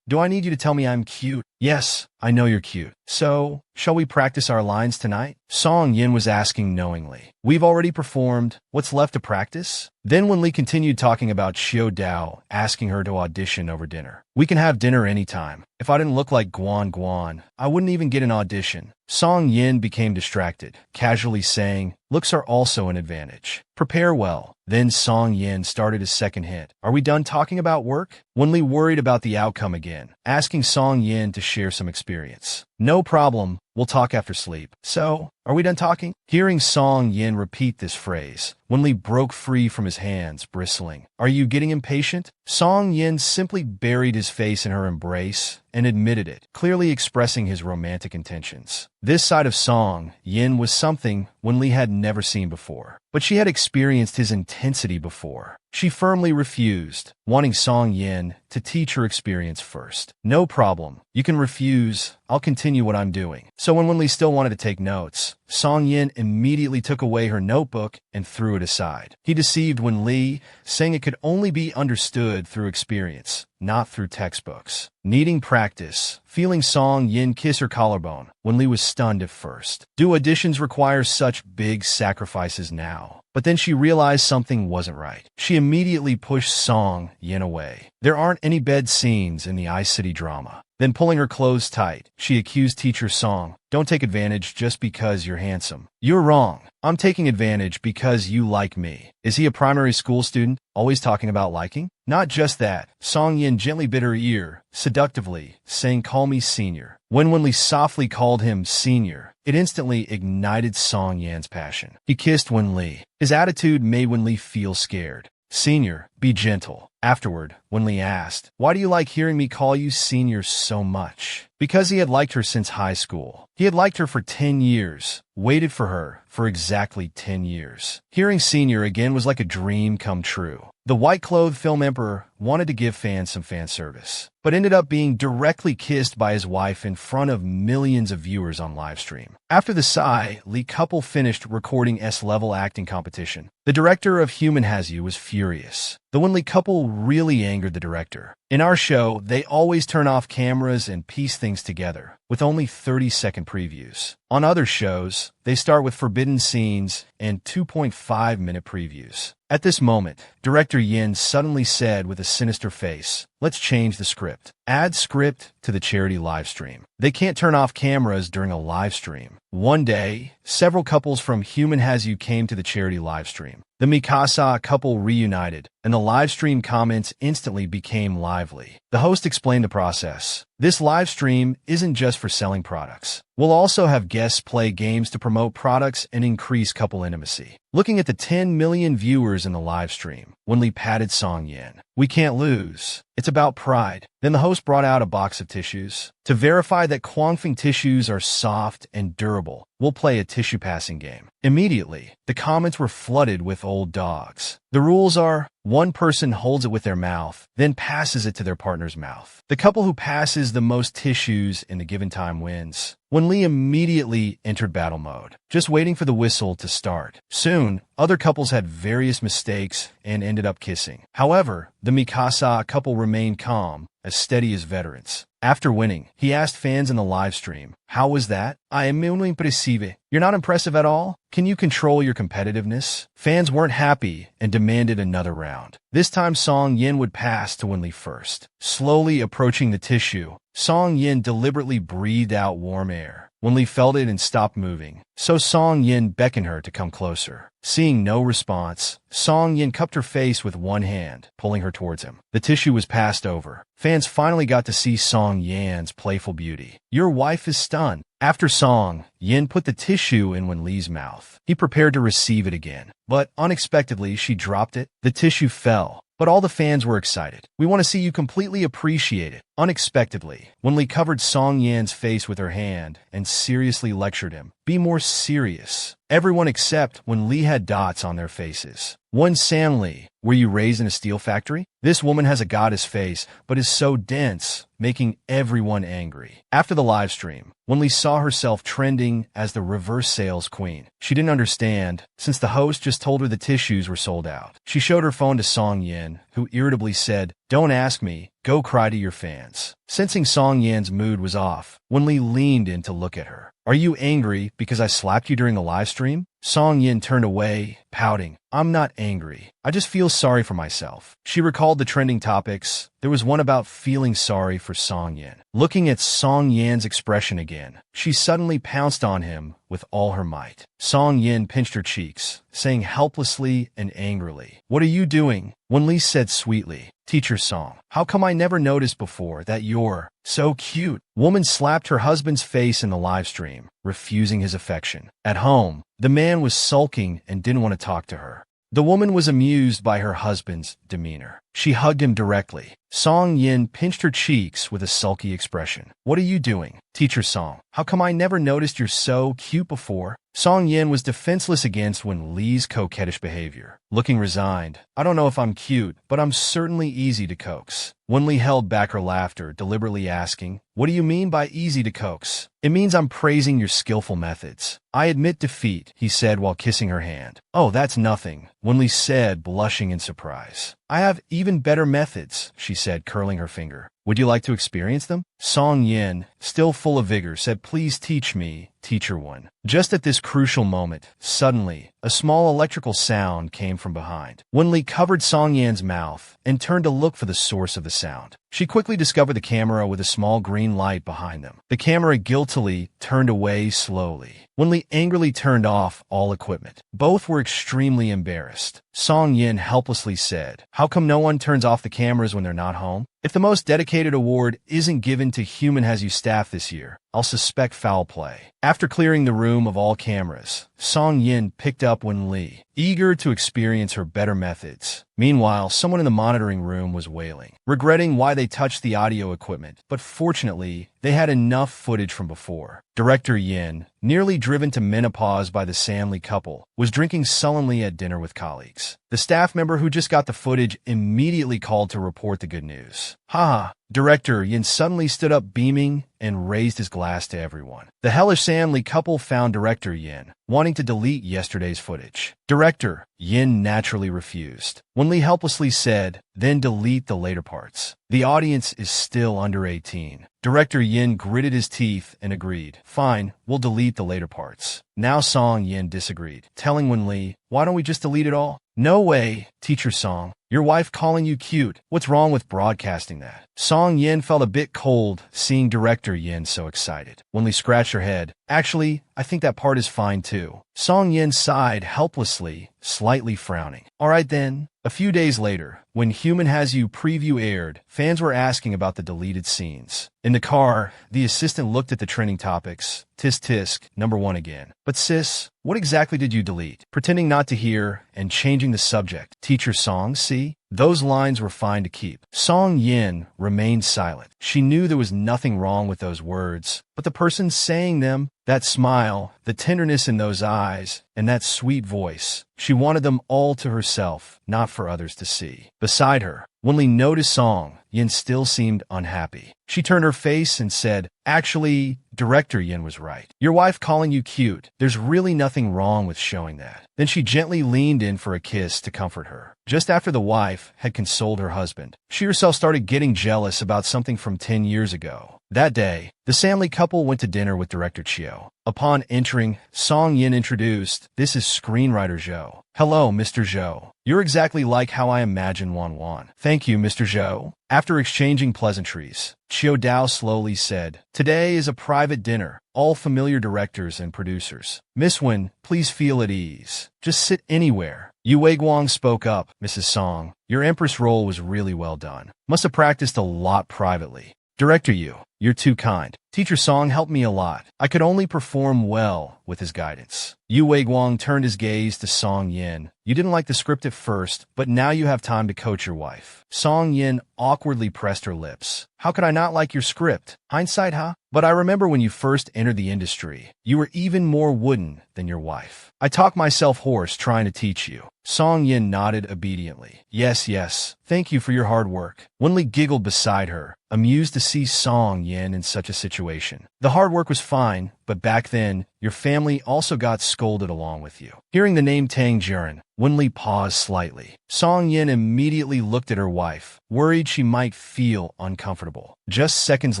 "Do I need you to tell me I'm cute?" "Yes, I know you're cute. So, shall we practice our lines tonight?" Song Yin was asking knowingly. "We've already performed. What's left to practice?" Then Wen Li continued talking about Xiao Dao, asking her to audition over dinner. "We can have dinner anytime. If I didn't look like Guan, I wouldn't even get an audition." Song Yin became distracted, casually saying, "Looks are also an advantage. Prepare well." Then Song Yin started his second hint. "Are we done talking about work?" Wenli worried about the outcome again, asking Song Yin to share some experience. No problem, we'll talk after sleep. So, are we done talking? Hearing Song Yin repeat this phrase, Wenli broke free from his hands, bristling. Are you getting impatient? Song Yin simply buried his face in her embrace and admitted it, clearly expressing his romantic intentions. This side of Song Yin was something Wenli had never seen before, but she had experienced his intensity before. She firmly refused, wanting Song Yin to teach her experience first. No problem. You can refuse. I'll continue what I'm doing. So when Wenli still wanted to take notes, Song Yin immediately took away her notebook and threw it aside. He deceived Wenli, saying it could only be understood through experience, not through textbooks. Needing practice, feeling Song Yin kiss her collarbone, Wenli was stunned at first. Do auditions require such big sacrifices now? But then she realized something wasn't right. She immediately pushed Song Yin away. There aren't any bed scenes in the iCity drama. Then pulling her clothes tight, she accused teacher Song, don't take advantage just because you're handsome. You're wrong. I'm taking advantage because you like me. Is he a primary school student, always talking about liking? Not just that. Song Yin gently bit her ear, seductively, saying call me senior. When Wenli softly called him senior, it instantly ignited Song Yan's passion. He kissed Wenli. His attitude made Wenli feel scared. Senior, be gentle. Afterward, Wenli asked, why do you like hearing me call you senior so much? Because he had liked her since high school. He had liked her for 10 years, waited for her for exactly 10 years. Hearing senior again was like a dream come true. The white-clothed film emperor wanted to give fans some fan service, but ended up being directly kissed by his wife in front of millions of viewers on livestream. After the Psy Lee couple finished recording S-level acting competition, the director of Human Has You was furious. The Wenli couple really angered the director. In our show, they always turn off cameras and piece things together, with only 30-second previews. On other shows, they start with forbidden scenes and 2.5-minute previews. At this moment, director Yin suddenly said with a sinister face, let's change the script. Add script to the charity livestream. They can't turn off cameras during a livestream. One day, several couples from Human Has You came to the charity livestream. The Mikasa couple reunited, and the livestream comments instantly became lively. The host explained the process. This livestream isn't just for selling products. We'll also have guests play games to promote products and increase couple intimacy. Looking at the 10 million viewers in the livestream, Wenli patted Song Yin. We can't lose. It's about pride. Then the host brought out a box of tissues. To verify that Kwangfing tissues are soft and durable, we'll play a tissue passing game. Immediately, the comments were flooded with old dogs. The rules are, one person holds it with their mouth, then passes it to their partner's mouth. The couple who passes the most tissues in the given time wins. Wenli immediately entered battle mode, just waiting for the whistle to start. Soon, other couples had various mistakes and ended up kissing. However, the Mikasa couple remained calm, as steady as veterans. After winning, he asked fans in the livestream, how was that? I am muy impresive. You're not impressive at all? Can you control your competitiveness? Fans weren't happy and demanded another round. This time Song Yin would pass to Wenli first. Slowly approaching the tissue, Song Yin deliberately breathed out warm air. Wenli felt it and stopped moving, so Song Yin beckoned her to come closer. Seeing no response, Song Yin cupped her face with one hand, pulling her towards him. The tissue was passed over. Fans finally got to see Song Yin's playful beauty. Your wife is stunned. After Song Yin put the tissue in Wenli's mouth, he prepared to receive it again. But unexpectedly, she dropped it. The tissue fell. But all the fans were excited. We want to see you completely appreciate it. Unexpectedly, Wenli covered Song Yan's face with her hand and seriously lectured him. Be more serious. Everyone except Wenli had dots on their faces. One Sam Lee, were you raised in a steel factory? This woman has a goddess face, but is so dense, making everyone angry. After the live stream, Wenli saw herself trending as the reverse sales queen. She didn't understand, since the host just told her the tissues were sold out. She showed her phone to Song Yin, who irritably said, don't ask me, go cry to your fans. Sensing Song Yan's mood was off, Wenli leaned in to look at her. Are you angry because I slapped you during the live stream? Song Yin turned away, pouting. I'm not angry. I just feel sorry for myself. She recalled the trending topics. There was one about feeling sorry for Song Yin. Looking at Song Yan's expression again, she suddenly pounced on him with all her might. Song Yin pinched her cheeks, saying helplessly and angrily, "What are you doing?" Wenli said sweetly, "Teacher Song, how come I never noticed before that you're so cute?" Woman slapped her husband's face in the live stream, refusing his affection. At home, the man was sulking and didn't want to talk to her. The woman was amused by her husband's demeanor. She hugged him directly. Song Yin pinched her cheeks with a sulky expression. "What are you doing?" Teacher Song, how come I never noticed you're so cute before? Song Yin was defenseless against Wenli's coquettish behavior. Looking resigned, I don't know if I'm cute, but I'm certainly easy to coax. Wenli held back her laughter, deliberately asking, "What do you mean by easy to coax?" "It means I'm praising your skillful methods." "I admit defeat," he said while kissing her hand. "Oh, that's nothing," Wenli said, blushing in surprise. "I have even better methods," she said, curling her finger. "Would you like to experience them?" Song Yin, still full of vigor, said, "Please teach me, Teacher One." Just at this crucial moment, suddenly, a small electrical sound came from behind. Wenli covered Song Yan's mouth and turned to look for the source of the sound. She quickly discovered the camera with a small green light behind them. The camera guiltily turned away slowly. Wenli angrily turned off all equipment. Both were extremely embarrassed. Song Yin helplessly said, "How come no one turns off the cameras when they're not home? If the most dedicated award isn't given to Human Has You staff this year, I'll suspect foul play." After clearing the room of all cameras, Song Yin picked up Wenli, eager to experience her better methods. Meanwhile, someone in the monitoring room was wailing, regretting why they touched the audio equipment, but fortunately, they had enough footage from before. Director Yin, nearly driven to menopause by the Samley couple, was drinking sullenly at dinner with colleagues. The staff member who just got the footage immediately called to report the good news. "Ha!" Director Yin suddenly stood up beaming and raised his glass to everyone. The hellish Samley couple found Director Yin wanting to delete yesterday's footage. Director Yin naturally refused. Wenli helplessly said, "Then delete the later parts. The audience is still under 18. Director Yin gritted his teeth and agreed. "Fine, we'll delete the later parts." Now Song Yin disagreed, telling Wenli, "Why don't we just delete it all?" "No way, Teacher Song. Your wife calling you cute. What's wrong with broadcasting that?" Song Yin felt a bit cold seeing Director Yin so excited. Wenli scratched her head. "Actually, I think that part is fine too." Song Yin sighed helplessly, slightly frowning. "All right then." A few days later, when Human Has You preview aired, fans were asking about the deleted scenes. In the car, the assistant looked at the trending topics. Tisk tisk, #1 again. "But sis, what exactly did you delete?" Pretending not to hear and changing the subject. "Teacher Song, see? Those lines were fine to keep." Song Yin remained silent. She knew there was nothing wrong with those words, but the person saying them, that smile, the tenderness in those eyes, and that sweet voice, she wanted them all to herself, not for others to see. Beside her, Wenli noticed Song Yin still seemed unhappy. She turned her face and said, "Actually, Director Yin was right. Your wife calling you cute, there's really nothing wrong with showing that." Then she gently leaned in for a kiss to comfort her. Just after the wife had consoled her husband, she herself started getting jealous about something from 10 years ago. That day, the Samley couple went to dinner with director Chiu. Upon entering, Song Yin introduced, "This is screenwriter Zhou." "Hello, Mr. Zhou. You're exactly like how I imagine Wan." "Thank you, Mr. Zhou." After exchanging pleasantries, Chiu Dao slowly said, "Today is a private dinner, all familiar directors and producers. Miss Wen, please feel at ease. Just sit anywhere." Yu Weiguang spoke up, "Mrs. Song, your Empress role was really well done. Must have practiced a lot privately." "Director Yu, you're too kind. Teacher Song helped me a lot. I could only perform well with his guidance." Yu Weiguang turned his gaze to Song Yin. "You didn't like the script at first, but now you have time to coach your wife." Song Yin awkwardly pressed her lips. "How could I not like your script? Hindsight, huh? But I remember when you first entered the industry, you were even more wooden than your wife. I talked myself hoarse trying to teach you." Song Yin nodded obediently. Yes. Thank you for your hard work." Wenli giggled beside her, amused to see Song Yin in such a situation. The hard work was fine, but back then, your family also got scolded along with you. Hearing the name Tang Jiren, Wenli paused slightly. Song Yin immediately looked at her wife, worried she might feel uncomfortable. Just seconds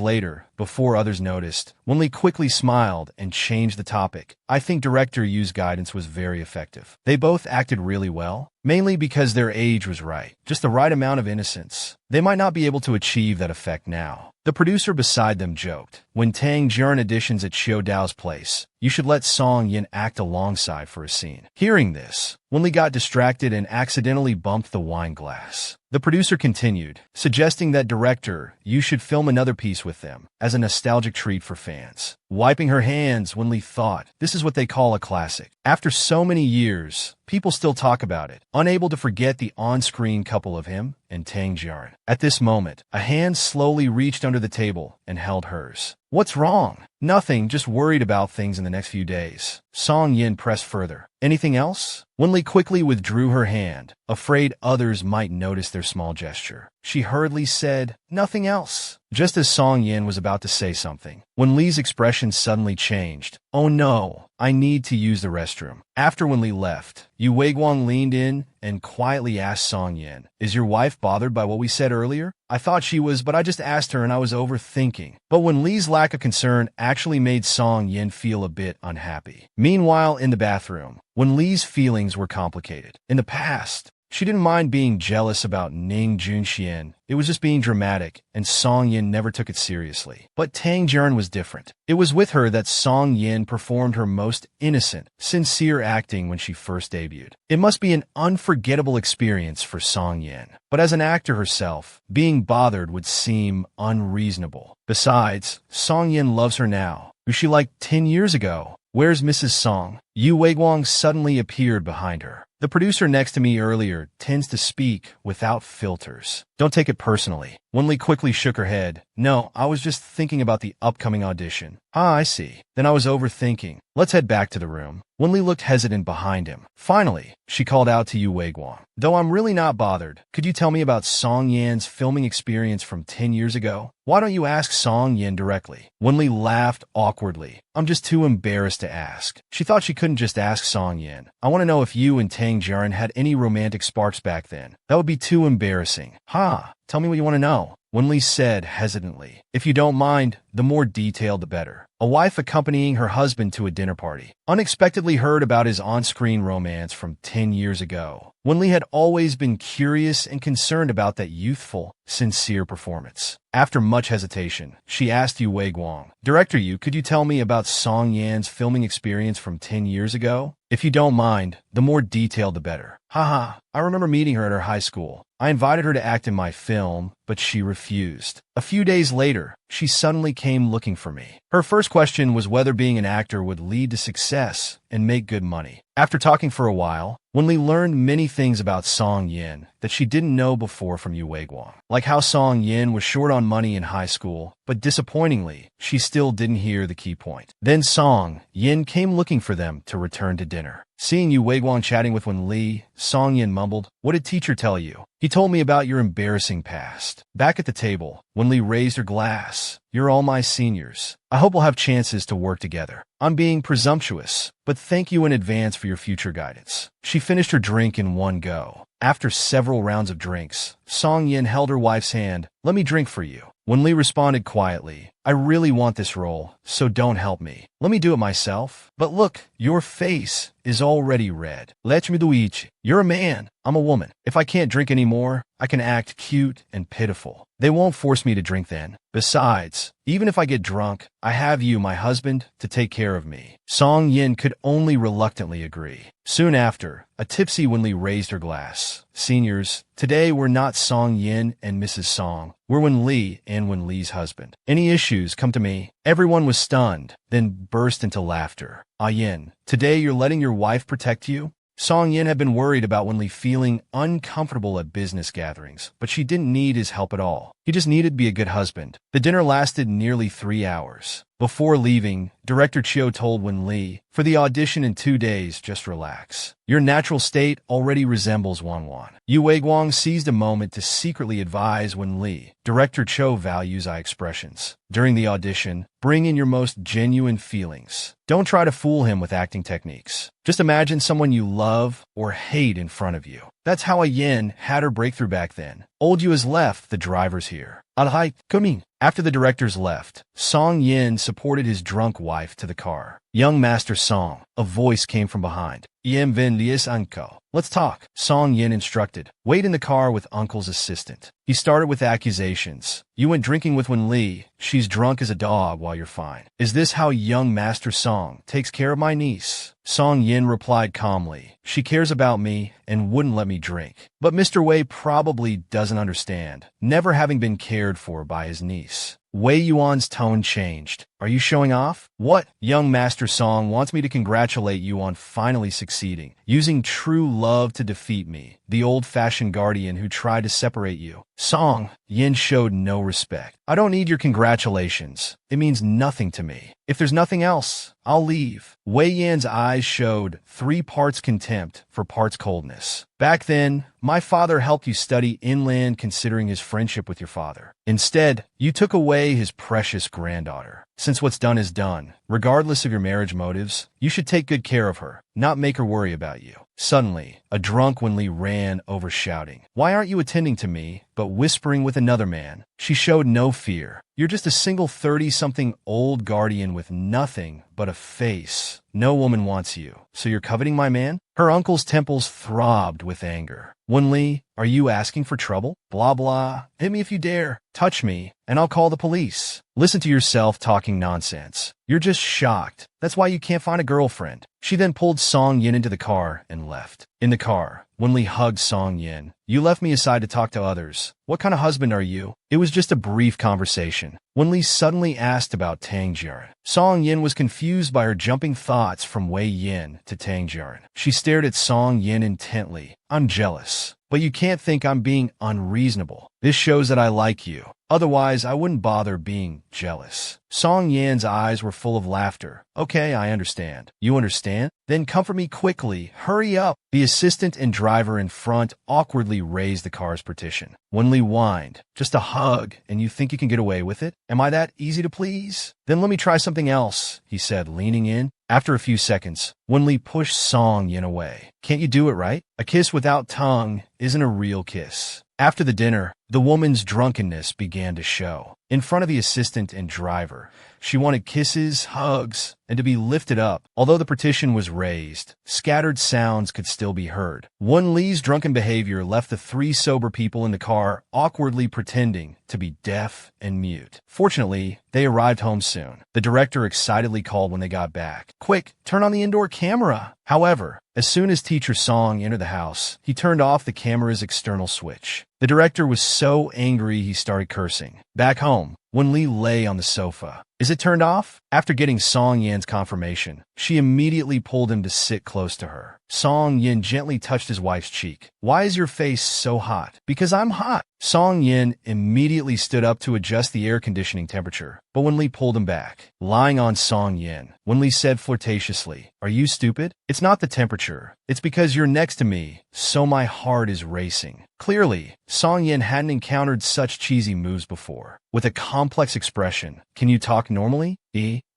later, before others noticed, Wenli quickly smiled and changed the topic. I think Director Yu's guidance was very effective. They both acted really well, mainly because their age was right, just the right amount of innocence. They might not be able to achieve that effect now. The producer beside them joked, when Tang Jiren auditions at Xiao Dao's place, you should let Song Yin act alongside for a scene. Hearing this, Wenli got distracted and accidentally bumped the wine glass. The producer continued, suggesting that Director Yu should film another piece with them, as a nostalgic treat for fans. Wiping her hands, Wenli thought, this is what they call a classic. After so many years, people still talk about it, unable to forget the on-screen couple of him and Tang Jiren. At this moment, a hand slowly reached under the table and held hers. What's wrong? Nothing, just worried about things in the next few days. Song Yin pressed further. Anything else? Wenli quickly withdrew her hand, afraid others might notice their small gesture. She hurriedly said, nothing else. Just as Song Yin was about to say something, Wenli's expression suddenly changed. Oh no, I need to use the restroom. After Wenli left, Yu Weiguang leaned in and quietly asked Song Yin, is your wife bothered by what we said earlier? I thought she was, but I just asked her and I was overthinking. But Wenli's lack of concern actually made Song Yin feel a bit unhappy. Meanwhile, in the bathroom, Wenli's feelings were complicated. In the past, she didn't mind being jealous about Ning Junxian. It was just being dramatic, and Song Yin never took it seriously. But Tang Jiren was different. It was with her that Song Yin performed her most innocent, sincere acting when she first debuted. It must be an unforgettable experience for Song Yin. But as an actor herself, being bothered would seem unreasonable. Besides, Song Yin loves her now, who she liked 10 years ago. Where's Mrs. Song? Yu Weiguang suddenly appeared behind her. The producer next to me earlier tends to speak without filters. Don't take it personally. Wenli quickly shook her head. No, I was just thinking about the upcoming audition. Ah, I see. Then I was overthinking. Let's head back to the room. Wenli looked hesitant behind him. Finally, she called out to Yu Weiguang. Though I'm really not bothered, could you tell me about Song Yin's filming experience from 10 years ago? Why don't you ask Song Yin directly? Wenli laughed awkwardly. I'm just too embarrassed to ask. She thought she couldn't just ask Song Yin. I want to know if you and Tang Jiren had any romantic sparks back then. That would be too embarrassing. Ha! Tell me what you want to know. Wenli said hesitantly. If you don't mind, the more detailed the better. A wife accompanying her husband to a dinner party unexpectedly heard about his on-screen romance from 10 years ago. Wenli had always been curious and concerned about that youthful, sincere performance. After much hesitation, she asked Yu Weiguang, Director Yu, could you tell me about Song Yan's filming experience from 10 years ago? If you don't mind, the more detailed the better. Haha, I remember meeting her at her high school. I invited her to act in my film, but she refused. A few days later, she suddenly came looking for me. Her first question was whether being an actor would lead to success and make good money. After talking for a while, Wenli learned many things about Song Yin that she didn't know before from Yu Weiguang. Like how Song Yin was short on money in high school, but disappointingly, she still didn't hear the key point. Then Song Yin came looking for them to return to dinner. Seeing Yu Weiguang chatting with Wenli, Song Yin mumbled, what did teacher tell you? He told me about your embarrassing past. Back at the table, Wenli raised her glass. You're all my seniors. I hope we'll have chances to work together. I'm being presumptuous, but thank you in advance for your future guidance. She finished her drink in one go. After several rounds of drinks, Song Yin held her wife's hand. Let me drink for you. Wenli responded quietly, I really want this role, so don't help me. Let me do it myself. But look, your face is already red. Let me do it. You're a man. I'm a woman. If I can't drink anymore, I can act cute and pitiful. They won't force me to drink then. Besides, even if I get drunk, I have you, my husband, to take care of me. Song Yin could only reluctantly agree. Soon after, a tipsy Wenli raised her glass. Seniors, today we're not Song Yin and Mrs. Song. We're Wenli and Wenli's husband. Any issues, come to me. Everyone was stunned, then burst into laughter. Ah Yin, today you're letting your wife protect you? Song Yin had been worried about Wenli feeling uncomfortable at business gatherings, but she didn't need his help at all. He just needed to be a good husband. The dinner lasted nearly 3 hours. Before leaving, director Chiu told Wen Li, "For the audition in 2 days, just relax. Your natural state already resembles Wanwan." Yu Weiguang seized a moment to secretly advise Wen Li, "Director Cho values eye expressions. During the audition, bring in your most genuine feelings. Don't try to fool him with acting techniques. Just imagine someone you love or hate in front of you." That's how a Yin had her breakthrough back then. Old Yu has left, the driver's here. Alright, coming. After the directors left, Song Yin supported his drunk wife to the car. "Young Master Song," a voice came from behind. "Yen Vin Lies Uncle. Let's talk," Song Yin instructed. "Wait in the car with Uncle's assistant." He started with accusations. "You went drinking with Wen Li. She's drunk as a dog while you're fine. Is this how young Master Song takes care of my niece?" Song Yin replied calmly, "She cares about me and wouldn't let me drink. But Mr. Wei probably doesn't understand, never having been cared for by his niece." Wei Yuan's tone changed. "Are you showing off?" "What? Young Master Song wants me to congratulate you on finally succeeding, using true love to defeat me, the old-fashioned guardian who tried to separate you." Song Yin showed no respect. "I don't need your congratulations. It means nothing to me. If there's nothing else, I'll leave." Wei Yan's eyes showed 3 parts contempt for parts coldness. "Back then, my father helped you study inland considering his friendship with your father. Instead, you took away his precious granddaughter. Since what's done is done, regardless of your marriage motives, you should take good care of her, not make her worry about you." Suddenly, a drunk Wen Li ran over shouting, "Why aren't you attending to me, but whispering with another man?" She showed no fear. "You're just a single 30-something old guardian with nothing but a face. No woman wants you, so you're coveting my man?" Her uncle's temples throbbed with anger. "Wen Li, are you asking for trouble? Blah blah. Hit me if you dare. Touch me, and I'll call the police." "Listen to yourself talking nonsense. You're just shocked. That's why you can't find a girlfriend." She then pulled Song Yin into the car and left. In the car, Wen Li hugged Song Yin. "You left me aside to talk to others. What kind of husband are you?" It was just a brief conversation. Wen Li suddenly asked about Tang Jiren. Song Yin was confused by her jumping thoughts from Wei Yin to Tang Jiren. She stared at Song Yin intently. "I'm jealous. But you can't think I'm being unreasonable. This shows that I like you. Otherwise, I wouldn't bother being jealous." Song Yan's eyes were full of laughter. "Okay, I understand." "You understand? Then comfort me quickly. Hurry up." The assistant and driver in front awkwardly raised the car's partition. Wen Li whined. "Just a hug, and you think you can get away with it? Am I that easy to please?" "Then let me try something else," he said, leaning in. After a few seconds, Wen Li pushed Song Yin away. "Can't you do it right? A kiss without tongue isn't a real kiss." After the dinner, the woman's drunkenness began to show. In front of the assistant and driver, she wanted kisses, hugs, and to be lifted up. Although the partition was raised, scattered sounds could still be heard. Wen Li's drunken behavior left the 3 sober people in the car awkwardly pretending to be deaf and mute. Fortunately, they arrived home soon. The director excitedly called when they got back. "Quick, turn on the indoor camera." However, as soon as teacher Song entered the house, he turned off the camera's external switch. The director was so angry he started cursing. Back home, Wen Li lay on the sofa. "Is it turned off?" After getting Song Yan's confirmation, she immediately pulled him to sit close to her. Song Yin gently touched his wife's cheek. "Why is your face so hot?" "Because I'm hot." Song Yin immediately stood up to adjust the air conditioning temperature, but Wen Li pulled him back. Lying on Song Yin, Wen Li said flirtatiously, "Are you stupid? It's not the temperature. It's because you're next to me, so my heart is racing." Clearly, Song Yin hadn't encountered such cheesy moves before. With a complex expression, "Can you talk normally?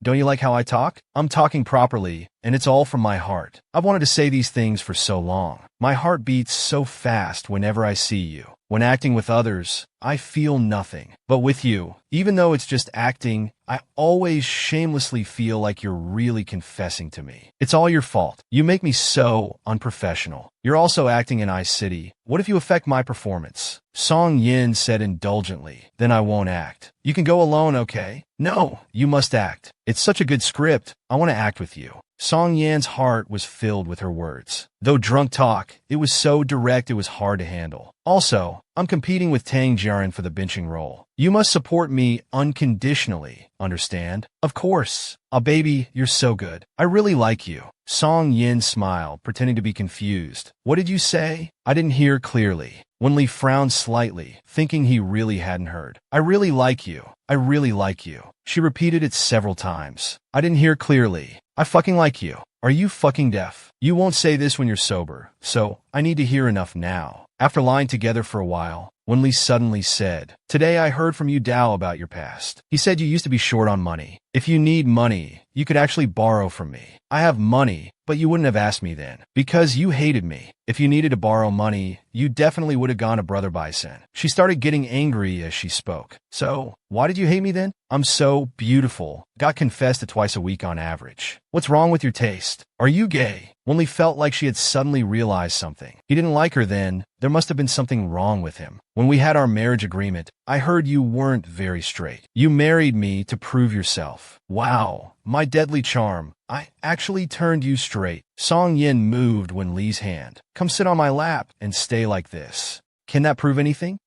Don't you like how I talk? I'm talking properly, and it's all from my heart. I've wanted to say these things for so long. My heart beats so fast whenever I see you. When acting with others, I feel nothing. But with you, even though it's just acting, I always shamelessly feel like you're really confessing to me. It's all your fault. You make me so unprofessional. You're also acting in Ice City. What if you affect my performance?" Song Yin said indulgently, "Then I won't act. You can go alone, okay?" "No, you must act. It's such a good script. I want to act with you. Song Yan's heart was filled with her words. Though drunk talk, it was so direct it was hard to handle. Also, I'm competing with Tang Jiaren for the benching role. You must support me unconditionally, understand? Of course. Oh baby, you're so good. I really like you. Song Yin smiled, pretending to be confused. What did you say? I didn't hear clearly. Wenli frowned slightly, thinking he really hadn't heard. I really like you. I really like you. She repeated it several times. I didn't hear clearly. I fucking like you. Are you fucking deaf? You won't say this when you're sober, so I need to hear enough now. After lying together for a while, Wenli suddenly said, Today I heard from you Dao about your past. He said you used to be short on money. If you need money, you could actually borrow from me. I have money, but you wouldn't have asked me then. Because you hated me. If you needed to borrow money, you definitely would have gone to Brother Bison. She started getting angry as she spoke. So, why did you hate me then? I'm so beautiful. Got confessed to twice a week on average. What's wrong with your taste? Are you gay? Wenli felt like she had suddenly realized something. He didn't like her then. There must have been something wrong with him. When we had our marriage agreement, I heard you weren't very straight. You married me to prove yourself. Wow, my deadly charm. I actually turned you straight. Song Yin moved Wenli's hand. Come sit on my lap and stay like this. Can that prove anything?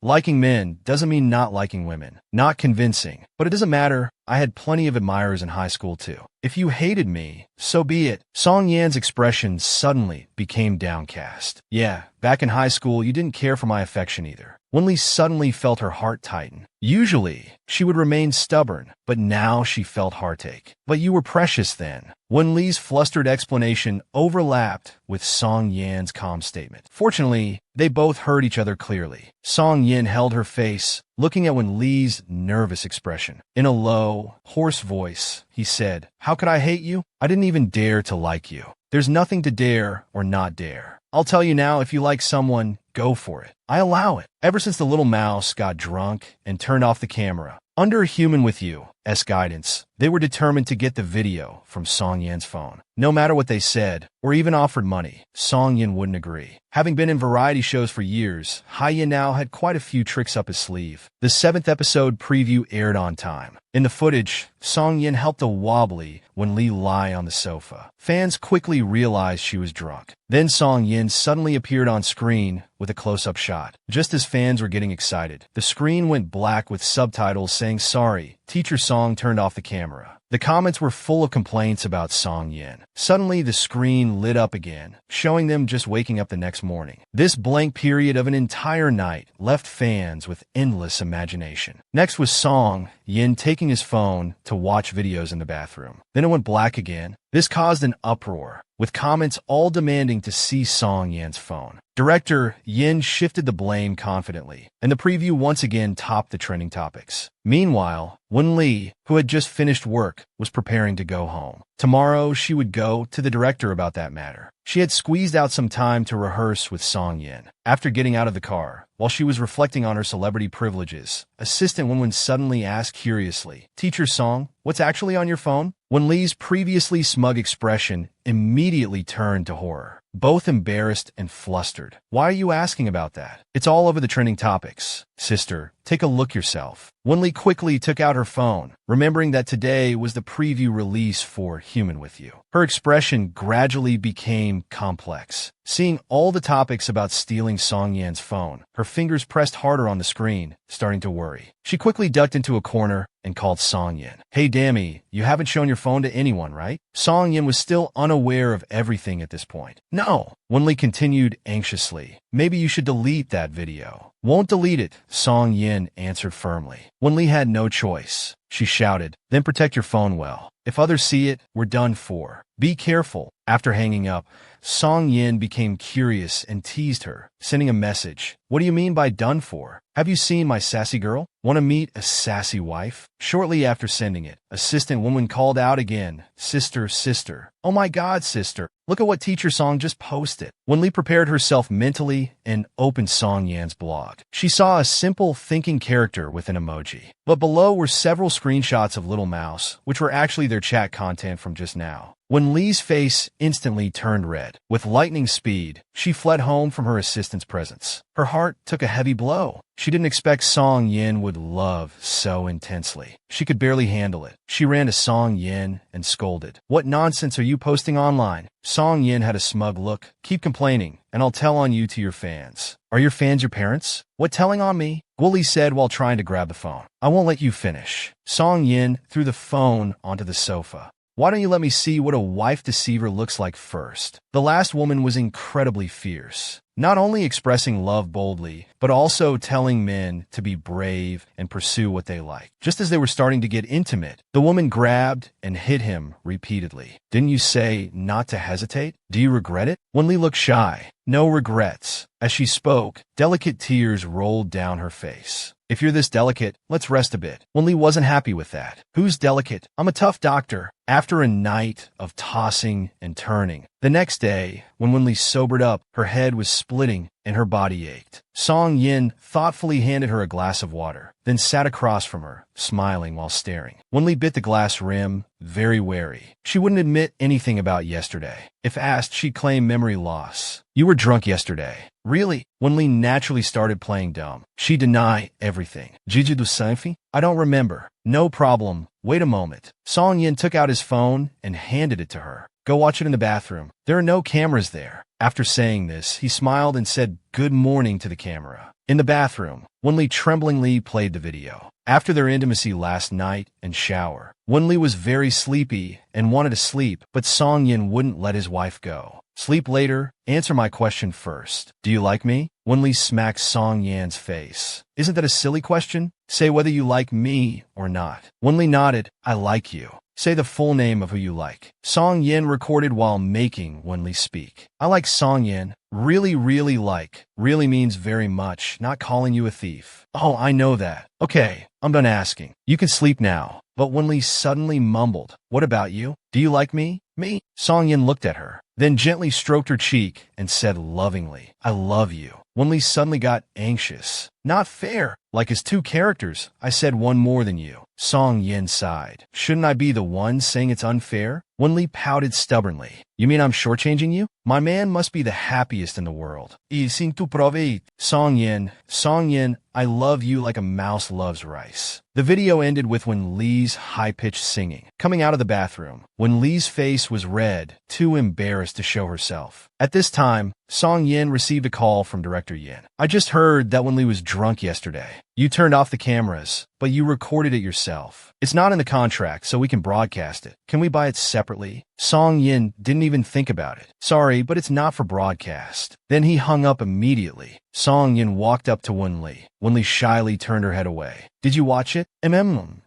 Liking men doesn't mean not liking women. Not convincing. But it doesn't matter. I had plenty of admirers in high school too. If you hated me, so be it. Song Yan's expression suddenly became downcast. Yeah, back in high school, you didn't care for my affection either. Wenli suddenly felt her heart tighten. Usually, she would remain stubborn, but now she felt heartache. But you were precious then. Wenli's flustered explanation overlapped with Song Yan's calm statement. Fortunately, they both heard each other clearly. Song Yin held her face, looking at Wenli's nervous expression. In a low, hoarse voice, he said, How could I hate you? I didn't even dare to like you. There's nothing to dare or not dare. I'll tell you now, if you like someone, go for it. I allow it. Ever since the little mouse got drunk and turned off the camera, under Human With You's guidance, they were determined to get the video from Song Yan's phone. No matter what they said, or even offered money, Song Yan wouldn't agree. Having been in variety shows for years, Hai Yin now had quite a few tricks up his sleeve. The 7th episode preview aired on time. In the footage, Song Yin helped a wobbly Wenli lie on the sofa. Fans quickly realized she was drunk. Then Song Yin suddenly appeared on screen with a close-up shot. Just as fans were getting excited, the screen went black with subtitles saying, Sorry, Teacher Song turned off the camera. The comments were full of complaints about Song Yin. Suddenly, the screen lit up again, showing them just waking up the next morning. This blank period of an entire night left fans with endless imagination. Next was Song Yin taking his phone to watch videos in the bathroom. Then it went black again. This caused an uproar, with comments all demanding to see Song Yan's phone. Director Yin shifted the blame confidently, and the preview once again topped the trending topics. Meanwhile, Wenli, who had just finished work, was preparing to go home. Tomorrow, she would go to the director about that matter. She had squeezed out some time to rehearse with Song Yin. After getting out of the car, while she was reflecting on her celebrity privileges, Assistant Wenwen suddenly asked curiously, Teacher Song, what's actually on your phone? Wenli's previously smug expression immediately turned to horror. Both embarrassed and flustered. Why are you asking about that? It's all over the trending topics. Sister, take a look yourself. Wenli quickly took out her phone, remembering that today was the preview release for Human With You. Her expression gradually became complex. Seeing all the topics about stealing Song Yan's phone, her fingers pressed harder on the screen, starting to worry. She quickly ducked into a corner and called Song Yin. Hey Dammy, you haven't shown your phone to anyone, right? Song Yin was still unaware of everything at this point. No. Wenli continued anxiously. Maybe you should delete that video. Won't delete it, Song Yin answered firmly. Wenli had no choice. She shouted, Then protect your phone well. If others see it, we're done for. Be careful. After hanging up, Song Yin became curious and teased her, sending a message. What do you mean by done for? Have you seen my sassy girl? Want to meet a sassy wife? Shortly after sending it, Assistant Woman called out again, Sister, sister. Oh my God, sister. Look at what Teacher Song just posted. Wenli prepared herself mentally and opened Song Yan's blog. She saw a simple thinking character with an emoji. But below were several screenshots of Little Mouse, which were actually their chat content from just now. Wenli's face instantly turned red. With lightning speed, she fled home from her assistant contestant's presence. Her heart took a heavy blow. She didn't expect Song Yin would love so intensely. She could barely handle it. She ran to Song Yin and scolded. "What nonsense are you posting online?" Song Yin had a smug look. "Keep complaining, and I'll tell on you to your fans." "Are your fans your parents?" "What telling on me?" Wooly said while trying to grab the phone. "I won't let you finish." Song Yin threw the phone onto the sofa. "Why don't you let me see what a wife deceiver looks like first?" The last woman was incredibly fierce, not only expressing love boldly, but also telling men to be brave and pursue what they like. Just as they were starting to get intimate, the woman grabbed and hit him repeatedly. "Didn't you say not to hesitate? Do you regret it?" Wenli looked shy. "No regrets." As she spoke, delicate tears rolled down her face. "If you're this delicate, let's rest a bit." Wenli wasn't happy with that. "Who's delicate? I'm a tough doctor." After a night of tossing and turning, the next day, when Wenli sobered up, her head was splitting and her body ached. Song Yin thoughtfully handed her a glass of water, then sat across from her, smiling while staring. Wenli bit the glass rim, very wary. She wouldn't admit anything about yesterday. If asked, she'd claim memory loss. "You were drunk yesterday." "Really?" Wenli naturally started playing dumb. She denied everything. "Gigi du Sanfi? I don't remember." "No problem. Wait a moment." Song Yin took out his phone and handed it to her. "Go watch it in the bathroom. There are no cameras there." After saying this, he smiled and said good morning to the camera. In the bathroom, Wenli tremblingly played the video. After their intimacy last night and shower, Wenli was very sleepy and wanted to sleep, but Song Yin wouldn't let his wife go. "Sleep later. Answer my question first. Do you like me?" Wenli smacked Song Yan's face. "Isn't that a silly question? Say whether you like me or not." Wenli nodded. "I like you." "Say the full name of who you like." Song Yin recorded while making Wenli speak. "I like Song Yin. Really, really like. Really means very much, not calling you a thief." "Oh, I know that." "Okay, I'm done asking. You can sleep now." But Wenli suddenly mumbled, "What about you? Do you like me?" "Me?" Song Yin looked at her, then gently stroked her cheek and said lovingly, "I love you." Wenli suddenly got anxious. "Not fair. Like his two characters, I said one more than you." Song Yin sighed. "Shouldn't I be the one saying it's unfair?" Wenli pouted stubbornly. "You mean I'm shortchanging you? My man must be the happiest in the world." "Sin tu proveit." Song Yin, I love you like a mouse loves rice." The video ended with Wenli's high-pitched singing. Coming out of the bathroom, Wenli's face was red, too embarrassed to show herself. At this time, Song Yin received a call from Director Yin. "I just heard that Wenli was drunk yesterday. You turned off the cameras, but you recorded it yourself. It's not in the contract, so we can broadcast it. Can we buy it separately?" Song Yin didn't even think about it. "Sorry, but it's not for broadcast." Then he hung up immediately. Song Yin walked up to Wenli. Wenli shyly turned her head away. "Did you watch it?"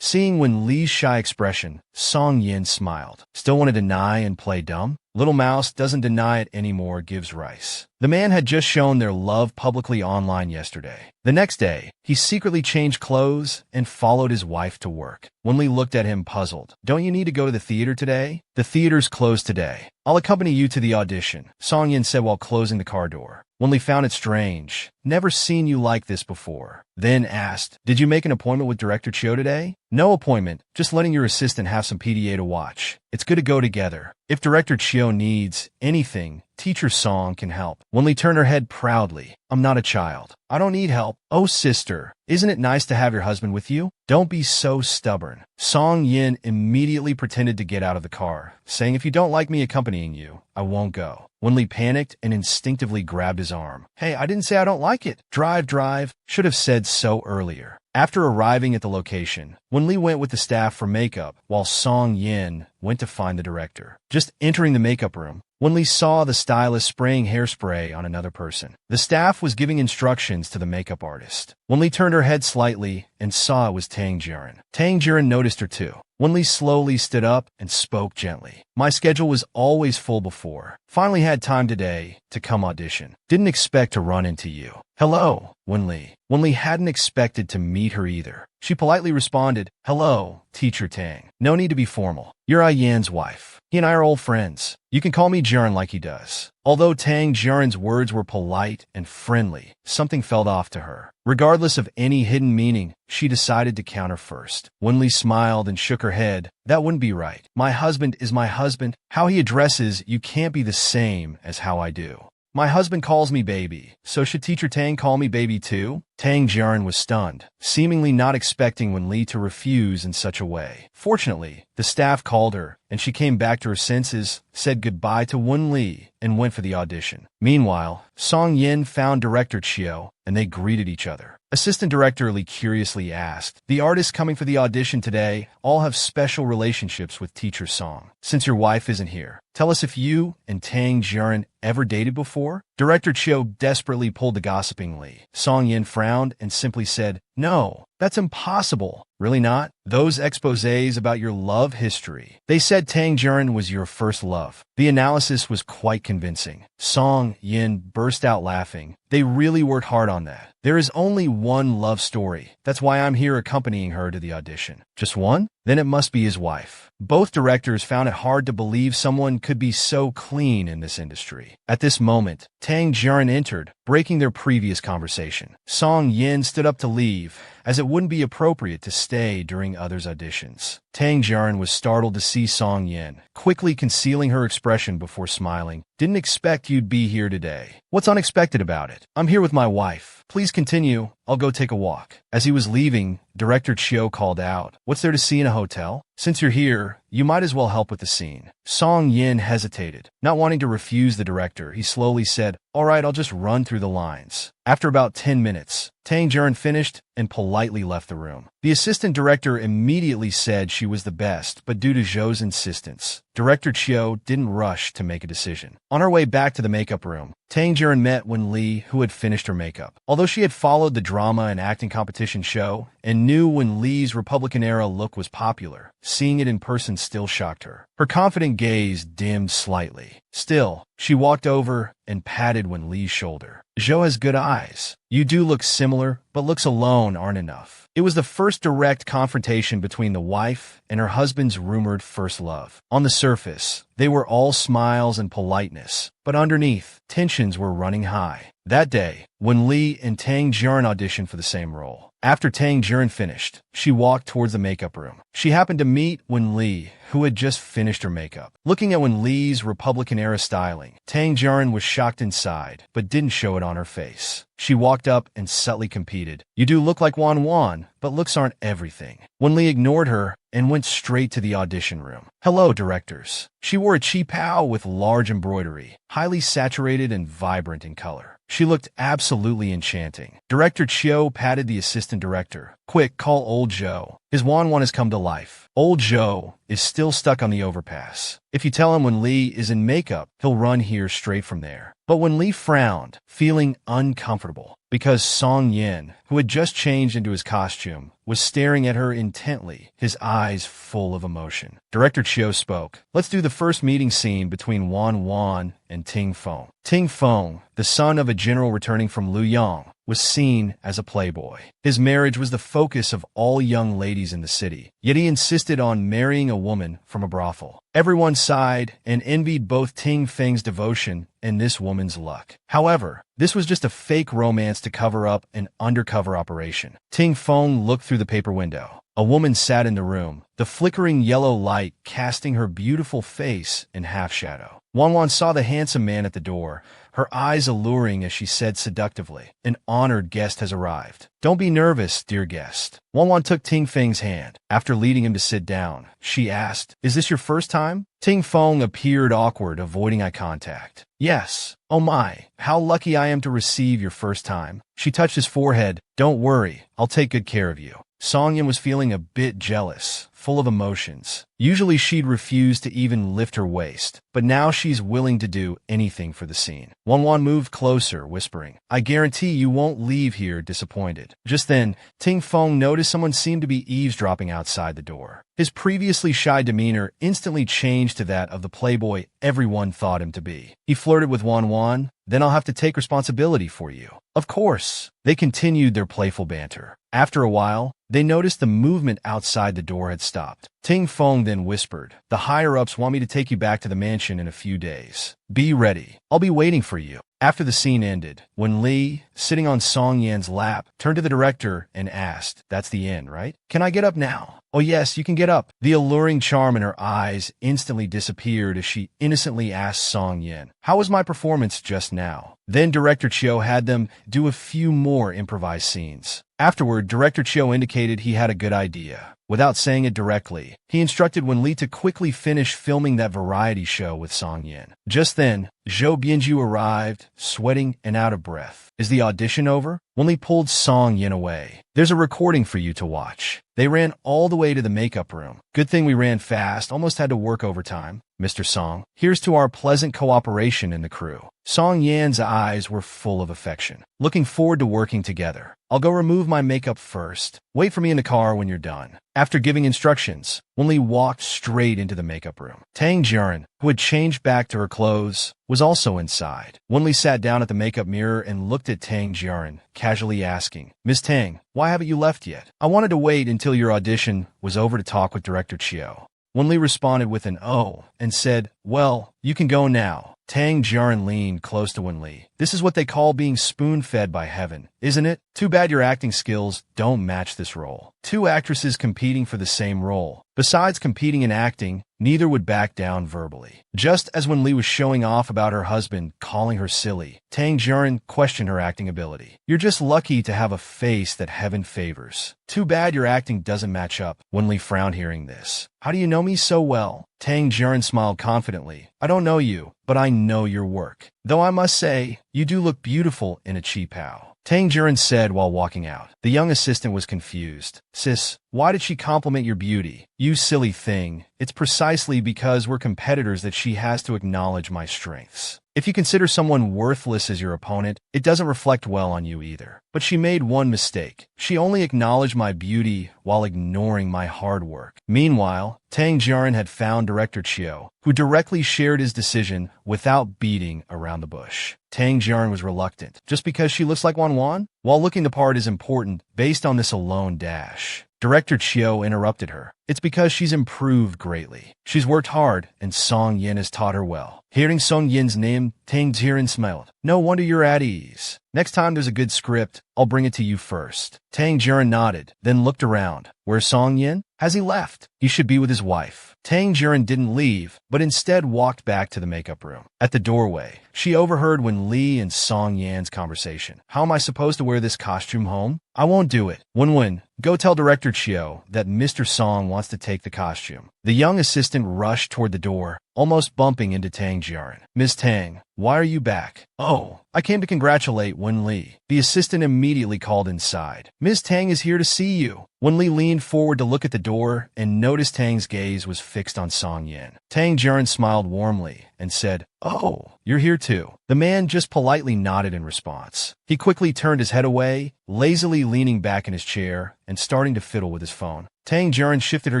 Seeing Wenli's shy expression, Song Yin smiled. "Still want to deny and play dumb?" "Little Mouse doesn't deny it anymore, gives rice." The man had just shown their love publicly online yesterday. The next day, he secretly changed clothes and followed his wife to work. Wenli looked at him puzzled. "Don't you need to go to the theater today?" "The theater's closed today." "I'll accompany you to the audition," Song Yin said while closing the car door. Wenli found it strange. "Never seen you like this before." Then asked, "Did you make an appointment with Director Chiu today?" "No appointment, just letting your assistant have some PDA to watch. It's good to go together. If Director Chiu needs anything, Teacher Song can help." Wenli turned her head proudly. "I'm not a child. I don't need help." "Oh, sister, isn't it nice to have your husband with you?" "Don't be so stubborn." Song Yin immediately pretended to get out of the car, saying, "If you don't like me accompanying you, I won't go." Wenli panicked and instinctively grabbed his arm. "Hey, I didn't say I don't like it." Drive. Should have said so earlier." After arriving at the location, Wenli went with the staff for makeup, while Song Yin went to find the director. Just entering the makeup room, Wenli saw the stylist spraying hairspray on another person. The staff was giving instructions to the makeup artist. Wenli turned her head slightly and saw it was Tang Jiren. Tang Jiren noticed her too. Wenli slowly stood up and spoke gently. "My schedule was always full before. Finally had time today to come audition. Didn't expect to run into you." "Hello, Wenli." Wenli hadn't expected to meet her either. She politely responded, "Hello, Teacher Tang. No need to be formal. You're Yan's wife. He and I are old friends. You can call me Jiren like he does." Although Tang Jiren's words were polite and friendly, something felt off to her. Regardless of any hidden meaning, she decided to counter first. Wenli smiled and shook her head. "That wouldn't be right. My husband is my husband. How he addresses you can't be the same as how I do." My husband calls me baby, so should teacher Tang call me baby too? Tang Jian was stunned, seemingly not expecting Wen Li to refuse in such a way. Fortunately, the staff called her, and she came back to her senses, said goodbye to Wen Li, and went for the audition. Meanwhile, Song Yin found director Chiu, and they greeted each other. Assistant Director Li curiously asked, "The artists coming for the audition today all have special relationships with teacher Song. Since your wife isn't here, tell us if you and Tang Jian ever dated before?" Director Chiu desperately pulled the gossiping Li. Song Yin frowned and simply said, "No, that's impossible." "Really not? Those exposés about your love history. They said Tang Jian was your first love." The analysis was quite convincing. Song Yin burst out laughing. "They really worked hard on that. There is only one love story. That's why I'm here accompanying her to the audition." "Just one? Then it must be his wife." Both directors found it hard to believe someone could be so clean in this industry. At this moment, Tang Jian entered, breaking their previous conversation. Song Yin stood up to leave, as it wouldn't be appropriate to stay during others' auditions. Tang Jian was startled to see Song Yin, quickly concealing her expression before smiling. "Didn't expect you'd be here today." "What's unexpected about it? I'm here with my wife. Please continue. I'll go take a walk." As he was leaving, Director Chiu called out, "What's there to see in a hotel? Since you're here, you might as well help with the scene." Song Yin hesitated. Not wanting to refuse the director, he slowly said, "All right, I'll just run through the lines." After about 10 minutes, Tang Jian finished and politely left the room. The assistant director immediately said she was the best, but due to Zhou's insistence, Director Chiu didn't rush to make a decision. On her way back to the makeup room, Tang Jian met Wen Li, who had finished her makeup. Although she had followed the drama and acting competition show and knew Wen Li's Republican-era look was popular, seeing it in person still shocked her. Her confident gaze dimmed slightly. Still, she walked over and patted Wen Li's shoulder. "Zhou has good eyes. You do look similar, but looks alone aren't enough." It was the first direct confrontation between the wife and her husband's rumored first love. On the surface, they were all smiles and politeness, but underneath, tensions were running high. That day, Wen Li and Tang Jian auditioned for the same role. After Tang Jian finished, she walked towards the makeup room. She happened to meet Wen Li, who had just finished her makeup. Looking at Wen Li's Republican-era styling, Tang Jian was shocked inside, but didn't show it on her face. She walked up and subtly competed. "You do look like Wan, but looks aren't everything." Wen Li ignored her and went straight to the audition room. "Hello, directors." She wore a qipao with large embroidery, highly saturated and vibrant in color. She looked absolutely enchanting. Director Chiu patted the assistant director. "Quick, call old Zhou. His Wan has come to life." Old Zhou is still stuck on the overpass. If you tell him Wen Li is in makeup, he'll run here straight from there. But Wen Li frowned, feeling uncomfortable, because Song Yin, who had just changed into his costume, was staring at her intently, his eyes full of emotion. Director Chiu spoke. "Let's do the first meeting scene between Wan and Ting Feng." Ting Feng, the son of a general returning from Luoyang, was seen as a playboy. His marriage was the focus of all young ladies in the city, yet he insisted on marrying a woman from a brothel. Everyone sighed and envied both Ting Feng's devotion and this woman's luck. However, this was just a fake romance to cover up an undercover operation. Ting Feng looked through the paper window. A woman sat in the room, the flickering yellow light casting her beautiful face in half-shadow. Wan saw the handsome man at the door, her eyes alluring as she said seductively, "An honored guest has arrived." "Don't be nervous, dear guest." Wan took Ting Feng's hand. After leading him to sit down, she asked, "Is this your first time?" Ting Feng appeared awkward, avoiding eye contact. "Yes." "Oh my, how lucky I am to receive your first time." She touched his forehead. "Don't worry, I'll take good care of you." Song Yin was feeling a bit jealous, full of emotions. Usually she'd refuse to even lift her waist, but now she's willing to do anything for the scene. Wan moved closer, whispering, "I guarantee you won't leave here disappointed." Just then, Ting Feng noticed someone seemed to be eavesdropping outside the door. His previously shy demeanor instantly changed to that of the playboy everyone thought him to be. He flirted with Wan, "Then I'll have to take responsibility for you." "Of course." They continued their playful banter. After a while, they noticed the movement outside the door had stopped. Ting Feng then whispered, "The higher-ups want me to take you back to the mansion in a few days. Be ready. I'll be waiting for you." After the scene ended, Wen Li, sitting on Song Yan's lap, turned to the director and asked, "That's the end, right? Can I get up now?" "Oh yes, you can get up." The alluring charm in her eyes instantly disappeared as she innocently asked Song Yin, "How was my performance just now?" Then Director Chiu had them do a few more improvised scenes. Afterward, Director Chiu indicated he had a good idea. Without saying it directly, he instructed Wen Li to quickly finish filming that variety show with Song Yin. Just then, Zhou Bianju arrived, sweating and out of breath. "Is the audition over?" Wen Li pulled Song Yin away. "There's a recording for you to watch." They ran all the way to the makeup room. "Good thing we ran fast, almost had to work overtime. Mr. Song, here's to our pleasant cooperation in the crew." Song Yan's eyes were full of affection. "Looking forward to working together. I'll go remove my makeup first. Wait for me in the car when you're done." After giving instructions, Wen Li walked straight into the makeup room. Tang Jiren, who had changed back to her clothes, was also inside. Wen Li sat down at the makeup mirror and looked at Tang Jiren, casually asking, "Ms. Tang, why haven't you left yet?" "I wanted to wait until your audition was over to talk with Director Chiu." Wen Li responded with an "oh" and said, "Well, you can go now." Tang Jiren leaned close to Wen Li. "This is what they call being spoon-fed by heaven, isn't it? Too bad your acting skills don't match this role." Two actresses competing for the same role. Besides competing in acting, neither would back down verbally. Just as Wen Li was showing off about her husband calling her silly, Tang Jiren questioned her acting ability. "You're just lucky to have a face that heaven favors. Too bad your acting doesn't match up." Wen Li frowned hearing this. "How do you know me so well?" Tang Jiren smiled confidently. "I don't know you, but I know your work. Though I must say, you do look beautiful in a cheapao." Tang Jiren said while walking out. The young assistant was confused. "Sis, why did she compliment your beauty?" "You silly thing. It's precisely because we're competitors that she has to acknowledge my strengths. If you consider someone worthless as your opponent, it doesn't reflect well on you either." But she made one mistake. She only acknowledged my beauty while ignoring my hard work. Meanwhile, Tang Jiren had found Director Chiu, who directly shared his decision without beating around the bush. Tang Jiren was reluctant. Just because she looks like Wanwan? While looking the part is important, based on this alone dash. Director Chiu interrupted her. "It's because she's improved greatly. She's worked hard, and Song Yin has taught her well." Hearing Song Yin's name, Tang Jiren smiled. "No wonder you're at ease. Next time there's a good script, I'll bring it to you first." Tang Jiren nodded, then looked around. "Where's Song Yin? Has he left? He should be with his wife." Tang Jiren didn't leave, but instead walked back to the makeup room. At the doorway, she overheard Wen Li and Song Yan's conversation. "How am I supposed to wear this costume home?" "I won't do it. Wen, go tell Director Chiu that Mr. Song wants to take the costume." The young assistant rushed toward the door, almost bumping into Tang Jiren. "Ms. Tang, why are you back?" "Oh, I came to congratulate Wen Li." The assistant immediately called inside. "Ms. Tang is here to see you." Wen Li leaned forward to look at the door and noticed Tang's gaze was fixed on Song Yin. Tang Jiren smiled warmly and said, "Oh, you're here too." The man just politely nodded in response. He quickly turned his head away, lazily leaning back in his chair and starting to fiddle with his phone. Tang Jiren shifted her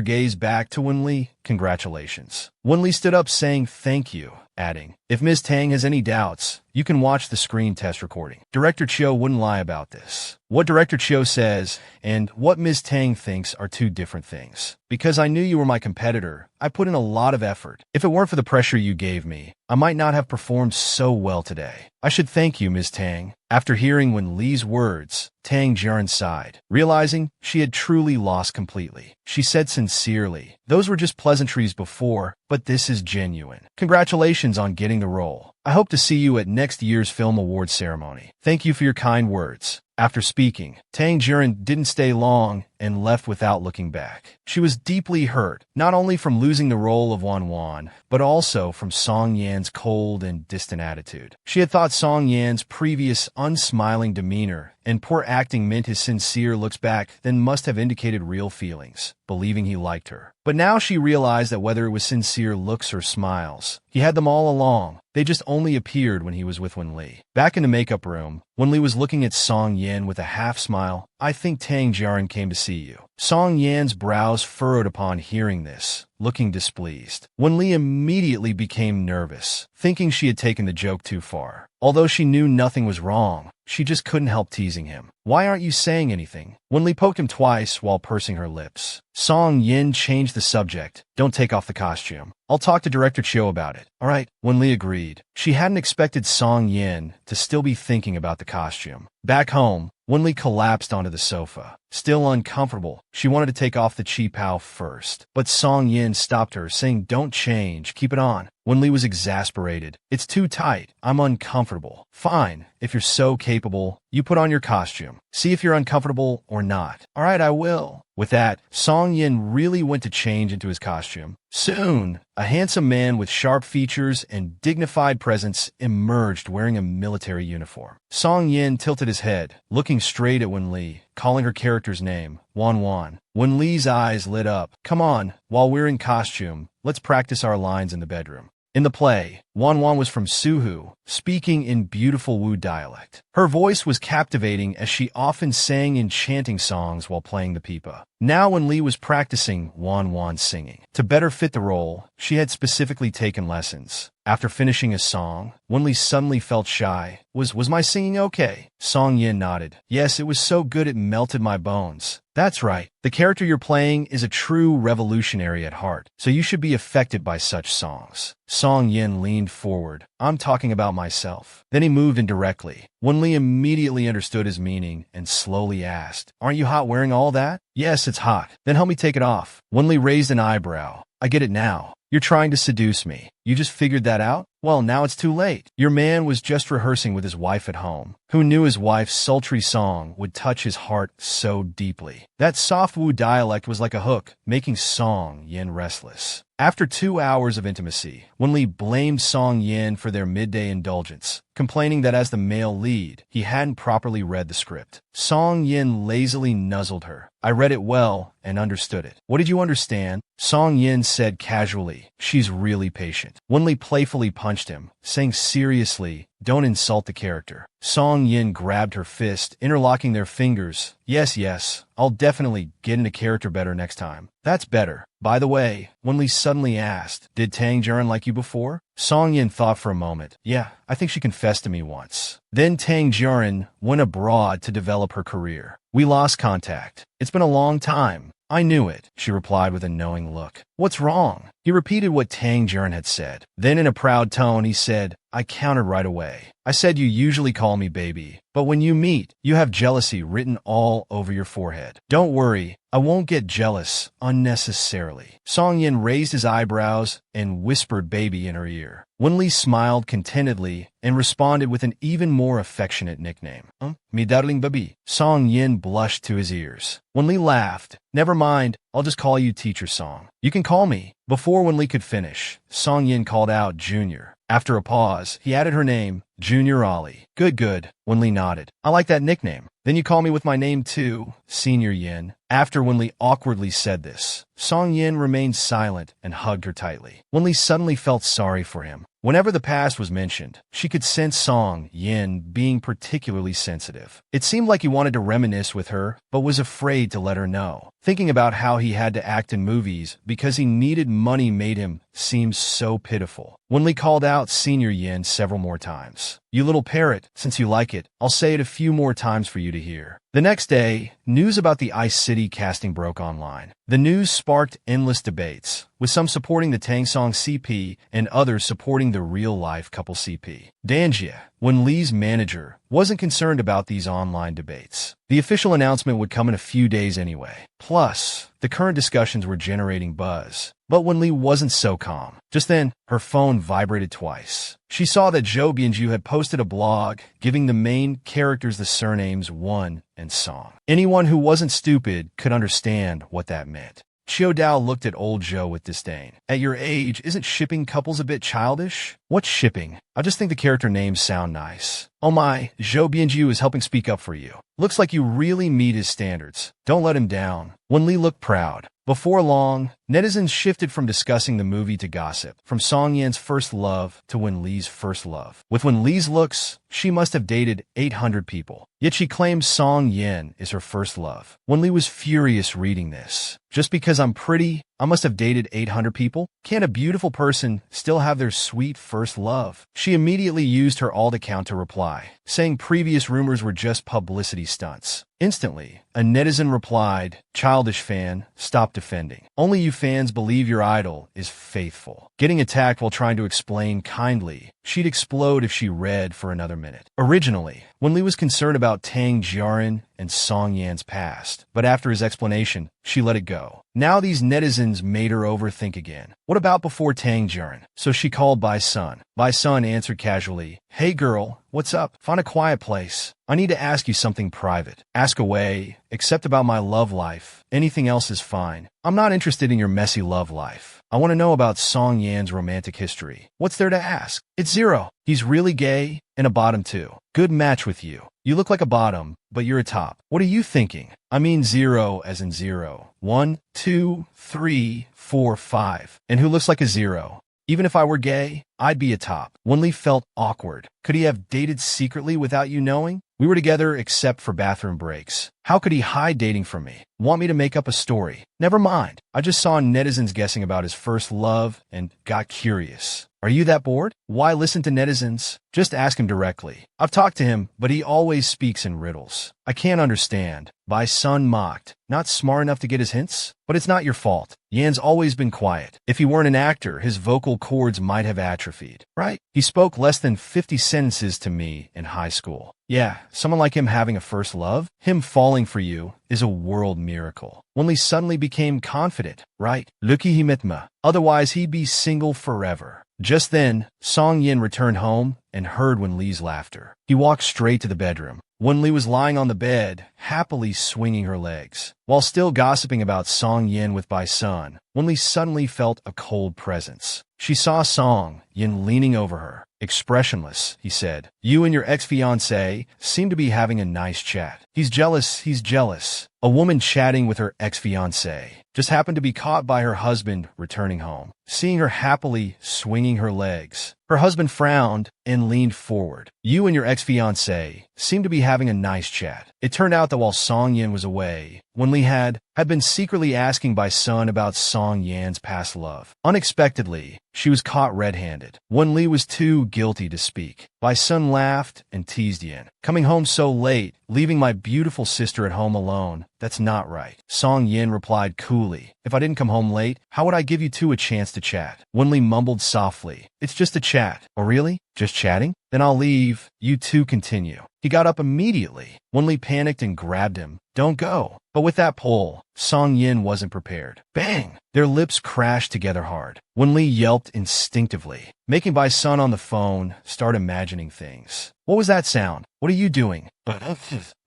gaze back to Wen Li. "Congratulations." Wen Li stood up saying thank you, adding, "If Ms. Tang has any doubts, you can watch the screen test recording." Director Chiu wouldn't lie about this. What Director Chiu says and what Ms. Tang thinks are two different things. Because I knew you were my competitor, I put in a lot of effort. If it weren't for the pressure you gave me, I might not have performed so well today. I should thank you, Ms. Tang." After hearing Wen Li's words, Tang Jiren sighed, realizing she had truly lost completely. She said sincerely, "Those were just pleasantries before, but this is genuine. Congratulations on getting the role. I hope to see you at next year's Film Awards ceremony. Thank you for your kind words." After speaking, Tang Jiren didn't stay long and left without looking back. She was deeply hurt, not only from losing the role of Wanwan, but also from Song Yan's cold and distant attitude. She had thought Song Yan's previous unsmiling demeanor and poor acting meant his sincere looks back then must have indicated real feelings, believing he liked her. But now she realized that whether it was sincere looks or smiles, he had them all along. They just only appeared when he was with Wen Li. Back in the makeup room, Wen Li was looking at Song Yin with a half smile. I think Tang Jiaren came to see you. Song Yan's brows furrowed upon hearing this, looking displeased. Wenli immediately became nervous, thinking she had taken the joke too far. Although she knew nothing was wrong, she just couldn't help teasing him. Why aren't you saying anything? Wenli poked him twice while pursing her lips. Song Yin changed the subject. Don't take off the costume. I'll talk to Director Chiu about it. All right, Wenli agreed. She hadn't expected Song Yin to still be thinking about the costume. Back home, Wenli collapsed onto the sofa. Still uncomfortable, she wanted to take off the chi pao first. But Song Yin stopped her, saying, "Don't change, keep it on." Wenli was exasperated. "It's too tight. I'm uncomfortable." "Fine, if you're so capable, you put on your costume. See if you're uncomfortable or not." "All right, I will." With that, Song Yin really went to change into his costume. Soon, a handsome man with sharp features and dignified presence emerged wearing a military uniform. Song Yin tilted his head, looking straight at Wenli, calling her character's name, Wan Wan. Wenli's eyes lit up. "Come on, while we're in costume, let's practice our lines in the bedroom." In the play, Wan Wan was from Suhu, speaking in beautiful Wu dialect. Her voice was captivating as she often sang enchanting songs while playing the pipa. Now when Li was practicing Wan Wan singing, to better fit the role, she had specifically taken lessons. After finishing a song, Wen Li suddenly felt shy. Was my singing okay?" Song Yin nodded. "Yes, it was so good it melted my bones." "That's right. The character you're playing is a true revolutionary at heart, so you should be affected by such songs." Song Yin leaned forward. "I'm talking about myself." Then he moved indirectly. Wen Li immediately understood his meaning and slowly asked, "Aren't you hot wearing all that?" "Yes, it's hot." "Then help me take it off." Wen Li raised an eyebrow. "I get it now. You're trying to seduce me. You just figured that out? Well, now it's too late. Your man was just rehearsing with his wife at home. Who knew his wife's sultry song would touch his heart so deeply?" That soft Wu dialect was like a hook, making Song Yin restless. After 2 hours of intimacy, Wen Li blamed Song Yin for their midday indulgence, complaining that as the male lead, he hadn't properly read the script. Song Yin lazily nuzzled her. "I read it well and understood it." "What did you understand?" Song Yin said casually. "She's really patient." Wen Li playfully punched him, saying seriously, "Don't insult the character." Song Yin grabbed her fist, interlocking their fingers. Yes, I'll definitely get into character better next time." "That's better." "By the way," Wen Li suddenly asked, "did Tang Jiren like you before?" Song Yin thought for a moment. "Yeah, I think she confessed to me once." Then Tang Jiren went abroad to develop her career. "We lost contact. It's been a long time." "I knew it," she replied with a knowing look. "What's wrong?" He repeated what Tang Jiren had said. Then in a proud tone, he said, "I countered right away. I said you usually call me baby, but when you meet, you have jealousy written all over your forehead. Don't worry, I won't get jealous unnecessarily." Song Yin raised his eyebrows and whispered baby in her ear. Wen Li smiled contentedly and responded with an even more affectionate nickname. "Me darling baby." Song Yin blushed to his ears. Wen Li laughed. "Never mind, I'll just call you Teacher Song. You can call me." Before Wen Li could finish, Song Yin called out Junior. After a pause, he added her name, Junior Ollie. Good, Wen Li nodded. "I like that nickname. Then you call me with my name too, Senior Yin." After Wen Li awkwardly said this, Song Yin remained silent and hugged her tightly. Wen Li suddenly felt sorry for him. Whenever the past was mentioned, she could sense Song Yin being particularly sensitive. It seemed like he wanted to reminisce with her, but was afraid to let her know. Thinking about how he had to act in movies because he needed money made him seem so pitiful. Wen Li called out Senior Yin several more times. "You little parrot, since you like it, I'll say it a few more times for you to hear." The next day, news about the Ice City casting broke online. The news sparked endless debates, with some supporting the Tangsong CP and others supporting the real-life couple CP. Danjia, Wen Li's manager, wasn't concerned about these online debates. The official announcement would come in a few days anyway. Plus, the current discussions were generating buzz. But Wen Li wasn't so calm. Just then, her phone vibrated twice. She saw that Zhou Bianju had posted a blog giving the main characters the surnames Wen and Song. Anyone who wasn't stupid could understand what that meant. Xiao Dao looked at old Zhou with disdain. "At your age, isn't shipping couples a bit childish?" "What's shipping? I just think the character names sound nice." Oh my, Zhou Bianju is helping speak up for you. Looks like you really meet his standards. Don't let him down. Wenli looked proud. Before long, netizens shifted from discussing the movie to gossip, from Song Yan's first love to Wenli's first love. With Wenli's looks, she must have dated 800 people. Yet she claims Song Yan is her first love. Wenli was furious reading this. Just because I'm pretty, I must have dated 800 people? Can't a beautiful person still have their sweet first love? She immediately used her alt account to reply, saying previous rumors were just publicity stunts. Instantly, a netizen replied, "Childish fan, stop defending. Only you fans believe your idol is faithful." Getting attacked while trying to explain kindly, she'd explode if she read for another minute. Originally, Wenli was concerned about Tang Jiaran and Song Yan's past, but after his explanation, she let it go. Now these netizens made her overthink again. What about before Tang Jiaran? So she called Bai Sun. Bai Sun answered casually, "Hey girl, what's up? Find a quiet place. I need to ask you something private. Ask away, except about my love life. Anything else is fine. I'm not interested in your messy love life. I want to know about Song Yan's romantic history. What's there to ask? It's zero. He's really gay and a bottom too. Good match with you. You look like a bottom, but you're a top. What are you thinking? I mean zero as in zero. 1, 2, 3, 4, 5. And who looks like a zero? Even if I were gay, I'd be a top." Wenli felt awkward. Could he have dated secretly without you knowing? We were together except for bathroom breaks. How could he hide dating from me? Want me to make up a story? Never mind. I just saw netizens guessing about his first love and got curious. Are you that bored? Why listen to netizens? Just ask him directly. I've talked to him, but he always speaks in riddles. I can't understand. Bai Sun mocked. Not smart enough to get his hints? But it's not your fault. Yan's always been quiet. If he weren't an actor, his vocal cords might have atrophied. Right? He spoke less than 50 sentences to me in high school. Yeah, someone like him having a first love, him falling for you, is a world miracle. Wenli suddenly became confident. Right? Lucky himitma. Otherwise he'd be single forever. Just then, Song Yin returned home and heard Wenli's laughter. He walked straight to the bedroom. Wenli was lying on the bed, happily swinging her legs. While still gossiping about Song Yin with Bai Sun, Wenli suddenly felt a cold presence. She saw Song Yin leaning over her. Expressionless, he said, "You and your ex-fiancé seem to be having a nice chat." He's jealous. A woman chatting with her ex-fiancé just happened to be caught by her husband returning home. Seeing her happily swinging her legs, her husband frowned and leaned forward. "You and your ex-fiancé seem to be having a nice chat." It turned out that while Song Yin was away, Wenli had been secretly asking Bai Sun about Song Yan's past love. Unexpectedly, she was caught red-handed. Wenli was too guilty to speak. Bai Sun laughed and teased Yin. "Coming home so late, leaving my beautiful sister at home alone, that's not right." Song Yin replied coolly, "If I didn't come home late, how would I give you two a chance to chat?" Wenli mumbled softly, "It's just a chat." "Oh really? Just chatting? Then I'll leave. You two continue." He got up immediately. Wenli panicked and grabbed him. "Don't go." But with that pull, Song Yin wasn't prepared. Bang! Their lips crashed together hard. Wenli yelped instinctively, making Bai Sun on the phone start imagining things. "What was that sound? What are you doing?"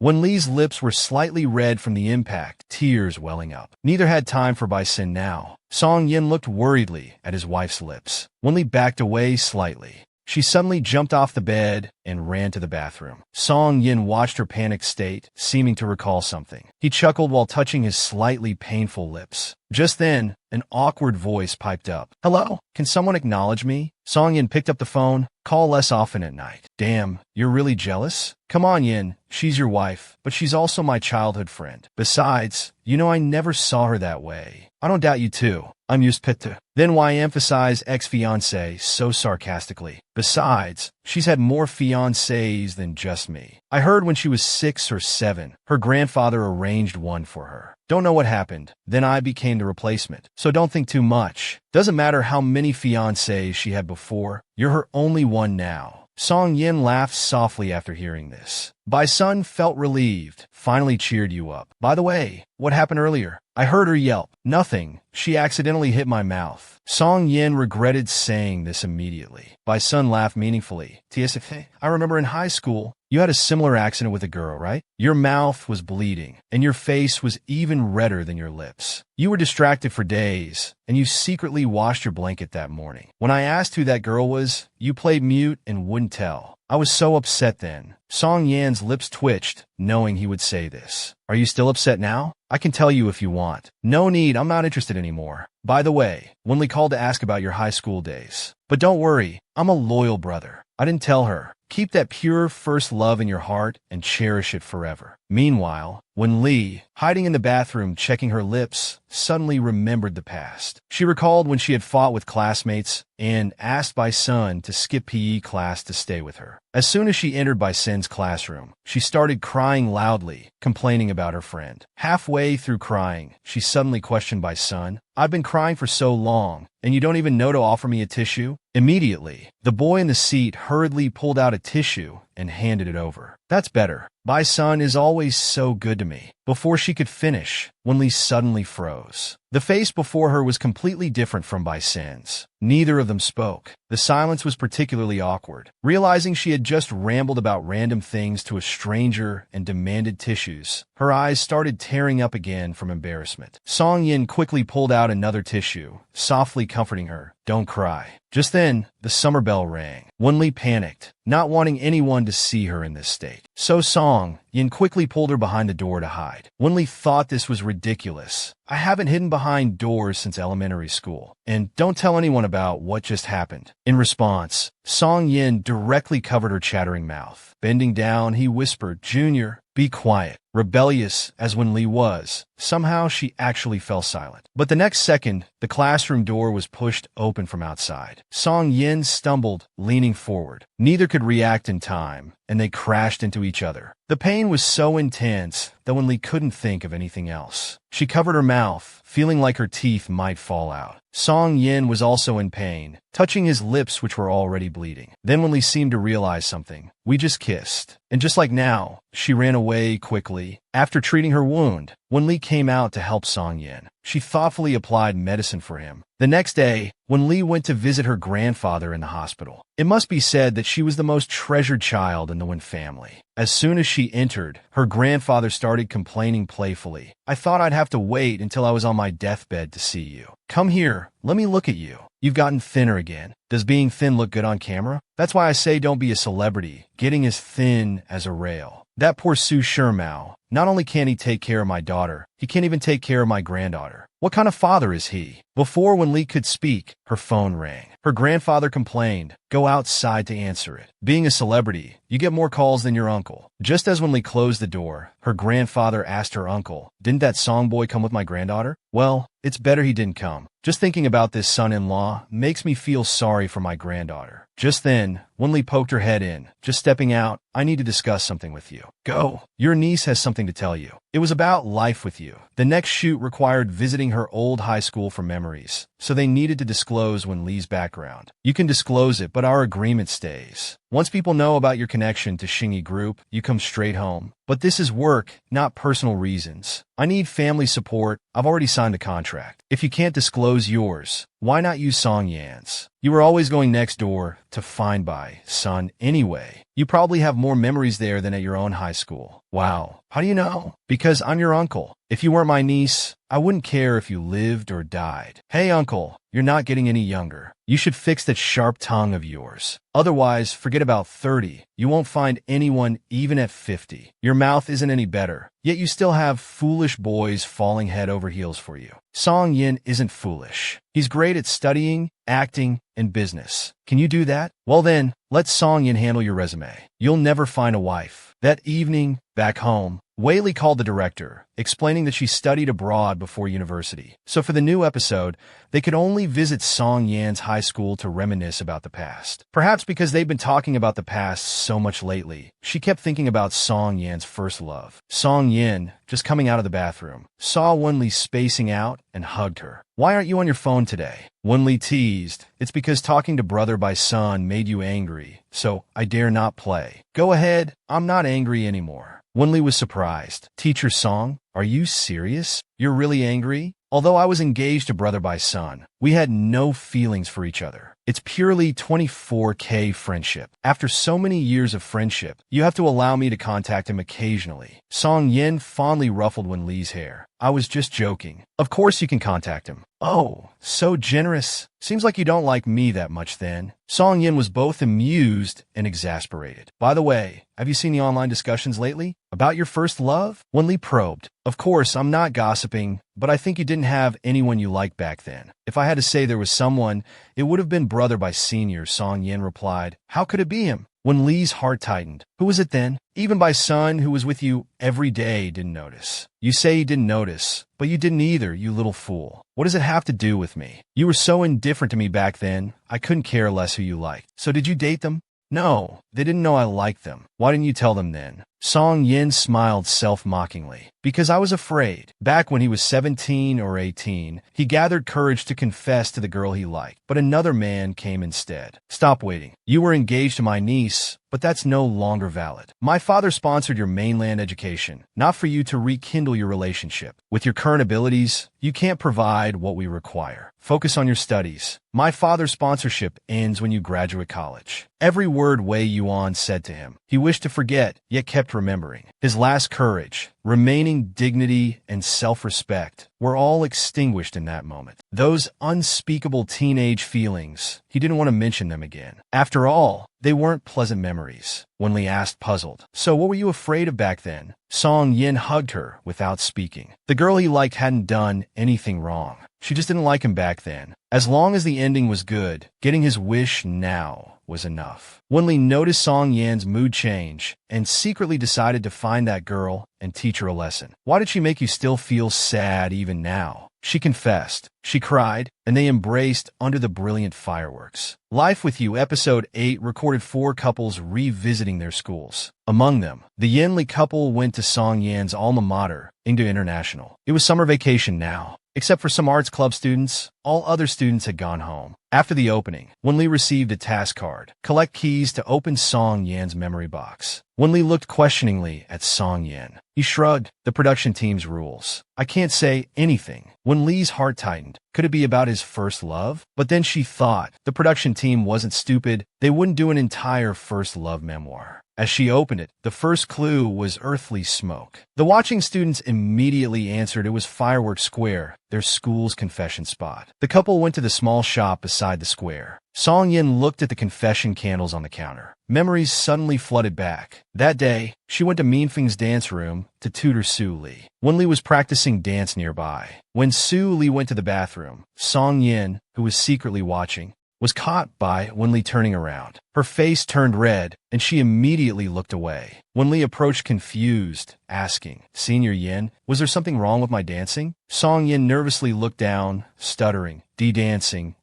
Wenli's lips were slightly red from the impact, tears welling up. Neither had time for Bai Sun now. Song Yin looked worriedly at his wife's lips. Wenli backed away slightly. She suddenly jumped off the bed and ran to the bathroom. Song Yin watched her panicked state, seeming to recall something. He chuckled while touching his slightly painful lips. Just then, an awkward voice piped up. "Hello? Can someone acknowledge me?" Song Yin picked up the phone. "Call less often at night." "Damn, you're really jealous?" "Come on, Yin. She's your wife, but she's also my childhood friend. Besides, you know I never saw her that way." "I don't doubt you too. I'm used to." Then why emphasize ex-fiancé so sarcastically? "Besides, she's had more fiancés than just me. I heard when she was 6 or 7, her grandfather arranged one for her. Don't know what happened. Then I became the replacement. So don't think too much. Doesn't matter how many fiancés she had before. You're her only one now." Song Yin laughed softly after hearing this. Bai Sun felt relieved, finally cheered you up. "By the way, what happened earlier?" "I heard her yelp." "Nothing. She accidentally hit my mouth." Song Yin regretted saying this immediately. Bai Sun laughed meaningfully. "TSF, I remember in high school, you had a similar accident with a girl, right? Your mouth was bleeding, and your face was even redder than your lips. You were distracted for days, and you secretly washed your blanket that morning. When I asked who that girl was, you played mute and wouldn't tell. I was so upset then. Song Yan's lips twitched, knowing he would say this. Are you still upset now? I can tell you if you want. No need, I'm not interested anymore. By the way, Wenli called to ask about your high school days. But don't worry, I'm a loyal brother. I didn't tell her. Keep that pure first love in your heart and cherish it forever. Meanwhile, when Lee, hiding in the bathroom checking her lips, suddenly remembered the past. She recalled when she had fought with classmates and asked Bai Sun to skip PE class to stay with her. As soon as she entered Bai Sun's classroom, she started crying loudly, complaining about her friend. Halfway through crying, she suddenly questioned Bai Sun, I've been crying for so long, and you don't even know to offer me a tissue? Immediately, the boy in the seat hurriedly pulled out a tissue and handed it over. That's better. Bai Sun is always so good to me. Before she could finish, Wenli suddenly froze. The face before her was completely different from Bai Sun's. Neither of them spoke. The silence was particularly awkward. Realizing she had just rambled about random things to a stranger and demanded tissues, her eyes started tearing up again from embarrassment. Song Yin quickly pulled out another tissue, softly comforting her. Don't cry. Just then, the summer bell rang. Wenli panicked, not wanting anyone to see her in this state. So Song Yin quickly pulled her behind the door to hide. Wenli thought this was ridiculous. I haven't hidden behind doors since elementary school. And don't tell anyone about what just happened. In response, Song Yin directly covered her chattering mouth. Bending down, he whispered, Junior, be quiet. Rebellious as Wenli was, somehow she actually fell silent. But the next second, the classroom door was pushed open from outside. Song Yin stumbled, leaning forward. Neither could react in time, and they crashed into each other. The pain was so intense that Wenli couldn't think of anything else. She covered her mouth, feeling like her teeth might fall out. Song Yin was also in pain, touching his lips which were already bleeding. Then Wenli seemed to realize something. We just kissed. And just like now, she ran away quickly. After treating her wound, Wenli came out to help Song Yin. She thoughtfully applied medicine for him. The next day, Wenli went to visit her grandfather in the hospital. It must be said that she was the most treasured child in the Wen family. As soon as she entered, her grandfather started complaining playfully. I thought I'd have to wait until I was on my deathbed to see you. Come here, let me look at you. You've gotten thinner again. Does being thin look good on camera? That's why I say don't be a celebrity, getting as thin as a rail. That poor Su Shurmao, not only can't he take care of my daughter, he can't even take care of my granddaughter. What kind of father is he? Before Wenli could speak, her phone rang. Her grandfather complained, go outside to answer it. Being a celebrity, you get more calls than your uncle. Just as Wenli closed the door, her grandfather asked her uncle, didn't that song boy come with my granddaughter? Well, it's better he didn't come. Just thinking about this son-in-law makes me feel sorry for my granddaughter. Just then, Wenli poked her head in. Just stepping out, I need to discuss something with you. Go. Your niece has something to tell you. It was about life with you. The next shoot required visiting her old high school for memories, so they needed to disclose Wenli's background. You can disclose it, but our agreement stays. Once people know about your connection to Xingyi Group, you come straight home. But this is work, not personal reasons. I need family support. I've already signed a contract. If you can't disclose yours, why not use Song Yan's? You were always going next door to find Bai Sun anyway. You probably have more memories there than at your own high school. Wow. How do you know? Because I'm your uncle. If you weren't my niece, I wouldn't care if you lived or died. Hey, uncle, you're not getting any younger. You should fix that sharp tongue of yours. Otherwise, forget about 30. You won't find anyone even at 50. Your mouth isn't any better, yet you still have foolish boys falling head over heels for you. Song Yin isn't foolish. He's great at studying, acting, and business. Can you do that? Well then, let Song Yin handle your resume. You'll never find a wife. That evening, back home, Wei Li called the director, explaining that she studied abroad before university. So for the new episode, they could only visit Song Yan's high school to reminisce about the past. Perhaps because they've been talking about the past so much lately, she kept thinking about Song Yan's first love. Song Yan, just coming out of the bathroom, saw Wenli spacing out and hugged her. Why aren't you on your phone today? Wenli teased. It's because talking to brother Bai Sun made you angry, so I dare not play. Go ahead, I'm not angry anymore. Wenli was surprised. Teacher Song, are you serious? You're really angry? Although I was engaged to brother Bai Sun, We had no feelings for each other. It's purely 24K friendship. After so many years of friendship, you have to allow me to contact him occasionally. Song Yin fondly ruffled Wen Li's hair. I was just joking. Of course you can contact him. Oh, so generous. Seems like you don't like me that much then. Song Yin was both amused and exasperated. By the way, have you seen the online discussions lately? About your first love? Wen Li probed. Of course, I'm not gossiping, but I think you didn't have anyone you liked back then. If I had to say there was someone, it would have been Brother by Senior, Song Yin replied. How could it be him? Wen Li's heart tightened. Who was it then? Even by Sun, who was with you every day, didn't notice. You say you didn't notice, but you didn't either, you little fool. What does it have to do with me? You were so indifferent to me back then, I couldn't care less who you liked. So did you date them? No, they didn't know I liked them. Why didn't you tell them then? Song Yin smiled self-mockingly. Because I was afraid. Back when he was 17 or 18, he gathered courage to confess to the girl he liked. But another man came instead. Stop waiting. You were engaged to my niece, but that's no longer valid. My father sponsored your mainland education, not for you to rekindle your relationship. With your current abilities, you can't provide what we require. Focus on your studies. My father's sponsorship ends when you graduate college. Every word Wei Yuan said to him, he wished to forget, yet kept remembering. His last courage, remaining dignity, and self-respect were all extinguished in that moment. Those unspeakable teenage feelings, he didn't want to mention them again. After all, they weren't pleasant memories. Wen Li asked, puzzled. So what were you afraid of back then? Song Yin hugged her without speaking. The girl he liked hadn't done anything wrong. She just didn't like him back then. As long as the ending was good, getting his wish now was enough. Wen Li noticed Song Yan's mood change and secretly decided to find that girl and teach her a lesson. Why did she make you still feel sad even now? She confessed. She cried, and they embraced under the brilliant fireworks. Life with You Episode 8 recorded 4 couples revisiting their schools. Among them, the Yin Li couple went to Song Yan's alma mater, Ingda International. It was summer vacation now. Except for some arts club students, all other students had gone home. After the opening, Wen Li received a task card. Collect keys to open Song Yan's memory box. Wen Li looked questioningly at Song Yan. He shrugged. The production team's rules. I can't say anything. Wen Li's heart tightened. Could it be about his first love? But then she thought, the production team wasn't stupid. They wouldn't do an entire first love memoir. As she opened it, the first clue was earthly smoke. The watching students immediately answered it was Fireworks Square, their school's confession spot. The couple went to the small shop beside the square. Song Yin looked at the confession candles on the counter. Memories suddenly flooded back. That day, she went to Minfeng's dance room to tutor Su Li. Wen Li was practicing dance nearby. When Su Li went to the bathroom, Song Yin, who was secretly watching, was caught by Wen Li turning around. Her face turned red, and she immediately looked away. Wen Li approached confused, asking, Senior Yin, was there something wrong with my dancing? Song Yin nervously looked down, stuttering, dancing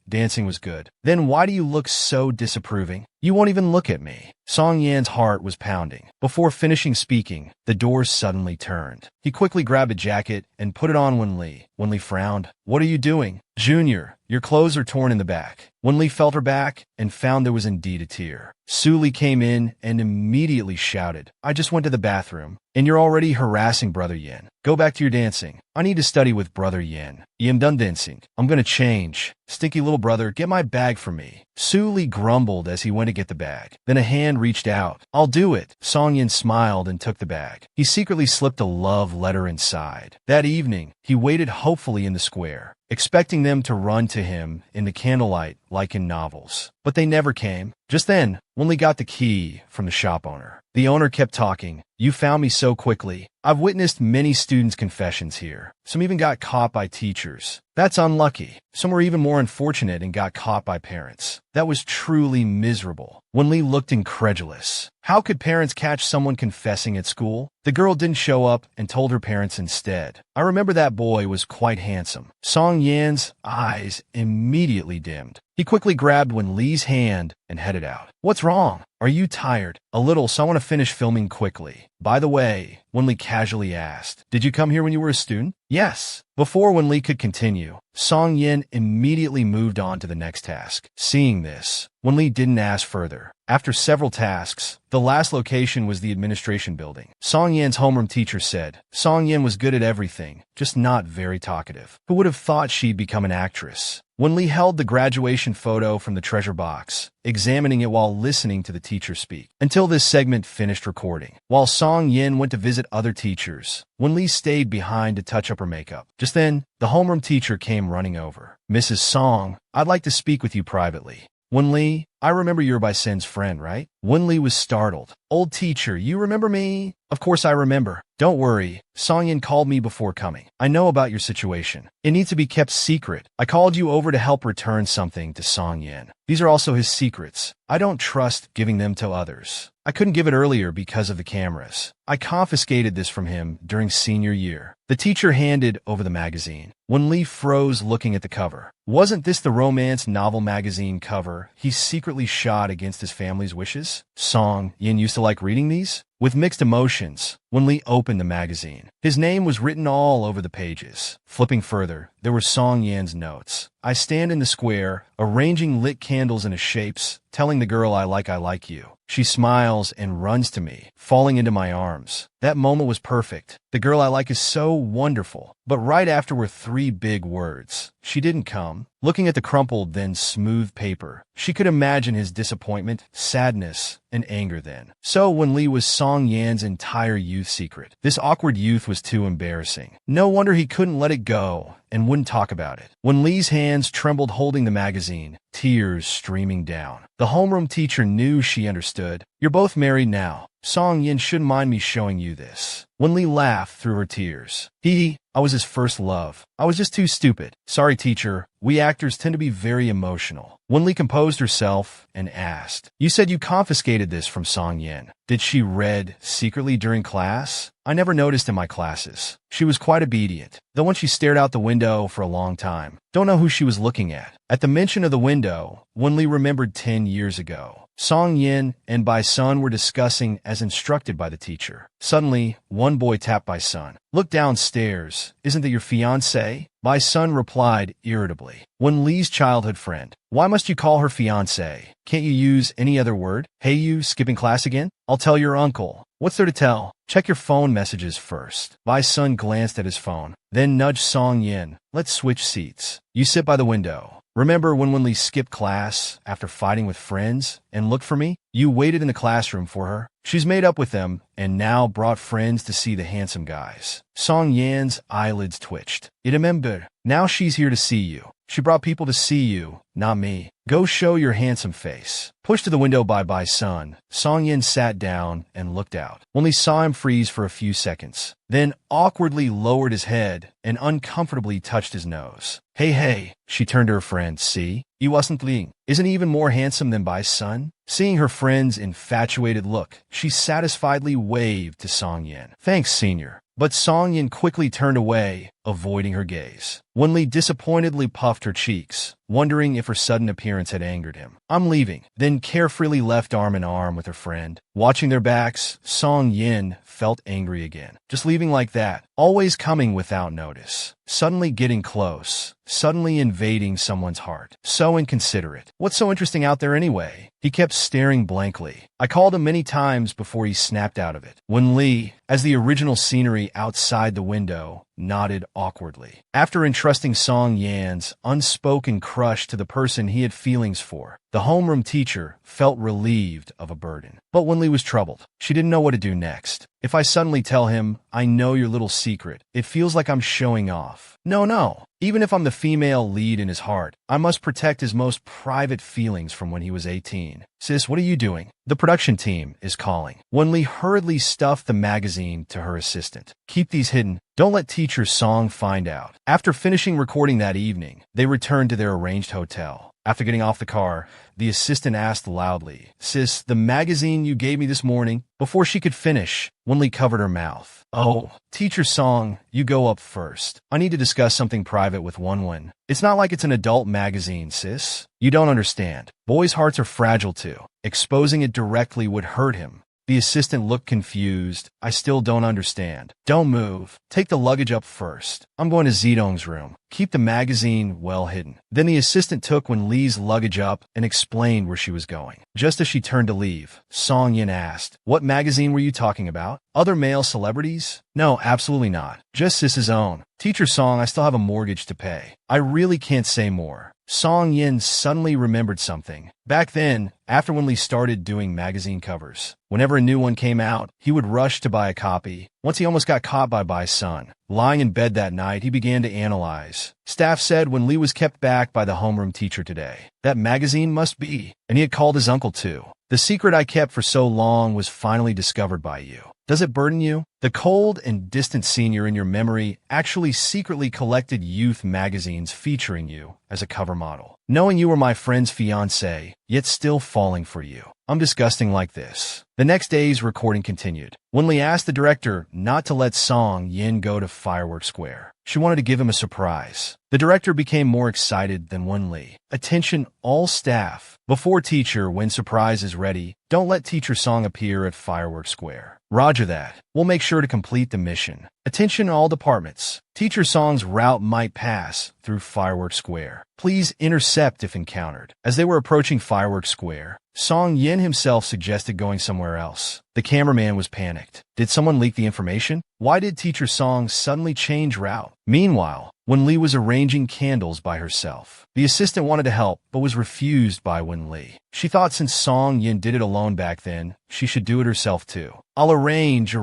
was good. Then why do you look so disapproving? You won't even look at me. Song Yan's heart was pounding. Before finishing speaking, the doors suddenly turned. He quickly grabbed a jacket and put it on Wen Li. Wen Li frowned. What are you doing? Junior, your clothes are torn in the back. Wen Li felt her back and found there was indeed a tear. Su Li came in and immediately shouted, I just went to the bathroom. And you're already harassing Brother Yin. Go back to your dancing. I need to study with Brother Yin. I'm done dancing. I'm gonna change. Stinky little brother, get my bag for me. Su Li grumbled as he went to get the bag. Then a hand reached out. I'll do it. Song Yin smiled and took the bag. He secretly slipped a love letter inside. That evening, he waited hopefully in the square, expecting them to run to him in the candlelight like in novels. But they never came. Just then, Wen Li got the key from the shop owner. The owner kept talking. You found me so quickly. I've witnessed many students' confessions here. Some even got caught by teachers. That's unlucky. Some were even more unfortunate and got caught by parents. That was truly miserable. Wen Li looked incredulous. How could parents catch someone confessing at school? The girl didn't show up and told her parents instead. I remember that boy was quite handsome. Song Yan's eyes immediately dimmed. He quickly grabbed Wen Li's hand and headed out. What's wrong? Are you tired? A little, so I want to finish filming quickly. By the way, Wen Li casually asked, did you come here when you were a student? Yes. Before Wen Li could continue, Song Yin immediately moved on to the next task. Seeing this, Wenli didn't ask further. After several tasks, the last location was the administration building. Song Yin's homeroom teacher said, Song Yin was good at everything, just not very talkative. Who would have thought she'd become an actress? Wenli held the graduation photo from the treasure box, examining it while listening to the teacher speak, until this segment finished recording. While Song Yin went to visit other teachers, Wenli stayed behind to touch up her makeup. Just then, the homeroom teacher came running over. Mrs. Song, I'd like to speak with you privately. Wenli, I remember you're Bai Sin's friend, right? Wenli was startled. Old teacher, you remember me? Of course I remember. Don't worry, Song Yin called me before coming. I know about your situation. It needs to be kept secret. I called you over to help return something to Song Yin. These are also his secrets. I don't trust giving them to others. I couldn't give it earlier because of the cameras. I confiscated this from him during senior year. The teacher handed over the magazine. Wenli froze looking at the cover. Wasn't this the romance novel magazine cover he secretly shot against his family's wishes? Song Yin used to like reading these? With mixed emotions, Wenli opened the magazine. His name was written all over the pages. Flipping further, there were Song Yan's notes. I stand in the square, arranging lit candles into shapes, telling the girl I like you. She smiles and runs to me, falling into my arms. That moment was perfect. The girl I like is so wonderful. But right after were three big words. She didn't come. Looking at the crumpled, then smooth paper, she could imagine his disappointment, sadness, and anger then. So Wenli was Song Yan's entire youth secret. This awkward youth was too embarrassing. No wonder he couldn't let it go and wouldn't talk about it. Wenli's hands trembled holding the magazine, tears streaming down. The homeroom teacher knew she understood. You're both married now. Song Yin shouldn't mind me showing you this. Wenli laughed through her tears. I was his first love. I was just too stupid. Sorry, teacher. We actors tend to be very emotional. Wenli composed herself and asked, You said you confiscated this from Song Yin. Did she read secretly during class? I never noticed in my classes. She was quite obedient, though when she stared out the window for a long time. Don't know who she was looking at. At the mention of the window, Wenli remembered 10 years ago. Song Yin and Bai Sun were discussing as instructed by the teacher. Suddenly, one boy tapped Bai Sun. Look downstairs. Isn't that your fiancé? Bai Sun replied irritably. Wenli's childhood friend. Why must you call her fiancé? Can't you use any other word? Hey you, skipping class again? I'll tell your uncle. What's there to tell? Check your phone messages first. Bai Sun glanced at his phone, then nudged Song Yin. Let's switch seats. You sit by the window. Remember when Wenli skipped class after fighting with friends and looked for me? You waited in the classroom for her. She's made up with them and now brought friends to see the handsome guys. Song Yan's eyelids twitched. You remember. Now she's here to see you. She brought people to see you, not me. Go show your handsome face. Pushed to the window by Bai Sun, Song Yin sat down and looked out. Wenli saw him freeze for a few seconds, then awkwardly lowered his head and uncomfortably touched his nose. Hey, she turned to her friend. See? You wasn't Ling. Isn't he even more handsome than Bai Sun? Seeing her friend's infatuated look, she satisfiedly waved to Song Yin. Thanks, senior. But Song Yin quickly turned away, avoiding her gaze. Wenli disappointedly puffed her cheeks, wondering if her sudden appearance had angered him. I'm leaving, then carefree left arm in arm with her friend. Watching their backs, Song Yin felt angry again. Just leaving like that, always coming without notice. Suddenly getting close, suddenly invading someone's heart. So inconsiderate. What's so interesting out there anyway? He kept staring blankly. I called him many times before he snapped out of it. Wenli, as the original scenery outside the window, nodded awkwardly. After entrusting Song Yan's unspoken crush to the person he had feelings for, the homeroom teacher felt relieved of a burden. But Wenli was troubled. She didn't know what to do next. If I suddenly tell him, I know your little secret, it feels like I'm showing off. No. Even if I'm the female lead in his heart, I must protect his most private feelings from when he was 18. Sis, what are you doing? The production team is calling. Wenli hurriedly stuffed the magazine to her assistant. Keep these hidden. Don't let teacher Song find out. After finishing recording that evening, they returned to their arranged hotel. After getting off the car, the assistant asked loudly, Sis, the magazine you gave me this morning? Before she could finish, Wenli covered her mouth. Oh, teacher Song, you go up first. I need to discuss something private with Wenwen. It's not like it's an adult magazine, sis. You don't understand. Boys' hearts are fragile too. Exposing it directly would hurt him. The assistant looked confused. I still don't understand. Don't move. Take the luggage up first. I'm going to Zedong's room. Keep the magazine well hidden. Then the assistant took Wen Li's luggage up and explained where she was going. Just as she turned to leave, Song Yin asked, "What magazine were you talking about? Other male celebrities?" "No, absolutely not. Just Sis's own. Teacher Song, I still have a mortgage to pay. I really can't say more." Song Yin suddenly remembered something. Back then, after Wen Li started doing magazine covers, whenever a new one came out, he would rush to buy a copy. Once he almost got caught by Bai's son. Lying in bed that night, he began to analyze. Staff said Wen Li was kept back by the homeroom teacher today. That magazine must be. And he had called his uncle too. The secret I kept for so long was finally discovered by you. Does it burden you? The cold and distant senior in your memory actually secretly collected youth magazines featuring you as a cover model. Knowing you were my friend's fiancé, yet still falling for you. I'm disgusting like this. The next day's recording continued. Wen Li asked the director not to let Song Yin go to Fireworks Square. She wanted to give him a surprise. The director became more excited than Wen Li. Attention all staff. Before teacher, when surprise is ready, don't let teacher Song appear at Fireworks Square. Roger that. We'll make sure to complete the mission. Attention all departments. Teacher Song's route might pass through Fireworks Square. Please intercept if encountered. As they were approaching Fireworks Square, Song Yin himself suggested going somewhere else. The cameraman was panicked. Did someone leak the information? Why did Teacher Song suddenly change route? Meanwhile, Wen Li was arranging candles by herself. The assistant wanted to help, but was refused by Wen Li. She thought since Song Yin did it alone back then, she should do it herself too. I'll arrange.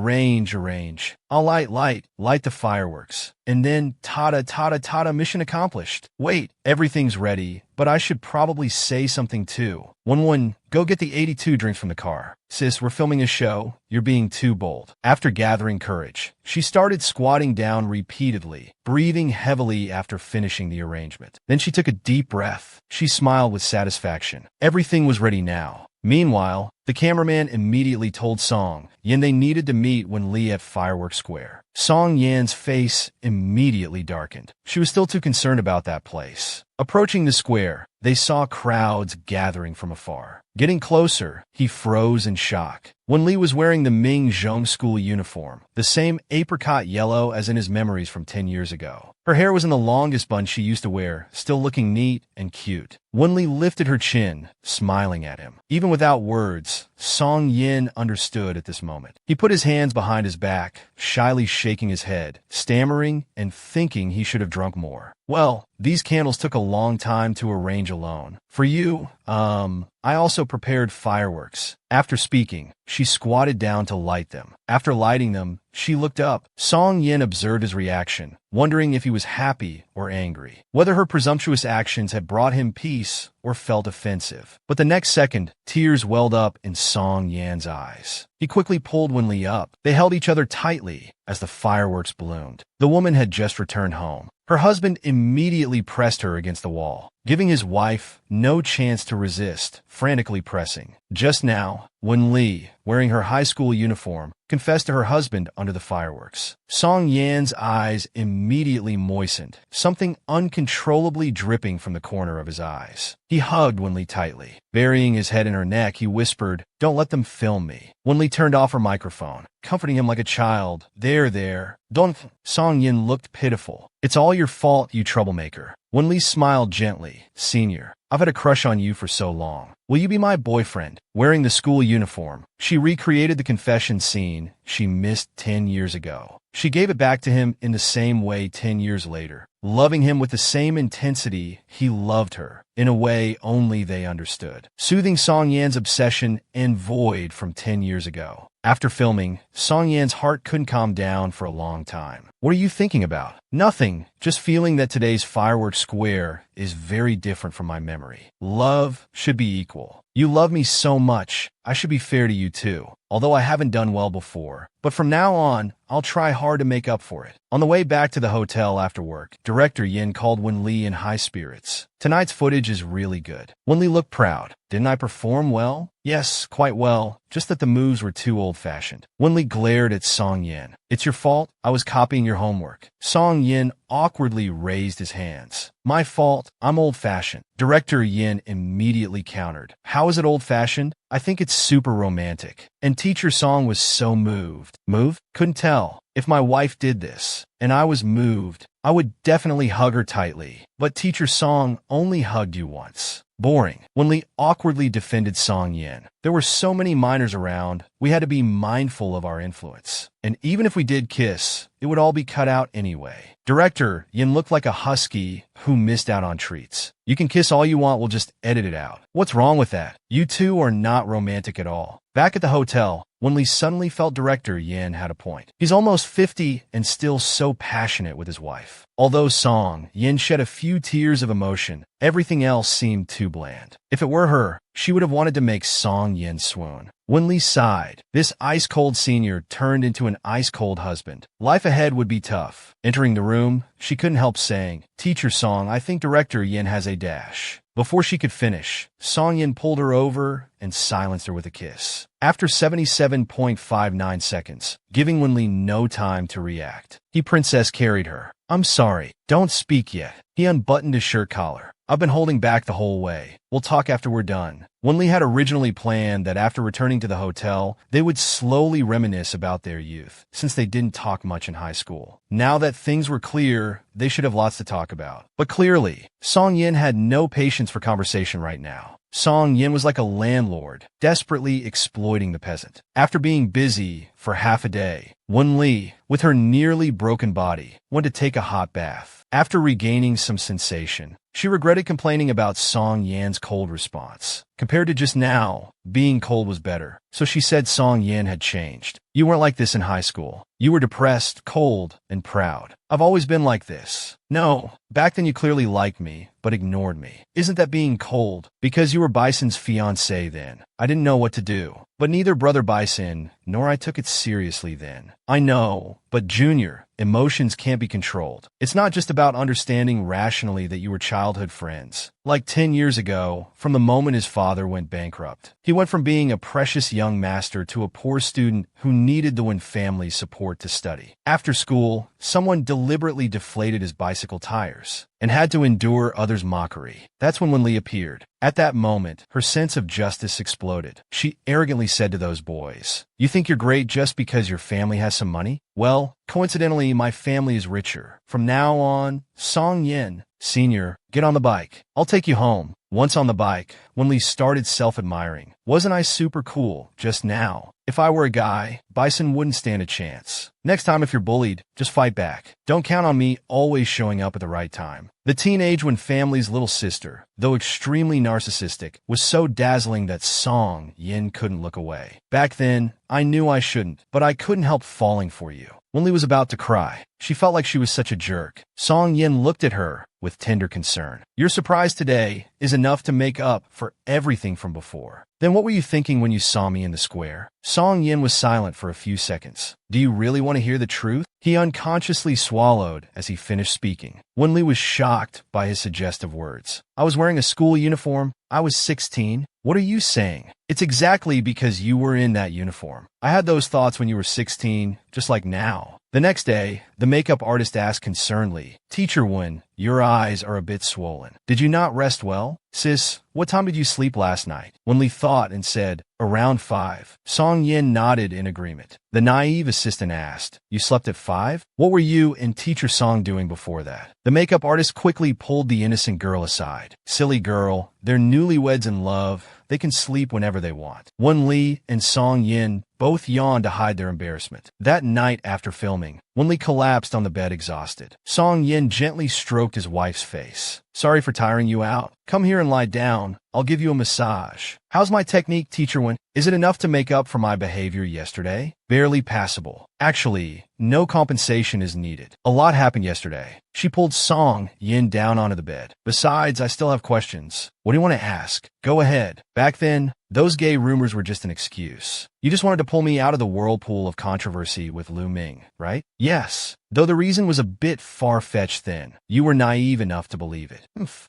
I'll light the fireworks. And then, tada, mission accomplished. Wait, everything's ready, but I should probably say something too. Wen, go get the 82 drinks from the car. Sis, we're filming a show. You're being too bold. After gathering courage, she started squatting down repeatedly, breathing heavily after finishing the arrangement. Then she took a deep breath. She smiled with satisfaction. Everything was ready now. Meanwhile, the cameraman immediately told Song Yin they needed to meet Wen Li at Fireworks Square. Song Yin's face immediately darkened. She was still too concerned about that place. Approaching the square, they saw crowds gathering from afar. Getting closer, he froze in shock. Wen Li was wearing the Ming Zhong school uniform, the same apricot yellow as in his memories from 10 years ago. Her hair was in the longest bun she used to wear, still looking neat and cute. Wen Li lifted her chin, smiling at him. Even without words, Song Yin understood at this moment. He put his hands behind his back, shyly shaking his head, stammering and thinking he should have drunk more. Well, these candles took a long time to arrange alone. For you, I also prepared fireworks. After speaking, she squatted down to light them. After lighting them, she looked up. Song Yin observed his reaction, wondering if he was happy or angry, whether her presumptuous actions had brought him peace or felt offensive. But the next second, tears welled up in Song Yan's eyes. He quickly pulled Wen Li up. They held each other tightly as the fireworks ballooned. The woman had just returned home. Her husband immediately pressed her against the wall, giving his wife no chance to resist, frantically pressing. Just now, Wen Li, wearing her high school uniform, confessed to her husband under the fireworks. Song Yan's eyes immediately moistened, something uncontrollably dripping from the corner of his eyes. He hugged Wen Li tightly. Burying his head in her neck, he whispered, "Don't let them film me." Wen Li turned off her microphone, comforting him like a child. There. Don't. Song Yin looked pitiful. "It's all your fault, you troublemaker." Wen Li smiled gently. "Senior, I've had a crush on you for so long. Will you be my boyfriend?" Wearing the school uniform, she recreated the confession scene she missed 10 years ago. She gave it back to him in the same way 10 years later, loving him with the same intensity he loved her, in a way only they understood, soothing Song Yan's obsession and void from 10 years ago. After filming, Song Yan's heart couldn't calm down for a long time. "What are you thinking about?" "Nothing. Just feeling that today's Fireworks Square is very different from my memory. Love should be equal. You love me so much, I should be fair to you too. Although I haven't done well before. But from now on, I'll try hard to make up for it." On the way back to the hotel after work, Director Yin called Wen Li in high spirits. "Tonight's footage is really good." Wen Li looked proud. "Didn't I perform well?" "Yes, quite well. Just that the moves were too old-fashioned." Wen Li glared at Song Yin. "It's your fault? I was copying your homework." Song Yin awkwardly raised his hands. "My fault? I'm old-fashioned." Director Yin immediately countered. "How is it old-fashioned? I think it's super romantic. And Teacher Song was so moved. Moved? Couldn't tell. If my wife did this, and I was moved, I would definitely hug her tightly. But Teacher Song only hugged you once. Boring. When Lee awkwardly defended Song Yin, there were so many minors around, we had to be mindful of our influence. And even if we did kiss, it would all be cut out anyway. Director Yin looked like a husky who missed out on treats. You can kiss all you want, we'll just edit it out. What's wrong with that? You two are not romantic at all. Back at the hotel, when Lee suddenly felt Director Yin had a point. He's almost 50 and still so passionate with his wife. Although Song Yin shed a few tears of emotion, everything else seemed too bland. If it were her, she would have wanted to make Song Yin swoon. When Lee sighed, this ice-cold senior turned into an ice-cold husband. Life ahead would be tough. Entering the room, she couldn't help saying, "Teacher Song, I think Director Yin has a dash." Before she could finish, Song Yin pulled her over and silenced her with a kiss. After 77.59 seconds, giving Winley no time to react, he princess carried her. "I'm sorry, don't speak yet." He unbuttoned his shirt collar. "I've been holding back the whole way. We'll talk after we're done." Winley had originally planned that after returning to the hotel, they would slowly reminisce about their youth, since they didn't talk much in high school. Now that things were clear, they should have lots to talk about. But clearly, Song Yin had no patience for conversation right now. Song Yin was like a landlord, desperately exploiting the peasant. After being busy for half a day, Wen Li, with her nearly broken body, went to take a hot bath. After regaining some sensation, she regretted complaining about Song Yan's cold response. Compared to just now, being cold was better. So she said Song Yan had changed. "You weren't like this in high school. You were depressed, cold, and proud. I've always been like this." "No, back then you clearly liked me, but ignored me." "Isn't that being cold? Because you were Bison's fiancée then. I didn't know what to do. But neither Brother Bison nor I took it seriously then." "I know, but Junior, emotions can't be controlled. It's not just about understanding rationally that you were childhood friends. Like 10 years ago, from the moment his father went bankrupt, he went from being a precious young master to a poor student who needed the Win family's support to study. After school, someone deliberately deflated his bicycle tires and had to endure others' mockery. That's when Lee appeared. At that moment, her sense of justice exploded. She arrogantly said to those boys, "You think you're great just because your family has some money? Well, coincidentally, my family is richer. From now on, Song Yin, Senior, get on the bike. I'll take you home." Once on the bike, Wen Li started self-admiring. "Wasn't I super cool just now? If I were a guy, Bison wouldn't stand a chance. Next time if you're bullied, just fight back. Don't count on me always showing up at the right time." The teenage Wen family's little sister, though extremely narcissistic, was so dazzling that Song Yin couldn't look away. "Back then, I knew I shouldn't, but I couldn't help falling for you." Wen Li was about to cry. She felt like she was such a jerk. Song Yin looked at her with tender concern. "Your surprise today is enough to make up for everything from before. Then what were you thinking when you saw me in the square?" Song Yin was silent for a few seconds. "Do you really want to hear the truth?" He unconsciously swallowed as he finished speaking. Wen Li was shocked by his suggestive words. "I was wearing a school uniform. I was 16. What are you saying?" "It's exactly because you were in that uniform. I had those thoughts when you were 16, just like now." The next day, the makeup artist asked concernedly, "Teacher Wen, your eyes are a bit swollen. Did you not rest well?" "Sis, what time did you sleep last night?" Wen Li thought and said, "Around 5. Song Yin nodded in agreement. The naive assistant asked, "You slept at 5? What were you and Teacher Song doing before that?" The makeup artist quickly pulled the innocent girl aside. "Silly girl, they're newlyweds in love. They can sleep whenever they want." Wen Li and Song Yin both yawned to hide their embarrassment. That night after filming, Wen Li collapsed on the bed exhausted. Song Yin gently stroked his wife's face. "Sorry for tiring you out. Come here and lie down. I'll give you a massage." "How's my technique, Teacher Wen? Is it enough to make up for my behavior yesterday?" "Barely passable. Actually, no compensation is needed. A lot happened yesterday." She pulled Song Yin down onto the bed. "Besides, I still have questions." "What do you want to ask?" "Go ahead. Back then, those gay rumors were just an excuse. You just wanted to pull me out of the whirlpool of controversy with Lu Ming, right?" "Yes. Though the reason was a bit far-fetched then. You were naive enough to believe it."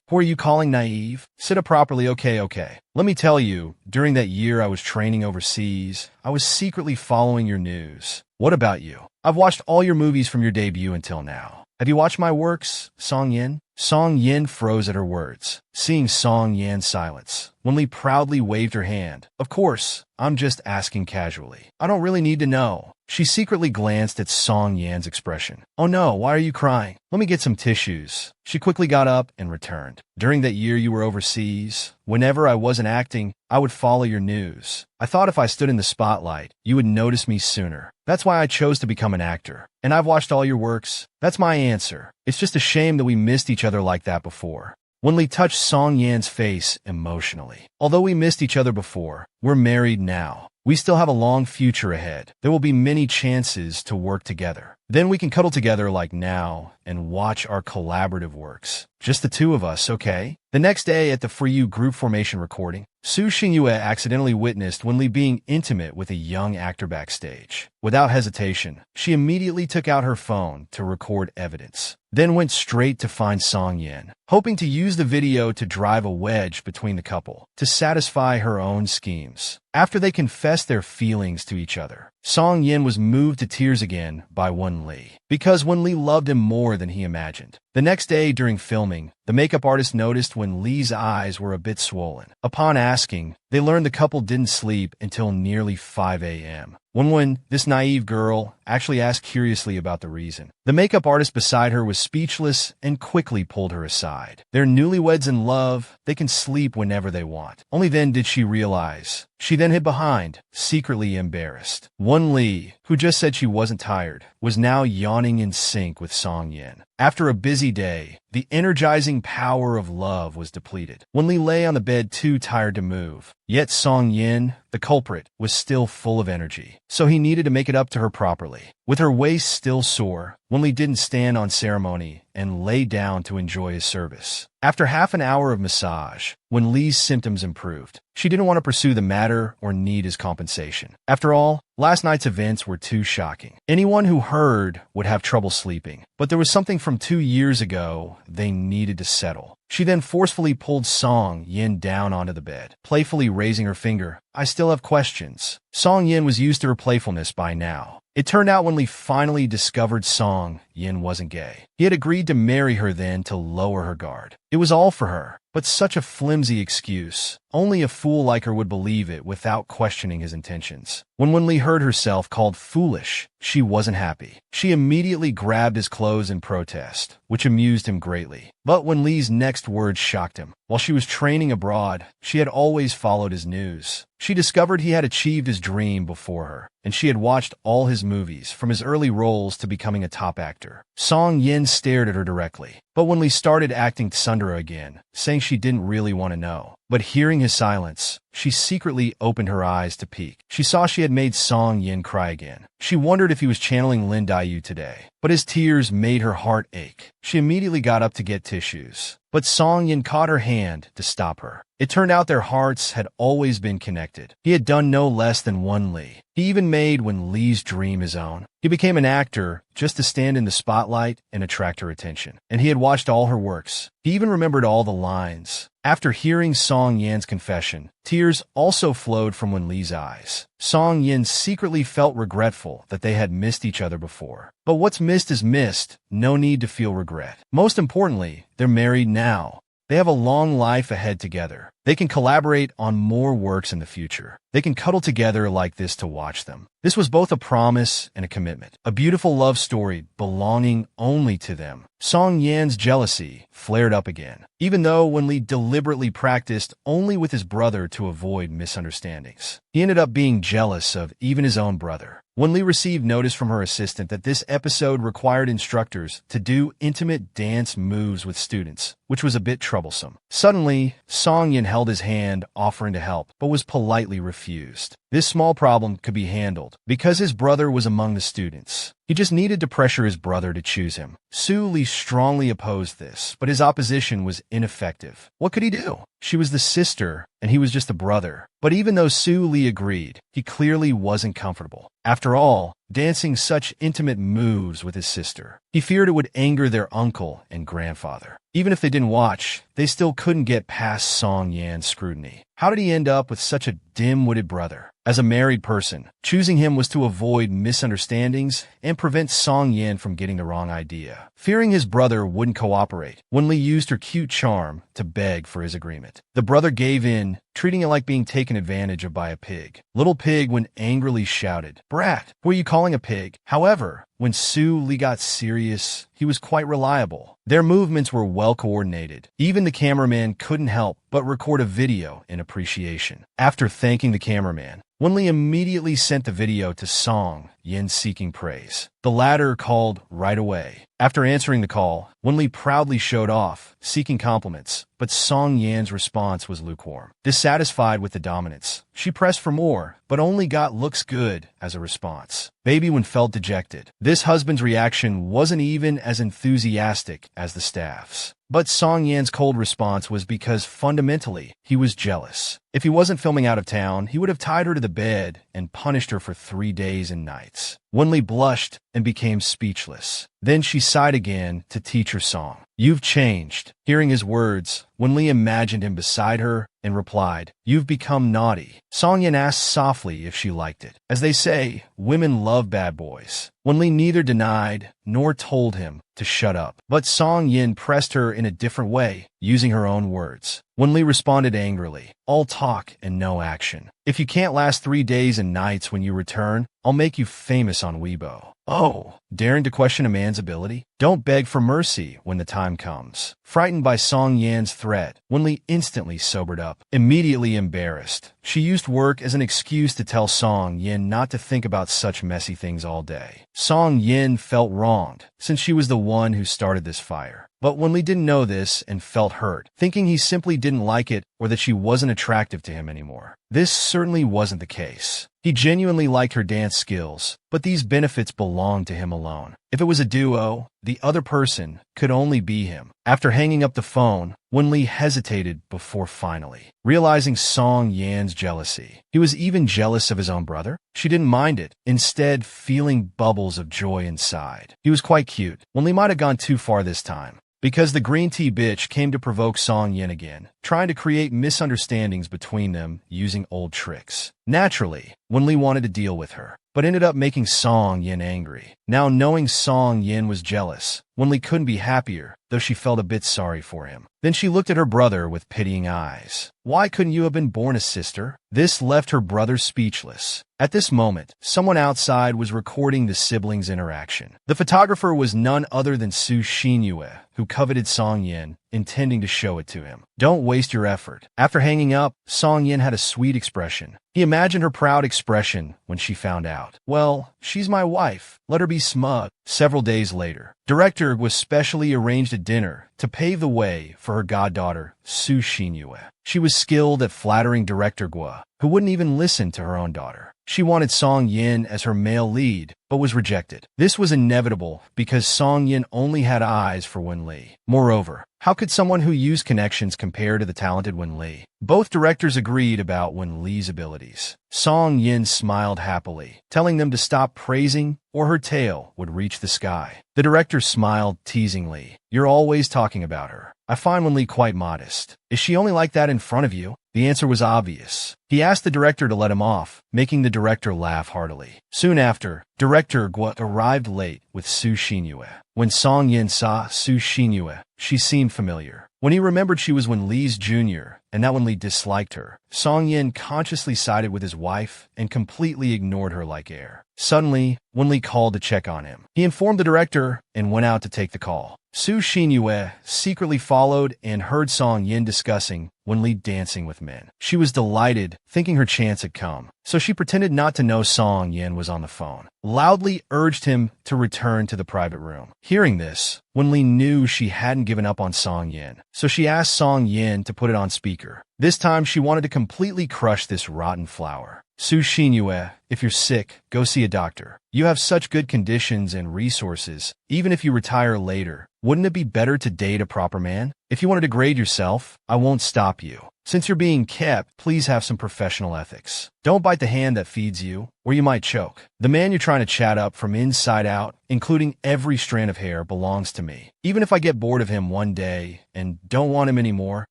"Who are you calling naive?" "Sit up properly, okay. Let me tell you, during that year I was training overseas, I was secretly following your news." "What about you?" "I've watched all your movies from your debut until now." "Have you watched my works, Song Yin?" Song Yin froze at her words. Seeing Song Yan's silence, Wenli proudly waved her hand. Of course, I'm just asking casually. I don't really need to know. She secretly glanced at Song Yan's expression. Oh no, why are you crying? Let me get some tissues. She quickly got up and returned. During that year you were overseas, whenever I wasn't acting, I would follow your news. I thought if I stood in the spotlight, you would notice me sooner. That's why I chose to become an actor. And I've watched all your works. That's my answer. It's just a shame that we missed each other like that before. Wenli touched Song Yan's face emotionally. Although we missed each other before, we're married now. We still have a long future ahead. There will be many chances to work together. Then we can cuddle together like now and watch our collaborative works. Just the two of us, okay? The next day at the For You group formation recording, Su Xingyue accidentally witnessed Wenli being intimate with a young actor backstage. Without hesitation, she immediately took out her phone to record evidence, then went straight to find Song Yin, hoping to use the video to drive a wedge between the couple, to satisfy her own schemes. After they confessed their feelings to each other, Song Yin was moved to tears again by Wenli, because Wenli loved him more than he imagined. The next day during filming, the makeup artist noticed Wenli's eyes were a bit swollen. Upon asking, they learned the couple didn't sleep until nearly 5 a.m. When this naive girl, actually asked curiously about the reason. The makeup artist beside her was speechless and quickly pulled her aside. They're newlyweds in love, they can sleep whenever they want. Only then did she realize. She then hid behind, secretly embarrassed. Wenli, who just said she wasn't tired, was now yawning in sync with Song Yin. After a busy day, the energizing power of love was depleted. Wenli lay on the bed too tired to move. Yet Song Yin, the culprit, was still full of energy, so he needed to make it up to her properly. With her waist still sore, Wenli didn't stand on ceremony and lay down to enjoy his service. After half an hour of massage, Wenli's symptoms improved. She didn't want to pursue the matter or need his compensation. After all, last night's events were too shocking. Anyone who heard would have trouble sleeping. But there was something from 2 years ago they needed to settle. She then forcefully pulled Song Yin down onto the bed, playfully raising her finger. I still have questions. Song Yin was used to her playfulness by now. It turned out when Lee finally discovered Song Yin wasn't gay. He had agreed to marry her then to lower her guard. It was all for her, but such a flimsy excuse. Only a fool like her would believe it without questioning his intentions. When Wen Lee heard herself called foolish, she wasn't happy. She immediately grabbed his clothes in protest, which amused him greatly. But Wen Lee's next words shocked him. While she was training abroad, she had always followed his news. She discovered he had achieved his dream before her, and she had watched all his movies, from his early roles to becoming a top actor. Song Yin stared at her directly, but when Lee started acting tsundere again, saying she didn't really want to know. But hearing his silence, she secretly opened her eyes to peek. She saw she had made Song Yin cry again. She wondered if he was channeling Lin Daiyu today, but his tears made her heart ache. She immediately got up to get tissues, but Song Yin caught her hand to stop her. It turned out their hearts had always been connected. He had done no less than Wen Lee. He even made Wen Lee's dream his own. He became an actor just to stand in the spotlight and attract her attention. And he had watched all her works. He even remembered all the lines. After hearing Song Yan's confession, tears also flowed from Wen Lee's eyes. Song Yin secretly felt regretful that they had missed each other before. But what's missed is missed. No need to feel regret. Most importantly, they're married now. They have a long life ahead together. They can collaborate on more works in the future. They can cuddle together like this to watch them. This was both a promise and a commitment. A beautiful love story belonging only to them. Song Yan's jealousy flared up again, even though Wen Lee deliberately practiced only with his brother to avoid misunderstandings. He ended up being jealous of even his own brother. Wen Lee received notice from her assistant that this episode required instructors to do intimate dance moves with students, which was a bit troublesome. Suddenly, Song Yin held his hand, offering to help, but was politely refused. This small problem could be handled because his brother was among the students. He just needed to pressure his brother to choose him. Su Li strongly opposed this, but his opposition was ineffective. What could he do? She was the sister, and he was just a brother. But even though Su Li agreed, he clearly wasn't comfortable. After all, dancing such intimate moves with his sister. He feared it would anger their uncle and grandfather. Even if they didn't watch, they still couldn't get past Song Yan's scrutiny. How did he end up with such a dim-witted brother? As a married person, choosing him was to avoid misunderstandings and prevent Song Yin from getting the wrong idea. Fearing his brother wouldn't cooperate, Wen-li used her cute charm to beg for his agreement. The brother gave in, treating it like being taken advantage of by a pig. Little Pig when angrily shouted, "Brat, who are you calling a pig?" However, when Su-li got serious, he was quite reliable. Their movements were well coordinated. Even the cameraman couldn't help but record a video in appreciation. After thanking the cameraman, Wen-li immediately sent the video to Song Yin seeking praise. The latter called right away. After answering the call, Wen-li proudly showed off, seeking compliments, but Song Yan's response was lukewarm. Dissatisfied with the dominance, she pressed for more, but only got "looks good" as a response. Baby Wen felt dejected. This husband's reaction wasn't even as enthusiastic as the staff's. But Song Yan's cold response was because fundamentally, he was jealous. If he wasn't filming out of town, he would have tied her to the bed and punished her for 3 days and nights. Wen-li blushed and became speechless. Then she sighed again to teach her Song. "You've changed." Hearing his words, Wen-li imagined him beside her and replied, "You've become naughty." Song Yin asked softly if she liked it. As they say, women love bad boys. Wen-li neither denied nor told him to shut up. But Song Yin pressed her in a different way, using her own words. Wen-li responded angrily, "All talk and no action. If you can't last 3 days and nights when you return, I'll make you famous on Weibo." Oh, daring to question a man's ability? Don't beg for mercy when the time comes. Frightened by Song Yan's threat, Wen-li instantly sobered up. Immediately embarrassed, she used work as an excuse to tell Song Yin not to think about such messy things all day. Song Yin felt wronged, since she was the one who started this fire. But Wen-li didn't know this and felt hurt, thinking he simply didn't like it or that she wasn't attractive to him anymore. This certainly wasn't the case. He genuinely liked her dance skills, but these benefits belonged to him alone. If it was a duo, the other person could only be him. After hanging up the phone, Wen-li hesitated before finally realizing Song Yan's jealousy. He was even jealous of his own brother? She didn't mind it, instead feeling bubbles of joy inside. He was quite cute. Wen-li might have gone too far this time, because the green tea bitch came to provoke Song Yin again, trying to create misunderstandings between them using old tricks. Naturally, Wen-li wanted to deal with her, but ended up making Song Yin angry. Now knowing Song Yin was jealous, Wen-li couldn't be happier, though she felt a bit sorry for him. Then she looked at her brother with pitying eyes. "Why couldn't you have been born a sister?" This left her brother speechless. At this moment, someone outside was recording the siblings' interaction. The photographer was none other than Su Xinyue, who coveted Song Yin, intending to show it to him. "Don't waste your effort." After hanging up, Song Yin had a sweet expression. He imagined her proud expression when she found out. "Well, she's my wife. Let her be smug." Several days later, Director was specially arranged a dinner to pave the way for her goddaughter, Su Xinyue. She was skilled at flattering Director Gua, who wouldn't even listen to her own daughter. She wanted Song Yin as her male lead, but was rejected. This was inevitable because Song Yin only had eyes for Wen-li. Moreover, how could someone who used connections compare to the talented Wen-li? Both directors agreed about Wen-li's abilities. Song Yin smiled happily, telling them to stop praising or her tail would reach the sky. The director smiled teasingly. "You're always talking about her. I find Wen-li quite modest. Is she only like that in front of you?" The answer was obvious. He asked the director to let him off, making the director laugh heartily. Soon after, Director Gua arrived late with Su Xinyue. When Song Yin saw Su Xinyue, she seemed familiar. When he remembered she was Wen-li's junior, and that Wen-li disliked her, Song Yin consciously sided with his wife and completely ignored her like air. Suddenly, Wen-li called to check on him. He informed the director and went out to take the call. Su Xinyue secretly followed and heard Song Yin discussing Wen-li dancing with men. She was delighted, thinking her chance had come, so she pretended not to know Song Yin was on the phone, loudly urged him to return to the private room. Hearing this, Wen-li knew she hadn't given up on Song Yin, so she asked Song Yin to put it on speaker. This time she wanted to completely crush this rotten flower. "Su Xinyue, if you're sick, go see a doctor. You have such good conditions and resources, even if you retire later. Wouldn't it be better to date a proper man? If you want to degrade yourself, I won't stop you. Since you're being kept, please have some professional ethics. Don't bite the hand that feeds you, or you might choke. The man you're trying to chat up from inside out, including every strand of hair, belongs to me. Even if I get bored of him one day and don't want him anymore,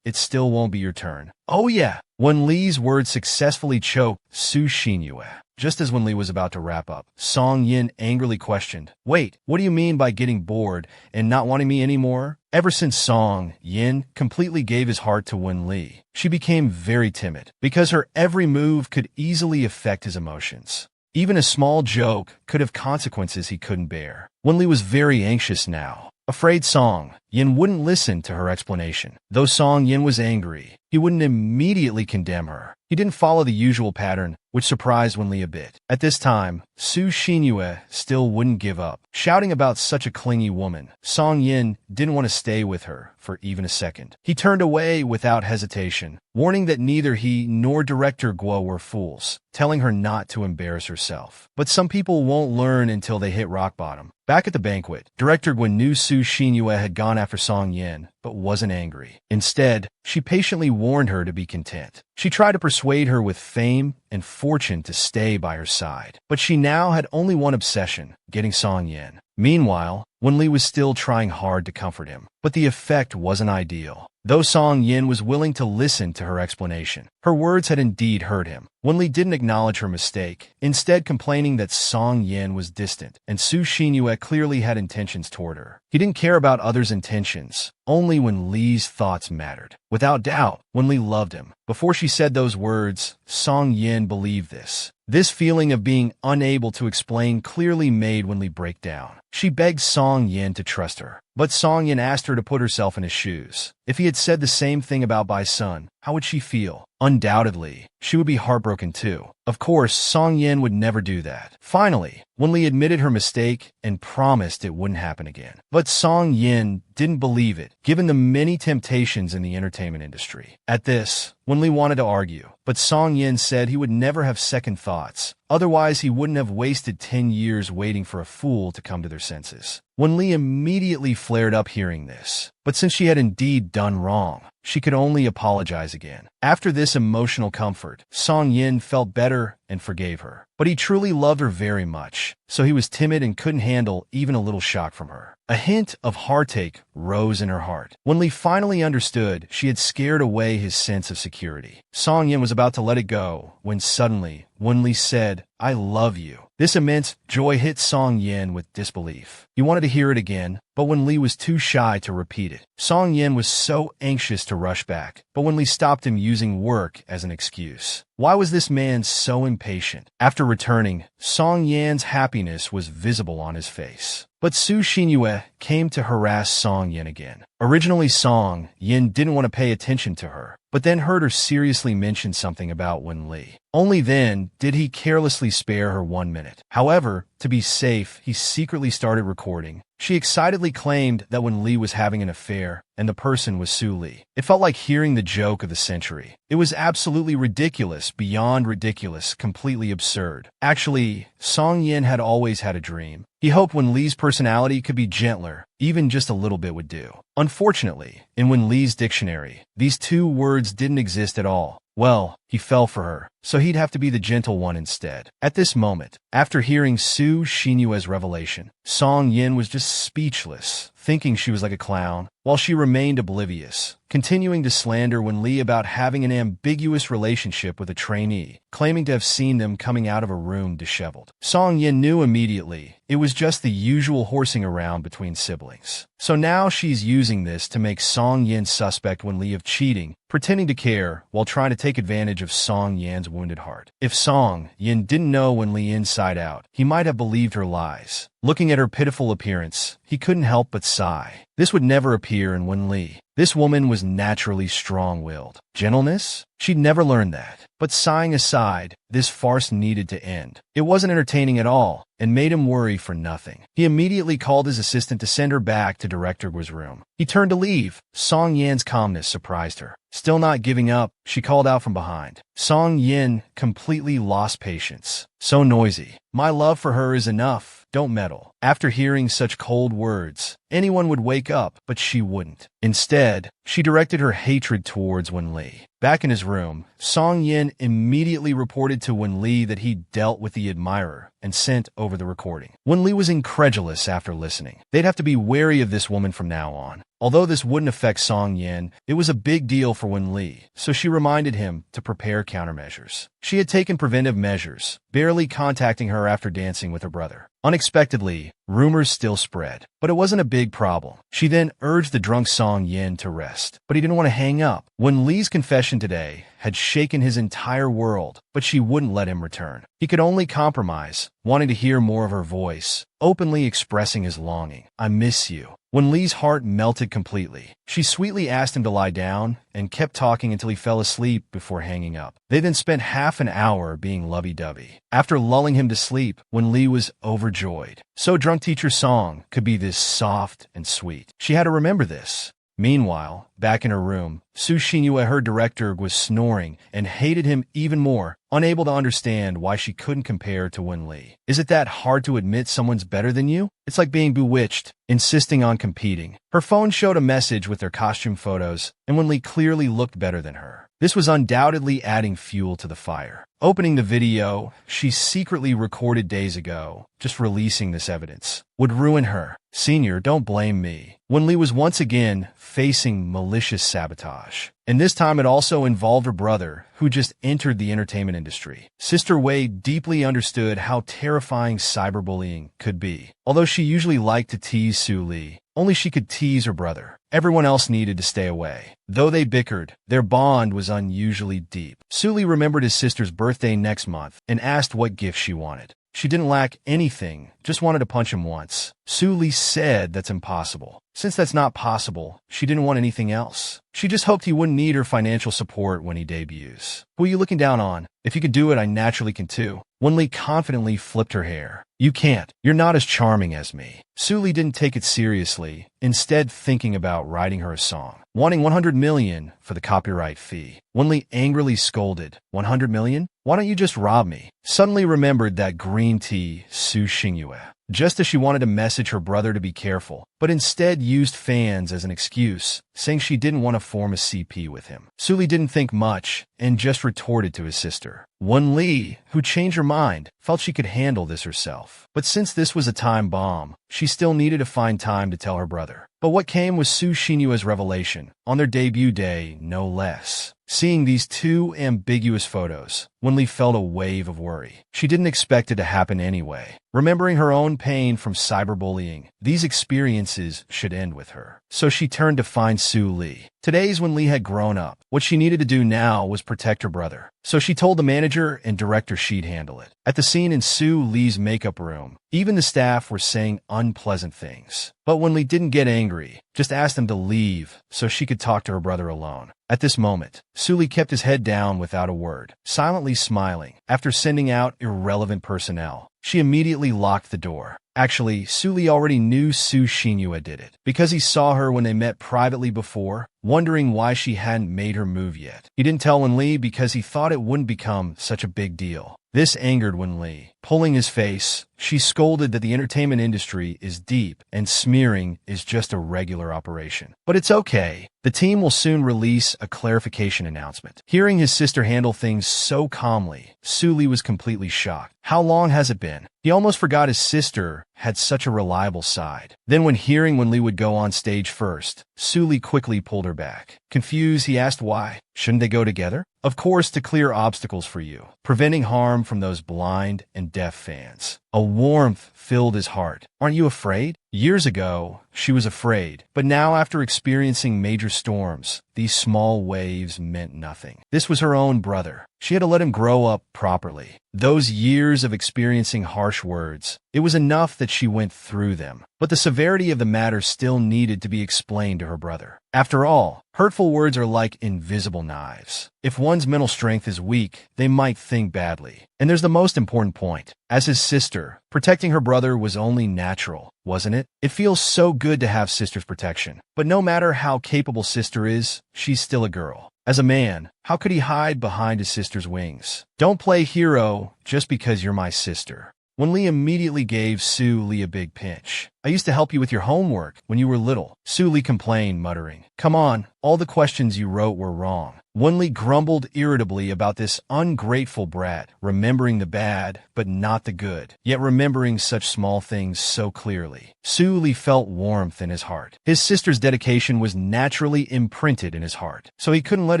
it still won't be your turn. Oh yeah, when Lee's words successfully choked Su Xinyue. Just as Wen Li was about to wrap up, Song Yin angrily questioned, "Wait, what do you mean by getting bored and not wanting me anymore?" Ever since Song Yin completely gave his heart to Wen Li, she became very timid because her every move could easily affect his emotions. Even a small joke could have consequences he couldn't bear. Wen Li was very anxious now, afraid Song Yin wouldn't listen to her explanation. Though Song Yin was angry, he wouldn't immediately condemn her. He didn't follow the usual pattern, which surprised Wen Li a bit. At this time, Su Xinyue still wouldn't give up. Shouting about such a clingy woman, Song Yin didn't want to stay with her for even a second. He turned away without hesitation, warning that neither he nor Director Guo were fools, telling her not to embarrass herself. But some people won't learn until they hit rock bottom. Back at the banquet, Director Guo knew Su Xinyue had gone after Song Yin, but wasn't angry. Instead, she patiently warned her to be content. She tried to persuade her with fame and fortune to stay by her side. But she now had only one obsession, getting Song Yin. Meanwhile, Wen Li was still trying hard to comfort him, but the effect wasn't ideal. Though Song Yin was willing to listen to her explanation, her words had indeed hurt him. Wen Li didn't acknowledge her mistake, instead complaining that Song Yin was distant, and Su Xinyue clearly had intentions toward her. He didn't care about others' intentions, only when Li's thoughts mattered. Without doubt, Wen Li loved him. Before she said those words, Song Yin believed this. This feeling of being unable to explain clearly made Wen Li break down. She begged Song Yin to trust her, but Song Yin asked her to put herself in his shoes. If he had said the same thing about Bai's son, how would she feel? Undoubtedly, she would be heartbroken too. Of course, Song Yin would never do that. Finally, Wen Li admitted her mistake and promised it wouldn't happen again. But Song Yin didn't believe it, given the many temptations in the entertainment industry. At this, Wen Li wanted to argue, but Song Yin said he would never have second thoughts. Otherwise, he wouldn't have wasted 10 years waiting for a fool to come to their senses. Wen Li immediately flared up hearing this, but since she had indeed done wrong, she could only apologize again. After this emotional comfort, Song Yin felt better and forgave her. But he truly loved her very much, so he was timid and couldn't handle even a little shock from her. A hint of heartache rose in her heart. When Li finally understood, she had scared away his sense of security. Song Yin was about to let it go when suddenly Wen Li said, "I love you." This immense joy hit Song Yin with disbelief. He wanted to hear it again, but Wen Li was too shy to repeat it. Song Yin was so anxious to rush back, but Wen Li stopped him using work as an excuse. Why was this man so impatient? After returning, Song Yan's happiness was visible on his face. But Su Xinyue came to harass Song Yin again. Originally, Song Yin didn't want to pay attention to her, but then heard her seriously mention something about Wen Li. Only then did he carelessly spare her 1 minute. However, to be safe, he secretly started recording. She excitedly claimed that Wen Li was having an affair, and the person was Su Li. It felt like hearing the joke of the century. It was absolutely ridiculous, beyond ridiculous, completely absurd. Actually, Song Yin had always had a dream. He hoped Wen Li's personality could be gentler, even just a little bit would do. Unfortunately, in Wen Li's dictionary, these two words didn't exist at all. Well, he fell for her, so he'd have to be the gentle one instead. At this moment, after hearing Su Xinyue's revelation, Song Yin was just speechless, thinking she was like a clown, while she remained oblivious, continuing to slander Wen Li about having an ambiguous relationship with a trainee, claiming to have seen them coming out of a room disheveled. Song Yin knew immediately it was just the usual horsing around between siblings. So now she's using this to make Song Yin suspect Wen Li of cheating, pretending to care while trying to take advantage of Song Yan's wounded heart. If Song Yin didn't know Wen Li inside out, he might have believed her lies. Looking at her pitiful appearance, he couldn't help but sigh. This would never appear in Wen Li. This woman was naturally strong-willed. Gentleness? She'd never learned that. But sighing aside, this farce needed to end. It wasn't entertaining at all, and made him worry for nothing. He immediately called his assistant to send her back to Director Guo's room. He turned to leave. Song Yan's calmness surprised her. Still not giving up, she called out from behind. Song Yin completely lost patience. So noisy. My love for her is enough. Don't meddle. After hearing such cold words, anyone would wake up, but she wouldn't. Instead, she directed her hatred towards Wen Li. Back in his room, Song Yin immediately reported to Wen Li that he dealt with the admirer and sent over the recording. Wen Li was incredulous after listening. They'd have to be wary of this woman from now on. Although this wouldn't affect Song Yin, it was a big deal for Wen Li, so she reminded him to prepare countermeasures. She had taken preventive measures, barely contacting her after dancing with her brother. Unexpectedly, rumors still spread, but it wasn't a big problem. She then urged the drunk Song Yin to rest, but he didn't want to hang up. Wen Li's confession today had shaken his entire world, but she wouldn't let him return. He could only compromise, wanting to hear more of her voice, openly expressing his longing. "I miss you." When Li's heart melted completely, she sweetly asked him to lie down and kept talking until he fell asleep before hanging up. They then spent half an hour being lovey-dovey. After lulling him to sleep, Wen Li was overjoyed. So drunk teacher Song could be this soft and sweet. She had to remember this. Meanwhile, back in her room, Su Xinyue, her director, was snoring and hated him even more, unable to understand why she couldn't compare to Wen Li. Is it that hard to admit someone's better than you? It's like being bewitched, insisting on competing. Her phone showed a message with their costume photos, and Wen Li clearly looked better than her. This was undoubtedly adding fuel to the fire. Opening the video she secretly recorded days ago, just releasing this evidence, would ruin her. "Senior, don't blame me." Wen Li was once again facing malicious sabotage. And this time it also involved her brother, who just entered the entertainment industry. Sister Wei deeply understood how terrifying cyberbullying could be. Although she usually liked to tease Su Li, only she could tease her brother. Everyone else needed to stay away. Though they bickered, their bond was unusually deep. Su Li remembered his sister's birthday next month and asked what gift she wanted. She didn't lack anything, just wanted to punch him once. Su Li said that's impossible. Since that's not possible, she didn't want anything else. She just hoped he wouldn't need her financial support when he debuts. "Who are you looking down on? If you could do it, I naturally can too." Wen Li confidently flipped her hair. "You can't. You're not as charming as me." Su Li didn't take it seriously, instead thinking about writing her a song, wanting 100 million for the copyright fee. Wen Li angrily scolded, 100 million? Why don't you just rob me?" Suddenly remembered that green tea Su Xinyue. Just as she wanted to message her brother to be careful, but instead used fans as an excuse, saying she didn't want to form a CP with him. Su Li didn't think much and just retorted to his sister. Wen Li, who changed her mind, felt she could handle this herself. But since this was a time bomb, she still needed to find time to tell her brother. But what came was Su Xinyue's revelation, on their debut day, no less. Seeing these two ambiguous photos, Wen Li felt a wave of worry. She didn't expect it to happen anyway. Remembering her own pain from cyberbullying, these experiences should end with her. So she turned to find Su Li. Today's when Li had grown up. What she needed to do now was protect her brother. So she told the manager and director she'd handle it. At the scene in Su Li's makeup room, even the staff were saying unpleasant things. But when Li didn't get angry, just asked them to leave so she could talk to her brother alone. At this moment, Su Li kept his head down without a word, silently smiling. After sending out irrelevant personnel, she immediately locked the door. Actually, Su Li already knew Su Xinyue did it, because he saw her when they met privately before, wondering why she hadn't made her move yet. He didn't tell Wen Li because he thought it wouldn't become such a big deal. This angered Wen Li. Pulling his face, she scolded that the entertainment industry is deep and smearing is just a regular operation. But it's okay. The team will soon release a clarification announcement. Hearing his sister handle things so calmly, Su Li was completely shocked. How long has it been? He almost forgot his sister had such a reliable side. Then when hearing Wen Li would go on stage first, Su Li quickly pulled her back. Confused, he asked why. Shouldn't they go together? Of course, to clear obstacles for you, preventing harm from those blind and deaf fans. A warmth filled his heart. Aren't you afraid? Years ago, she was afraid, but now after experiencing major storms, these small waves meant nothing. This was her own brother. She had to let him grow up properly. Those years of experiencing harsh words, it was enough that she went through them. But the severity of the matter still needed to be explained to her brother. After all, hurtful words are like invisible knives. If one's mental strength is weak, they might think badly. And there's the most important point. As his sister, protecting her brother was only natural, wasn't it? It feels so good to have sister's protection. But no matter how capable sister is, she's still a girl. As a man, how could he hide behind his sister's wings? Don't play hero just because you're my sister. Wen Li immediately gave Su Li a big pinch. I used to help you with your homework when you were little, Su Li complained, muttering. Come on, all the questions you wrote were wrong. Wenli grumbled irritably about this ungrateful brat, remembering the bad, but not the good, yet remembering such small things so clearly. Su Li felt warmth in his heart. His sister's dedication was naturally imprinted in his heart, so he couldn't let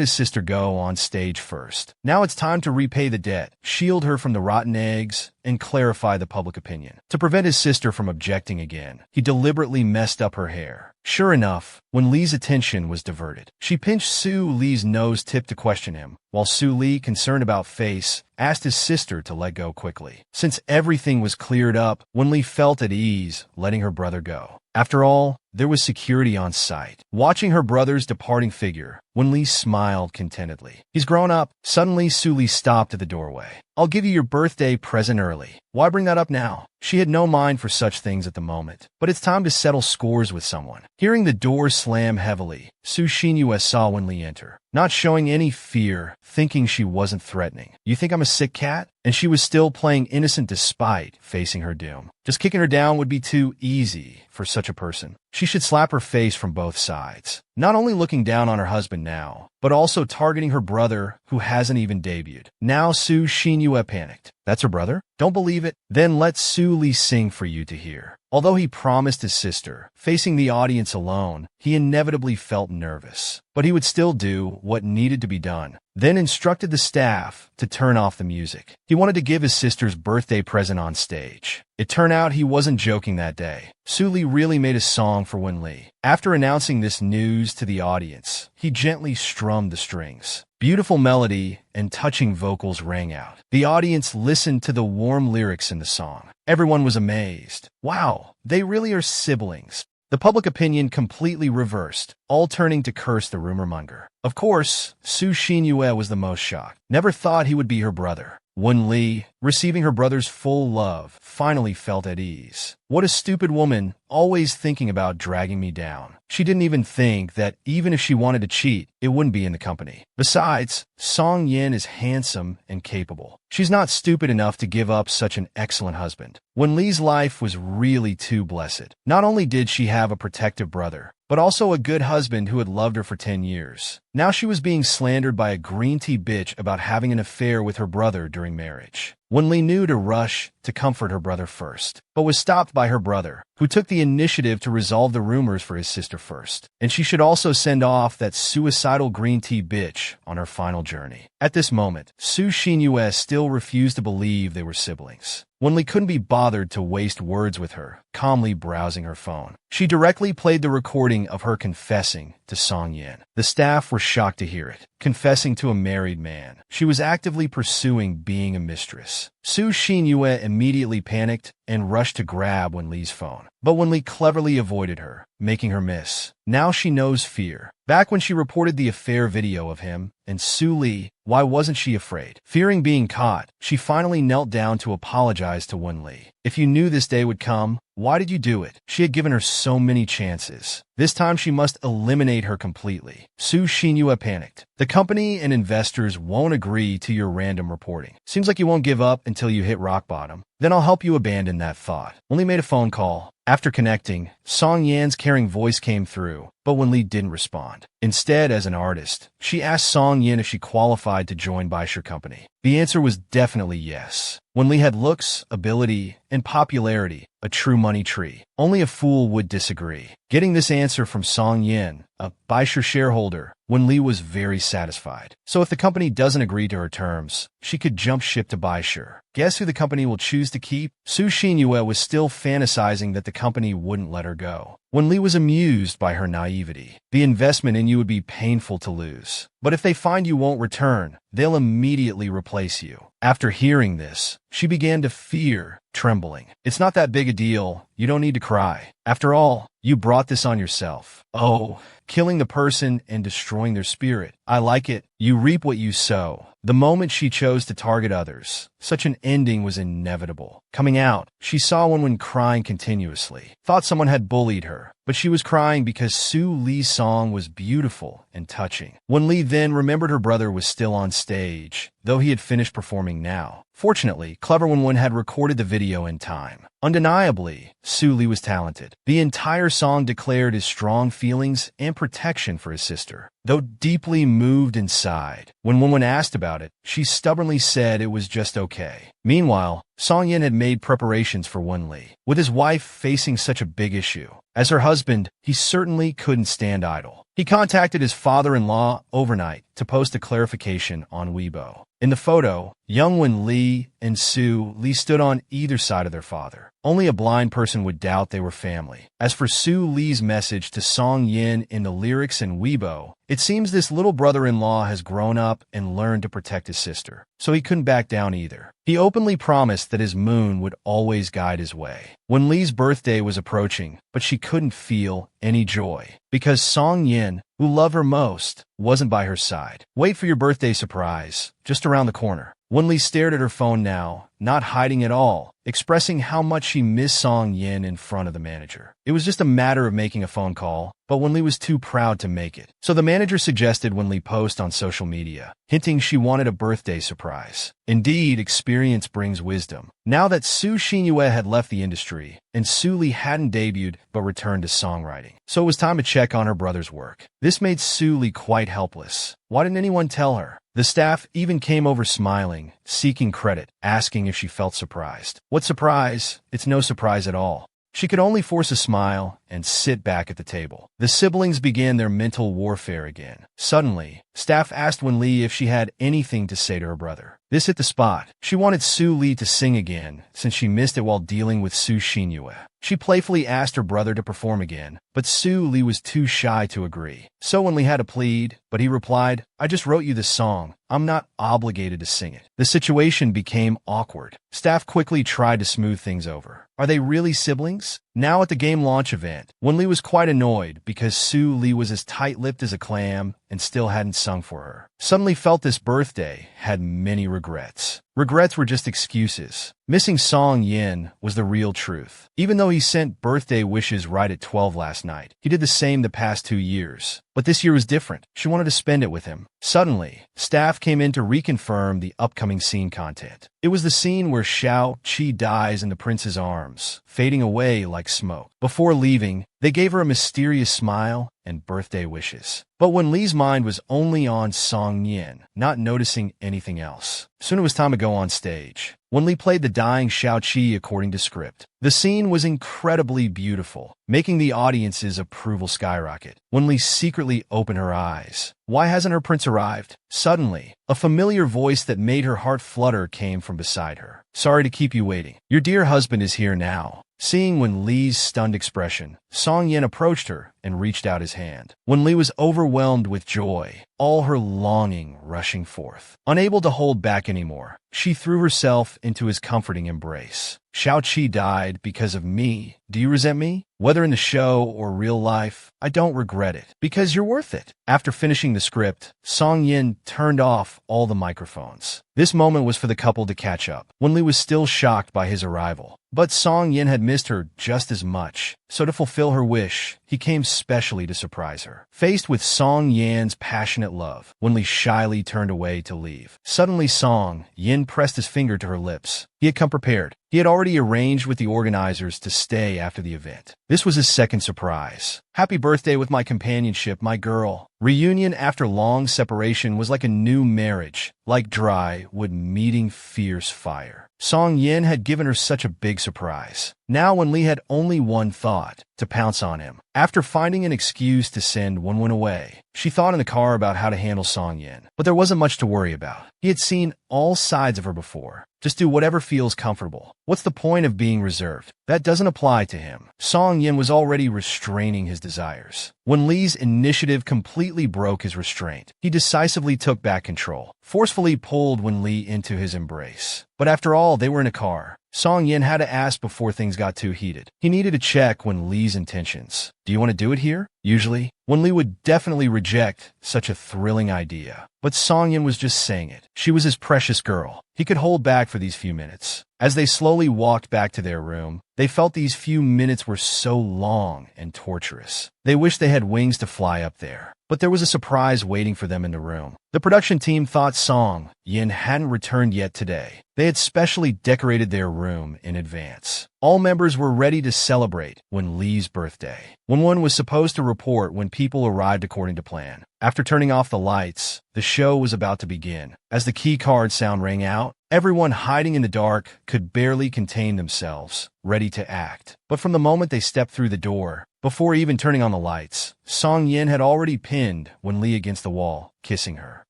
his sister go on stage first. Now it's time to repay the debt, shield her from the rotten eggs, and clarify the public opinion. To prevent his sister from objecting again, he deliberately messed up her hair. Sure enough, when Li's attention was diverted, she pinched Su Li's nose tip to question him, while Su Li, concerned about face, asked his sister to let go quickly. Since everything was cleared up, Wenli felt at ease letting her brother go. After all, there was security on site. Watching her brother's departing figure, Wenli smiled contentedly. He's grown up. Suddenly, Su Li stopped at the doorway. I'll give you your birthday present early. Why bring that up now? She had no mind for such things at the moment, but it's time to settle scores with someone. Hearing the door slam heavily, Su Xinyue saw Wenli enter, not showing any fear, thinking she wasn't threatening. You think I'm a sick cat? And she was still playing innocent despite facing her doom. Just kicking her down would be too easy for such a person. She should slap her face from both sides, not only looking down on her husband now, but also targeting her brother who hasn't even debuted. Now Su Xinyue panicked. That's her brother? Don't believe it? Then let Su Li sing for you to hear. Although he promised his sister, facing the audience alone, he inevitably felt nervous. But he would still do what needed to be done, then instructed the staff to turn off the music. He wanted to give his sister's birthday present on stage. It turned out he wasn't joking that day. Su Li really made a song for Wenli. After announcing this news to the audience, he gently strummed the strings. Beautiful melody and touching vocals rang out. The audience listened to the warm lyrics in the song. Everyone was amazed. Wow, they really are siblings. The public opinion completely reversed, all turning to curse the rumor monger. Of course, Su Xinyue was the most shocked. Never thought he would be her brother. Wenli, receiving her brother's full love, finally felt at ease. What a stupid woman, always thinking about dragging me down. She didn't even think that even if she wanted to cheat, it wouldn't be in the company. Besides, Song Yin is handsome and capable. She's not stupid enough to give up such an excellent husband. Wenli's life was really too blessed. Not only did she have a protective brother, but also a good husband who had loved her for 10 years. Now she was being slandered by a green tea bitch about having an affair with her brother during marriage. Wenli knew to rush to comfort her brother first, but was stopped by her brother, who took the initiative to resolve the rumors for his sister first. And she should also send off that suicidal green tea bitch on her final journey. At this moment, Su Xinyue still refused to believe they were siblings. Wenli couldn't be bothered to waste words with her, calmly browsing her phone. She directly played the recording of her confessing to Song Yin. The staff were shocked to hear it. Confessing to a married man. She was actively pursuing being a mistress. Su Xinyue immediately panicked and rushed to grab Wenli's phone. But Wenli cleverly avoided her, making her miss. Now she knows fear. Back when she reported the affair video of him and Su Li, why wasn't she afraid? Fearing being caught, she finally knelt down to apologize to Wenli. If you knew this day would come, why did you do it? She had given her so many chances. This time she must eliminate her completely. Su Xinyue panicked. The company and investors won't agree to your random reporting. Seems like you won't give up until you hit rock bottom. Then I'll help you abandon that thought. Only made a phone call. After connecting, Song Yan's caring voice came through, but Wenli didn't respond. Instead, as an artist, she asked Song Yin if she qualified to join Baisher Company. The answer was definitely yes. Wenli had looks, ability, and popularity, a true money tree. Only a fool would disagree. Getting this answer from Song Yin, a Baisher shareholder, Wenli was very satisfied. So if the company doesn't agree to her terms, she could jump ship to Baisher. Guess who the company will choose to keep? Su Xinyue was still fantasizing that the company wouldn't let her go. Wenli was amused by her naivety. The investment in you would be painful to lose. But if they find you won't return, they'll immediately replace you. After hearing this, she began to fear, trembling. It's not that big a deal. You don't need to cry. After all, you brought this on yourself. Oh, killing the person and destroying their spirit. I like it. You reap what you sow. The moment she chose to target others, such an ending was inevitable. Coming out, she saw Wenwen crying continuously. Thought someone had bullied her, but she was crying because Su Li's song was beautiful and touching. Wenli then remembered her brother was still on stage, though he had finished performing now. Fortunately, clever Wenwen had recorded the video in time. Undeniably, Su Li was talented. The entire song declared his strong feelings and protection for his sister. Though deeply moved inside, when Wenwen asked about it, she stubbornly said it was just okay. Meanwhile, Song Yin had made preparations for Wen Li. With his wife facing such a big issue, as her husband, he certainly couldn't stand idle. He contacted his father-in-law overnight to post a clarification on Weibo. In the photo, young Wen Li and Su Li stood on either side of their father. Only a blind person would doubt they were family. As for Su Li's message to Song Yin in the lyrics in Weibo, it seems this little brother-in-law has grown up and learned to protect his sister, so he couldn't back down either. He openly promised that his moon would always guide his way. Wen Li's birthday was approaching, but she couldn't feel any joy, because Song Yin, who loved her most, wasn't by her side. Wait for your birthday surprise, just around the corner. Wen Li stared at her phone now, not hiding at all, expressing how much she missed Song Yin in front of the manager. It was just a matter of making a phone call, but Wen Li was too proud to make it. So the manager suggested Wen Li post on social media, hinting she wanted a birthday surprise. Indeed, experience brings wisdom. Now that Su Xinyue had left the industry, and Su Li hadn't debuted but returned to songwriting, so it was time to check on her brother's work. This made Su Li quite helpless. Why didn't anyone tell her? The staff even came over smiling, seeking credit, asking if she felt surprised. What surprise? It's no surprise at all. She could only force a smile and sit back at the table. The siblings began their mental warfare again. Suddenly, staff asked Wen Li if she had anything to say to her brother. This hit the spot. She wanted Su Li to sing again, since she missed it while dealing with Su Xinyue. She playfully asked her brother to perform again, but Su Li was too shy to agree. So Wen Li had to plead, but he replied, "I just wrote you this song. I'm not obligated to sing it." The situation became awkward. Staff quickly tried to smooth things over. Are they really siblings? Now at the game launch event, Wen Li was quite annoyed because Su Li was as tight-lipped as a clam and still hadn't sung for her. Suddenly felt this birthday had many regrets. Regrets were just excuses. Missing Song Yin was the real truth. Even though he sent birthday wishes right at 12 last night, he did the same the past 2 years. But this year was different. She wanted to spend it with him. Suddenly, staff came in to reconfirm the upcoming scene content. It was the scene where Xiao Qi dies in the prince's arms, fading away like smoke. Before leaving, they gave her a mysterious smile and birthday wishes. But Wen Li's mind was only on Song Yin, not noticing anything else. Soon it was time to go on stage. Wen Li played the dying Xiao Qi according to script. The scene was incredibly beautiful, making the audience's approval skyrocket. Wen Li secretly opened her eyes. Why hasn't her prince arrived? Suddenly, a familiar voice that made her heart flutter came from beside her. "Sorry to keep you waiting. Your dear husband is here now." Seeing Wen Li's stunned expression, Song Yin approached her and reached out his hand. Wen Li was overwhelmed with joy, all her longing rushing forth. Unable to hold back anymore, she threw herself into his comforting embrace. "Xiao Qi died because of me. Do you resent me? Whether in the show or real life, I don't regret it, because you're worth it." After finishing the script, Song Yin turned off all the microphones. This moment was for the couple to catch up. Wen Li was still shocked by his arrival, but Song Yin had missed her just as much. So to fulfill her wish, he came specially to surprise her. Faced with Song Yin's passionate love, Wen Li shyly turned away to leave. Suddenly Song Yin pressed his finger to her lips. He had come prepared. He had already arranged with the organizers to stay after the event. This was his second surprise. "Happy birthday with my companionship, my girl." Reunion after long separation was like a new marriage, like dry wood meeting fierce fire. Song Yin had given her such a big surprise. Now Wen Li had only one thought, to pounce on him. After finding an excuse to send Wen away, she thought in the car about how to handle Song Yin. But there wasn't much to worry about. He had seen all sides of her before. Just do whatever feels comfortable. What's the point of being reserved? That doesn't apply to him. Song Yin was already restraining his desires. Wen Li's initiative completely broke his restraint. He decisively took back control, forcefully pulled Wen Li into his embrace. But after all, they were in a car. Song Yin had to ask before things got too heated. He needed to check Wen Li's intentions. "Do you want to do it here?" Usually, Wen Li would definitely reject such a thrilling idea. But Song Yin was just saying it. She was his precious girl. He could hold back for these few minutes. As they slowly walked back to their room, they felt these few minutes were so long and torturous. They wished they had wings to fly up there. But there was a surprise waiting for them in the room. The production team thought Song Yin hadn't returned yet today. They had specially decorated their room in advance. All members were ready to celebrate when Lee's birthday. Wenwen was supposed to report when people arrived according to plan. After turning off the lights, the show was about to begin. As the key card sound rang out, everyone hiding in the dark could barely contain themselves, ready to act. But from the moment they stepped through the door, before even turning on the lights, Song Yin had already pinned Wen-li against the wall, kissing her.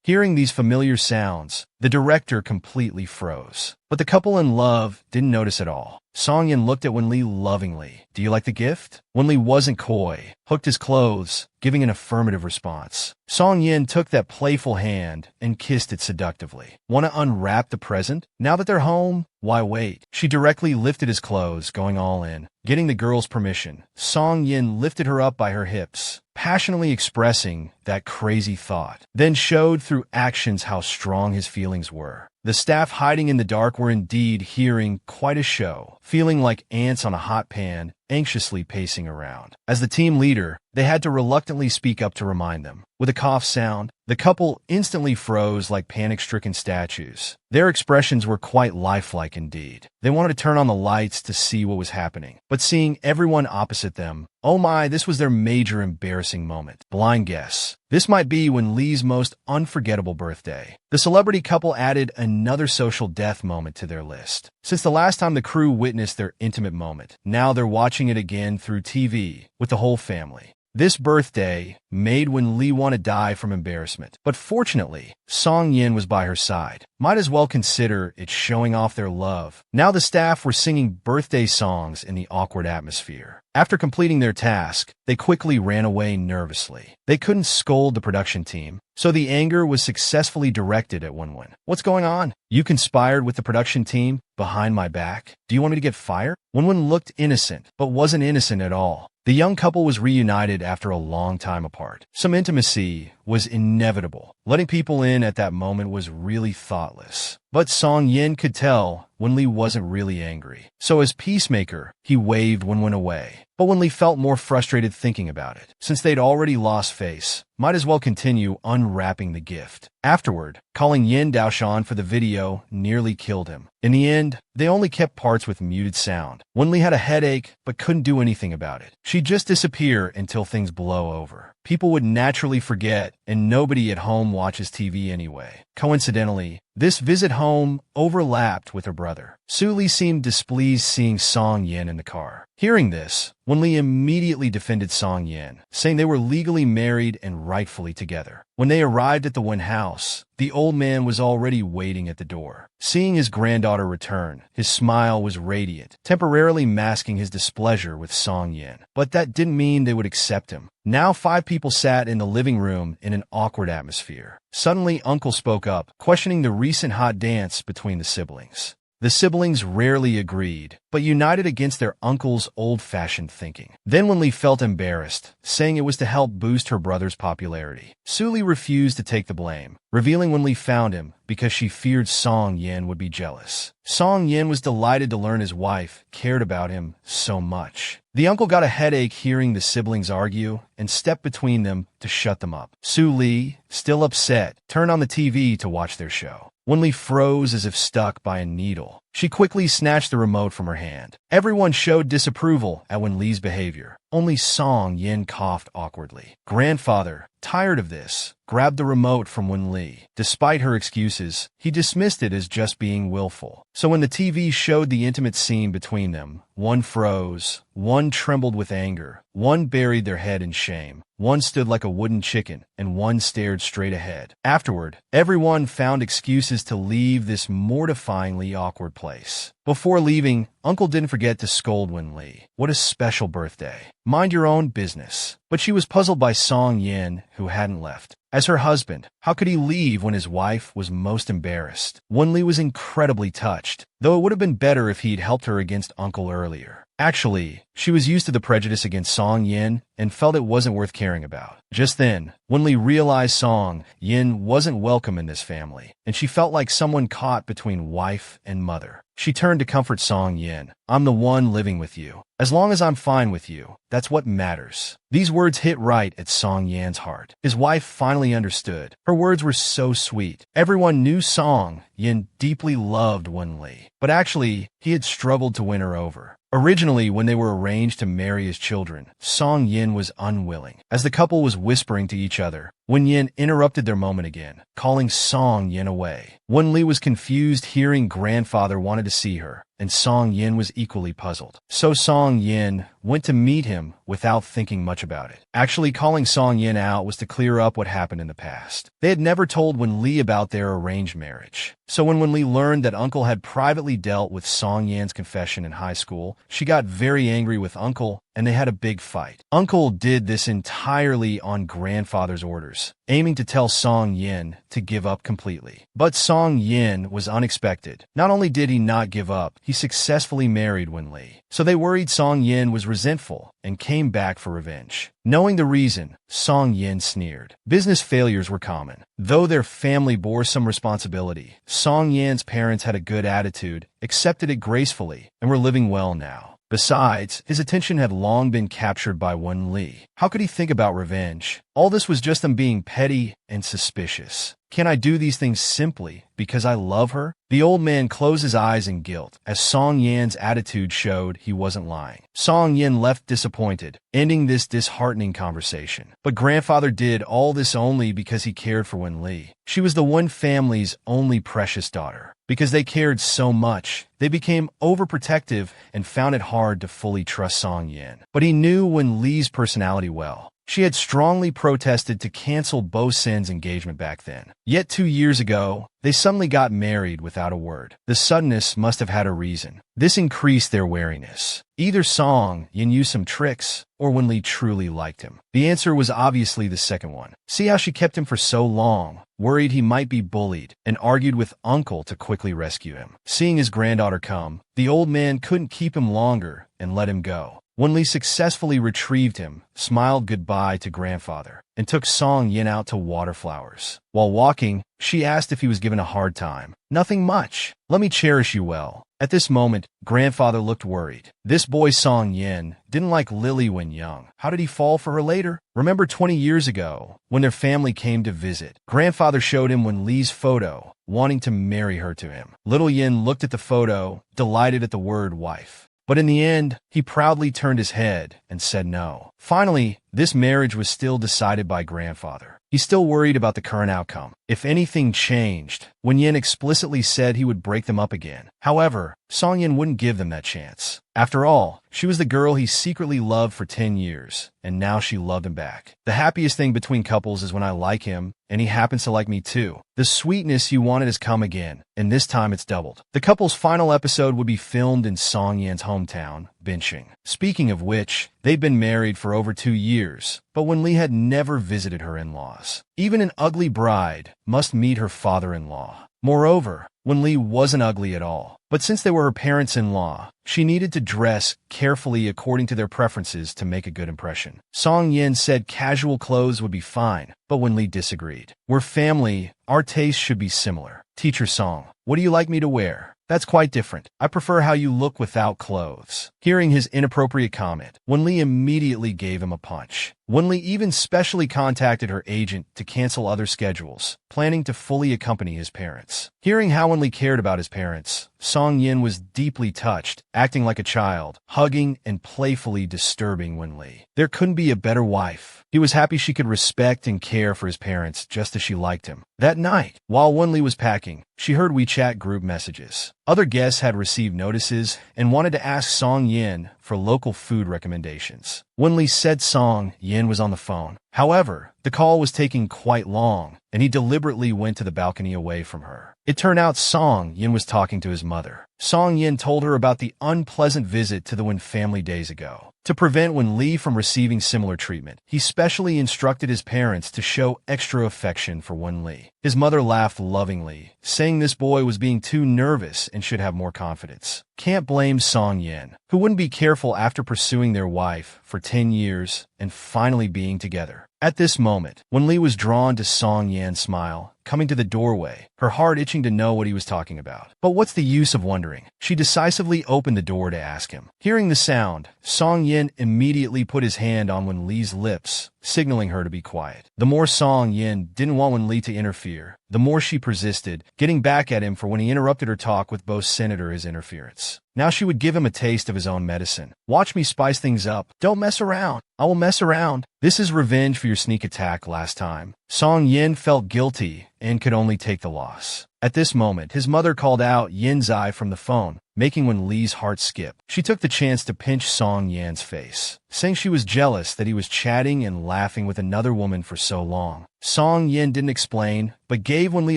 Hearing these familiar sounds, the director completely froze. But the couple in love didn't notice at all. Song Yin looked at Wen-li lovingly. "Do you like the gift?" Wen-li wasn't coy, hooked his clothes, giving an affirmative response. Song Yin took that playful hand and kissed it seductively. "Want to unwrap the present? Now that they're home, why wait?" She directly lifted his clothes, going all in. Getting the girl's permission, Song Yin lifted her up by her hips, passionately expressing that crazy thought, then showed through actions how strong his feelings were. The staff hiding in the dark were indeed hearing quite a show, feeling like ants on a hot pan, anxiously pacing around. As the team leader, they had to reluctantly speak up to remind them. With a cough sound, the couple instantly froze like panic-stricken statues. Their expressions were quite lifelike indeed. They wanted to turn on the lights to see what was happening, but seeing everyone opposite them, oh my, this was their major embarrassing moment. Blind guess. This might be Wen-li's most unforgettable birthday. The celebrity couple added another social death moment to their list. Since the last time the crew witnessed their intimate moment, now they're watching it again through TV with the whole family. This birthday made Wen-li want to die from embarrassment. But fortunately, Song Yin was by her side. Might as well consider it showing off their love. Now the staff were singing birthday songs in the awkward atmosphere. After completing their task, they quickly ran away nervously. They couldn't scold the production team, so the anger was successfully directed at Wenwen. "What's going on? You conspired with the production team behind my back? Do you want me to get fired?" Wenwen looked innocent, but wasn't innocent at all. The young couple was reunited after a long time apart. Some intimacy was inevitable. Letting people in at that moment was really thoughtless. But Song Yin could tell Wen-li wasn't really angry. So as peacemaker, he waved Wenwen away. But Wen-li felt more frustrated thinking about it. Since they'd already lost face, might as well continue unwrapping the gift. Afterward, calling Yin Daoshan for the video nearly killed him. In the end, they only kept parts with muted sound. Wen-li had a headache, but couldn't do anything about it. She'd just disappear until things blow over. People would naturally forget, and nobody at home watches TV anyway. Coincidentally, this visit home overlapped with her brother. Su-li seemed displeased seeing Song Yin in the car. Hearing this, Wen-li immediately defended Song Yin, saying they were legally married and rightfully together. When they arrived at the Wen house, the old man was already waiting at the door. Seeing his granddaughter return, his smile was radiant, temporarily masking his displeasure with Song Yin. But that didn't mean they would accept him. Now 5 people sat in the living room in an awkward atmosphere. Suddenly, Uncle spoke up, questioning the recent hot dance between the siblings. The siblings rarely agreed, but united against their uncle's old-fashioned thinking. Then Wen-li felt embarrassed, saying it was to help boost her brother's popularity. Su-li refused to take the blame, revealing Wen-li found him because she feared Song Yin would be jealous. Song Yin was delighted to learn his wife cared about him so much. The uncle got a headache hearing the siblings argue and stepped between them to shut them up. Su-li, still upset, turned on the TV to watch their show. Wen-li froze as if stuck by a needle. She quickly snatched the remote from her hand. Everyone showed disapproval at Wen-li's behavior. Only Song Yin coughed awkwardly. Grandfather, tired of this, grabbed the remote from Wen-li. Despite her excuses, he dismissed it as just being willful. So when the TV showed the intimate scene between them, one froze, one trembled with anger, one buried their head in shame, one stood like a wooden chicken, and one stared straight ahead. Afterward, everyone found excuses to leave this mortifyingly awkward place. Before leaving, Uncle didn't forget to scold Wen-li. What a special birthday. Mind your own business. But she was puzzled by Song Yin, who hadn't left. As her husband, how could he leave when his wife was most embarrassed? Wen-li was incredibly touched, though it would have been better if he'd helped her against Uncle earlier. Actually, she was used to the prejudice against Song Yin and felt it wasn't worth caring about. Just then, Wen-li realized Song Yin wasn't welcome in this family, and she felt like someone caught between wife and mother. she turned to comfort Song Yin. I'm the one living with you. As long as I'm fine with you, that's what matters. These words hit right at Song Yan's heart. His wife finally understood. Her words were so sweet. Everyone knew Song Yin deeply loved Wen Li, but actually, he had struggled to win her over. Originally, when they were arranged to marry his children, Song Yin was unwilling. As the couple was whispering to each other, Wen Yin interrupted their moment again, calling Song Yin away. Wen Li was confused hearing grandfather wanted to see her, and Song Yin was equally puzzled. So Song Yin went to meet him without thinking much about it. Actually, calling Song Yin out was to clear up what happened in the past. They had never told Wen Li about their arranged marriage. So when Wen Li learned that Uncle had privately dealt with Song Yan's confession in high school, she got very angry with Uncle, and they had a big fight. Uncle did this entirely on grandfather's orders, aiming to tell Song Yin to give up completely. But Song Yin was unexpected. Not only did he not give up, he successfully married Wen Li. So they worried Song Yin was resentful and came back for revenge. Knowing the reason, Song Yin sneered. Business failures were common. Though their family bore some responsibility, Song Yan's parents had a good attitude, accepted it gracefully, and were living well now. Besides, his attention had long been captured by Wen Li. How could he think about revenge? All this was just them being petty and suspicious. Can I do these things simply because I love her? The old man closed his eyes in guilt, as Song Yan's attitude showed he wasn't lying. Song Yin left disappointed, ending this disheartening conversation. But grandfather did all this only because he cared for Wen Li. She was the one family's only precious daughter. Because they cared so much, they became overprotective and found it hard to fully trust Song Yin. But he knew Wen Li's personality well. She had strongly protested to cancel Bo Sin's engagement back then. Yet 2 years ago, they suddenly got married without a word. The suddenness must have had a reason. This increased their wariness. Either Song Yin used some tricks, or Wen Li truly liked him. The answer was obviously the second one. See how she kept him for so long, worried he might be bullied, and argued with Uncle to quickly rescue him. Seeing his granddaughter come, the old man couldn't keep him longer and let him go. Wen Li successfully retrieved him, smiled goodbye to grandfather, and took Song Yin out to water flowers. While walking, she asked if he was given a hard time. Nothing much. Let me cherish you well. At this moment, grandfather looked worried. This boy Song Yin didn't like Lily when young. How did he fall for her later? Remember 20 years ago, when their family came to visit, grandfather showed him Wen Li's photo, wanting to marry her to him. Little Yin looked at the photo, delighted at the word wife. But in the end, he proudly turned his head and said no. Finally, this marriage was still decided by grandfather. He still worried about the current outcome. If anything changed, Wen Yin explicitly said he would break them up again. However, Song Yin wouldn't give them that chance. After all, she was the girl he secretly loved for 10 years, and now she loved him back. The happiest thing between couples is when I like him, and he happens to like me too. The sweetness you wanted has come again, and this time it's doubled. The couple's final episode would be filmed in Song Yan's hometown, Binching. Speaking of which, they'd been married for over 2 years, but Wen Li had never visited her in-laws. Even an ugly bride must meet her father-in-law. Moreover, Wen Li wasn't ugly at all. But since they were her parents-in-law, she needed to dress carefully according to their preferences to make a good impression. Song Yin said casual clothes would be fine, but Wen Li disagreed. We're family, our tastes should be similar. Teacher Song, what do you like me to wear? That's quite different. I prefer how you look without clothes. Hearing his inappropriate comment, Wen Li immediately gave him a punch. Wen Li even specially contacted her agent to cancel other schedules, planning to fully accompany his parents. Hearing how Wen Li cared about his parents, Song Yin was deeply touched, acting like a child, hugging and playfully disturbing Wen Li. There couldn't be a better wife. He was happy she could respect and care for his parents just as she liked him. That night, while Wen Li was packing, she heard WeChat group messages. Other guests had received notices and wanted to ask Song Yin for local food recommendations. Wen Li said Song Yin was on the phone. However, the call was taking quite long, and he deliberately went to the balcony away from her. It turned out Song Yin was talking to his mother. Song Yin told her about the unpleasant visit to the Wen family days ago. To prevent Wen Li from receiving similar treatment, he specially instructed his parents to show extra affection for Wen Li. His mother laughed lovingly, saying this boy was being too nervous and should have more confidence. Can't blame Song Yin, who wouldn't be careful after pursuing their wife for 10 years and finally being together. At this moment, Wen Li was drawn to Song Yan's smile coming to the doorway, her heart itching to know what he was talking about. But what's the use of wondering? She decisively opened the door to ask him. Hearing the sound, Song Yin immediately put his hand on Wen Li's lips, signaling her to be quiet. The more Song Yin didn't want Wen Li to interfere, the more she persisted, getting back at him for when he interrupted her talk with both Senator his interference. Now she would give him a taste of his own medicine. Watch me spice things up. Don't mess around. I will mess around. This is revenge for your sneak attack last time. Song Yin felt guilty and could only take the loss. At this moment, his mother called out Yin's eye from the phone, making Wen Li's heart skip. She took the chance to pinch Song Yan's face, saying she was jealous that he was chatting and laughing with another woman for so long. Song Yin didn't explain, but gave Wen Li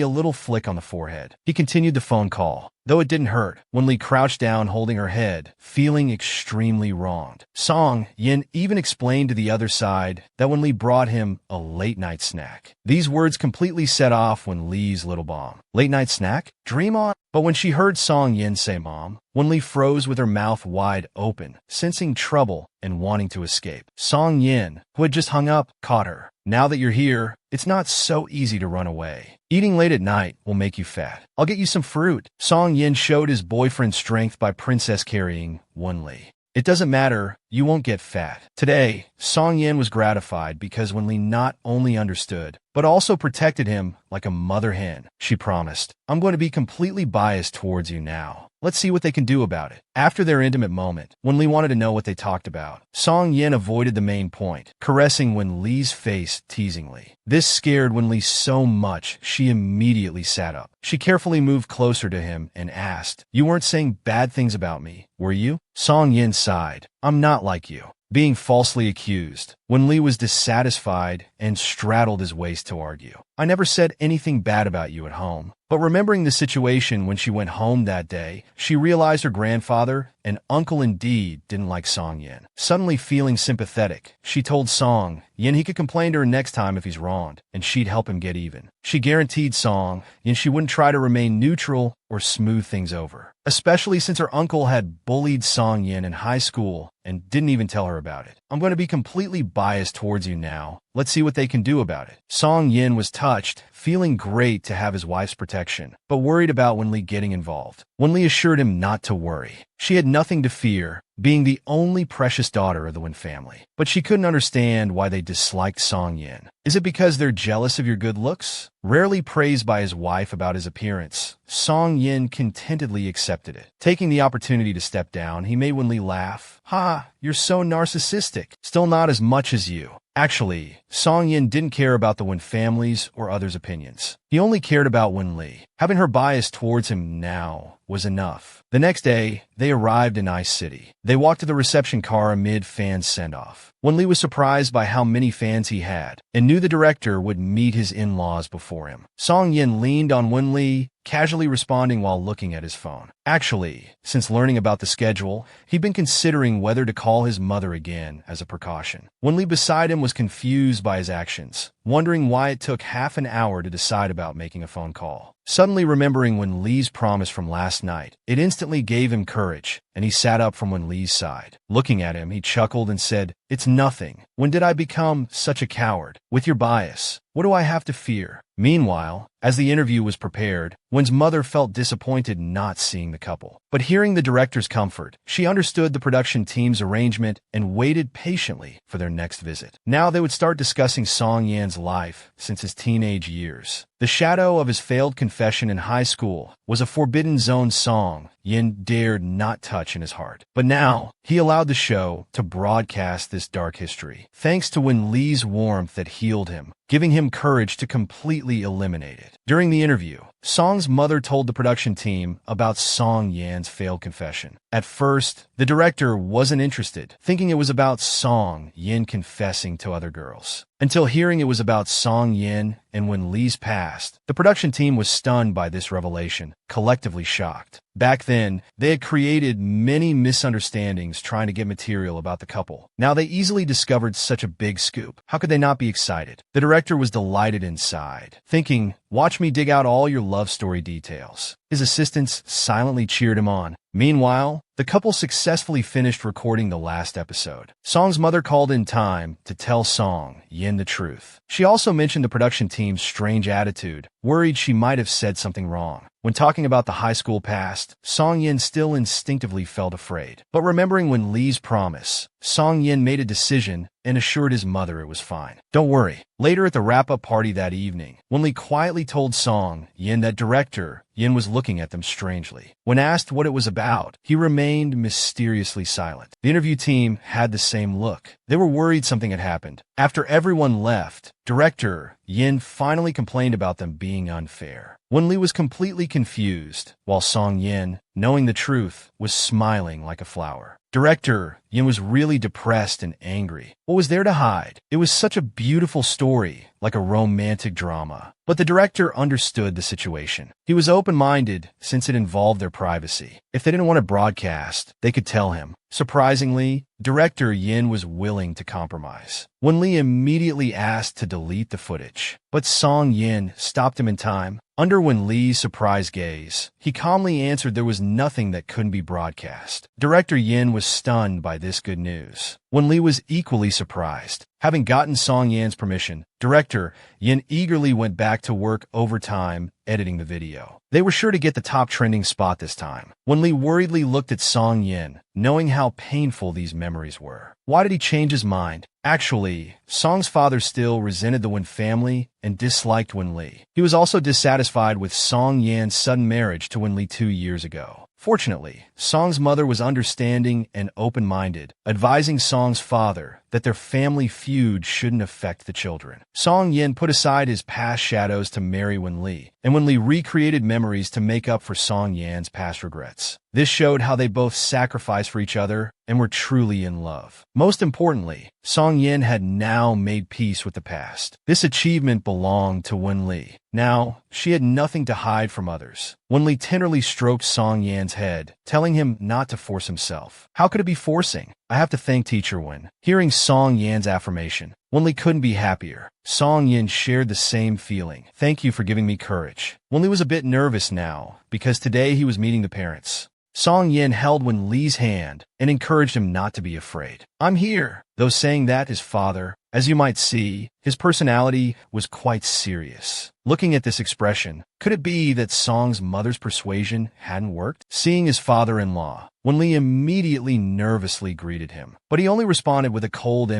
a little flick on the forehead. He continued the phone call. Though it didn't hurt, Wen Li crouched down holding her head, feeling extremely wronged. Song Yin even explained to the other side that Wen Li brought him a late-night snack. These words completely set off Wen Li's little bomb. Late-night snack? Dream on? But when she heard Song Yin say mom, Wen Li froze with her mouth wide open, sensing trouble and wanting to escape. Song Yin, who had just hung up, caught her. Now that you're here, it's not so easy to run away. Eating late at night will make you fat. I'll get you some fruit. Song Yin showed his boyfriend's strength by princess carrying Wen Li. It doesn't matter, you won't get fat. Today, Song Yin was gratified because Wen Li not only understood, but also protected him like a mother hen. She promised, I'm going to be completely biased towards you now. Let's see what they can do about it. After their intimate moment, Wen Li wanted to know what they talked about. Song Yin avoided the main point, caressing Wen Li's face teasingly. This scared Wen Li so much, she immediately sat up. She carefully moved closer to him and asked, You weren't saying bad things about me, were you? Song Yin sighed. I'm not like you. Being falsely accused, Wen Li was dissatisfied and straddled his waist to argue. I never said anything bad about you at home. But remembering the situation when she went home that day, she realized her grandfather and uncle indeed didn't like Song Yin. Suddenly feeling sympathetic, she told Song Yin he could complain to her next time if he's wronged, and she'd help him get even. She guaranteed Song Yin she wouldn't try to remain neutral or smooth things over, especially since her uncle had bullied Song Yin in high school and didn't even tell her about it. I'm going to be completely biased towards you now. Let's see what they can do about it. Song Yin was touched, feeling great to have his wife's protection, but worried about Wen Li getting involved. Wen Li assured him not to worry. She had nothing to fear, being the only precious daughter of the Wen family. But she couldn't understand why they disliked Song Yin. Is it because they're jealous of your good looks? Rarely praised by his wife about his appearance, Song Yin contentedly accepted it. Taking the opportunity to step down, he made Wen Li laugh. Ha, you're so narcissistic. Still not as much as you. Actually, Song Yin didn't care about the Wen families or others' opinions. He only cared about Wen Li. Having her bias towards him now was enough. The next day, they arrived in Ice City. They walked to the reception car amid fans' send-off. Wen Li was surprised by how many fans he had, and knew the director would meet his in-laws before him. Song Yin leaned on Wen Li, casually responding while looking at his phone. Actually, since learning about the schedule, he'd been considering whether to call his mother again as a precaution. Wen Li beside him was confused by his actions, wondering why it took half an hour to decide about making a phone call. Suddenly remembering Wen Li's promise from last night, it instantly gave him courage, and he sat up from Wen Li's side. Looking at him, he chuckled and said, It's nothing. When did I become such a coward? With your bias, what do I have to fear? Meanwhile, as the interview was prepared, Wen's mother felt disappointed not seeing the couple. But hearing the director's comfort, she understood the production team's arrangement and waited patiently for their next visit. Now they would start discussing Song Yan's life since his teenage years. The shadow of his failed confession in high school was a forbidden zone Song Yin dared not touch in his heart. But now, he allowed the show to broadcast this dark history, thanks to Wen Li's warmth that healed him, giving him courage to completely eliminate it. During the interview, Song's mother told the production team about Song Yan's failed confession. At first, the director wasn't interested, thinking it was about Song Yin confessing to other girls. Until hearing it was about Song Yin and Wen Li's past, the production team was stunned by this revelation, collectively shocked. Back then, they had created many misunderstandings trying to get material about the couple. Now they easily discovered such a big scoop. How could they not be excited? The director was delighted inside, thinking, watch me dig out all your love story details. His assistants silently cheered him on. Meanwhile, the couple successfully finished recording the last episode. Song's mother called in time to tell Song Yin the truth. She also mentioned the production team's strange attitude, worried she might have said something wrong. When talking about the high school past, Song Yin still instinctively felt afraid. But remembering when Lee's promise, Song Yin made a decision and assured his mother it was fine. Don't worry. Later at the wrap-up party that evening, Wen Lee quietly told Song Yin that director Yin was looking at them strangely. When asked what it was about, he remained mysteriously silent. The interview team had the same look. They were worried something had happened. After everyone left, director Yin finally complained about them being unfair. Wen Lee was completely confused, while Song Yin, knowing the truth, was smiling like a flower. Director Yin was really depressed and angry. What was there to hide? It was such a beautiful story, like a romantic drama. But the director understood the situation. He was open-minded since it involved their privacy. If they didn't want to broadcast, they could tell him. Surprisingly, director Yin was willing to compromise. Wen Lee immediately asked to delete the footage, but Song Yin stopped him in time. Under Wen Lee's surprised gaze, he calmly answered there was nothing that couldn't be broadcast. Director Yin was stunned by this good news. Wen Lee was equally surprised. Having gotten Song Yin's permission, director Yin eagerly went back to work overtime editing the video. They were sure to get the top trending spot this time. Wen Lee worriedly looked at Song Yin, knowing how painful these memories were. Why did he change his mind? Actually, Song's father still resented the Wen family and disliked Wen Lee. He was also dissatisfied with Song Yan's sudden marriage to Wen Lee 2 years ago. Fortunately, Song's mother was understanding and open-minded, advising Song's father that their family feud shouldn't affect the children. Song Yin put aside his past shadows to marry Wen Lee, and Wen Lee recreated memories to make up for Song Yan's past regrets. This showed how they both sacrificed for each other and were truly in love. Most importantly, Song Yin had now made peace with the past. This achievement belonged to Wen Lee. Now, she had nothing to hide from others. Wen Lee tenderly stroked Song Yan's head, telling him not to force himself. How could it be forcing? I have to thank Teacher Wen. Hearing Song Yan's affirmation, Wen Lee couldn't be happier. Song Yin shared the same feeling. Thank you for giving me courage. Wen Lee was a bit nervous now, because today he was meeting the parents. Song Yin held Wen Lee's hand and encouraged him not to be afraid. I'm here. Though saying that, his father, as you might see, his personality was quite serious. Looking at this expression, could it be that Song's mother's persuasion hadn't worked? Seeing his father-in-law, Wen Lee immediately nervously greeted him, but he only responded with a cold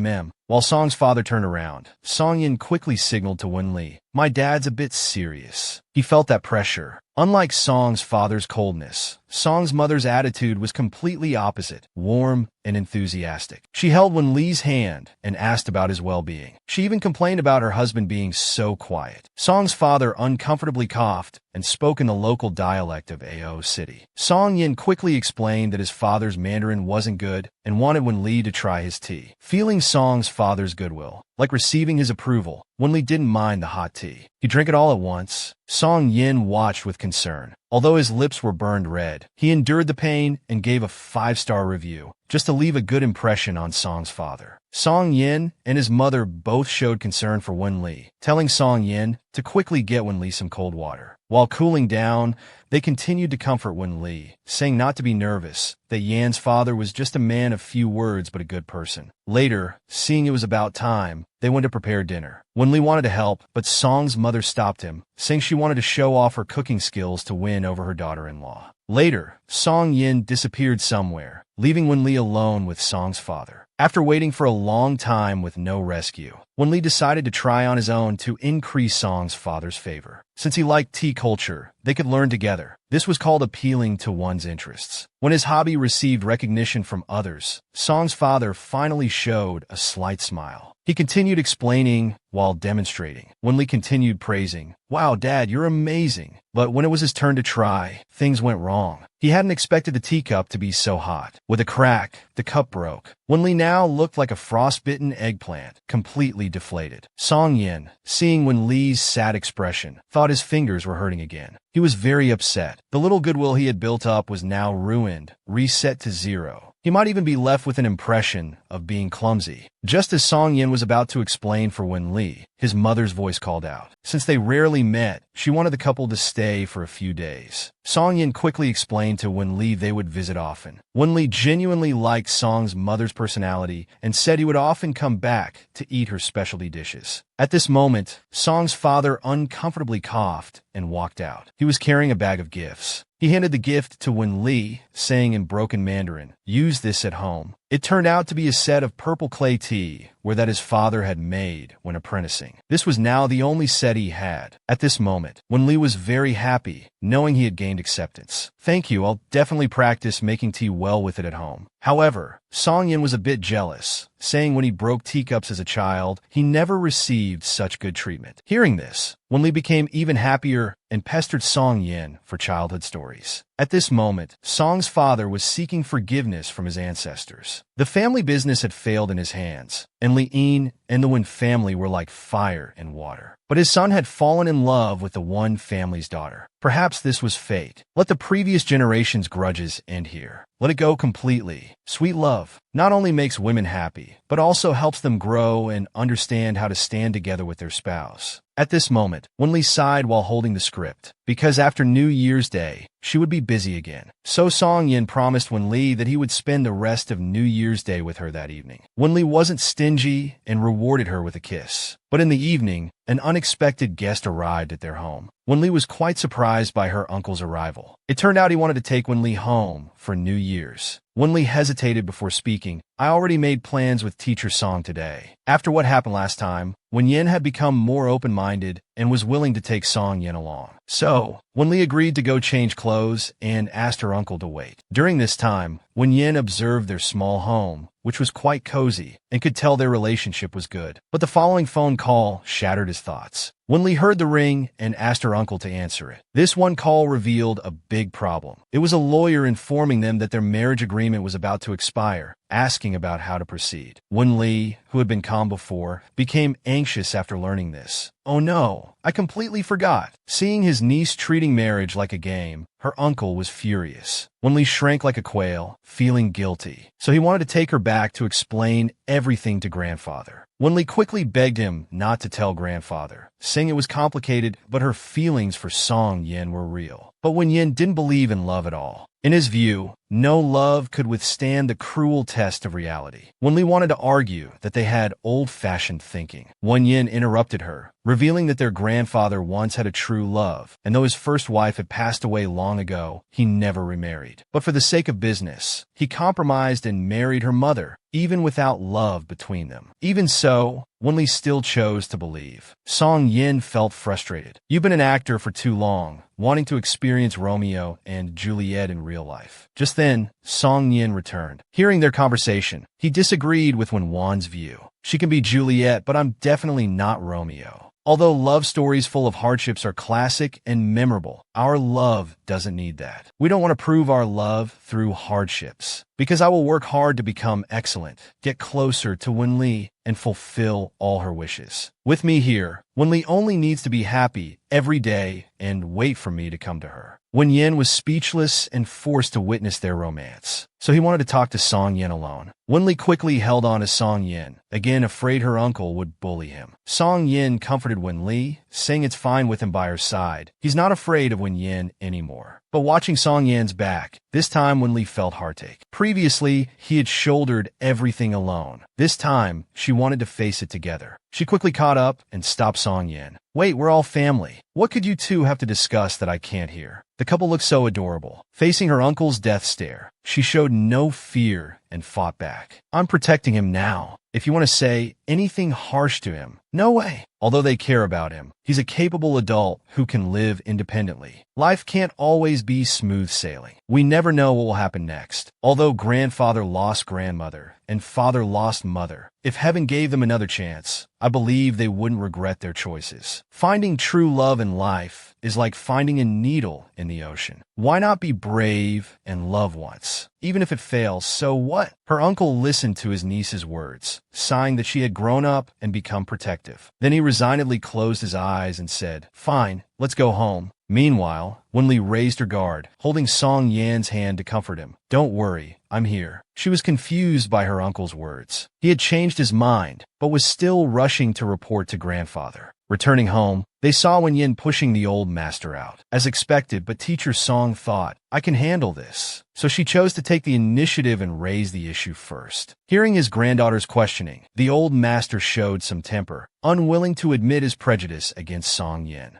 While Song's father turned around, Song Yin quickly signaled to Wen Lee, my dad's a bit serious. He felt that pressure. Unlike Song's father's coldness, Song's mother's attitude was completely opposite, warm and enthusiastic. She held Wen Lee's hand and asked about his well-being. She even complained about her husband being so quiet. Song's father uncomfortably coughed and spoke in the local dialect of Ao City. Song Yin quickly explained that his father's Mandarin wasn't good and wanted Wen Lee to try his tea. Feeling Song's father's goodwill, like receiving his approval, Wen Lee didn't mind the hot tea. He drank it all at once. Song Yin watched with concern. Although his lips were burned red, he endured the pain and gave a 5-star review, just to leave a good impression on Song's father. Song Yin and his mother both showed concern for Wen Lee, telling Song Yin to quickly get Wen Lee some cold water. While cooling down, they continued to comfort Wen Lee, saying not to be nervous, that Yan's father was just a man of few words but a good person. Later, seeing it was about time, they went to prepare dinner. Wen Lee wanted to help, but Song's mother stopped him, saying she wanted to show off her cooking skills to win over her daughter-in-law. Later, Song Yin disappeared somewhere, leaving Wen Lee alone with Song's father. After waiting for a long time with no rescue, Wen Lee decided to try on his own to increase Song's father's favor. Since he liked tea culture, they could learn together. This was called appealing to one's interests. When his hobby received recognition from others, Song's father finally showed a slight smile. He continued explaining while demonstrating. Wen Lee continued praising, wow, Dad, you're amazing. But when it was his turn to try, things went wrong. He hadn't expected the teacup to be so hot. With a crack, the cup broke. Wen Lee now looked like a frostbitten eggplant, completely deflated. Song Yin, seeing Wen Lee's sad expression, thought his fingers were hurting again. He was very upset. The little goodwill he had built up was now ruined, reset to zero. He He might even be left with an impression of being clumsy. Just as Song Yin was about to explain for Wen Li, his mother's voice called out. Since they rarely met, she wanted the couple to stay for a few days. Song Yin quickly explained to Wen Li they would visit often. Wen Li genuinely liked Song's mother's personality and said he would often come back to eat her specialty dishes. At this moment, Song's father uncomfortably coughed and walked out. He was carrying a bag of gifts. He handed the gift to Wen Li, saying in broken Mandarin, "Use this at home." It turned out to be a set of purple clay tea, that his father had made when apprenticing. This was now the only set he had. At this moment, Wen Li was very happy, knowing he had gained acceptance. "Thank you, I'll definitely practice making tea well with it at home." However, Song Yin was a bit jealous, saying when he broke teacups as a child, he never received such good treatment. Hearing this, Wen Li became even happier and pestered Song Yin for childhood stories. At this moment, Song's father was seeking forgiveness from his ancestors. The family business had failed in his hands, and Li Yin and the Wen family were like fire and water. But his son had fallen in love with the Wen family's daughter. Perhaps this was fate. Let the previous generation's grudges end here. Let it go completely. Sweet love not only makes women happy, but also helps them grow and understand how to stand together with their spouse. At this moment, Wen Li sighed while holding the script, because after New Year's Day, she would be busy again. So Song Yin promised Wen Li that he would spend the rest of New Year's Day with her that evening. Wen Li wasn't stingy and rewarded her with a kiss. But in the evening, an unexpected guest arrived at their home. Wen Li was quite surprised by her uncle's arrival. It turned out he wanted to take Wen Li home for New Year's. Wen Li hesitated before speaking. "I already made plans with teacher Song today." After what happened last time, Wen Yin had become more open-minded and was willing to take Song Yin along. So, Wen Li agreed to go change clothes and asked her uncle to wait. During this time, Wen Yin observed their small home, which was quite cozy, and could tell their relationship was good. But the following phone call shattered his thoughts. Wen Li heard the ring and asked her uncle to answer it. This one call revealed a big problem. It was a lawyer informing them that their marriage agreement was about to expire, asking about how to proceed. Wen Li, who had been calm before, became anxious after learning this. "Oh no, I completely forgot." Seeing his niece treating marriage like a game, her uncle was furious. Wen Li shrank like a quail, feeling guilty. So he wanted to take her back to explain everything to grandfather. Wen Li quickly begged him not to tell grandfather, saying it was complicated, but her feelings for Song Yin were real. But Wen Yin didn't believe in love at all. In his view, no love could withstand the cruel test of reality. Wen Li wanted to argue that they had old-fashioned thinking. Wen Yin interrupted her, revealing that their grandfather once had a true love, and though his first wife had passed away long ago, he never remarried. But for the sake of business, he compromised and married her mother, even without love between them. Even so, Wen Li still chose to believe. Song Yin felt frustrated. "You've been an actor for too long, wanting to experience Romeo and Juliet in real life." Just then, Song Yin returned. Hearing their conversation, he disagreed with Wen Wan's view. "She can be Juliet, but I'm definitely not Romeo. Although love stories full of hardships are classic and memorable, our love doesn't need that. We don't want to prove our love through hardships. Because I will work hard to become excellent, get closer to Wen Li, and fulfill all her wishes. With me here, Wen Li only needs to be happy every day and wait for me to come to her." Wen Yin was speechless and forced to witness their romance. So he wanted to talk to Song Yin alone. Wen Li quickly held on to Song Yin, again afraid her uncle would bully him. Song Yin comforted Wen Li, saying it's fine with him by her side. He's not afraid of Wen Yin anymore. But watching Song Yin's back, this time Wen Li felt heartache. Previously, he had shouldered everything alone. This time, she wanted to face it together. She quickly caught up and stopped Song Yin. "Wait, we're all family. What could you two have to discuss that I can't hear?" The couple looked so adorable. Facing her uncle's death stare, she showed no fear and fought back. "I'm protecting him now. If you want to say anything harsh to him, no way." Although they care about him, he's a capable adult who can live independently. Life can't always be smooth sailing. We never know what will happen next. Although grandfather lost grandmother and father lost mother, if heaven gave them another chance, I believe they wouldn't regret their choices. Finding true love in life is like finding a needle in the ocean. Why not be brave and love once? Even if it fails, so what? Her uncle listened to his niece's words, sighing that she had grown up and become protective. Then he resignedly closed his eyes and said, "Fine, let's go home." Meanwhile, Wen Li raised her guard, holding Song Yan's hand to comfort him. "Don't worry, I'm here. She was confused by her uncle's words. He had changed his mind, but was still rushing to report to grandfather. Returning home, they saw Wen-yin pushing the old master out. As expected, but teacher Song thought, I can handle this. So she chose to take the initiative and raise the issue first. Hearing his granddaughter's questioning, the old master showed some temper, unwilling to admit his prejudice against Song Yin.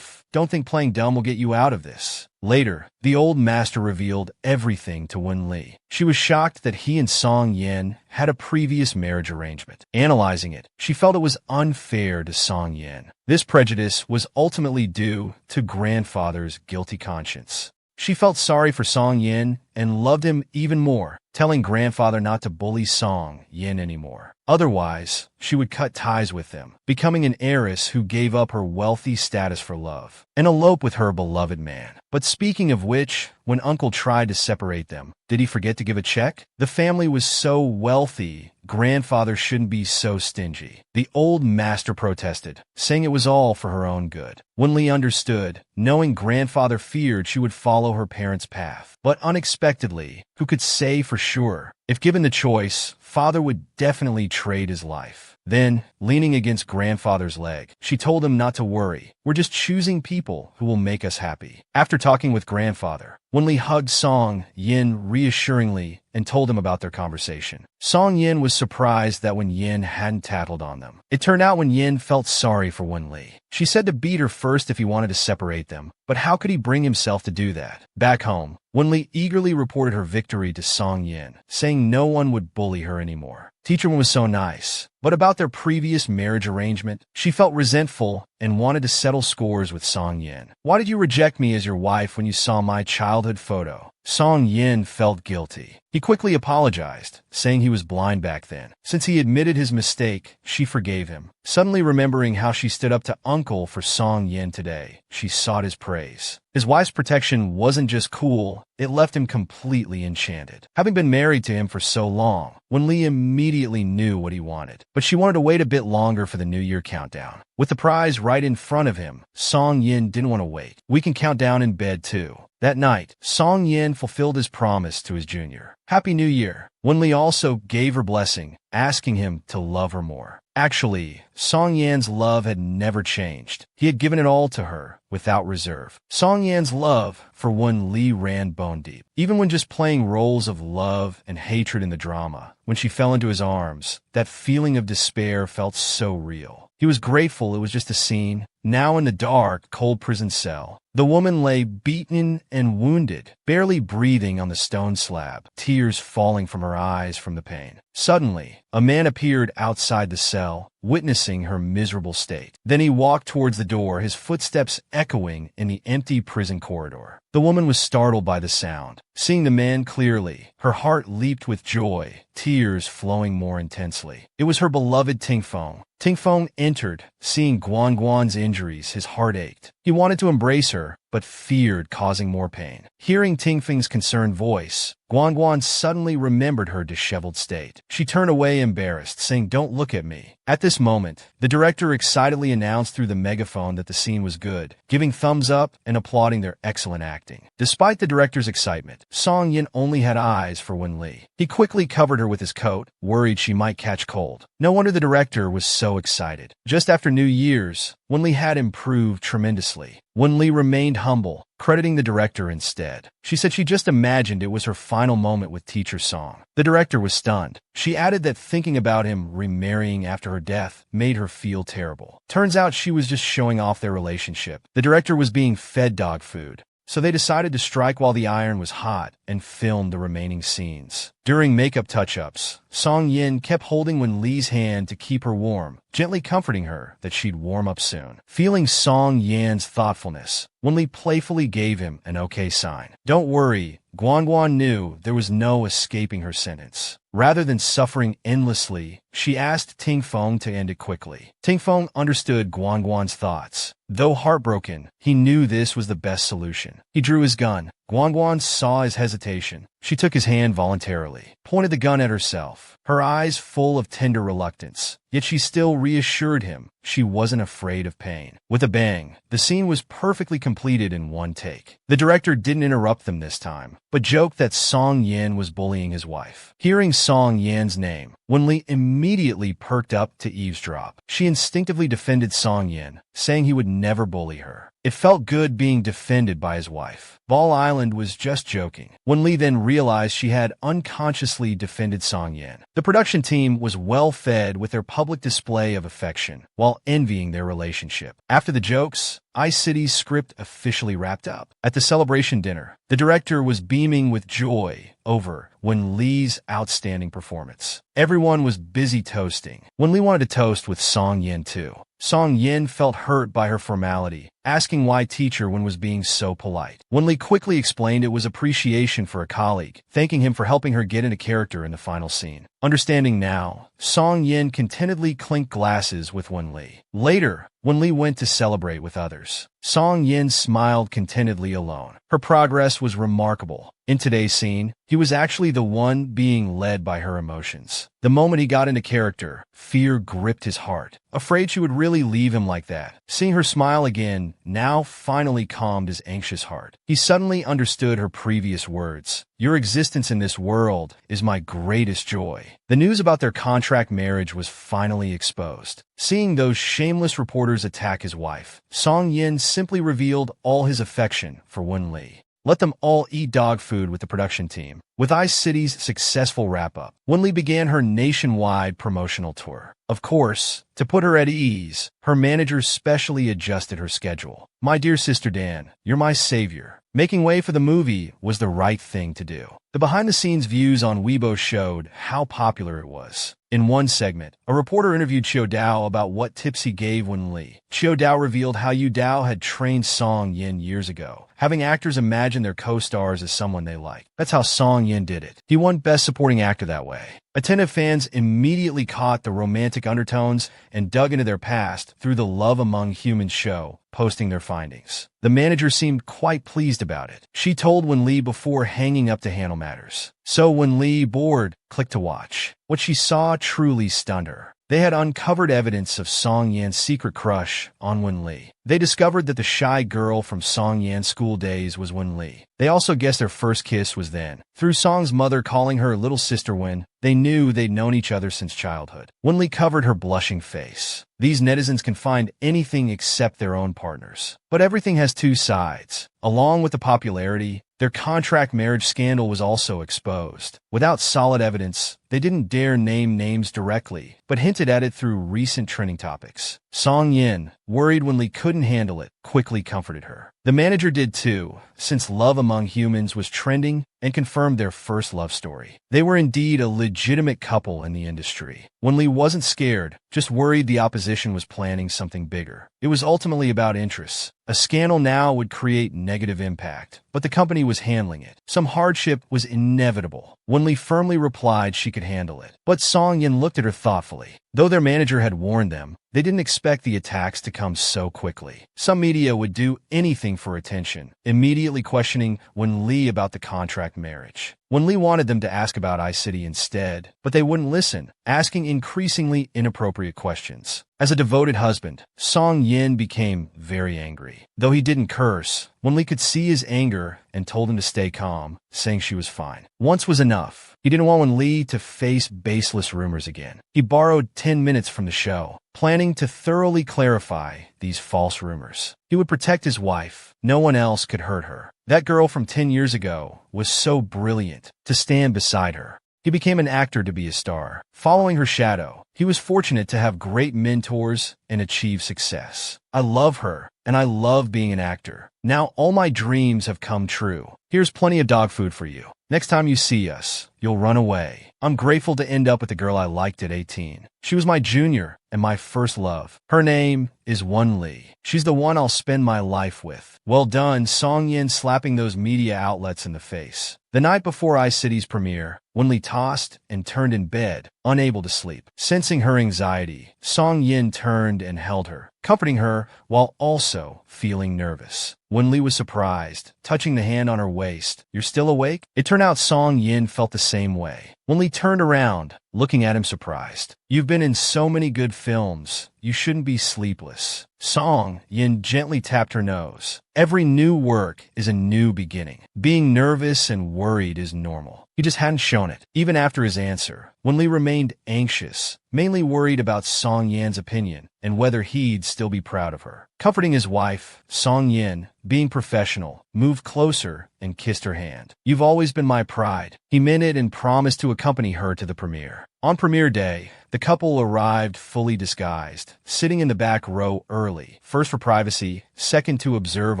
Don't think playing dumb will get you out of this. Later, the old master revealed everything to Wen Li. She was shocked that he and Song Yin had a previous marriage arrangement. Analyzing it, she felt it was unfair to Song Yin. This prejudice was ultimately due to grandfather's guilty conscience. She felt sorry for Song Yin and loved him even more, telling grandfather not to bully Song Yin anymore. Otherwise, she would cut ties with him, becoming an heiress who gave up her wealthy status for love, and elope with her beloved man. But speaking of which, when uncle tried to separate them, did he forget to give a check? The family was so wealthy, grandfather shouldn't be so stingy. The old master protested, saying it was all for her own good. Wen Li understood, knowing grandfather feared she would follow her parents' path. But unexpectedly, who could say for sure? If given the choice, father would definitely trade his life. Then, leaning against grandfather's leg, she told him not to worry. We're just choosing people who will make us happy. After talking with grandfather, Wen Li hugged Song Yin reassuringly and told him about their conversation. Song Yin was surprised that Wen Yin hadn't tattled on them. It turned out Wen Yin felt sorry for Wen Li. She said to beat her first if he wanted to separate them, but how could he bring himself to do that? Back home, Wen Li eagerly reported her victory to Song Yin, saying no one would bully her anymore. Teacher was so nice. But about their previous marriage arrangement, she felt resentful and wanted to settle scores with Song Yin. Why did you reject me as your wife when you saw my childhood photo? Song Yin felt guilty. He quickly apologized, saying he was blind back then. Since he admitted his mistake, she forgave him. Suddenly remembering how she stood up to uncle for Song Yin today, she sought his praise. His wife's protection wasn't just cool, it left him completely enchanted. Having been married to him for so long, Wen Li immediately knew what he wanted. But she wanted to wait a bit longer for the New Year countdown. With the prize right in front of him, Song Yin didn't want to wait. We can count down in bed too. That night, Song Yin fulfilled his promise to his junior. Happy New Year. Wen Li also gave her blessing, asking him to love her more. Actually, Song Yan's love had never changed. He had given it all to her, without reserve. Song Yan's love for Wen Li ran bone deep. Even when just playing roles of love and hatred in the drama, when she fell into his arms, that feeling of despair felt so real. He was grateful it was just a scene. Now in the dark, cold prison cell, the woman lay beaten and wounded, barely breathing on the stone slab, tears falling from her eyes from the pain. Suddenly, a man appeared outside the cell, witnessing her miserable state. Then he walked towards the door, his footsteps echoing in the empty prison corridor. The woman was startled by the sound. Seeing the man clearly, her heart leaped with joy, tears flowing more intensely. It was her beloved Tingfeng. Tingfeng entered. Seeing Guanguan's injuries, his heart ached. He wanted to embrace her, but feared causing more pain. Hearing Tingfeng's concerned voice, Guanguan suddenly remembered her disheveled state. She turned away embarrassed, saying, "Don't look at me." At this moment, the director excitedly announced through the megaphone that the scene was good, giving thumbs up and applauding their excellent acting. Despite the director's excitement, Song Yin only had eyes for Wen Li. He quickly covered her with his coat, worried she might catch cold. No wonder the director was so excited. Just after New Year's, Wen Li had improved tremendously. Wen Li remained humble, crediting the director instead. She said she just imagined it was her final moment with Teacher Song. The director was stunned. She added that thinking about him remarrying after her death made her feel terrible. Turns out she was just showing off their relationship. The director was being fed dog food, so they decided to strike while the iron was hot and filmed the remaining scenes. During makeup touch-ups, Song Yin kept holding Wen Li's hand to keep her warm, gently comforting her that she'd warm up soon. Feeling Song Yan's thoughtfulness, Wen Li playfully gave him an okay sign. Don't worry, Guanguan knew there was no escaping her sentence. Rather than suffering endlessly, she asked Tingfeng to end it quickly. Tingfeng understood Guanguan's thoughts. Though heartbroken, he knew this was the best solution. He drew his gun. Guanguan saw his hesitation. She took his hand voluntarily, pointed the gun at herself. her eyes full of tender reluctance. Yet she still reassured him she wasn't afraid of pain. With a bang, the scene was perfectly completed in one take. The director didn't interrupt them this time, but joked that Song Yin was bullying his wife. Hearing Song Yin's name, Wen-li immediately perked up to eavesdrop. She instinctively defended Song Yin, saying he would never bully her. It felt good being defended by his wife. Ball Island was just joking. Wen-li then realized she had unconsciously defended Song Yin. The production team was well fed with their public display of affection, while envying their relationship. After the jokes, iCity's script officially wrapped up. At the celebration dinner, the director was beaming with joy over Wen-li's outstanding performance. Everyone was busy toasting. Wen-li wanted to toast with Song Yin too. Song Yin felt hurt by her formality, asking why Teacher Wen was being so polite. Wen-li quickly explained it was appreciation for a colleague, thanking him for helping her get into character in the final scene. Understanding now, Song Yin contentedly clinked glasses with Wen-li. Later, Wen-li went to celebrate with others. Song Yin smiled contentedly alone. Her progress was remarkable. In today's scene, he was actually the one being led by her emotions. The moment he got into character, fear gripped his heart, afraid she would really leave him like that. Seeing her smile again now finally calmed his anxious heart. He suddenly understood her previous words. "Your existence in this world is my greatest joy." The news about their contract marriage was finally exposed. Seeing those shameless reporters attack his wife, Song Yin simply revealed all his affection for Wen-li. Let them all eat dog food with the production team. With iCity's successful wrap-up, Wen-li began her nationwide promotional tour. Of course, to put her at ease, her manager specially adjusted her schedule. "My dear sister Dan, you're my savior." Making way for the movie was the right thing to do. The behind-the-scenes views on Weibo showed how popular it was. In one segment, a reporter interviewed Xiao Dao about what tips he gave Wen-li. Xiao Dao revealed how Yu Dao had trained Song Yin years ago, having actors imagine their co-stars as someone they like. That's how Song Yin did it. He won Best Supporting Actor that way. Attentive fans immediately caught the romantic undertones and dug into their past through the Love Among Humans show, posting their findings. The manager seemed quite pleased about it. She told Wen-li before hanging up to handle matters. So Wen-li, bored, clicked to watch. What she saw truly stunned her. They had uncovered evidence of Song Yan's secret crush on Wen-li. They discovered that the shy girl from Song Yan's school days was Wen-li. They also guessed their first kiss was then. Through Song's mother calling her little sister Wen, they knew they'd known each other since childhood. Wen-li covered her blushing face. These netizens can find anything except their own partners. But everything has two sides. Along with the popularity, their contract marriage scandal was also exposed. Without solid evidence, they didn't dare name names directly, but hinted at it through recent trending topics. Song Yin, worried Wen-li couldn't handle it, quickly comforted her. The manager did too, since Love Among Humans was trending and confirmed their first love story. They were indeed a legitimate couple in the industry. Wen-li wasn't scared, just worried the opposition was planning something bigger. It was ultimately about interests. A scandal now would create negative impact, but the company was handling it. Some hardship was inevitable. Wen-li firmly replied she could handle it. But Song Yin looked at her thoughtfully. Though their manager had warned them, they didn't expect the attacks to come so quickly. Some media would do anything for attention, immediately questioning Wen-li about the contract marriage. Wen-li wanted them to ask about iCity instead, but they wouldn't listen, asking increasingly inappropriate questions. As a devoted husband, Song Yin became very angry. Though he didn't curse, Wen-li could see his anger and told him to stay calm, saying she was fine. Once was enough. He didn't want Wen-li to face baseless rumors again. He borrowed 10 minutes from the show, planning to thoroughly clarify these false rumors. He would protect his wife. No one else could hurt her. That girl from 10 years ago was so brilliant to stand beside her. He became an actor to be a star. Following her shadow, he was fortunate to have great mentors and achieve success. I love her, and I love being an actor. Now all my dreams have come true. Here's plenty of dog food for you. Next time you see us, you'll run away. I'm grateful to end up with the girl I liked at 18. She was my junior and my first love. Her name is Wen-li. She's the one I'll spend my life with. Well done, Song Yin slapping those media outlets in the face. The night before iCity's premiere, Wenli tossed and turned in bed, unable to sleep. Sensing her anxiety, Song Yin turned and held her, comforting her while also feeling nervous. Wenli was surprised, touching the hand on her waist. "You're still awake?" It turned out Song Yin felt the same way. Wenli turned around, looking at him surprised. "You've been in so many good films. You shouldn't be sleepless." Song Yin gently tapped her nose. "Every new work is a new beginning. Being nervous and worried is normal." He just hadn't shown it. Even after his answer, Wenli remained anxious, mainly worried about Song Yan's opinion and whether he'd still be proud of her. Comforting his wife, Song Yin, being professional, moved closer and kissed her hand. "You've always been my pride." He meant it and promised to accompany her to the premiere. On premiere day, the couple arrived fully disguised, sitting in the back row early, first for privacy, second to observe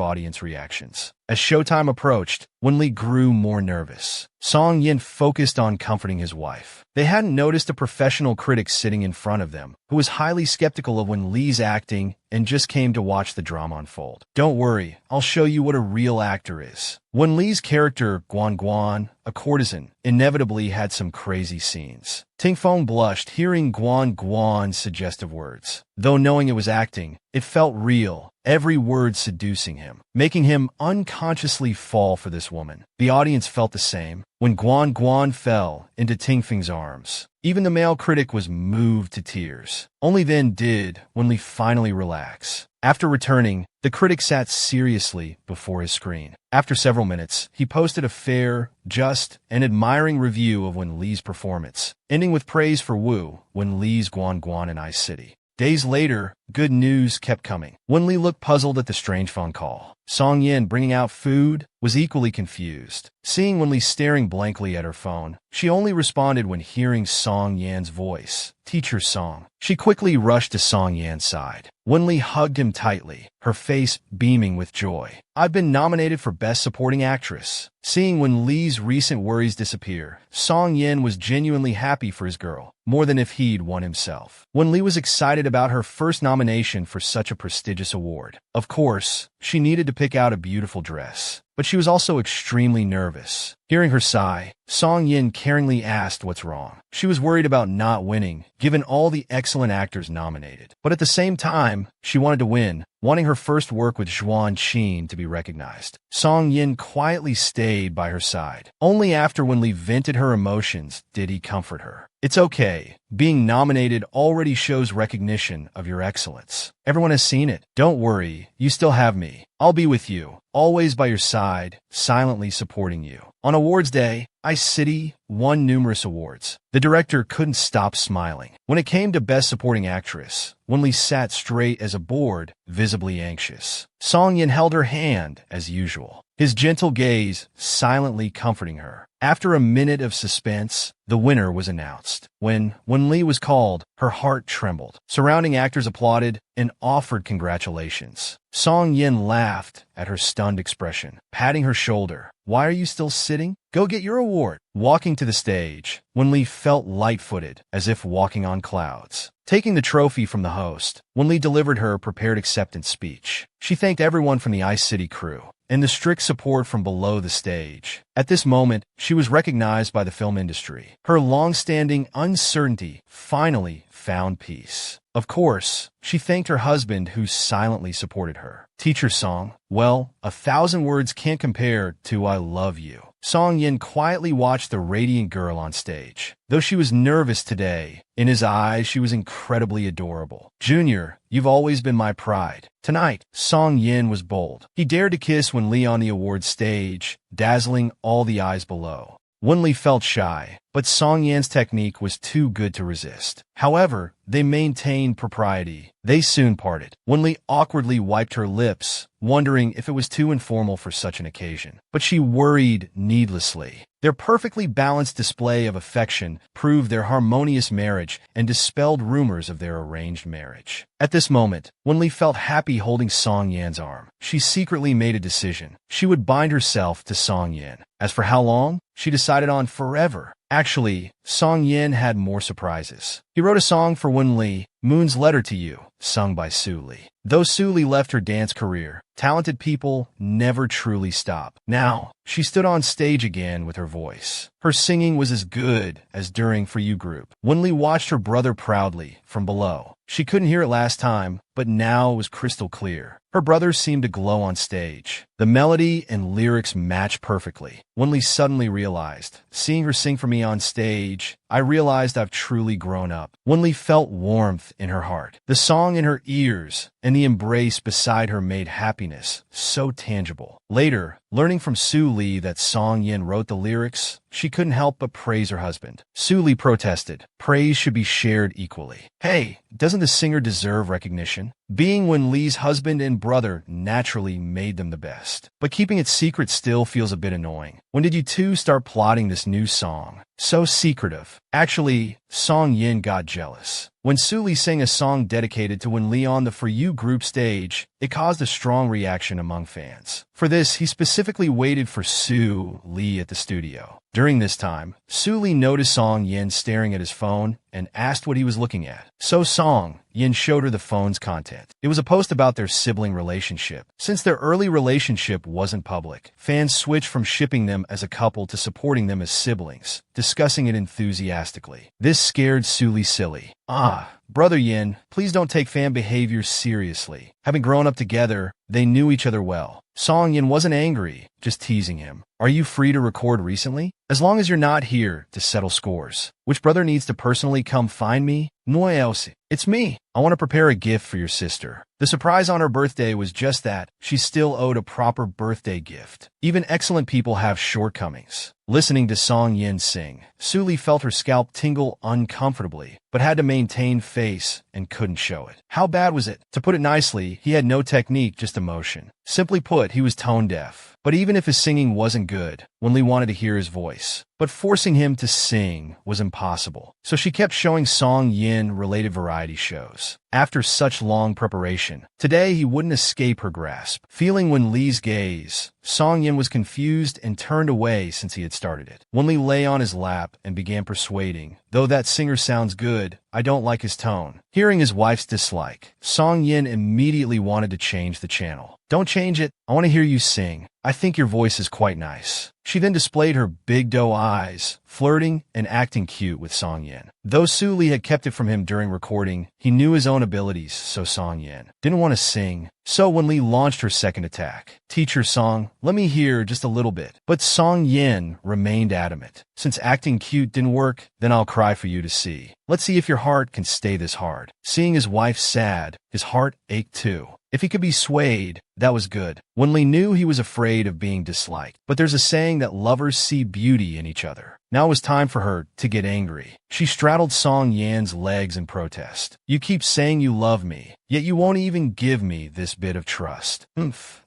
audience reactions. As showtime approached, Wenli grew more nervous. Song Yin focused on comforting his wife. They hadn't noticed a professional critic sitting in front of them, who was highly skeptical of Wenli's acting and just came to watch the drama unfold. "Don't worry, I'll show you what a real actor is." Wenli's character, Guan Guan, a courtesan, inevitably had some crazy scenes. Ting Feng blushed hearing Guan Guan's suggestive words. Though knowing it was acting, it felt real, every word seducing him, making him unconsciously fall for this woman. The audience felt the same when Guan Guan fell into Ting Feng's arms. Even the male critic was moved to tears. Only then did Wenli finally relax. After returning, the critic sat seriously before his screen. After several minutes, he posted a fair, just, and admiring review of Wenli's performance, ending with praise for Wenli's Guan Guan in Ice City. Days later, good news kept coming. Wenli looked puzzled at the strange phone call. Song Yin, bringing out food, was equally confused. Seeing Wenli staring blankly at her phone, she only responded when hearing Song Yan's voice. "Teacher Song." She quickly rushed to Song Yan's side. Wenli hugged him tightly, her face beaming with joy. "I've been nominated for Best Supporting Actress." Seeing Wenli's recent worries disappear, Song Yin was genuinely happy for his girl, more than if he'd won himself. Wenli was excited about her first nomination for such a prestigious award. Of course, she needed to pick out a beautiful dress, but she was also extremely nervous. Hearing her sigh, Song Yin caringly asked what's wrong. She was worried about not winning, given all the excellent actors nominated. But at the same time, she wanted to win, wanting her first work with Zhuan Qin to be recognized. Song Yin quietly stayed by her side. Only after Wenli vented her emotions did he comfort her. "It's okay. Being nominated already shows recognition of your excellence. Everyone has seen it. Don't worry, you still have me. I'll be with you, always by your side, silently supporting you." On awards day, Ice City won numerous awards. The director couldn't stop smiling. When it came to Best Supporting Actress, Wenli sat straight as a board, visibly anxious. Song Yin held her hand, as usual, his gentle gaze silently comforting her. After a minute of suspense, the winner was announced. When Wenli was called, her heart trembled. Surrounding actors applauded and offered congratulations. Song Yin laughed at her stunned expression, patting her shoulder. "Why are you still sitting? Go get your award." Walking to the stage, Wenli felt light-footed, as if walking on clouds. Taking the trophy from the host, Wenli delivered her prepared acceptance speech. She thanked everyone from the Ice City crew and the strict support from below the stage. At this moment, she was recognized by the film industry. Her long-standing uncertainty finally found peace. Of course, she thanked her husband who silently supported her. "Teacher Song, well, 1,000 words can't compare to I love you." Song Yin quietly watched the radiant girl on stage. Though she was nervous today, in his eyes she was incredibly adorable. "Junior, you've always been my pride." Tonight, Song Yin was bold. He dared to kiss Wenli on the awards stage, dazzling all the eyes below. Wenli felt shy, but Song Yan's technique was too good to resist. However, they maintained propriety. They soon parted. Wenli awkwardly wiped her lips, wondering if it was too informal for such an occasion. But she worried needlessly. Their perfectly balanced display of affection proved their harmonious marriage and dispelled rumors of their arranged marriage. At this moment, Wenli felt happy holding Song Yan's arm. She secretly made a decision. She would bind herself to Song Yan. As for how long, she decided on forever. Actually, Song Yin had more surprises. He wrote a song for Wen Li, Moon's Letter to You, sung by Su Li. Though Su Li left her dance career, talented people never truly stop. Now, she stood on stage again with her voice. Her singing was as good as during For You group. Wen Li watched her brother proudly from below. She couldn't hear it last time, but now it was crystal clear. Her brother seemed to glow on stage. The melody and lyrics matched perfectly. Wen Li suddenly realized, seeing her sing for me on stage, I realized I've truly grown up. Wen Li felt warmth in her heart. The song in her ears and the embrace beside her made happiness so tangible. Later, learning from Su Li that Song Yin wrote the lyrics, she couldn't help but praise her husband. Su Li protested, praise should be shared equally. Hey, doesn't the singer deserve recognition? Being Wen Li's husband and brother naturally made them the best. But keeping it secret still feels a bit annoying. When did you two start plotting this new song? So secretive. Actually, Song Yin got jealous. When Su Li sang a song dedicated to Wen Li on the For You group stage, it caused a strong reaction among fans. For this, he specifically waited for Su Li at the studio. During this time, Su Li noticed Song Yin staring at his phone and asked what he was looking at. So Song Yin showed her the phone's content. It was a post about their sibling relationship. Since their early relationship wasn't public, fans switched from shipping them as a couple to supporting them as siblings, discussing it enthusiastically. This scared Su Li silly. Brother Yin, please don't take fan behavior seriously. Having grown up together, they knew each other well. Song Yin wasn't angry, just teasing him. Are you free to record recently? As long as you're not here to settle scores. Which brother needs to personally come find me? No else. It's me. I want to prepare a gift for your sister. The surprise on her birthday was just that. She still owed a proper birthday gift. Even excellent people have shortcomings. Listening to Song Yin sing, Su Li felt her scalp tingle uncomfortably, but had to maintain face and couldn't show it. How bad was it? To put it nicely, he had no technique, just emotion. Simply put, he was tone deaf. But even if his singing wasn't good, Wen Li wanted to hear his voice. But forcing him to sing was impossible. So she kept showing Song Yin-related variety shows. After such long preparation, today he wouldn't escape her grasp. Feeling Wen Li's gaze, Song Yin was confused and turned away since he had started it. Wen Li lay on his lap and began persuading, though that singer sounds good, I don't like his tone. Hearing his wife's dislike, Song Yin immediately wanted to change the channel. Don't change it. I want to hear you sing. I think your voice is quite nice. She then displayed her big doe eyes, flirting and acting cute with Song Yin. Though Su Li had kept it from him during recording, he knew his own abilities, so Song Yin didn't want to sing. So Wen Li launched her second attack. Teacher song, let me hear just a little bit. But Song Yin remained adamant. Since acting cute didn't work, then I'll cry for you to see. Let's see if your heart can stay this hard. Seeing his wife sad, his heart ached too. If he could be swayed, that was good. Wen Li knew he was afraid of being disliked, but there's a saying that lovers see beauty in each other. Now it was time for her to get angry. She straddled Song Yin's legs in protest. You keep saying you love me, yet you won't even give me this bit of trust.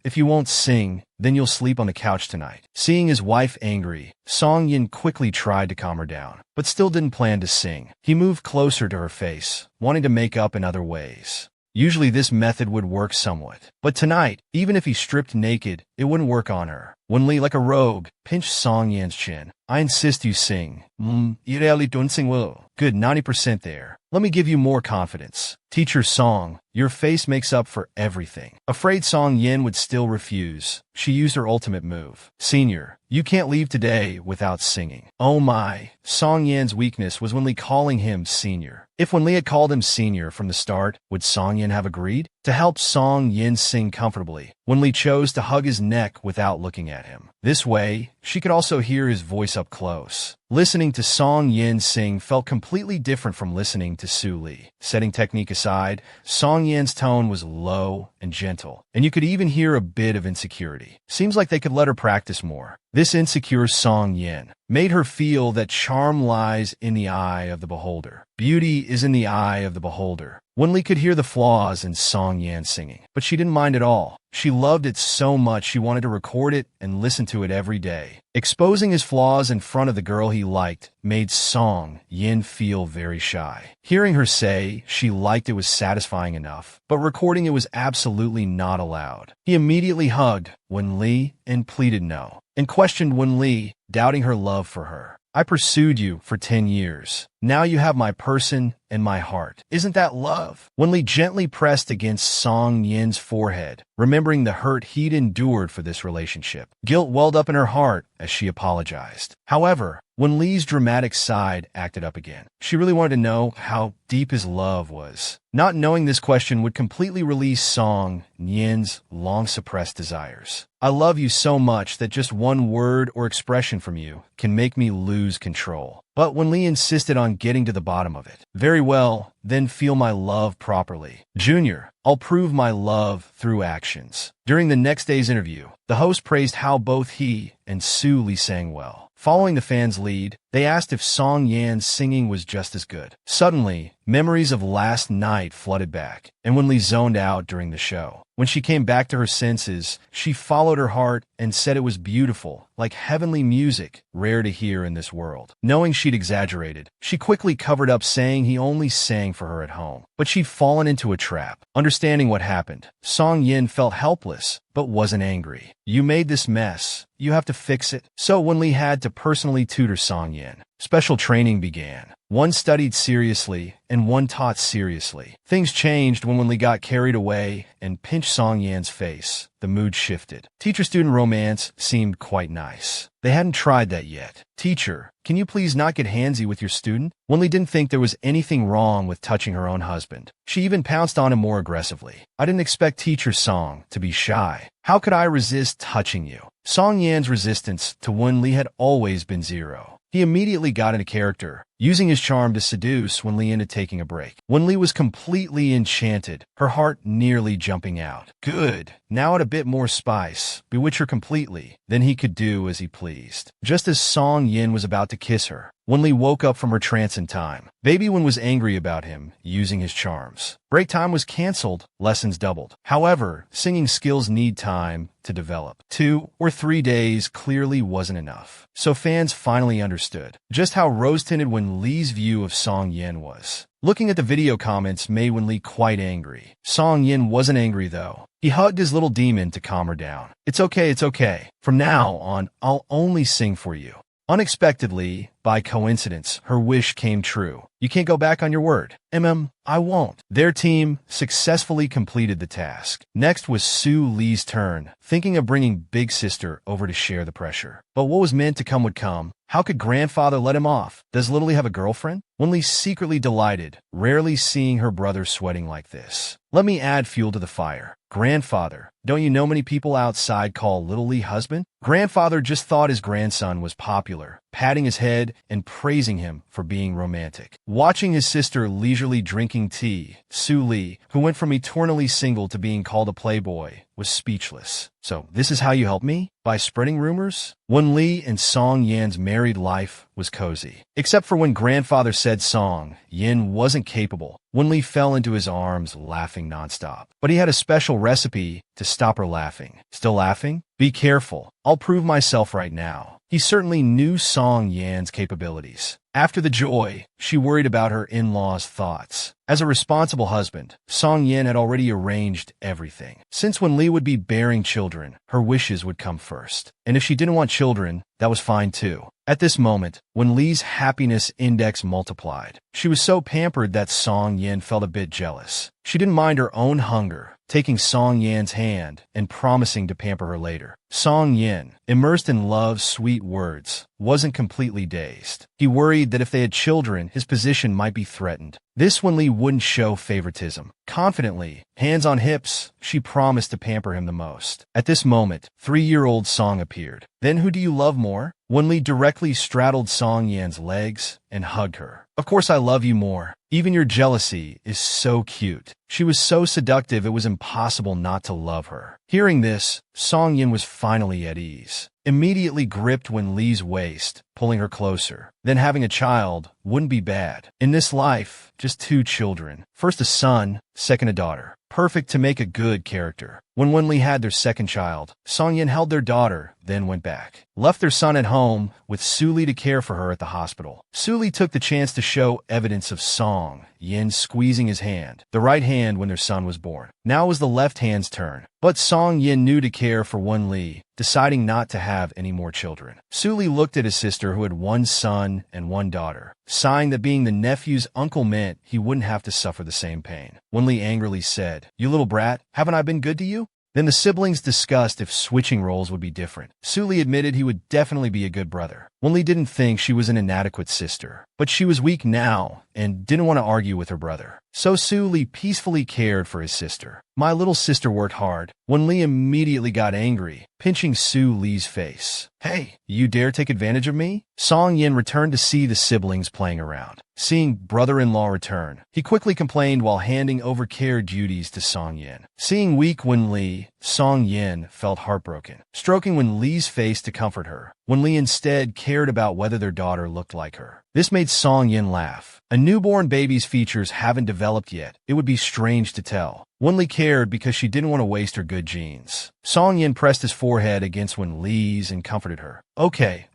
If you won't sing, then you'll sleep on the couch tonight. Seeing his wife angry, Song Yin quickly tried to calm her down, but still didn't plan to sing. He moved closer to her face, wanting to make up in other ways. Usually this method would work somewhat, but tonight, even if he stripped naked, it wouldn't work on her. Wen Li, like a rogue, pinched Song Yin's chin. I insist you sing. You really don't sing well. Good, 90% there. Let me give you more confidence. Teacher Song, your face makes up for everything. Afraid Song Yin would still refuse, she used her ultimate move. Senior, you can't leave today without singing. Oh my. Song Yin's weakness was Wen Li calling him senior. If Wen Li had called him senior from the start, would Song Yin have agreed? To help Song Yin sing comfortably, Wen Li chose to hug his neck without looking at him. This way, she could also hear his voice up close. Listening to Song Yin sing felt completely different from listening to Su Li. Setting technique aside, Song Yin's tone was low and gentle, and you could even hear a bit of insecurity. Seems like they could let her practice more. This insecure Song Yin made her feel that charm lies in the eye of the beholder. Beauty is in the eye of the beholder. Wen Li could hear the flaws in Song Yin singing, but she didn't mind at all. She loved it so much she wanted to record it and listen to it every day. Exposing his flaws in front of the girl he liked made Song Yin feel very shy. Hearing her say she liked it was satisfying enough, but recording it was absolutely not allowed. He immediately hugged Wen Li and pleaded no, and questioned Wen Li, doubting her love for her. I pursued you for 10 years. Now you have my person and my heart. Isn't that love? Wen-li gently pressed against Song Yin's forehead, remembering the hurt he'd endured for this relationship. Guilt welled up in her heart as she apologized. However, when Lee's dramatic side acted up again, she really wanted to know how deep his love was. Not knowing this question would completely release Song Yin's long-suppressed desires. I love you so much that just one word or expression from you can make me lose control. But when Lee insisted on getting to the bottom of it, very well, then feel my love properly. Junior, I'll prove my love through actions. During the next day's interview, the host praised how both he and Su Li sang well. Following the fans' lead, they asked if Song Yan's singing was just as good. Suddenly, memories of last night flooded back, and when Lee zoned out during the show. When she came back to her senses, she followed her heart and said it was beautiful, like heavenly music, rare to hear in this world. Knowing she'd exaggerated, she quickly covered up saying he only sang for her at home. But she'd fallen into a trap. Understanding what happened, Song Yin felt helpless, but wasn't angry. You made this mess. You have to fix it. So when Lee had to personally tutor Song Yin, special training began. One studied seriously, and one taught seriously. Things changed when Lee got carried away and pinched Song Yan's face. The mood shifted. Teacher-student romance seemed quite nice. They hadn't tried that yet. Teacher, can you please not get handsy with your student? Lee didn't think there was anything wrong with touching her own husband. She even pounced on him more aggressively. I didn't expect Teacher Song to be shy. How could I resist touching you? Song Yan's resistance to Lee had always been zero. He immediately got into character, using his charm to seduce Lee into taking a break. Lee was completely enchanted, her heart nearly jumping out. Good. Now add a bit more spice, bewitch her completely. Then he could do as he pleased. Just as Song Yin was about to kiss her, Lee woke up from her trance in time. Baby Wen was angry about him using his charms. Break time was canceled, lessons doubled. However, singing skills need time to develop. 2 or 3 days clearly wasn't enough. So fans finally understood just how rose-tinted Lee's view of Song Yin was. Looking at the video comments made Lee quite angry. Song Yin wasn't angry though. He hugged his little demon to calm her down. It's okay. From now on, I'll only sing for you. Unexpectedly, by coincidence, her wish came true. You can't go back on your word. I won't. Their team successfully completed the task. Next was Su Li's turn, thinking of bringing Big Sister over to share the pressure. But what was meant to come would come. How could grandfather let him off? Does Little Lee have a girlfriend? Lee secretly delighted, rarely seeing her brother sweating like this. Let me add fuel to the fire. Grandfather, don't you know many people outside call Little Lee husband? Grandfather just thought his grandson was popular, patting his head and praising him for being romantic. Watching his sister leisurely drinking tea, Su Li, who went from eternally single to being called a playboy, was speechless. So this is how you help me? By spreading rumors? Lee and Song Yan's married life was cozy. Except for when grandfather said Song Yin wasn't capable. Lee fell into his arms, laughing nonstop. But he had a special recipe to stop her laughing. Still laughing? Be careful. I'll prove myself right now. He certainly knew Song Yan's capabilities. After the joy, she worried about her in-laws' thoughts. As a responsible husband, Song Yin had already arranged everything. Since when Lee would be bearing children, her wishes would come first. And if she didn't want children, that was fine too. At this moment, when Lee's happiness index multiplied, she was so pampered that Song Yin felt a bit jealous. She didn't mind her own hunger, taking Song Yan's hand and promising to pamper her later. Song Yin, immersed in love's sweet words, wasn't completely dazed. He worried that if they had children, his position might be threatened. This when Lee wouldn't show favoritism. Confidently, hands on hips, she promised to pamper him the most. At this moment, 3-year-old Song appeared. Then who do you love more? When Lee directly straddled Song Yan's legs and hugged her. Of course I love you more. Even your jealousy is so cute. She was so seductive it was impossible not to love her. Hearing this, Song Yin was finally at ease. Immediately gripped Lee's waist, pulling her closer. Then having a child wouldn't be bad. In this life, just 2 children. First a son, second a daughter. Perfect to make a good character. When Lee had their second child, Song Yin held their daughter, then went back. Left their son at home, with Su Li to care for her at the hospital. Su Li took the chance to show evidence of Song Yin squeezing his hand, the right hand when their son was born. Now was the left hand's turn. But Song Yin knew to care for Lee deciding not to have any more children. Suli looked at his sister, who had one son and one daughter, sighing that being the nephew's uncle meant he wouldn't have to suffer the same pain. Wenli angrily said, "You little brat, haven't I been good to you?" Then the siblings discussed if switching roles would be different. Suli admitted he would definitely be a good brother. Wenli didn't think she was an inadequate sister, but she was weak now and didn't want to argue with her brother. So Suli peacefully cared for his sister. "My little sister worked hard." Wenli immediately got angry, pinching Su Li's face. "Hey, you dare take advantage of me?" Song Yin returned to see the siblings playing around. Seeing brother-in-law return, he quickly complained while handing over care duties to Song Yin. Seeing weak Wenli, Song Yin felt heartbroken, stroking Wenli's face to comfort her. Wenli instead cared about whether their daughter looked like her. This made Song Yin laugh. A newborn baby's features haven't developed yet. It would be strange to tell. Wenli cared because she didn't want to waste her good genes. Song Yin pressed his forehead against Wenli's and comforted her. Okay.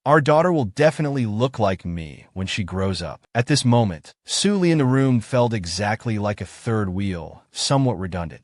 Our daughter will definitely look like me when she grows up." At this moment, Su Li in the room felt exactly like a third wheel, somewhat redundant.